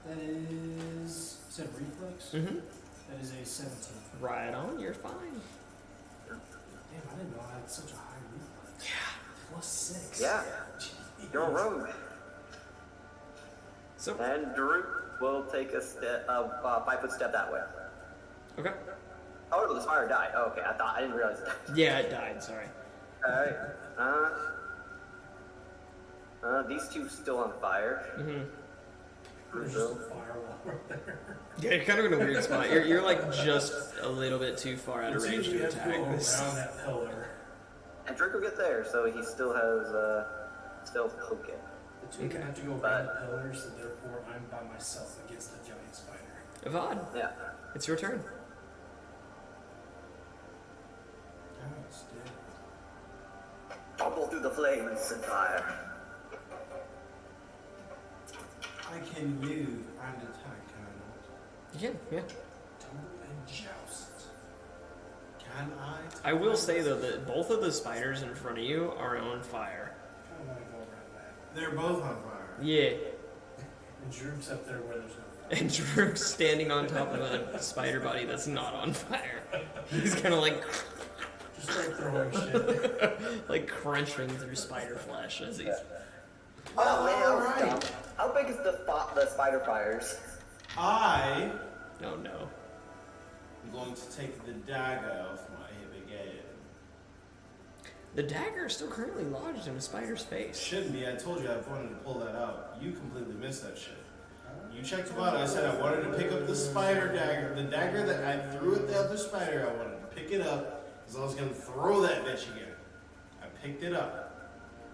That is that reflex? Mm-hmm. That is a 17. Right on, you're fine. Damn, I didn't know I had such a high reflex. Yeah. Plus 6. yeah. Jeez. You're a rogue. So, And Daruk will take a 5-foot step that way. okay. Oh, the fire died. Oh, okay. I didn't realize that. Yeah, it died, sorry. Alright. These two still on fire. Mm-hmm. There's just a firewall right there. Yeah, you're kind of in a weird spot. You're like just a little bit too far out of range to attack this. Around that pillar. And Drake will get there, so he still has, still poking. The two of them have to go around the pillar, so therefore I'm by myself against the giant spider. Avad, Yeah. it's your turn. Oh, it's dead. Tumble through the flames and fire. I can use and attack, can I not? Yeah. Tumble and joust. Can I? I will say though that both of the spiders in front of you are on fire. Kind of want to go around that. They're both on fire. Yeah. And Droop's up there where there's no fire. And Drew's standing on top of a spider body that's not on fire. He's kind of like Just start throwing shit. like crunching through spider flesh as he's. Oh, man, that was Alright. dumb. How big is the spider fires? I Oh no. am going to take the dagger off my hip again. The dagger is still currently lodged in a spider's face. Shouldn't be. I told you I wanted to pull that out. You completely missed that shit. You checked the bottom. I said I wanted to pick up the spider dagger. The dagger that I threw at the other spider, I wanted to pick it up because I was going to throw that bitch again. I picked it up.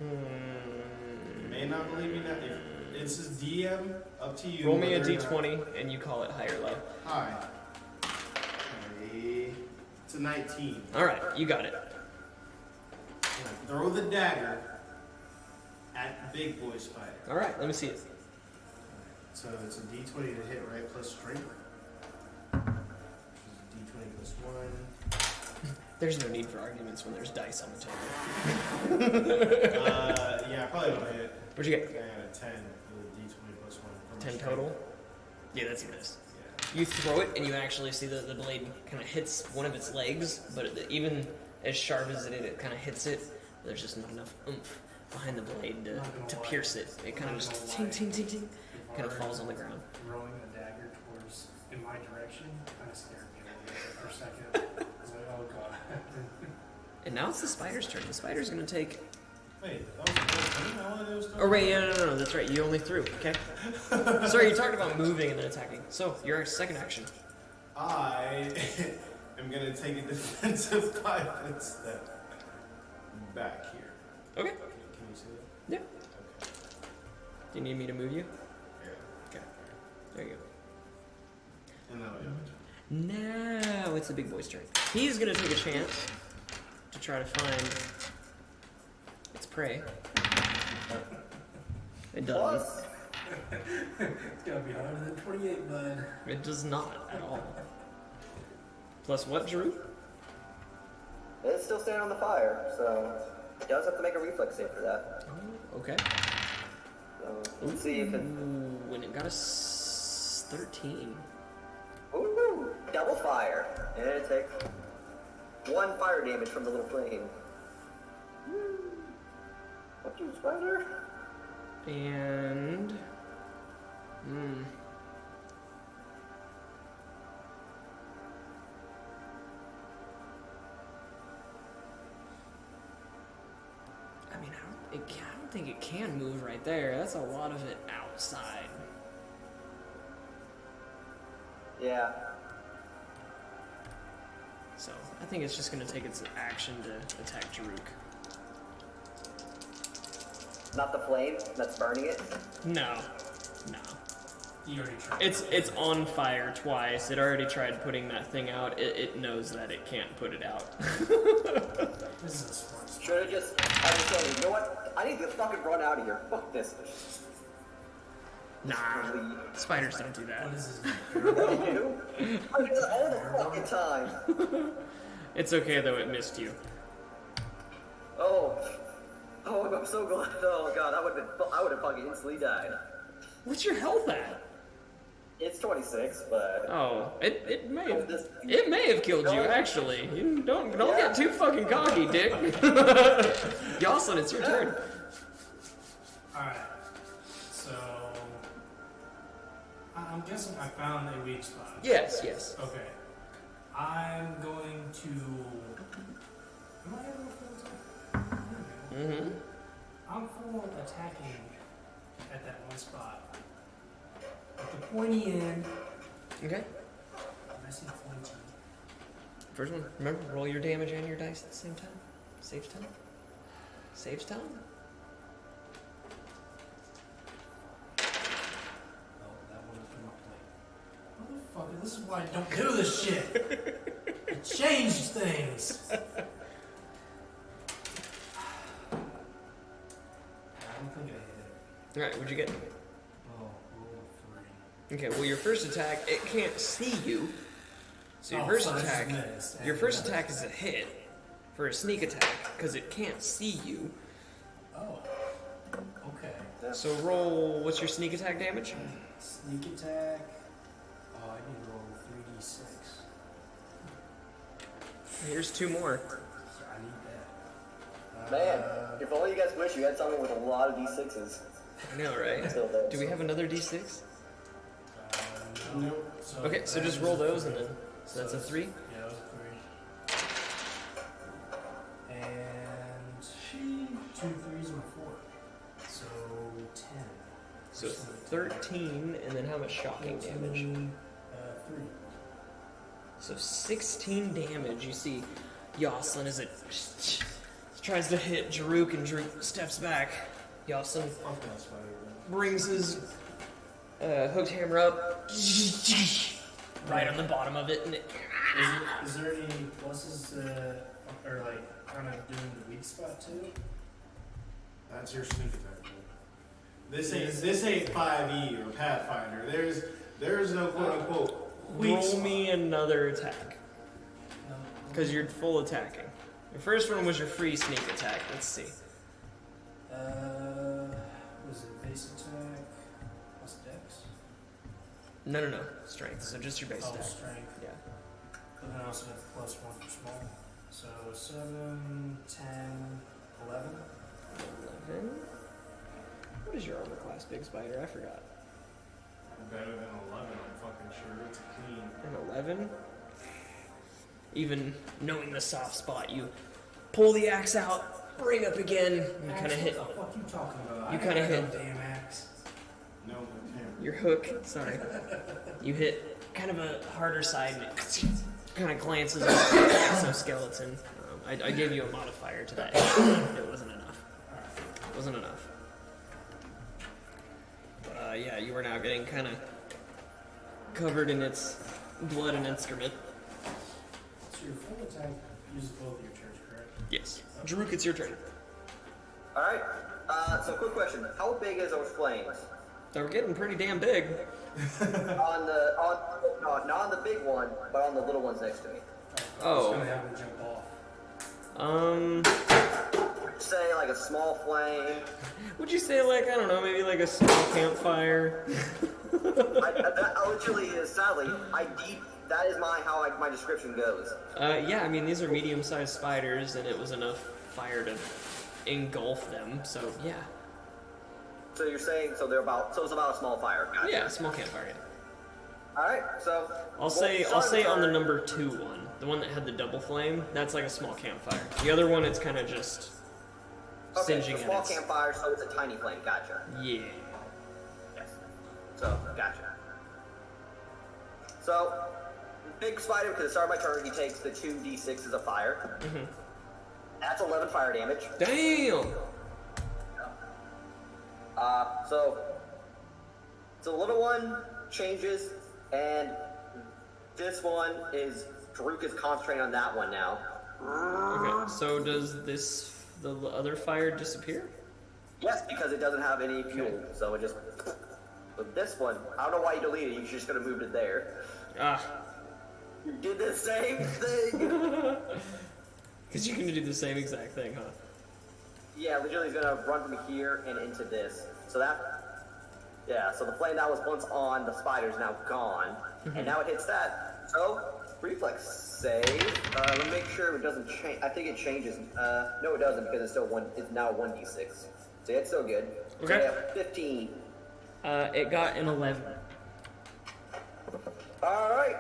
You may not believe me now. If this is DM, up to you. Roll me a whether or not- d20 and you call it high or low. Hi. Okay. It's a 19. Alright, you got it. And I throw the dagger at Big Boy Spider. Alright, let me see it. So it's a d20 to hit, right? Plus strength. Which is a d20 plus 1. There's no need for arguments when there's dice on the table. Yeah, probably don't hit. What'd you I get? got a 10 with a d20 plus 1. from my 10 strength. total? Yeah, that's a miss. Yeah. You throw it and you actually see that the blade kind of hits one of its legs, but even as sharp as it kind of hits it, there's just not enough oomph behind the blade to pierce it. It kind of just ting, ting, ting, ting, kind of falls on the ground. Throwing a dagger towards in my direction kind of scared me a little bit for a second. I was like, oh god. And now it's the spider's turn. The spider's going to take... Wait, that was the whole thing? I wanted those Oh, wait, yeah, no, that's right. You only threw, okay? Sorry, you talked about moving and then attacking. So, your second action. I am going to take a defensive 5-foot step back here. Okay. Can you see that? Yeah. Okay. Do you need me to move you? Yeah. Okay. There you go. And that'll be my turn. Now it's the big boy's turn. He's gonna take a chance to try to find its prey. It doesn't. Plus, It's gotta be harder than 28, bud. It does not at all. Plus what, Drew? it's still standing on the fire, so it does have to make a reflex save for that. Oh, okay. So let's see if it. Ooh, and it got a 13. Ooh, double fire, and it takes 1 fire damage from the little flame. Fuck you, spider. And... I mean, I don't think it can move right there. That's a lot of it outside. Yeah. So, I think it's just going to take its action to attack Jaruk. Not the flame that's burning it? No. You already tried. It's on fire twice. It already tried putting that thing out. It knows that it can't put it out. This is a smart spot. Should have just, I was saying, you know what? I need to fucking run out of here. Fuck this. Nah. Spiders don't do that. What is this? What do you do? I do that all the fucking time. It's okay though, it missed you. Oh, I'm so glad. Oh god, I would have fucking instantly died. What's your health at? It's 26, but Oh, it may have killed you actually. You don't get too fucking cocky, dick. Yoslin, it's your turn. Alright. So. I'm guessing I found a weak spot. Yes. Okay. I'm going to. Am I having a full attack? Mm-hmm. I'm full attacking at that one spot. At the pointy end. Okay. I see pointy. First one, remember, roll your damage and your dice at the same time. Saves time. Saves time. Motherfucker, this is why I don't do this shit. It changed things. I don't think I hit it. Alright, what'd you get? Oh, roll a 3. Okay, well your first attack, it can't see you. So your Oh, first so this is attack, missed. your first attack is a hit for a sneak attack because it can't see you. Oh, okay. So roll. What's your sneak attack damage? Sneak attack. Oh, I need to roll 3d6. Here's 2 more. I need that. man, if only you guys wish you had someone with a lot of d6s. I know, right? Still does. Do we have another d6? No. Okay, so just roll those and then. So that's a 3. Yeah, that was a 3. And 2 3s and a 4. So 10. So 13, and then how much shocking damage? 3. So 16 damage. You see Yoslin as it tries to hit Jaruk, and Jaruk steps back. Yoslin brings his hooked hammer up, right on the bottom of it, and it... Is there any pluses or like kind of doing the weak spot too? That's your sneak attack. This ain't 5e or Pathfinder. There's no quote unquote weak Roll spot. me another attack, No. because you're full attacking. Your first one was your free sneak attack. Let's see. Was it base attack plus dex? No. Strength. So just your base Oh, attack. strength. Yeah. But then I also have plus 1 for small. So 7, 10, 11. 11. What is your armor class, Big Spider? I forgot. Better than 11, I'm fucking sure. It's a clean. An 11. Even knowing the soft spot, you pull the axe out, bring up again. You kind of hit. What the fuck you talking about? You I kinda got hit- no damn axe. No, I can't. Your hook. Sorry. You hit kind of a harder side, and it kind of glances off the exoskeleton. I gave you a modifier to that. It wasn't enough. It wasn't enough. Yeah, you are now getting kind of covered in its blood and excrement. So your full attack uses both of your turns, correct? Yes. Jaruk, it's your turn. Alright, so quick question. How big is those flames? They're getting pretty damn big. Not on the big one, but on the little ones next to me. I was Oh. gonna have him jump off. Say like a small flame. Would you say like, I don't know, maybe like a small campfire? That literally is, sadly, that is my description goes. Yeah, I mean, these are medium-sized spiders, and it was enough fire to engulf them, so yeah. So you're saying so they're about so it's about a small fire. Gotcha. Yeah, small campfire. Yeah. All right. So I'll say on the number 2 one, the one that had the double flame. That's like a small campfire. The other one, it's kind of just singeing so small at its. campfire, so it's a tiny flame. Gotcha. Yeah. Yes. So gotcha. So big spider because at the start of my turn he takes the 2d6s of fire. Mm-hmm. That's 11 fire damage. Damn. So the little one changes, and this one is Karuk is concentrating on that one now. Okay. So does the other fire disappear? Yes, because it doesn't have any fuel, so it just. But this one, I don't know why you deleted it. You're just gonna move it there. Ah. You did the same thing. Because you can do the same exact thing, huh? Yeah, literally, he's gonna run from here and into this. So that. Yeah, so the flame that was once on the spider is now gone, and now it hits that. So reflex save. Let me make sure it doesn't change. I think it changes. No, it doesn't because it's still one. It's now 1d6. So yeah, it's still good. Okay. So yeah, 15. It got an 11. All right.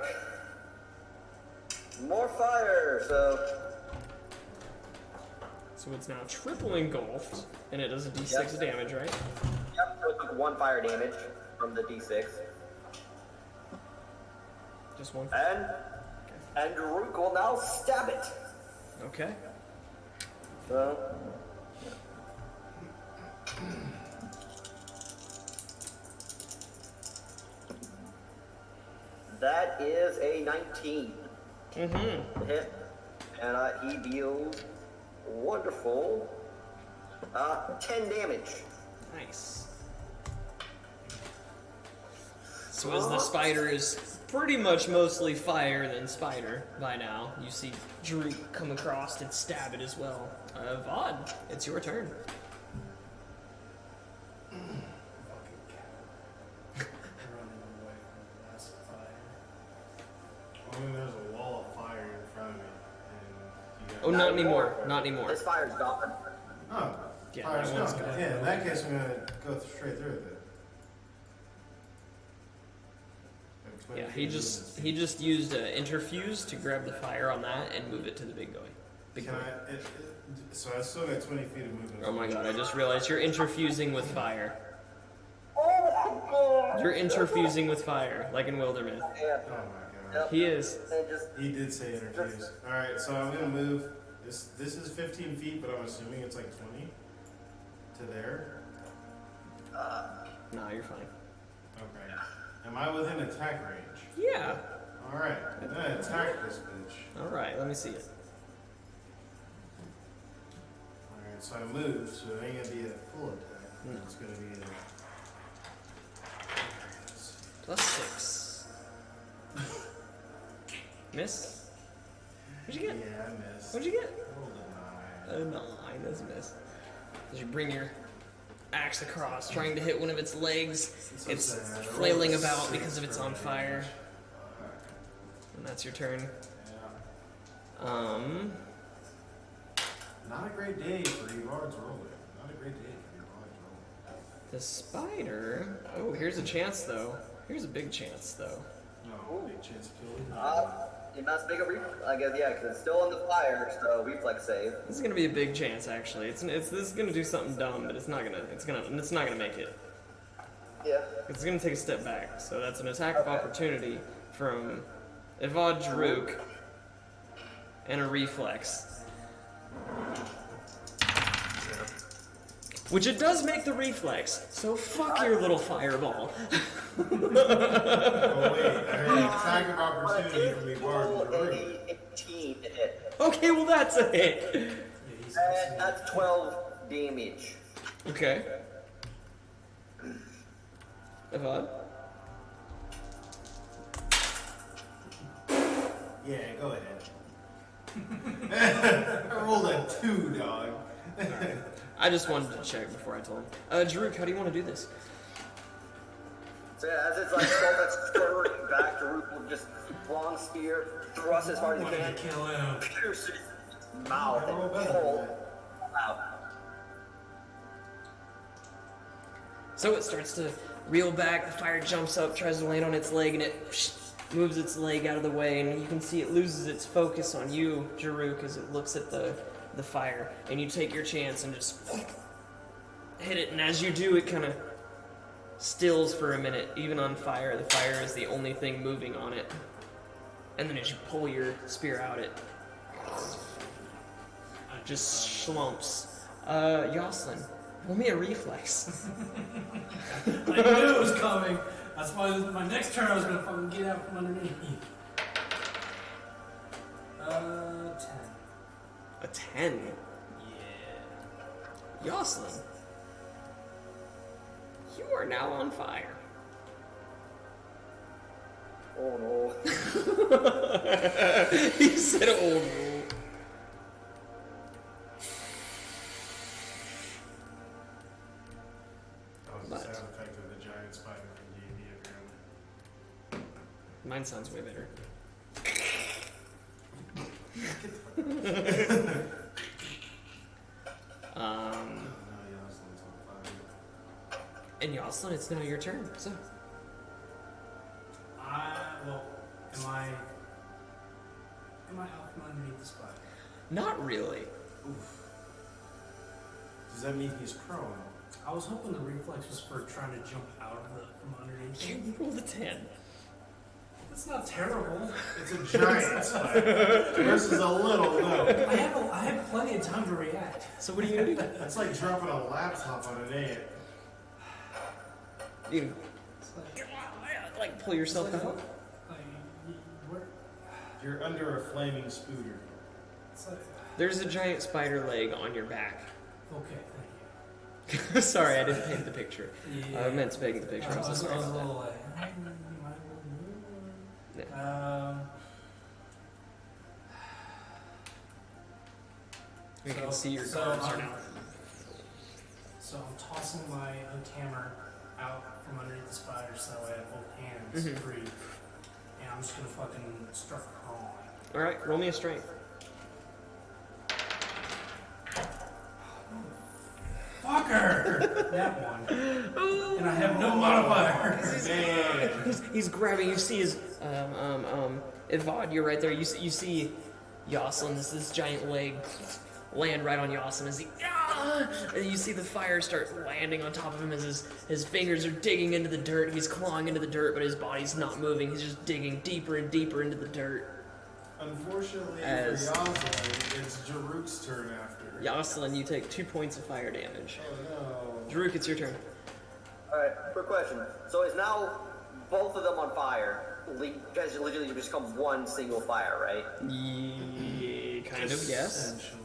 More fire. So it's now triple engulfed, and it does a d6 Yep. damage, right? Yep. So it took 1 fire damage from the d6, Just one. and Rook will now stab it. Okay. So. That is a 19 Mm-hmm. hit, and he deals wonderful 10 damage. Nice. So as the spider is pretty much mostly fire than spider by now, you see Drew come across and stab it as well. Vod, it's your turn. Running away from the last fire. I mean, there's a wall of fire in front of me. And you Oh, got not anymore. Not anymore. This fire's gone. Oh, Yeah, fire's that one's gone. gone. Yeah, in that case, I'm gonna go straight through with it. Like 20 Yeah, feet he of just movement. used interfuse to grab the fire on that and move it to the big guy. Big Can guy. so I still got 20 feet of movement. Oh my god! I just realized you're interfusing with fire. Oh my god! You're interfusing with fire, like in Wildermyth. Yeah. Oh my god. Yep. He is. And just He did say interfuse. Alright, so I'm gonna move. This is 15 feet, but I'm assuming it's like 20 to there. Nah, you're fine. Okay. Am I within attack range? Yeah. Alright, I'm gonna attack this bitch. All right. Let me see it. Alright, so I moved, so it ain't gonna be a full attack. No. It's gonna be a. +6. Miss? What'd you get? Yeah, I missed. What'd you get? Rolled a 9. A 9. That's a miss. As you bring your axe across, trying to hit one of its legs, So it's sad. I rolled flailing a about 6 because of it's for on damage. fire. And that's your turn. Yeah. Not a great day for Evard's roller. Not a great day for Evard's roller. The spider. Oh, here's a chance though. Here's a big chance though. No, big chance of killing. you must make a reflex. I guess yeah, because it's still on the fire. So reflex save. This is gonna be a big chance actually. This is gonna do something dumb, but it's not gonna make it. Yeah. It's gonna take a step back. So that's an attack of opportunity from Evad Druk and a reflex. Which it does make the reflex, so fuck your little fireball. Oh wait, I heard an attack of opportunity from Evard in the room. 18 to hit. Okay, well that's a hit. Yeah, he's And that's 12 damage. Okay. Evad? Yeah, go ahead. I rolled a 2, dog. I just wanted to check before I told him. Druk, how do you want to do this? So yeah, as it's like skirting back, Daruk will just long spear, thrust as hard as he wanted can, to kill him. pierce his mouth and pull out. So it starts to reel back, the fire jumps up, tries to land on its leg, and it moves its leg out of the way, and you can see it loses its focus on you, Jaruk, as it looks at the fire. And you take your chance and just hit it, and as you do, it kind of stills for a minute, even on fire. The fire is the only thing moving on it. And then as you pull your spear out, it just slumps. Yoslin, roll me a reflex. I knew it was coming. That's why my next turn I was gonna fucking get out from underneath. 10. A 10? Yeah. Yoslin, you are now on fire. Oh no. He said, oh no. That was the sound effect of the giant spider from D&D, apparently. Mine sounds way better. Now Yoslin's on fire. And Yoslin, it's now your turn. So, Well, am I out from underneath the spider? not really. Oof. Does that mean he's prone? I was hoping the reflex was for trying to jump out of from underneath. You rolled a 10. That's not terrible. It's a giant spider versus a little no. I have plenty of time to react. So what are you gonna do? It's like dropping a laptop on an ant. You It's like, like pull yourself out. like, where? You're under a flaming spooter. It's like, There's a giant spider leg on your back. okay, thank Sorry, I didn't paint the picture. you. I meant to paint the picture. I'm so I was sorry a about little that. like, you might want to move. Yeah. You can see your cards are now. So I'm tossing my hooked hammer out from underneath the spider so I have both hands Mhm. free. And I'm just gonna fucking start crawling. All right, roll me a strength. Fucker! That one. And I have no modifiers. Man. He's grabbing. You see his Ivod, you're right there. You see Yoslin, this giant leg land right on Yoslin as and you see the fire start landing on top of him as his fingers are digging into the dirt. He's clawing into the dirt, but his body's not moving. He's just digging deeper and deeper into the dirt. Unfortunately As- for Yoslin, it's Jaruk's turn after. Yoslin, you take 2 points of fire damage. Oh no. Jaruk, it's your turn. Alright, quick question. So is now both of them on fire? You guys literally become one single fire, right? Yeah, kind of, yes. Essentially.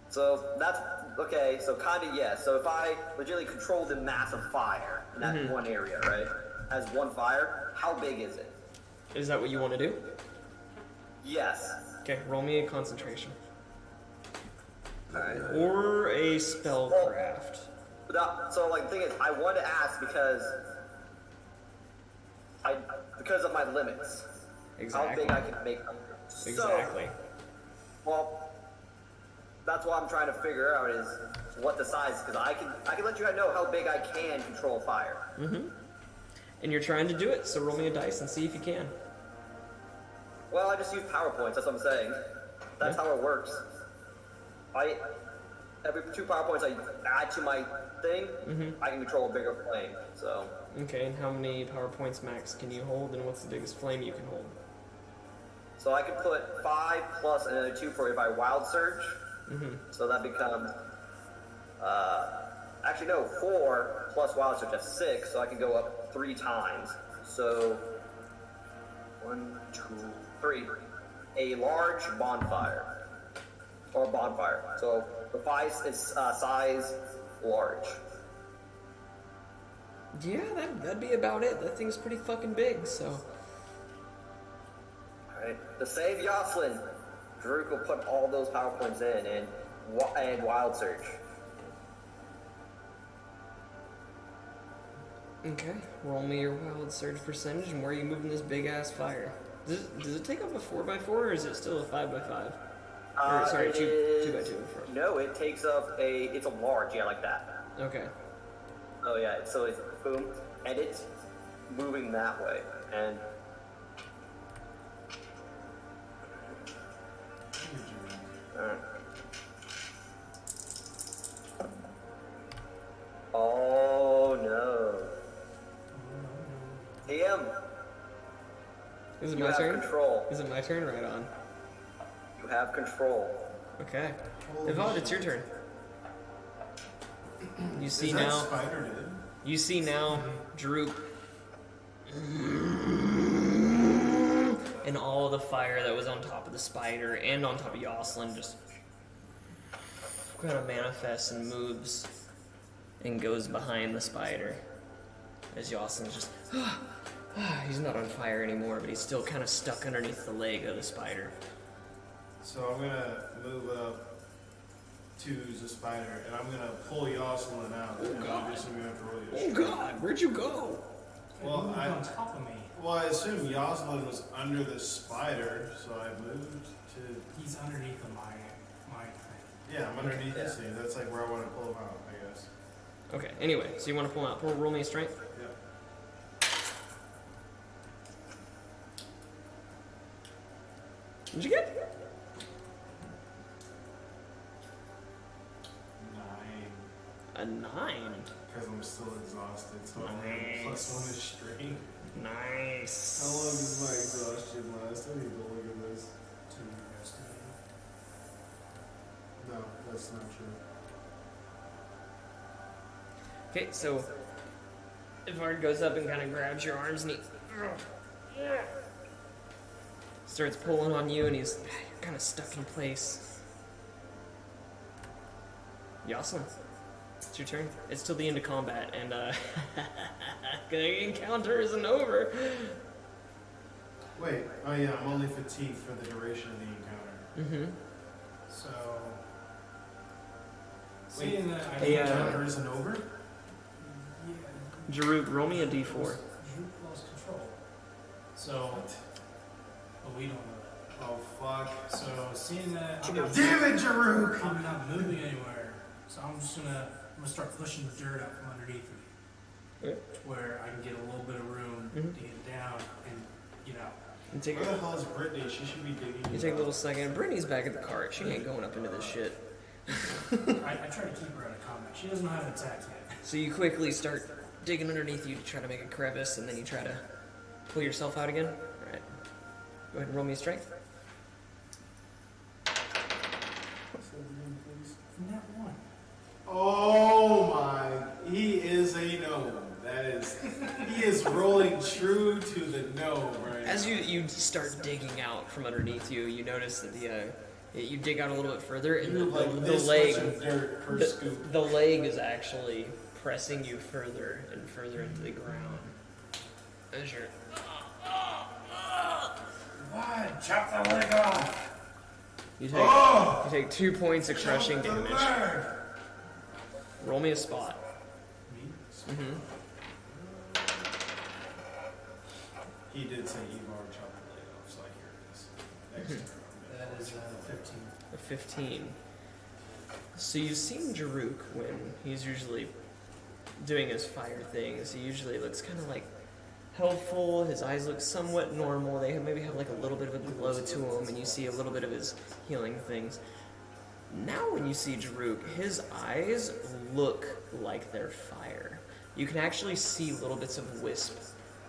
So that's okay. So kind of yes. So if I legitimately control the massive fire in that one area, right, as one fire, how big is it? Is that what you want to do? Yes. Okay, roll me a concentration. Alright. Or a spellcraft. So like the thing is, I want to ask because of my limits. Exactly. How big I can make them. Exactly. So, well, that's what I'm trying to figure out is what the size, because I can let you guys know how big I can control fire. Mm-hmm. And you're trying to do it, so roll me a dice and see if you can. Well, I just use PowerPoints. That's what I'm saying. That's Yeah. how it works. Every 2 PowerPoints I add to my thing, I can control a bigger flame. So Okay, and how many PowerPoints max can you hold, and what's the biggest flame you can hold? so I can put 5 plus another 2 for if I wild surge. So that becomes actually no, 4 plus wild surge, that's 6. So I can go up 3 times. So 1, 2, 3. A large bonfire. Or bonfire. So the device is size large. Yeah, that'd be about it. That thing's pretty fucking big, so... Alright. To save Yoslin, Druk will put all those PowerPoints in and wild surge. Okay, roll me your wild surge percentage, and where are you moving this big-ass fire? Does it take up a 4x4, or is it still a 5x5? Or, sorry, It 2x2. is- No, it takes up it's a large, yeah, like that. Okay. Oh yeah, so it's boom, and it's moving that way, and oh no. DM, Is it you my have turn? control. Is it my turn? Right on. You have control. Okay. Yvonne, it's your turn. You see Is that now. spider dead? You see now, Droop. And all the fire that was on top of the spider and on top of Yoslin just kind of manifests and moves and goes behind the spider. As Yoslin's just. He's not on fire anymore, but he's still kind of stuck underneath the leg of the spider. So I'm gonna move up to the spider, and I'm gonna pull Yoselin out. Oh, and God. obviously we have to roll your Oh strength. God, where'd you go? Well, Moved on top of me. Well, I assume Yoselin was under the spider, so I moved to. He's underneath of my thing. Yeah, I'm underneath Yeah. this thing. That's like where I want to pull him out, I guess. Okay, anyway, so you want to pull him out. Roll me a strength. Yep. What'd you get? 9. A 9. Because I'm still exhausted, so I'm gonna have Nice. +1 is strength. Nice. How long does my exhaustion last? I need to look at this. To investigate. No, that's not true. Okay, so Ivard goes up and kind of grabs your arms and he starts pulling on you, and you're kind of stuck in place. Yoslin, it's your turn. It's till the end of combat, and the encounter isn't over. Wait, oh yeah, I'm only fatigued for the duration of the encounter. Mm-hmm. So, seeing that I Hey, The encounter isn't over? yeah, Jaruk, roll me a d4. Droop lost control. So, but we don't know Oh fuck. that. So, seeing that I'm not, Damn it, Jaruk! I'm not moving anywhere, so I'm gonna start pushing the dirt out from underneath me, Okay. where I can get a little bit of room Mhm. to get down and get out. You take, Where the hell is Brittany? She should be digging. you take a little second. Brittany's back at the cart. She ain't going up into this shit. I try to keep her out of combat. She doesn't know how to attack yet. So you quickly start digging underneath you to try to make a crevice, and then you try to pull yourself out again. All right. Go ahead and roll me a strength. Not one. Oh my, he is a gnome. He is rolling true to the gnome right now. As you start digging out from underneath you, you notice that you dig out a little bit further, and You have like the this leg much of dirt per the, scoop. the leg is actually pressing you further and further into the ground. As you're Why? Chop the leg off. you Oh! take 2 points of crushing Chop the damage. leg. Roll me a spot. Me? Mm-hmm. He did say Ivar chopped the leg off, so I hear this. Next turn. That is 15. A 15. So you've seen Jaruk when he's usually doing his fire things. He usually looks kind of like helpful. His eyes look somewhat normal. They maybe have like a little bit of a glow to them, and you see a little bit of his healing things. Now when you see Jaruk, his eyes look like they're fire. You can actually see little bits of wisp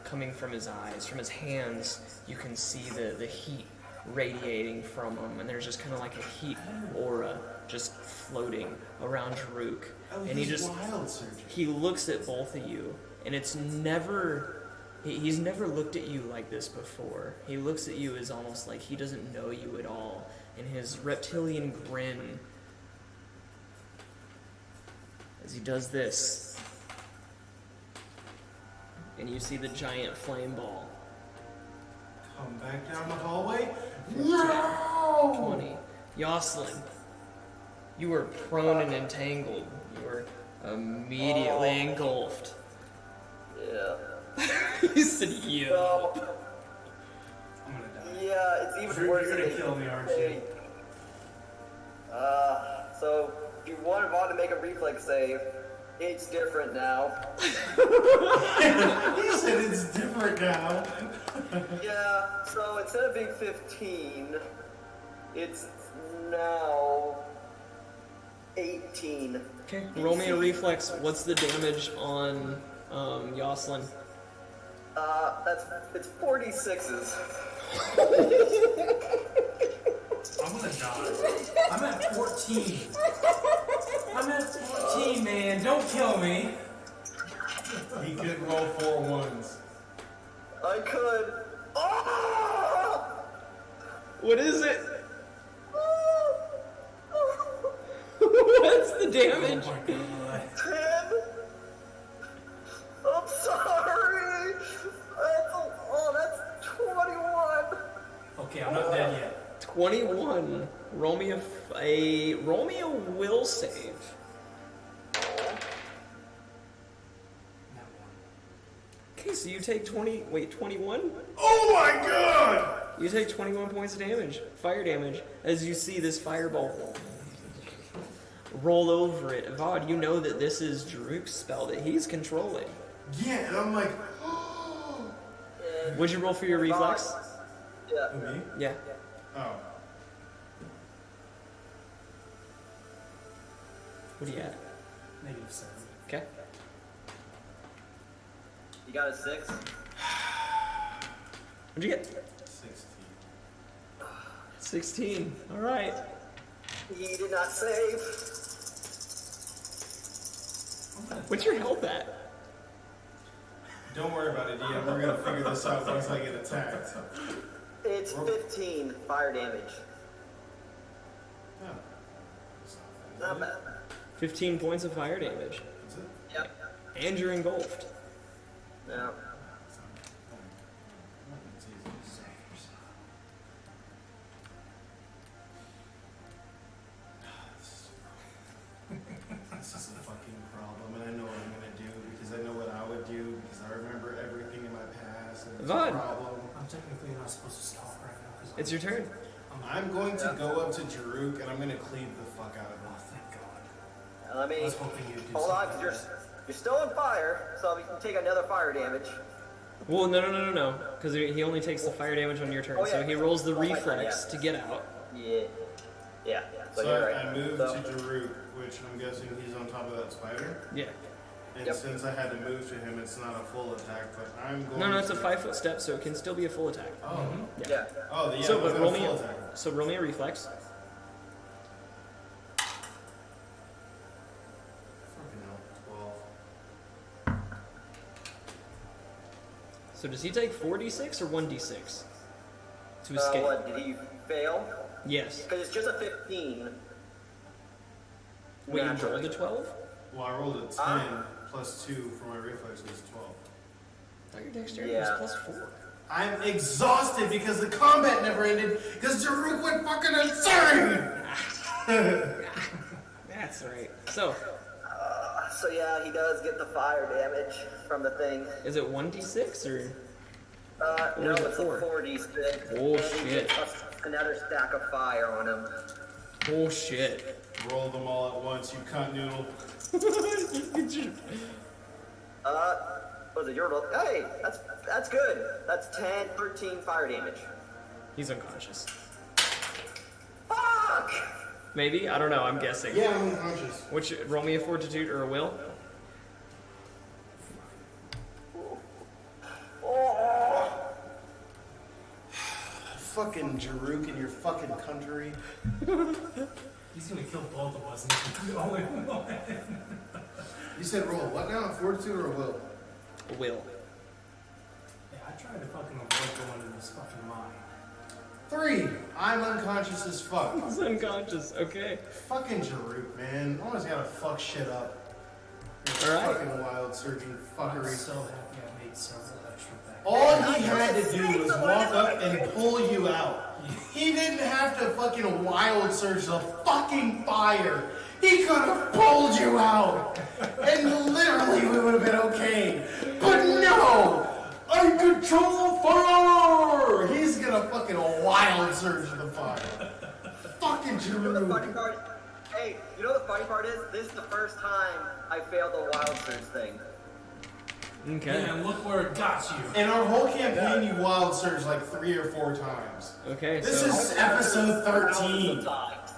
coming from his eyes. From his hands, you can see the heat radiating from him, and there's just kind of like a heat aura just floating around Jaruk. Oh, And he he's just wild surgery. he looks at both of you, and it's never he's never looked at you like this before. He looks at you as almost like he doesn't know you at all, and his reptilian grin as he does this, and you see the giant flame ball. Come back down the hallway. 20. Yoslin, you were prone and entangled. You were immediately engulfed. Yeah. He said, "Yeah." So, I'm gonna die. yeah, it's even worse You're than gonna kill me, aren't you? So if you want Vaughn to make a reflex save, It's different now. He said it's different now. Yeah, so instead of being 15, it's now 18. Okay, roll me a reflex. What's the damage on Yoslin? It's 46s. I'm gonna die. I'm at 14. I'm at 14, man. Don't kill me. He could roll 4 ones. I could. Oh! What is it? What's the damage? Oh my god. 10? I'm sorry. That's 21. Okay, I'm not dead yet. 21. Roll me a will save. Okay, so you take 21? Oh my god! You take 21 points of damage, fire damage, as you see this fireball roll over it. Vod, you know that this is Druk's spell that he's controlling. Yeah, and I'm like, What'd you roll for your reflex? Yeah. Who, me? Yeah. Oh. What are you at? -7. Okay. You got a 6? What'd you get? 16. 16. Alright. He did not save. What's your health at? Don't worry about it, DM. We're gonna figure this out once I get attacked. It's 15 fire damage. Oh. Not bad. 15 points of fire damage. Is it? Yep. And you're engulfed. Yeah. This is a fucking problem, and I know what I'm gonna do because I know what I would do because I remember everything in my past. And it's Vod. a problem. I'm technically not supposed to stop right now. Cause It's your turn. I'm going to go up to Jaruk and I'm gonna cleave the fuck out of him. Oh, thank God. Let me I was hoping you'd do hold on, something. because you're still on fire, so you can take another fire damage. Well, no. Because he only takes the fire damage on your turn. Oh, yeah. So he rolls the Oh, my God, reflex yeah. to get out. Yeah. So, So you're right. I moved So- to Jaruk, which I'm guessing he's on top of that spider. Yeah. And Yep. since I had to move to him, it's not a full attack, but I'm going No, it's a to... 5-foot step, so it can still be a full attack. Oh. Yeah. Oh, yeah, So, it was but a roll full me. attack. So roll me a reflex. Fucking hell, 12. So does he take 4d6 or 1d6 to escape? What, did he fail? Yes. Because it's just a 15. Wait, you naturally. rolled a 12? Well, I rolled a 10 plus 2 for my reflex was 12. I thought your dexterity Yeah. was +4. I'm exhausted because the combat never ended because Jaruk went fucking insane! That's right. So, So yeah, he does get the fire damage from the thing. is it 1d6 or? No, is it it's for? a 4d6. Oh, And he shit. gets another stack of fire on him. Oh shit. Roll them all at once, you cunt noodle. Was it your roll? Hey, that's good. That's 10, 13 fire damage. He's unconscious. Fuck! Maybe? I don't know, I'm guessing. Yeah, I'm unconscious. Which, roll me a fortitude or a will? Fucking Jaruk in your fucking country. He's gonna kill both of us. And he's the only one. You said roll what now? A fortitude or a will? A will. Yeah, I tried to fucking avoid going to this fucking mine. 3. I'm unconscious as fuck. He's unconscious, okay. Fucking Jaruk, man. Always gotta fuck shit up. Alright. Fucking wild surgeon I'm fuckery. so happy I made several extra back. All he had to do was walk up and pull you out. He didn't have to fucking wild surge the fucking fire. He could have pulled you out. And literally we would have been okay. But no! I control fire! He's gonna fucking wild surge the fire. Fucking The fucking Jaruk. card. Hey, you know the funny part is? This is the first time I failed the wild surge thing. Okay. Yeah, and look where it got you. In our whole campaign, you wild surge like 3 or 4 times. Okay. This so, is episode 13. Times.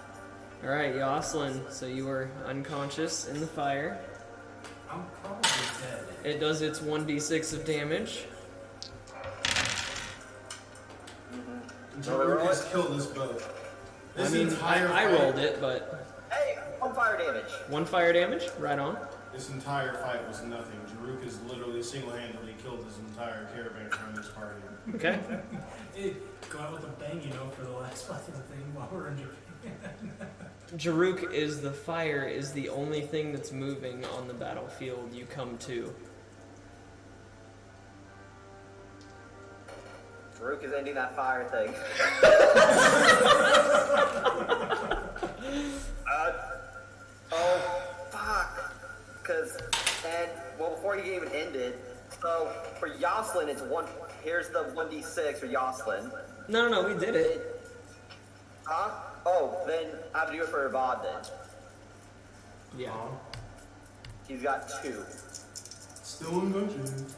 all right, Jocelyn. So you were unconscious in the fire. I'm probably dead. It does its 1d6 of damage. Jaruk has killed us both. This I mean, entire I fight- rolled it, but Hey, 1 fire damage. 1 fire damage. Right on. This entire fight was nothing. Jaruk has literally single-handedly killed his entire caravan from this party. Okay. Hey, go out with a bang, you know, for the last fucking thing while we're in Japan. Jaruk is the fire is the only thing that's moving on the battlefield you come to. Farouk is ending that fire thing. Oh, fuck. Well, before he even ended, so for Jocelyn, it's one. Here's the 1d6 for Jocelyn. No, we did it. Huh? Oh, then I have to do it for Avad then. Yeah. He's got 2. Still unconscious.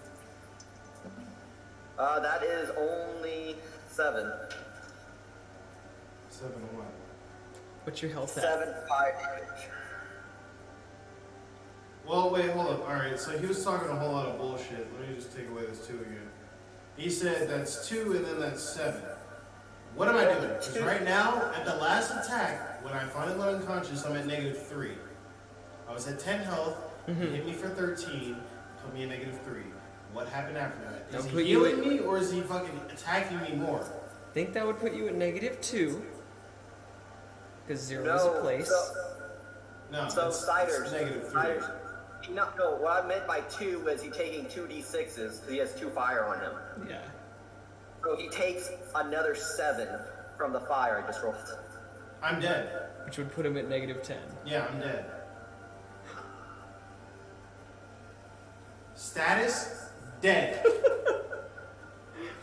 That is only 7. 7 what? What's your health at? 7 fire damage. Well, wait, hold up. Alright, so he was talking a whole lot of bullshit. Let me just take away this 2 again. He said that's 2 and then that's 7. What am I doing? Because right now, at the last attack, when I finally went unconscious, I'm at -3. I was at 10 health, he hit me for 13, put me at -3. What happened after that? Is That'll put he you healing me or is he fucking attacking me more? I think that would put you at -2. Because 0 is a No, place. No, So it's Ciders. -3. Ciders. No, what I meant by 2 was he taking 2d6s because he has 2 fire on him. Yeah. So he takes another 7 from the fire I just rolled. I'm dead. Which would put him at -10. Yeah, I'm dead. Status? Dead.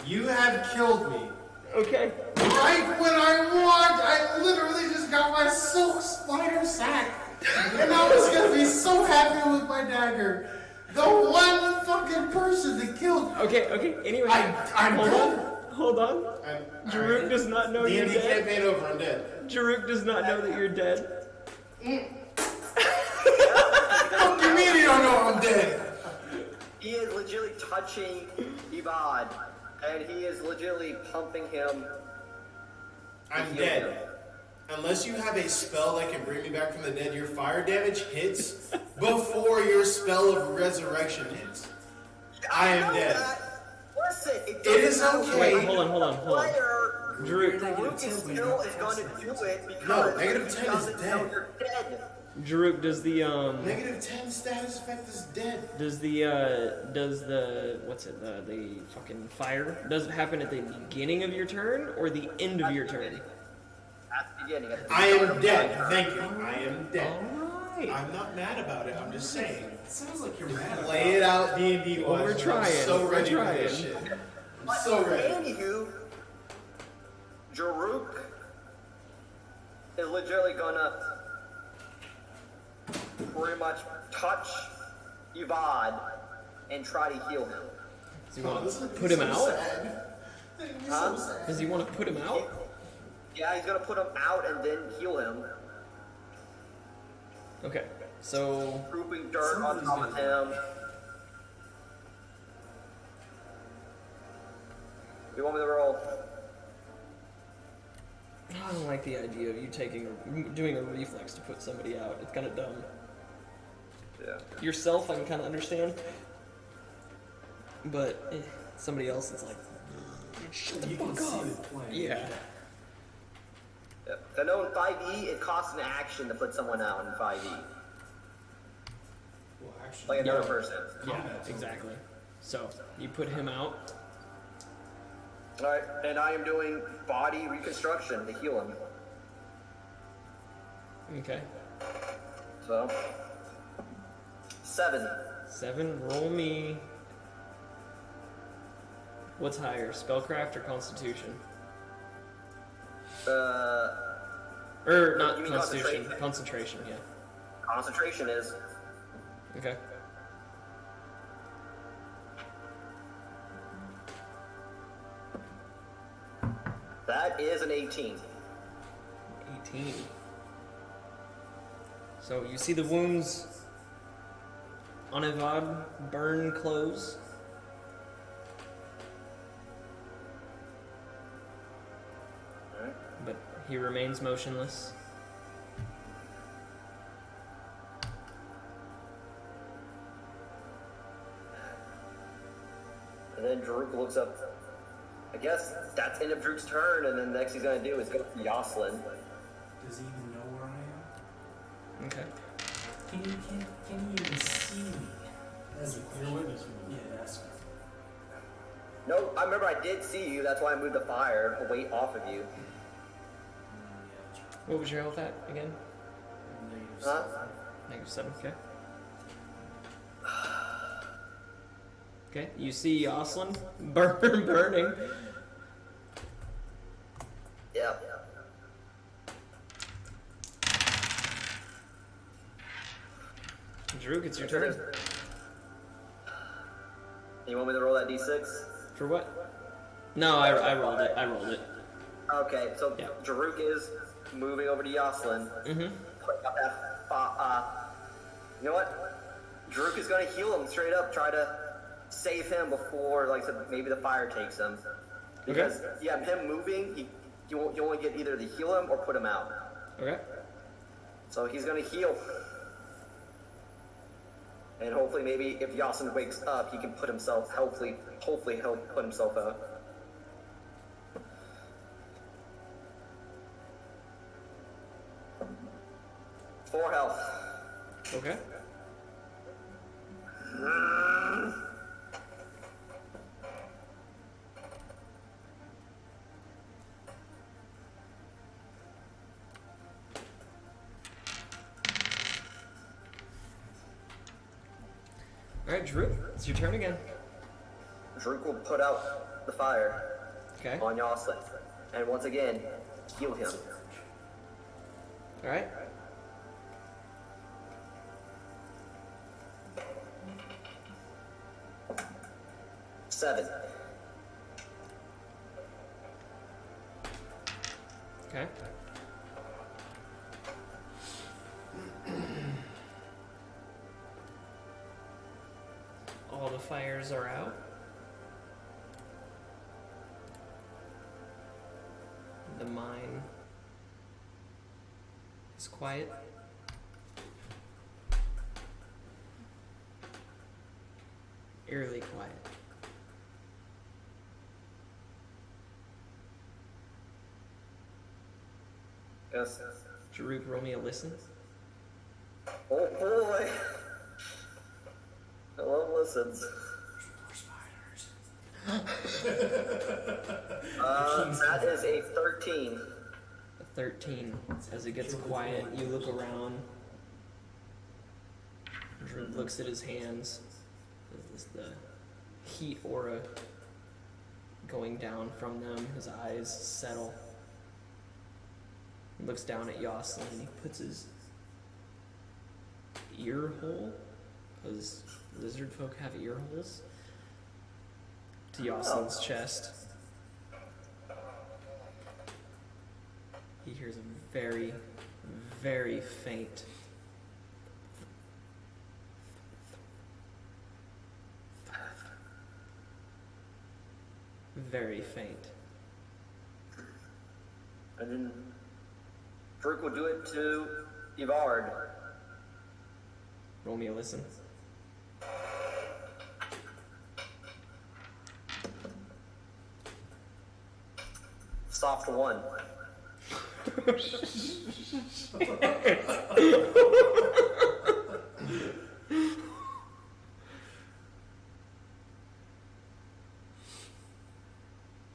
You have killed me. Okay. Right when I literally just got my silk spider sack. And I was gonna be so happy with my dagger. The one fucking person that killed me. Okay, anyway. I'm hold dead. on. Hold on. Jaruk does not know you're D&D dead. campaign over, I'm dead. Jaruk does not know that you're dead. What do you mean you don't know I'm dead? He is legitimately touching Avad, and he is legitimately pumping him. I'm dead. Unless you have a spell that can bring me back from the dead, your fire damage hits before your spell of resurrection hits. I am dead. Listen, it is doesn't matter okay. Wait, hold on. Player, Jaruk, Farouk is still is going to do it because No, negative he 10 is doesn't know dead. you're dead. Jaruk, does the -10 status effect is dead. does the what's it, the fucking fire, does it happen at the beginning of your turn or the end of your turn? At the beginning. At the I start am of dead. my turn. Thank you. I am dead. Alright. I'm not mad about it. I'm just saying. It sounds like you're mad. Lay it out D&D Well, wise. we're trying. I'm so We're ready for trying. this shit. I'm But so ready. anywho, Jaruk is legitimately gonna pretty much touch Avad and try to heal him. Does he want This to is put him so out? sad. This is Huh? so sad. Does he want to put him out? Yeah, he's gonna put him out and then heal him, Okay, so grouping dirt on top of him. You want me to roll? I don't like the idea of you doing a reflex to put somebody out. It's kind of dumb. Yeah. Yourself, I can kind of understand, but somebody else is like, shut the You can fuck see up. the flame. Yeah. Yeah. I know in 5e it costs an action to put someone out in 5e, Well, actually, like another Yeah. person. Yeah, Combat's exactly. So you put him out. All right, and I am doing body reconstruction to heal him. Okay. So 7. 7. Roll me. What's higher, spellcraft or constitution? Or not You mean Constitution. Concentration, yeah. Concentration is. Okay. That is an 18. 18. So you see the wounds on Evad burn close. Alright. But he remains motionless. And then Druk looks up. I guess that's end of Druk's turn, and then the next he's gonna do is go for Yoslin. Does he even know where I am? Okay. Can you even see me? As a clear witness. Yeah, that's. No, I remember I did see you. That's why I moved the fire away off of you. What was your health at again? Huh? -7, okay. Okay, you see Yoslin burning. Yeah. Druk, it's your turn. You want me to roll that d6? For what? No, I rolled it. I rolled it. Okay, so Yeah. Druk is moving over to Yoslin. Mm-hmm. Putting up that. You know what? Druk is going to heal him straight up. Try to save him before, like I said, maybe the fire takes him. Because yeah, him moving, you only get either to heal him or put him out. Okay. So he's going to heal. And hopefully, maybe if Yoslin wakes up, he can put himself. Hopefully, he'll put himself out. Four health. Okay. Alright, Drew, it's your turn again. Druk will put out the fire Okay. on Yoslin. And once again, heal him. Alright. Seven. Okay. All the fires are out. The mine is quiet. Eerily quiet. Yes. Jaruk, roll me a listen. Oh boy. I love listens. That is a 13. A 13. As it gets quiet, you look around. Jaruk looks at his hands. There's the heat aura going down from them. His eyes settle. He looks down at Yoslin and he puts his ear hole, because lizard folk have ear holes, to Yoslin's chest. He hears a very, very faint very faint. And then Druk will do it to Ivard. Roll me a listen. Soft one.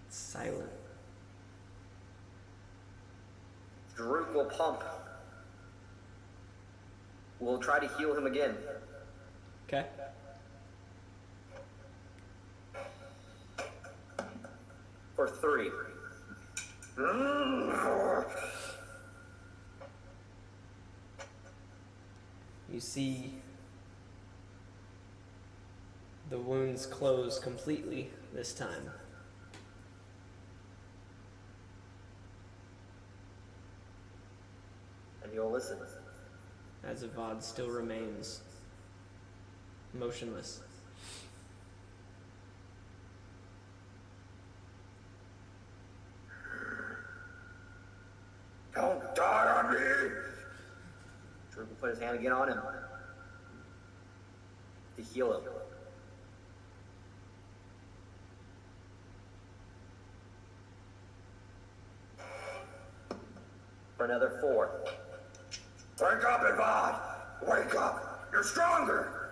Silent. Druk will pump. We'll try to heal him again. Okay. For 3. You see the wounds close completely this time. And you'll listen. As Avad still remains motionless. Don't die on me! Drew will put his hand again on him to heal him. For another 4. Wake up, Avad! Wake up! You're stronger!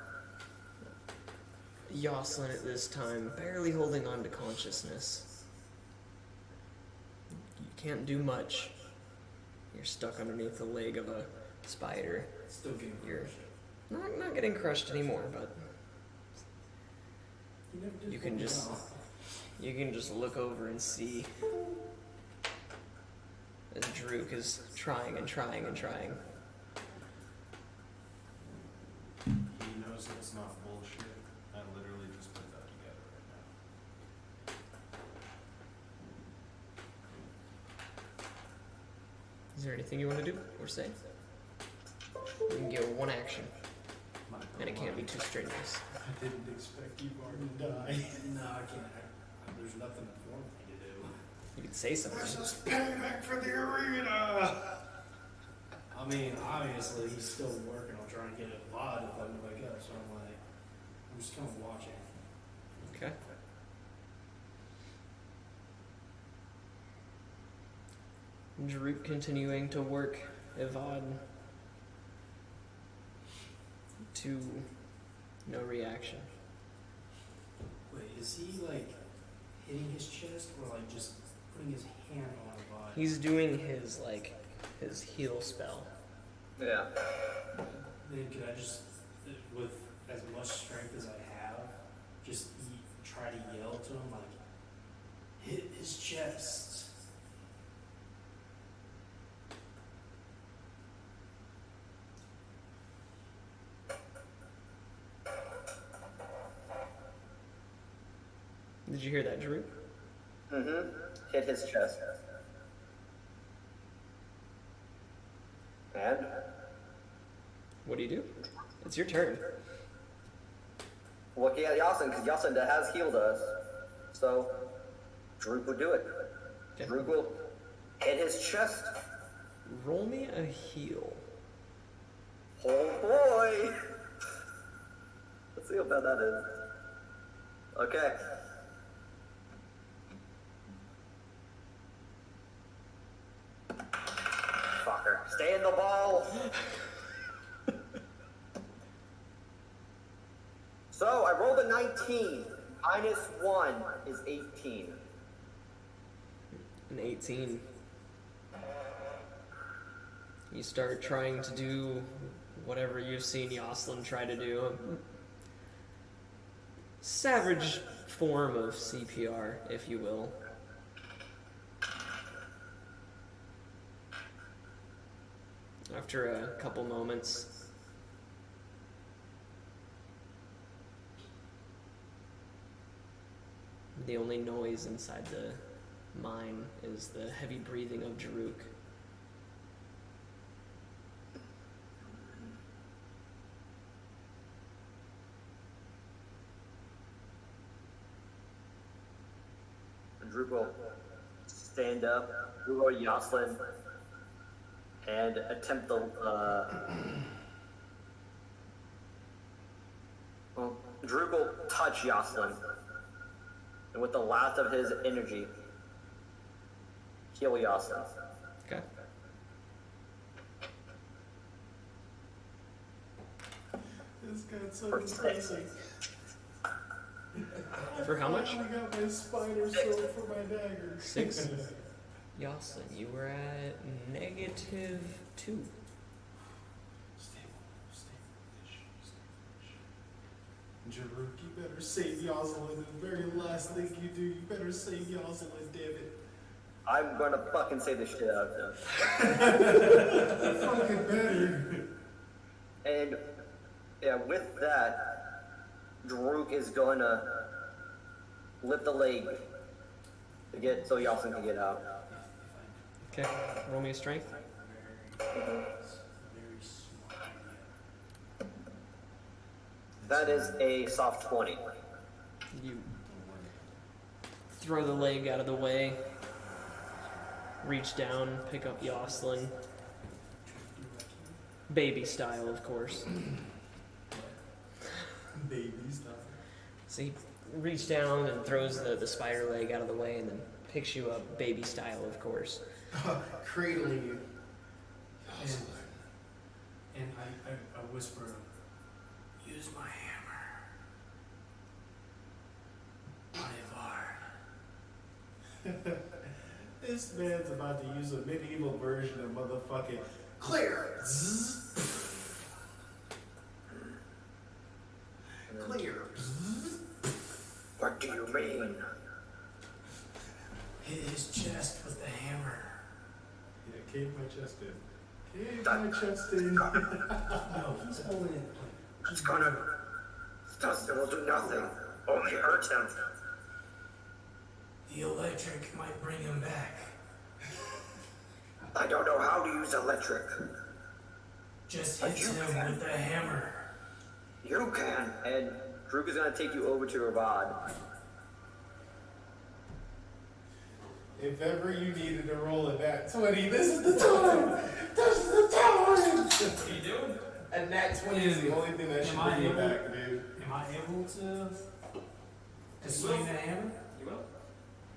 Jocelyn at this time, barely holding on to consciousness. You can't do much. You're stuck underneath the leg of a spider. Still getting You're crushed. not getting crushed anymore, but You never did you can pull me just off. you can just look over and see as Druk is trying and trying and trying. He knows that it's not bullshit. I literally just put that together right now. Is there anything you want to do or say? You can get one action, and it can't be too strenuous. I didn't expect Ivar to die. No, I can't. There's nothing for me to do. You could say something. This is payback for the arena! I mean, obviously, he's still working on trying to get a VOD if I can wake up, so I'm just kind of watching. Okay. Druk continuing to work Avad to no reaction. Wait, is he, like, hitting his chest or, like, just putting his hand on a VOD? He's doing his his heal spell. Yeah. Then could I just, with as much strength as I have, just try to yell to him, like, hit his chest? Did you hear that, Druk? Mm-hmm. Hit his chest. And? What do you do? It's your turn. Look at Yasin, because Yasin has healed us. So, Druk will do it. Okay. Druk will hit his chest. Roll me a heal. Oh boy! Let's see how bad that is. Okay. Fucker. Stay in the ball! So, I rolled a 19. Minus 1 is 18. An 18. You start trying to do whatever you've seen Jocelyn try to do. A savage form of CPR, if you will. After a couple moments, the only noise inside the mine is the heavy breathing of Druk. Druk will stand up, Druk will Jocelyn, and attempt the, well, Druk will touch Jocelyn, and with the last of his energy, heal Jocelyn. Okay. This got so For depressing. For how much? I got my spider sword for my dagger. 6. Jocelyn, you were at -2. Jaruk, you better save Jocelyn. The very last thing you do, you better save Jocelyn, damn it. I'm gonna fucking save the shit out of him. Fucking better. And Yeah, with that, Druk is gonna lift the leg to get so Yawson can get out. Okay, roll me a strength. Very smart idea. That is a soft 20. You throw the leg out of the way, reach down, pick up Yoslin. Baby style, of course. Baby stuff. So he reaches down and throws the spider leg out of the way and then picks you up, baby style, of course. Cradling you. And I whisper, use my hammer. On Ivar. This man's about to use a medieval version of motherfucking clear. Zzz. Clear. What do you mean? Hit his chest with the hammer. Yeah, cave my chest in. Cave my chest in. No, he's holding it. It's gonna. Dustin will do nothing. Only hurt him. The electric might bring him back. I don't know how to use electric. Just hit him with the hammer. You can. And Druk is gonna take you over to Ravad. If ever you needed to roll a nat 20, this is the time! This is the time! What are you doing? A nat 20 is the only thing that should bring you back, dude. Am I able to swing the hammer? You will.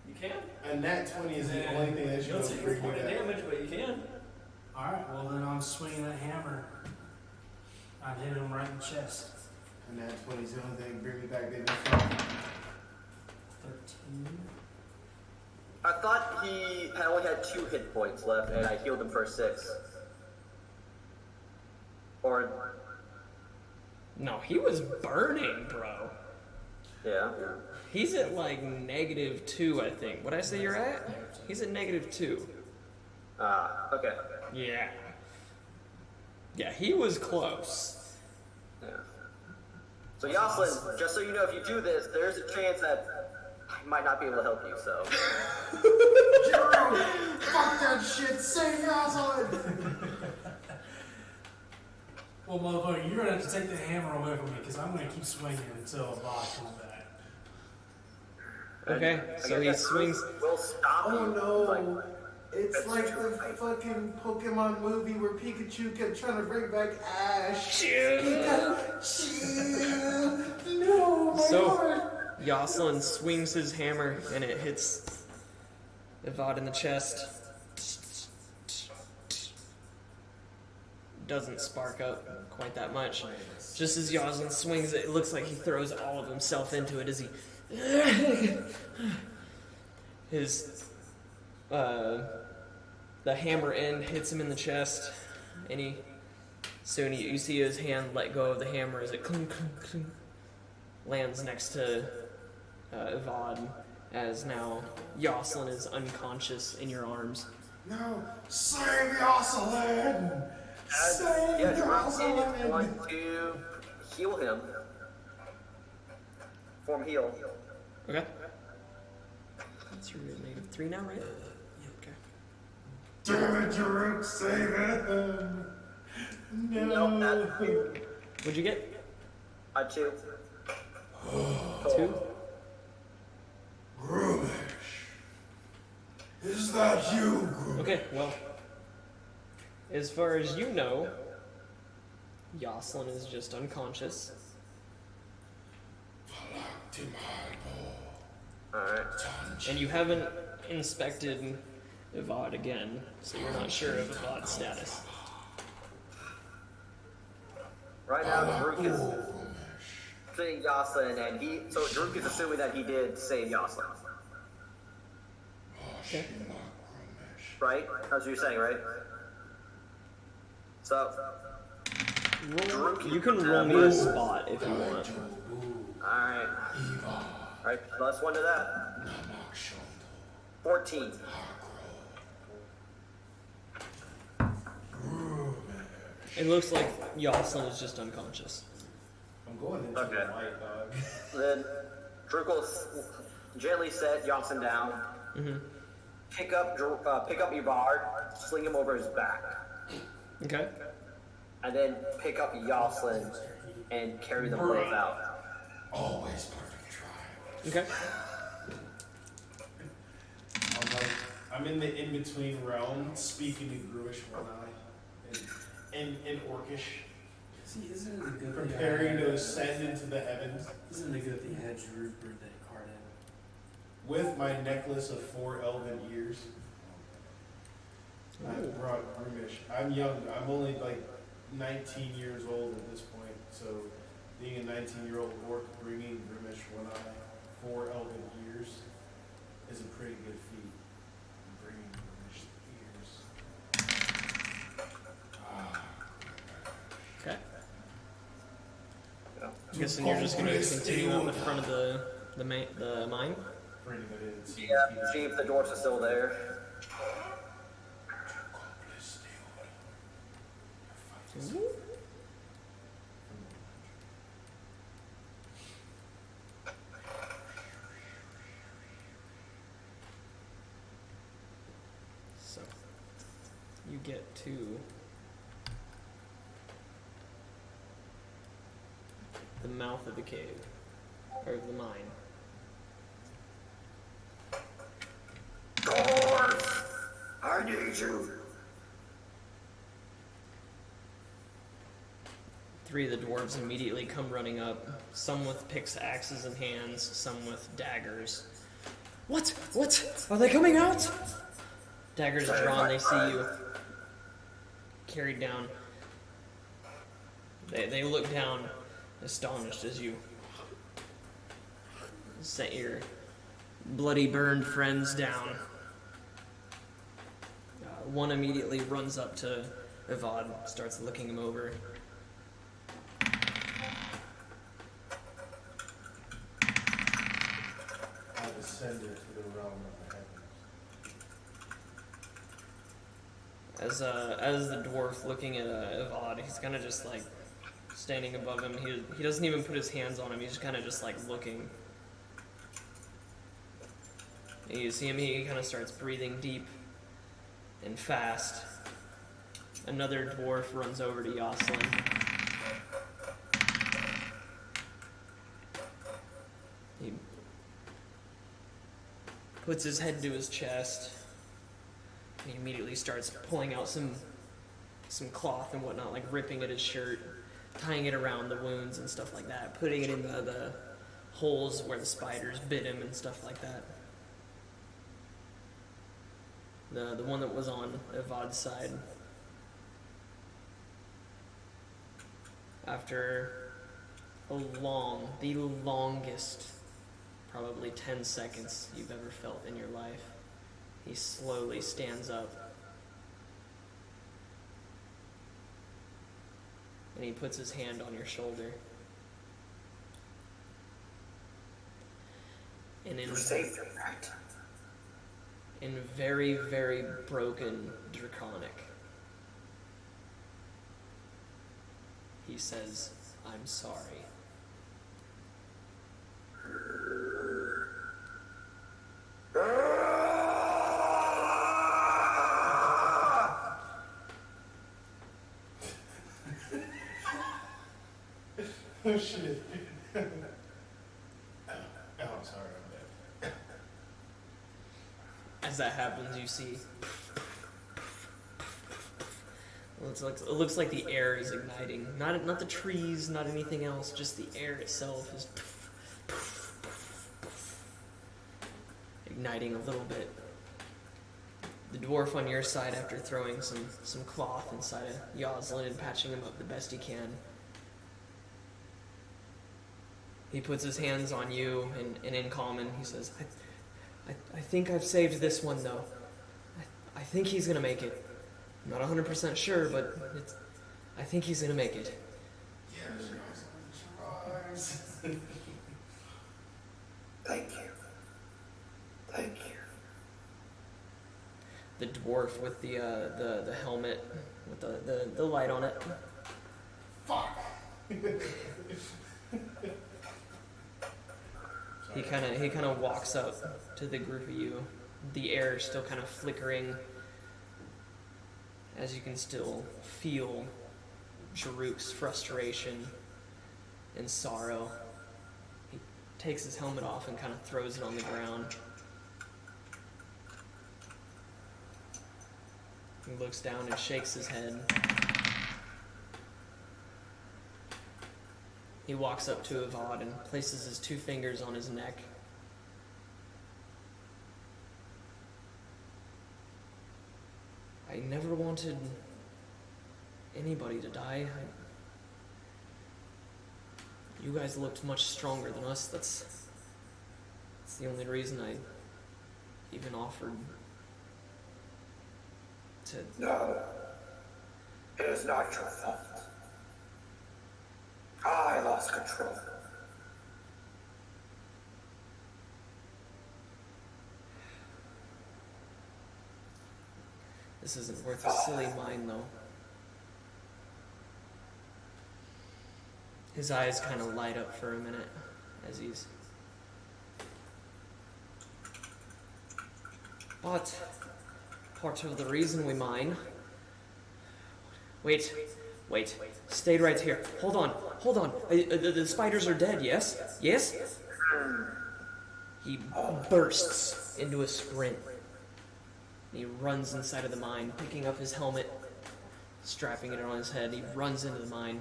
You can. A nat 20 is the only thing that You'll should take bring your you point of back. damage, but you can. Alright, well then I'm swinging that hammer. I hit him right in the chest. A nat 20 is the only thing that can bring me back, baby. 13. I thought he had only had 2 hit points left, and I healed him for 6. Or No, he was burning, bro. yeah. He's at like -2, I think. What'd I say you're at? He's at -2. Okay. Yeah. Yeah, he was close. Yeah. So Yoslin, just so you know, if you do this, there's a chance that I might not be able to help you. So. Fuck that shit, save Rosalind! Well, motherfucker, you're gonna have to take the hammer away from me because I'm gonna keep swinging until a boss comes back. Okay, so he swings. We'll stop Oh you. no! Like, It's like the fucking Pokemon movie where Pikachu kept trying to bring back Ash. No, my So, heart. Yoslin swings his hammer and it hits Ivad in the chest. Doesn't spark up quite that much. Just as Yoslin swings it, it looks like he throws all of himself into it as he... His... the hammer end hits him in the chest, and soon you see his hand let go of the hammer as it clunk, clunk, clunk, lands next to Ivad, as now Yoslin is unconscious in your arms. No, save Jocelyn! Save yeah, Drunk Jocelyn! want to heal him. Form heal. Okay. That's your -3 now, right? Okay. Damn it, Drunk, save him! No, No! What'd you get? 2. 2? Groomish. Is that you, Groomish? Okay, well, as far as you know, Yoslin is just unconscious. Alright. And you haven't inspected Ivad again, so you're not sure of Ivad's status. Right now, Druk is seeing Yoslin, and so Druk is assuming that he did save Yoslin. Okay. Right? That's what you're saying, right? So, You can roll me a spot if you want. alright. Alright, plus 1 to that. 14. It looks like Yoslin is just unconscious. I'm going into Okay. the light, dog. Then Drukel gently set Jocelyn down. Mm-hmm. Pick up Yvard, sling him over his back, Okay. and then pick up Jocelyn and carry them both out. Always part of the tribe. Okay. I'm in the in-between realm, speaking in Gruish one eye, in Orcish, See, isn't it a good preparing to ascend into the heavens Isn't it good that you had Rupert that card in? with my necklace of 4 elven ears. I brought Gruish. I'm young. I'm only like 19 years old at this point, so being a 19-year-old orc bringing Gruish one eye, 4 elven ears is a pretty good feat. Bringing Gruish ears. Okay. Yeah. I'm guessing you're just going to continue on the front of the mine. For anybody that's Yeah, see if the dwarfs are still there. So you get to the mouth of the cave, or of the mine. Dwarf! I need you! 3 of the dwarves immediately come running up, some with pickaxes in hands, some with daggers. What? What? Are they coming out? Daggers drawn, they see you carried down. They look down, astonished as you set your bloody burned friends down. One immediately runs up to Evad, starts looking him over. I've ascended to the realm of the heavens. As the dwarf looking at Evad, he's kind of just like standing above him. He doesn't even put his hands on him. He's kind of just like looking. And you see him. He kind of starts breathing deep and fast. Another dwarf runs over to Jocelyn. He puts his head to his chest. He immediately starts pulling out some cloth and whatnot, like ripping at his shirt, tying it around the wounds and stuff like that, putting it in the holes where the spiders bit him and stuff like that. The one that was on Evad's side. After the longest, probably 10 seconds you've ever felt in your life, he slowly stands up. And he puts his hand on your shoulder. And in very, very broken Draconic, he says, "I'm sorry." Oh shit. Oh, I'm sorry, I'm dead. As that happens, you see. Well, it looks like the air is igniting. Not the trees, not anything else. Just the air itself is igniting a little bit. The dwarf on your side, after throwing some cloth inside of Jocelyn and patching him up the best he can, he puts his hands on you, and in common, he says, I think I've saved this one, though. I think he's gonna make it. I'm not 100% sure, but I think he's gonna make it. Thank you. Thank you. The dwarf with the helmet, with the light on it. Fuck! He kind of walks up to the group of you. The air still kind of flickering, as you can still feel Jaruk's frustration and sorrow. He takes his helmet off and kind of throws it on the ground. He looks down and shakes his head. He walks up to Avad and places his 2 fingers on his neck. I never wanted anybody to die. You guys looked much stronger than us. That's the only reason I even offered to... No, it is not your fault. I lost control. This isn't worth a silly mine, though. His eyes kind of light up for a minute as he's... But part of the reason we mine... Wait. Stay right here. Hold on. The spiders are dead, yes? Yes? He bursts into a sprint. He runs inside of the mine, picking up his helmet, strapping it on his head. He runs into the mine.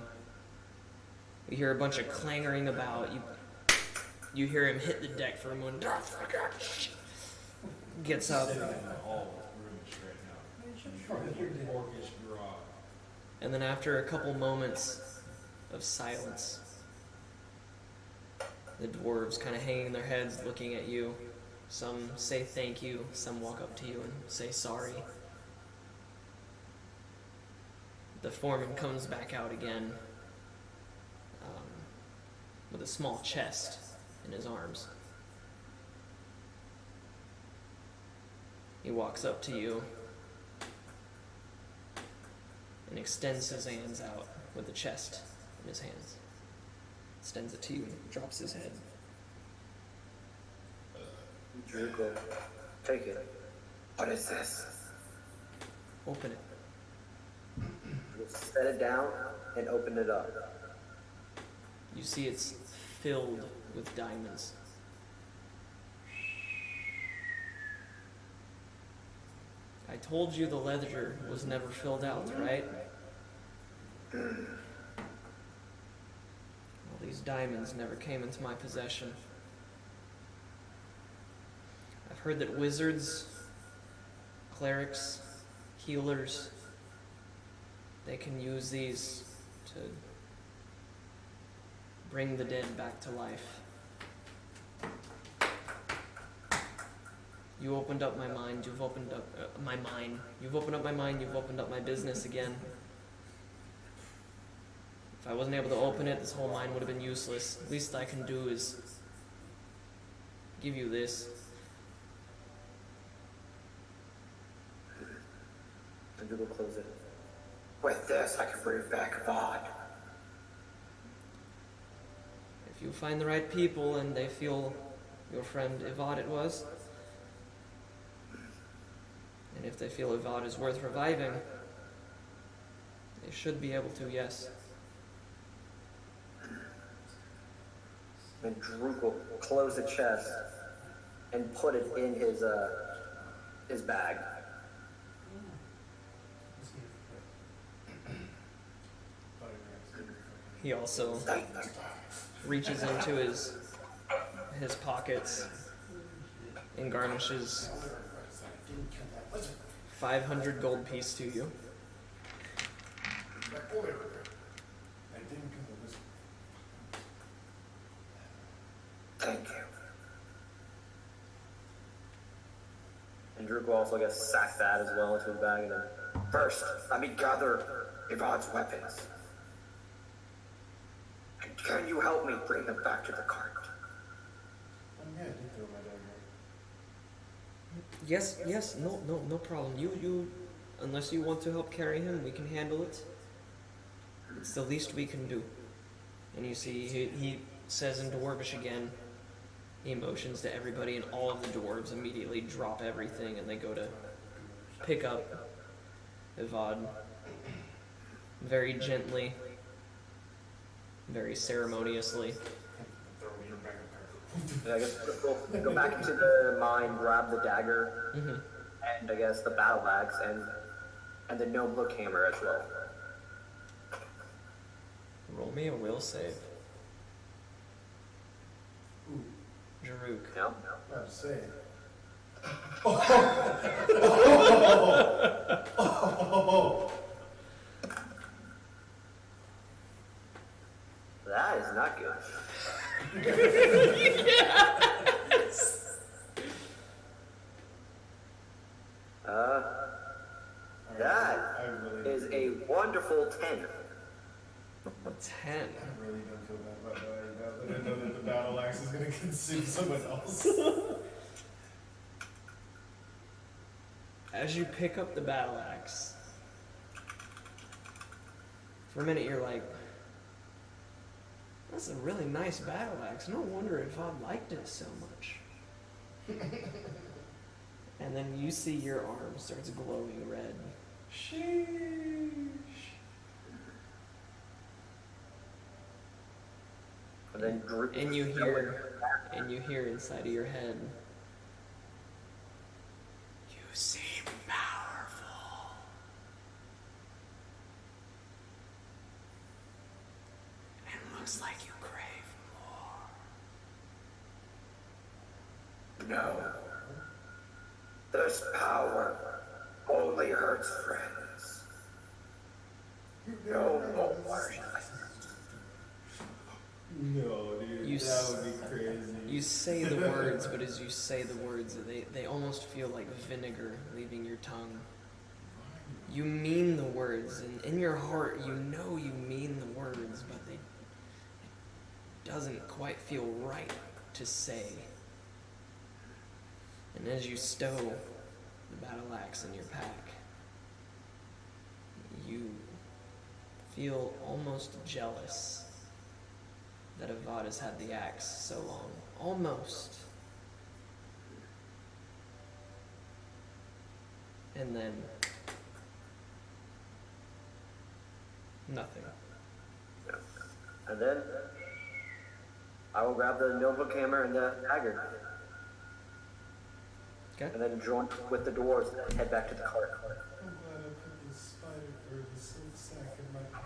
You hear a bunch of clangering about. You hear him hit the deck for a moment. Gets up. And then after a couple moments of silence, the dwarves kind of hanging their heads looking at you. Some say thank you, some walk up to you and say sorry. The foreman comes back out again with a small chest in his arms. He walks up to you and extends his hands out with the chest in his hands. Extends it to you and drops his head. Druko, take it. What is this? Open it. Just set it down and open it up. You see it's filled with diamonds. I told you the ledger was never filled out, right? Well, these diamonds never came into my possession. I've heard that wizards, clerics, healers, they can use these to bring the dead back to life. You opened up my mind, you've opened up my mind. You've opened up my mind, you've opened up my business again. If I wasn't able to open it, this whole mine would have been useless. The least I can do is give you this. And Druko close it. With this, I can bring back Vaughn. If you find the right people and they feel your friend Ivad it was, and if they feel Ivad is worth reviving, they should be able to, yes. And Druko close the chest and put it in his bag. He also reaches into his pockets and garnishes 500 gold piece to you. Thank you. And Druko also gets sacked that as well into his bag. And then First, let me gather Ivad's weapons. And can you help me bring them back to the cart? Yes, no problem. You, unless you want to help carry him, we can handle it. It's the least we can do. And you see, he says in Dwarvish again, He motions to everybody, and all of the dwarves immediately drop everything, and they go to pick up Ivad very gently, very ceremoniously. I guess we'll go back into the mine, grab the dagger, and I guess the battle axe, and the no-look hammer as well. Roll me a will save. Jaruk. No? About to say. That is not good. Yes! That I really, is a wonderful 10. A 10. I really don't feel bad about dying now that I know that the battle axe is going to consume someone else. As you pick up the battle axe, for a minute you're like, that's a really nice battle axe. No wonder Ivad liked it so much. And then you see your arm starts glowing red. Sheesh. And then And you hear inside of your head, you seem powerful. And looks like you crave more. No. This power only hurts friends. No more. No, dude, You that would be crazy. You say the words, but as you say the words, they almost feel like vinegar leaving your tongue. You mean the words, and in your heart you know you mean the words, but it doesn't quite feel right to say. And as you stow the battle axe in your pack, you feel almost jealous that Ivad has had the axe so long. Almost. And then nothing. And then I will grab the notebook hammer and the dagger. Okay. And then join with the dwarves and head back to the cart. I'm glad I put the spider or the silk sack in my pack.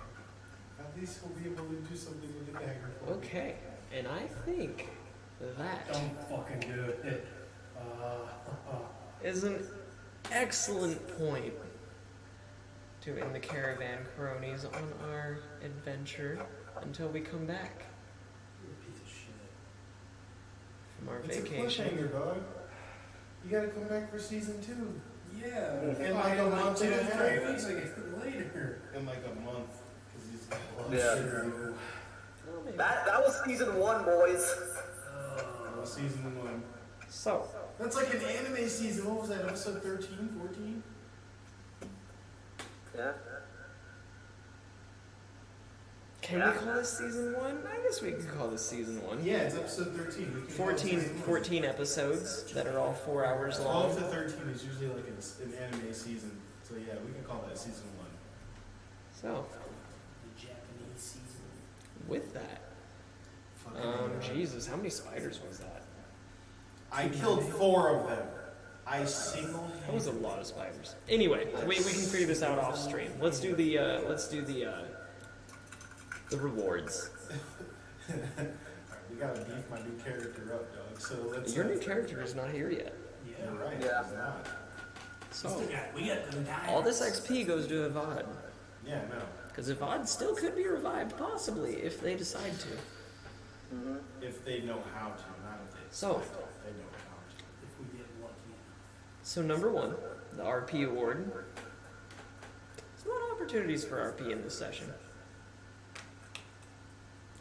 At least we'll be able to do something with the dagger. For me. Okay. And I think that Don't fucking do it. is an excellent point to end the Caravan Cronies on our adventure until we come back You're a piece of shit. from our It's vacation. a cliffhanger, dog. You gotta come back for season 2. Yeah. In like a month and a half. 3 weeks later. In like a month. Because he's got a lot Yeah. of shit to do. Well, maybe. That was season 1, boys. Well, season 1. So, That's like an anime season. What was that? Episode 13, 14? Yeah. can we call this season 1? I guess we can call this season 1. Yeah, it's episode 13. We can call it 14, season 1. 14 episodes that are all 4 hours long. 12 to 13 is usually like an anime season. So yeah, we can call that season 1. So, The Japanese season. with that, Jesus, how many spiders was that? I killed 4 of them. I That single-handedly. was a lot of spiders. Anyway, we can figure this out off stream. Let's do the rewards. We gotta beef my new character up, dog. So let's. Your new character is not here yet. Yeah. You're right. Yeah. It's not. So, We got them diamonds. all this XP goes to Ivad. Yeah, no. Because Ivad still could be revived, possibly, if they decide to. If they know how to, not if they. So- decide to. They know how to. If we get lucky. So, number 1, the RP award. There's a lot of opportunities for RP in this session.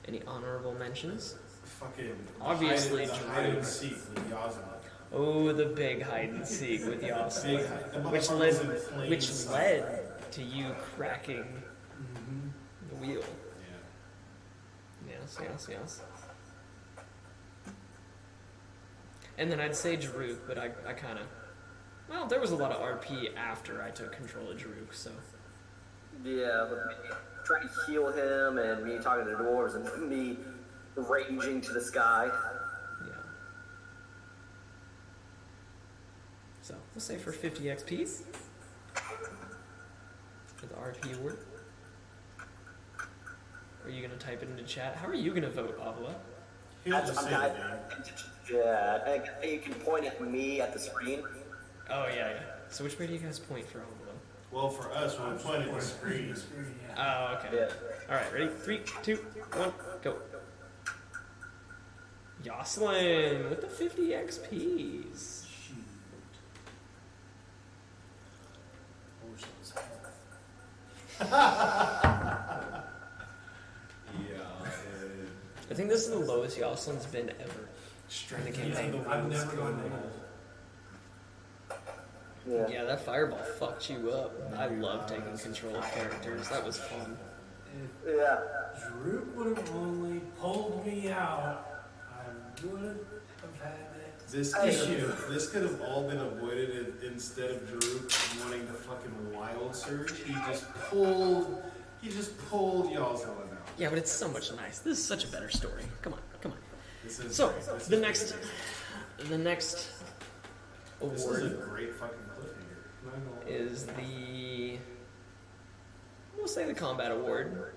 Any honorable mentions? Fucking. Obviously, the Drew. hide and seek with Yazma. Oh, the big hide and seek with Big Yassi, hide. The which motherfucker's in led plain sight. to you cracking the wheel. Yeah. Yes. And then I'd say Jaruk, but I kind of... Well, there was a lot of RP after I took control of Jaruk, so... Yeah, with me trying to heal him, and me talking to the dwarves, and me raging to the sky. Yeah. So, we'll say for 50 XPs. For the RP award. Are you going to type it into chat? How are you going to vote, Avila? He'll just say it, man. Yeah, I think you can point at me at the screen. Oh, yeah. So which way do you guys point for Avila? Well, for us, we're pointing at the screen. Oh, okay. Yeah. Alright, ready? 3, 2, 1, go. Yoslin with the 50 XPs. I think this is the lowest Yoslin's been ever. In the campaign. I've never gone there. Yeah, that fireball fucked you up. I love taking control of characters. That was fun. Yeah. Droop would have only pulled me out. I would have had that. This could have all been avoided if instead of Drew wanting to fucking wild surge, he just pulled y'all's one out. Yeah, but it's so much nice. This is such a better story. Come on. This is So, great. This the is next great. This is a award great fucking cliffhanger. Not gonna lie. is the... We'll say the combat award.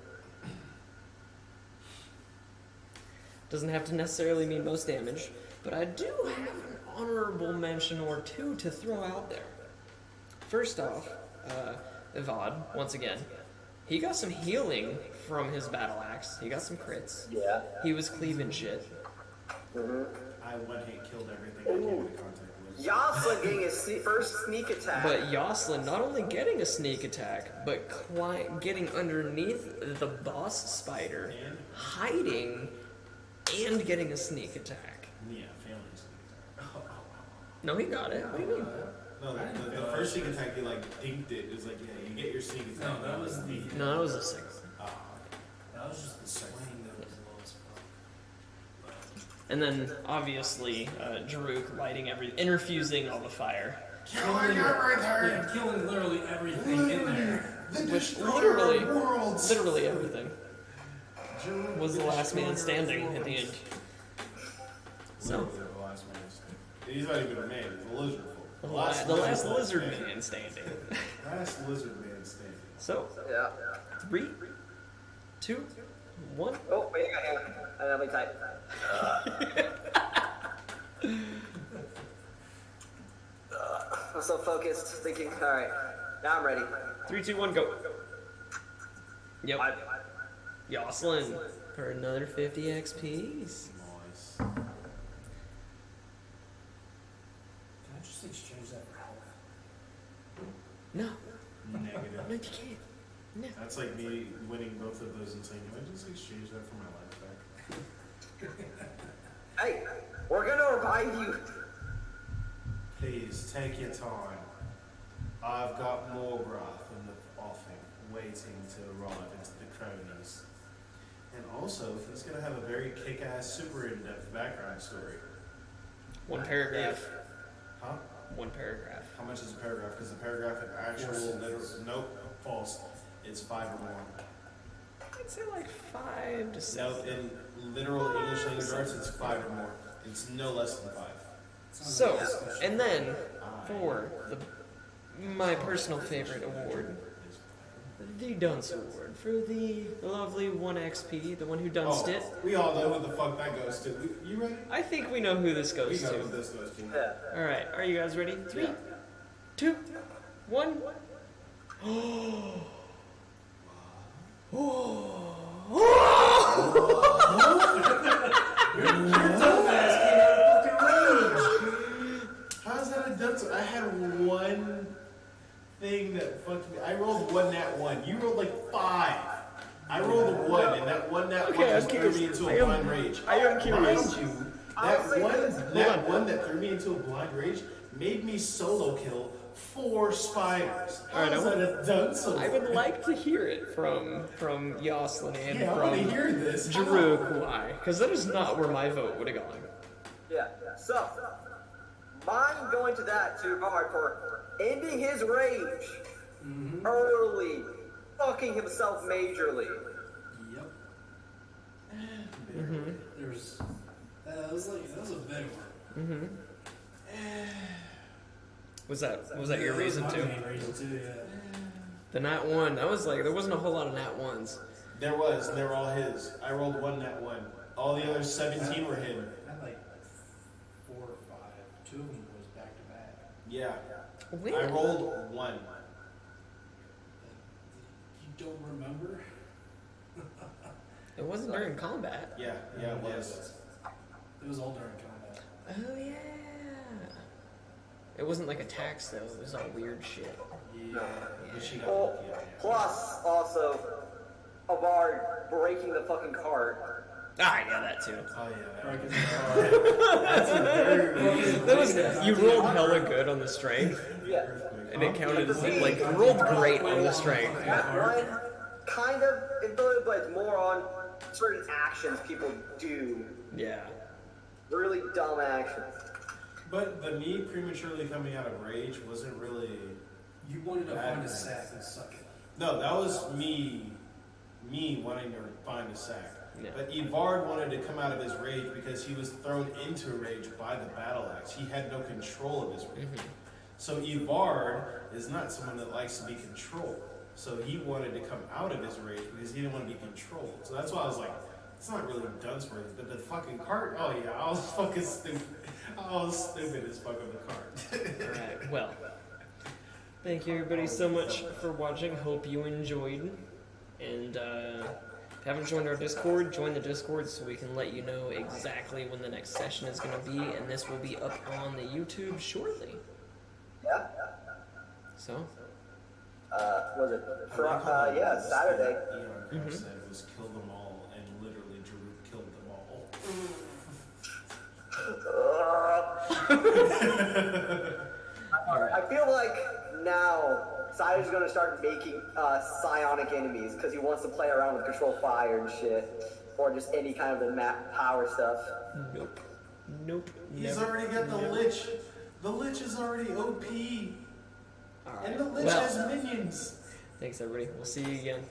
Doesn't have to necessarily mean most damage, but I do have an honorable mention or two to throw out there. First off, Evad, once again, he got some healing from his battle axe. He got some crits. Yeah. He was cleaving shit. I one-hit killed everything I came into contact with. Yoslin getting his first sneak attack. But Yoslin not only getting a sneak attack, but getting underneath the boss spider, hiding, and getting a sneak attack. Yeah, failing sneak attack. No, he got it. What do you mean? No, the first sneak attack, you like dinked it. It was like, yeah, you get your sneak attack. No, that was the. No, that was a second. That was just the swing that was the lowest part. And then, obviously, Jaruk lighting interfusing all the fire. Killing everything! Yeah, killing literally everything in there. Which literally everything was the last man standing at the end. So, Literally the last man standing. He's not even a man, he's a lizard folk. the last lizard man standing. Last lizard man standing. So, Yeah. 3, 2, 1. Oh, wait, hang on. Let me type. I'm so focused, thinking. All right, now I'm ready. 3, 2, 1, go. Yep. Yoslin for another 50 XPs. Nice. Can I just exchange that for health? No, Negative. no, you can't. No. That's like me winning both of those and saying, can I just exchange that for my life back? Hey, we're gonna revive you. Please, take your time. I've got more broth in the offing, waiting to arrive into the cronies. And also, he's gonna have a very kick-ass, super in-depth background story. One paragraph. Huh? One paragraph. How much is a paragraph? Because the paragraph in actual literal... Nope, false. It's 5 or more. I'd say like 5 to 7. No, in literal English language arts, it's 5 or more. It's no less than 5. So, and then for my personal favorite award, the Dunce Award for the lovely 1 XP, the one who dunced it. We all know who the fuck that goes to. You ready? I think we know who this We goes know who to. this goes to. Yeah. All right, are you guys ready? 3, 2, 1. How's that a dunce? I had one thing that fucked me. I rolled 1 nat 1. You rolled like 5. I rolled a 1, and that 1 nat 1 Okay, just I'm threw curious. me into I a am- blind rage. I am curious. Mind you, that one that threw me into a blind rage made me solo kill 4 spiders. All right, How's that a dunce? I would like to hear it from Yoslin and Yeah, I want to from hear this. Jaruk. Why? Because that is not where my vote would have gone. Yeah. So, mind going to that too hard for ending his rage early, fucking himself majorly. Yep. Mhm. There's that was a big one. Mhm. Was that your That was reason my too? main reason too, yeah. The nat 1. That was like there wasn't a whole lot of nat 1s. There was, and they were all his. I rolled one nat 1. All the other 17 were him. I had like 4 or 5. 2 of them was back to back. Yeah. When? I rolled 1. You don't remember? It wasn't during combat. Yeah, it was. It was all during combat. Oh yeah. It wasn't like attacks though. It was all weird shit. Yeah. But she got Well, lucky at the end. plus also Avard breaking the fucking cart. Ah, yeah, that too. Oh yeah. Right, That's a very That was you rolled hella good on the strength, Yeah. and it counted as like you rolled great on the strength. That one kind of influenced, but it's more on certain actions people do. Yeah. Really dumb actions. But the me prematurely coming out of rage wasn't really. You wanted to Bad find a guys. sack and suck it. No, that was me wanting to find a sack. Yeah. But Evard wanted to come out of his rage because he was thrown into rage by the battle axe. He had no control of his rage. So Evard is not someone that likes to be controlled. So he wanted to come out of his rage because he didn't want to be controlled. So that's why I was like, it's not really done for me. But the fucking cart, oh yeah, I was fucking stupid. I was stupid as fuck on the cart. Alright, well. Thank you everybody so much for watching. Hope you enjoyed. And if you haven't joined our Discord, join the Discord so we can let you know exactly when the next session is going to be. And this will be up on the YouTube shortly. Yeah. So, Was it? I like how the Yeah, Saturday. Eon card said was kill them all, and literally Drew killed them all. I feel like now Sider's gonna start making psionic enemies because he wants to play around with control fire and shit, or just any kind of the map power stuff. nope. Nope. He's never. already got the Lich. The Lich is already OP. Alright. And the Lich Well, has minions. thanks everybody. We'll see you again.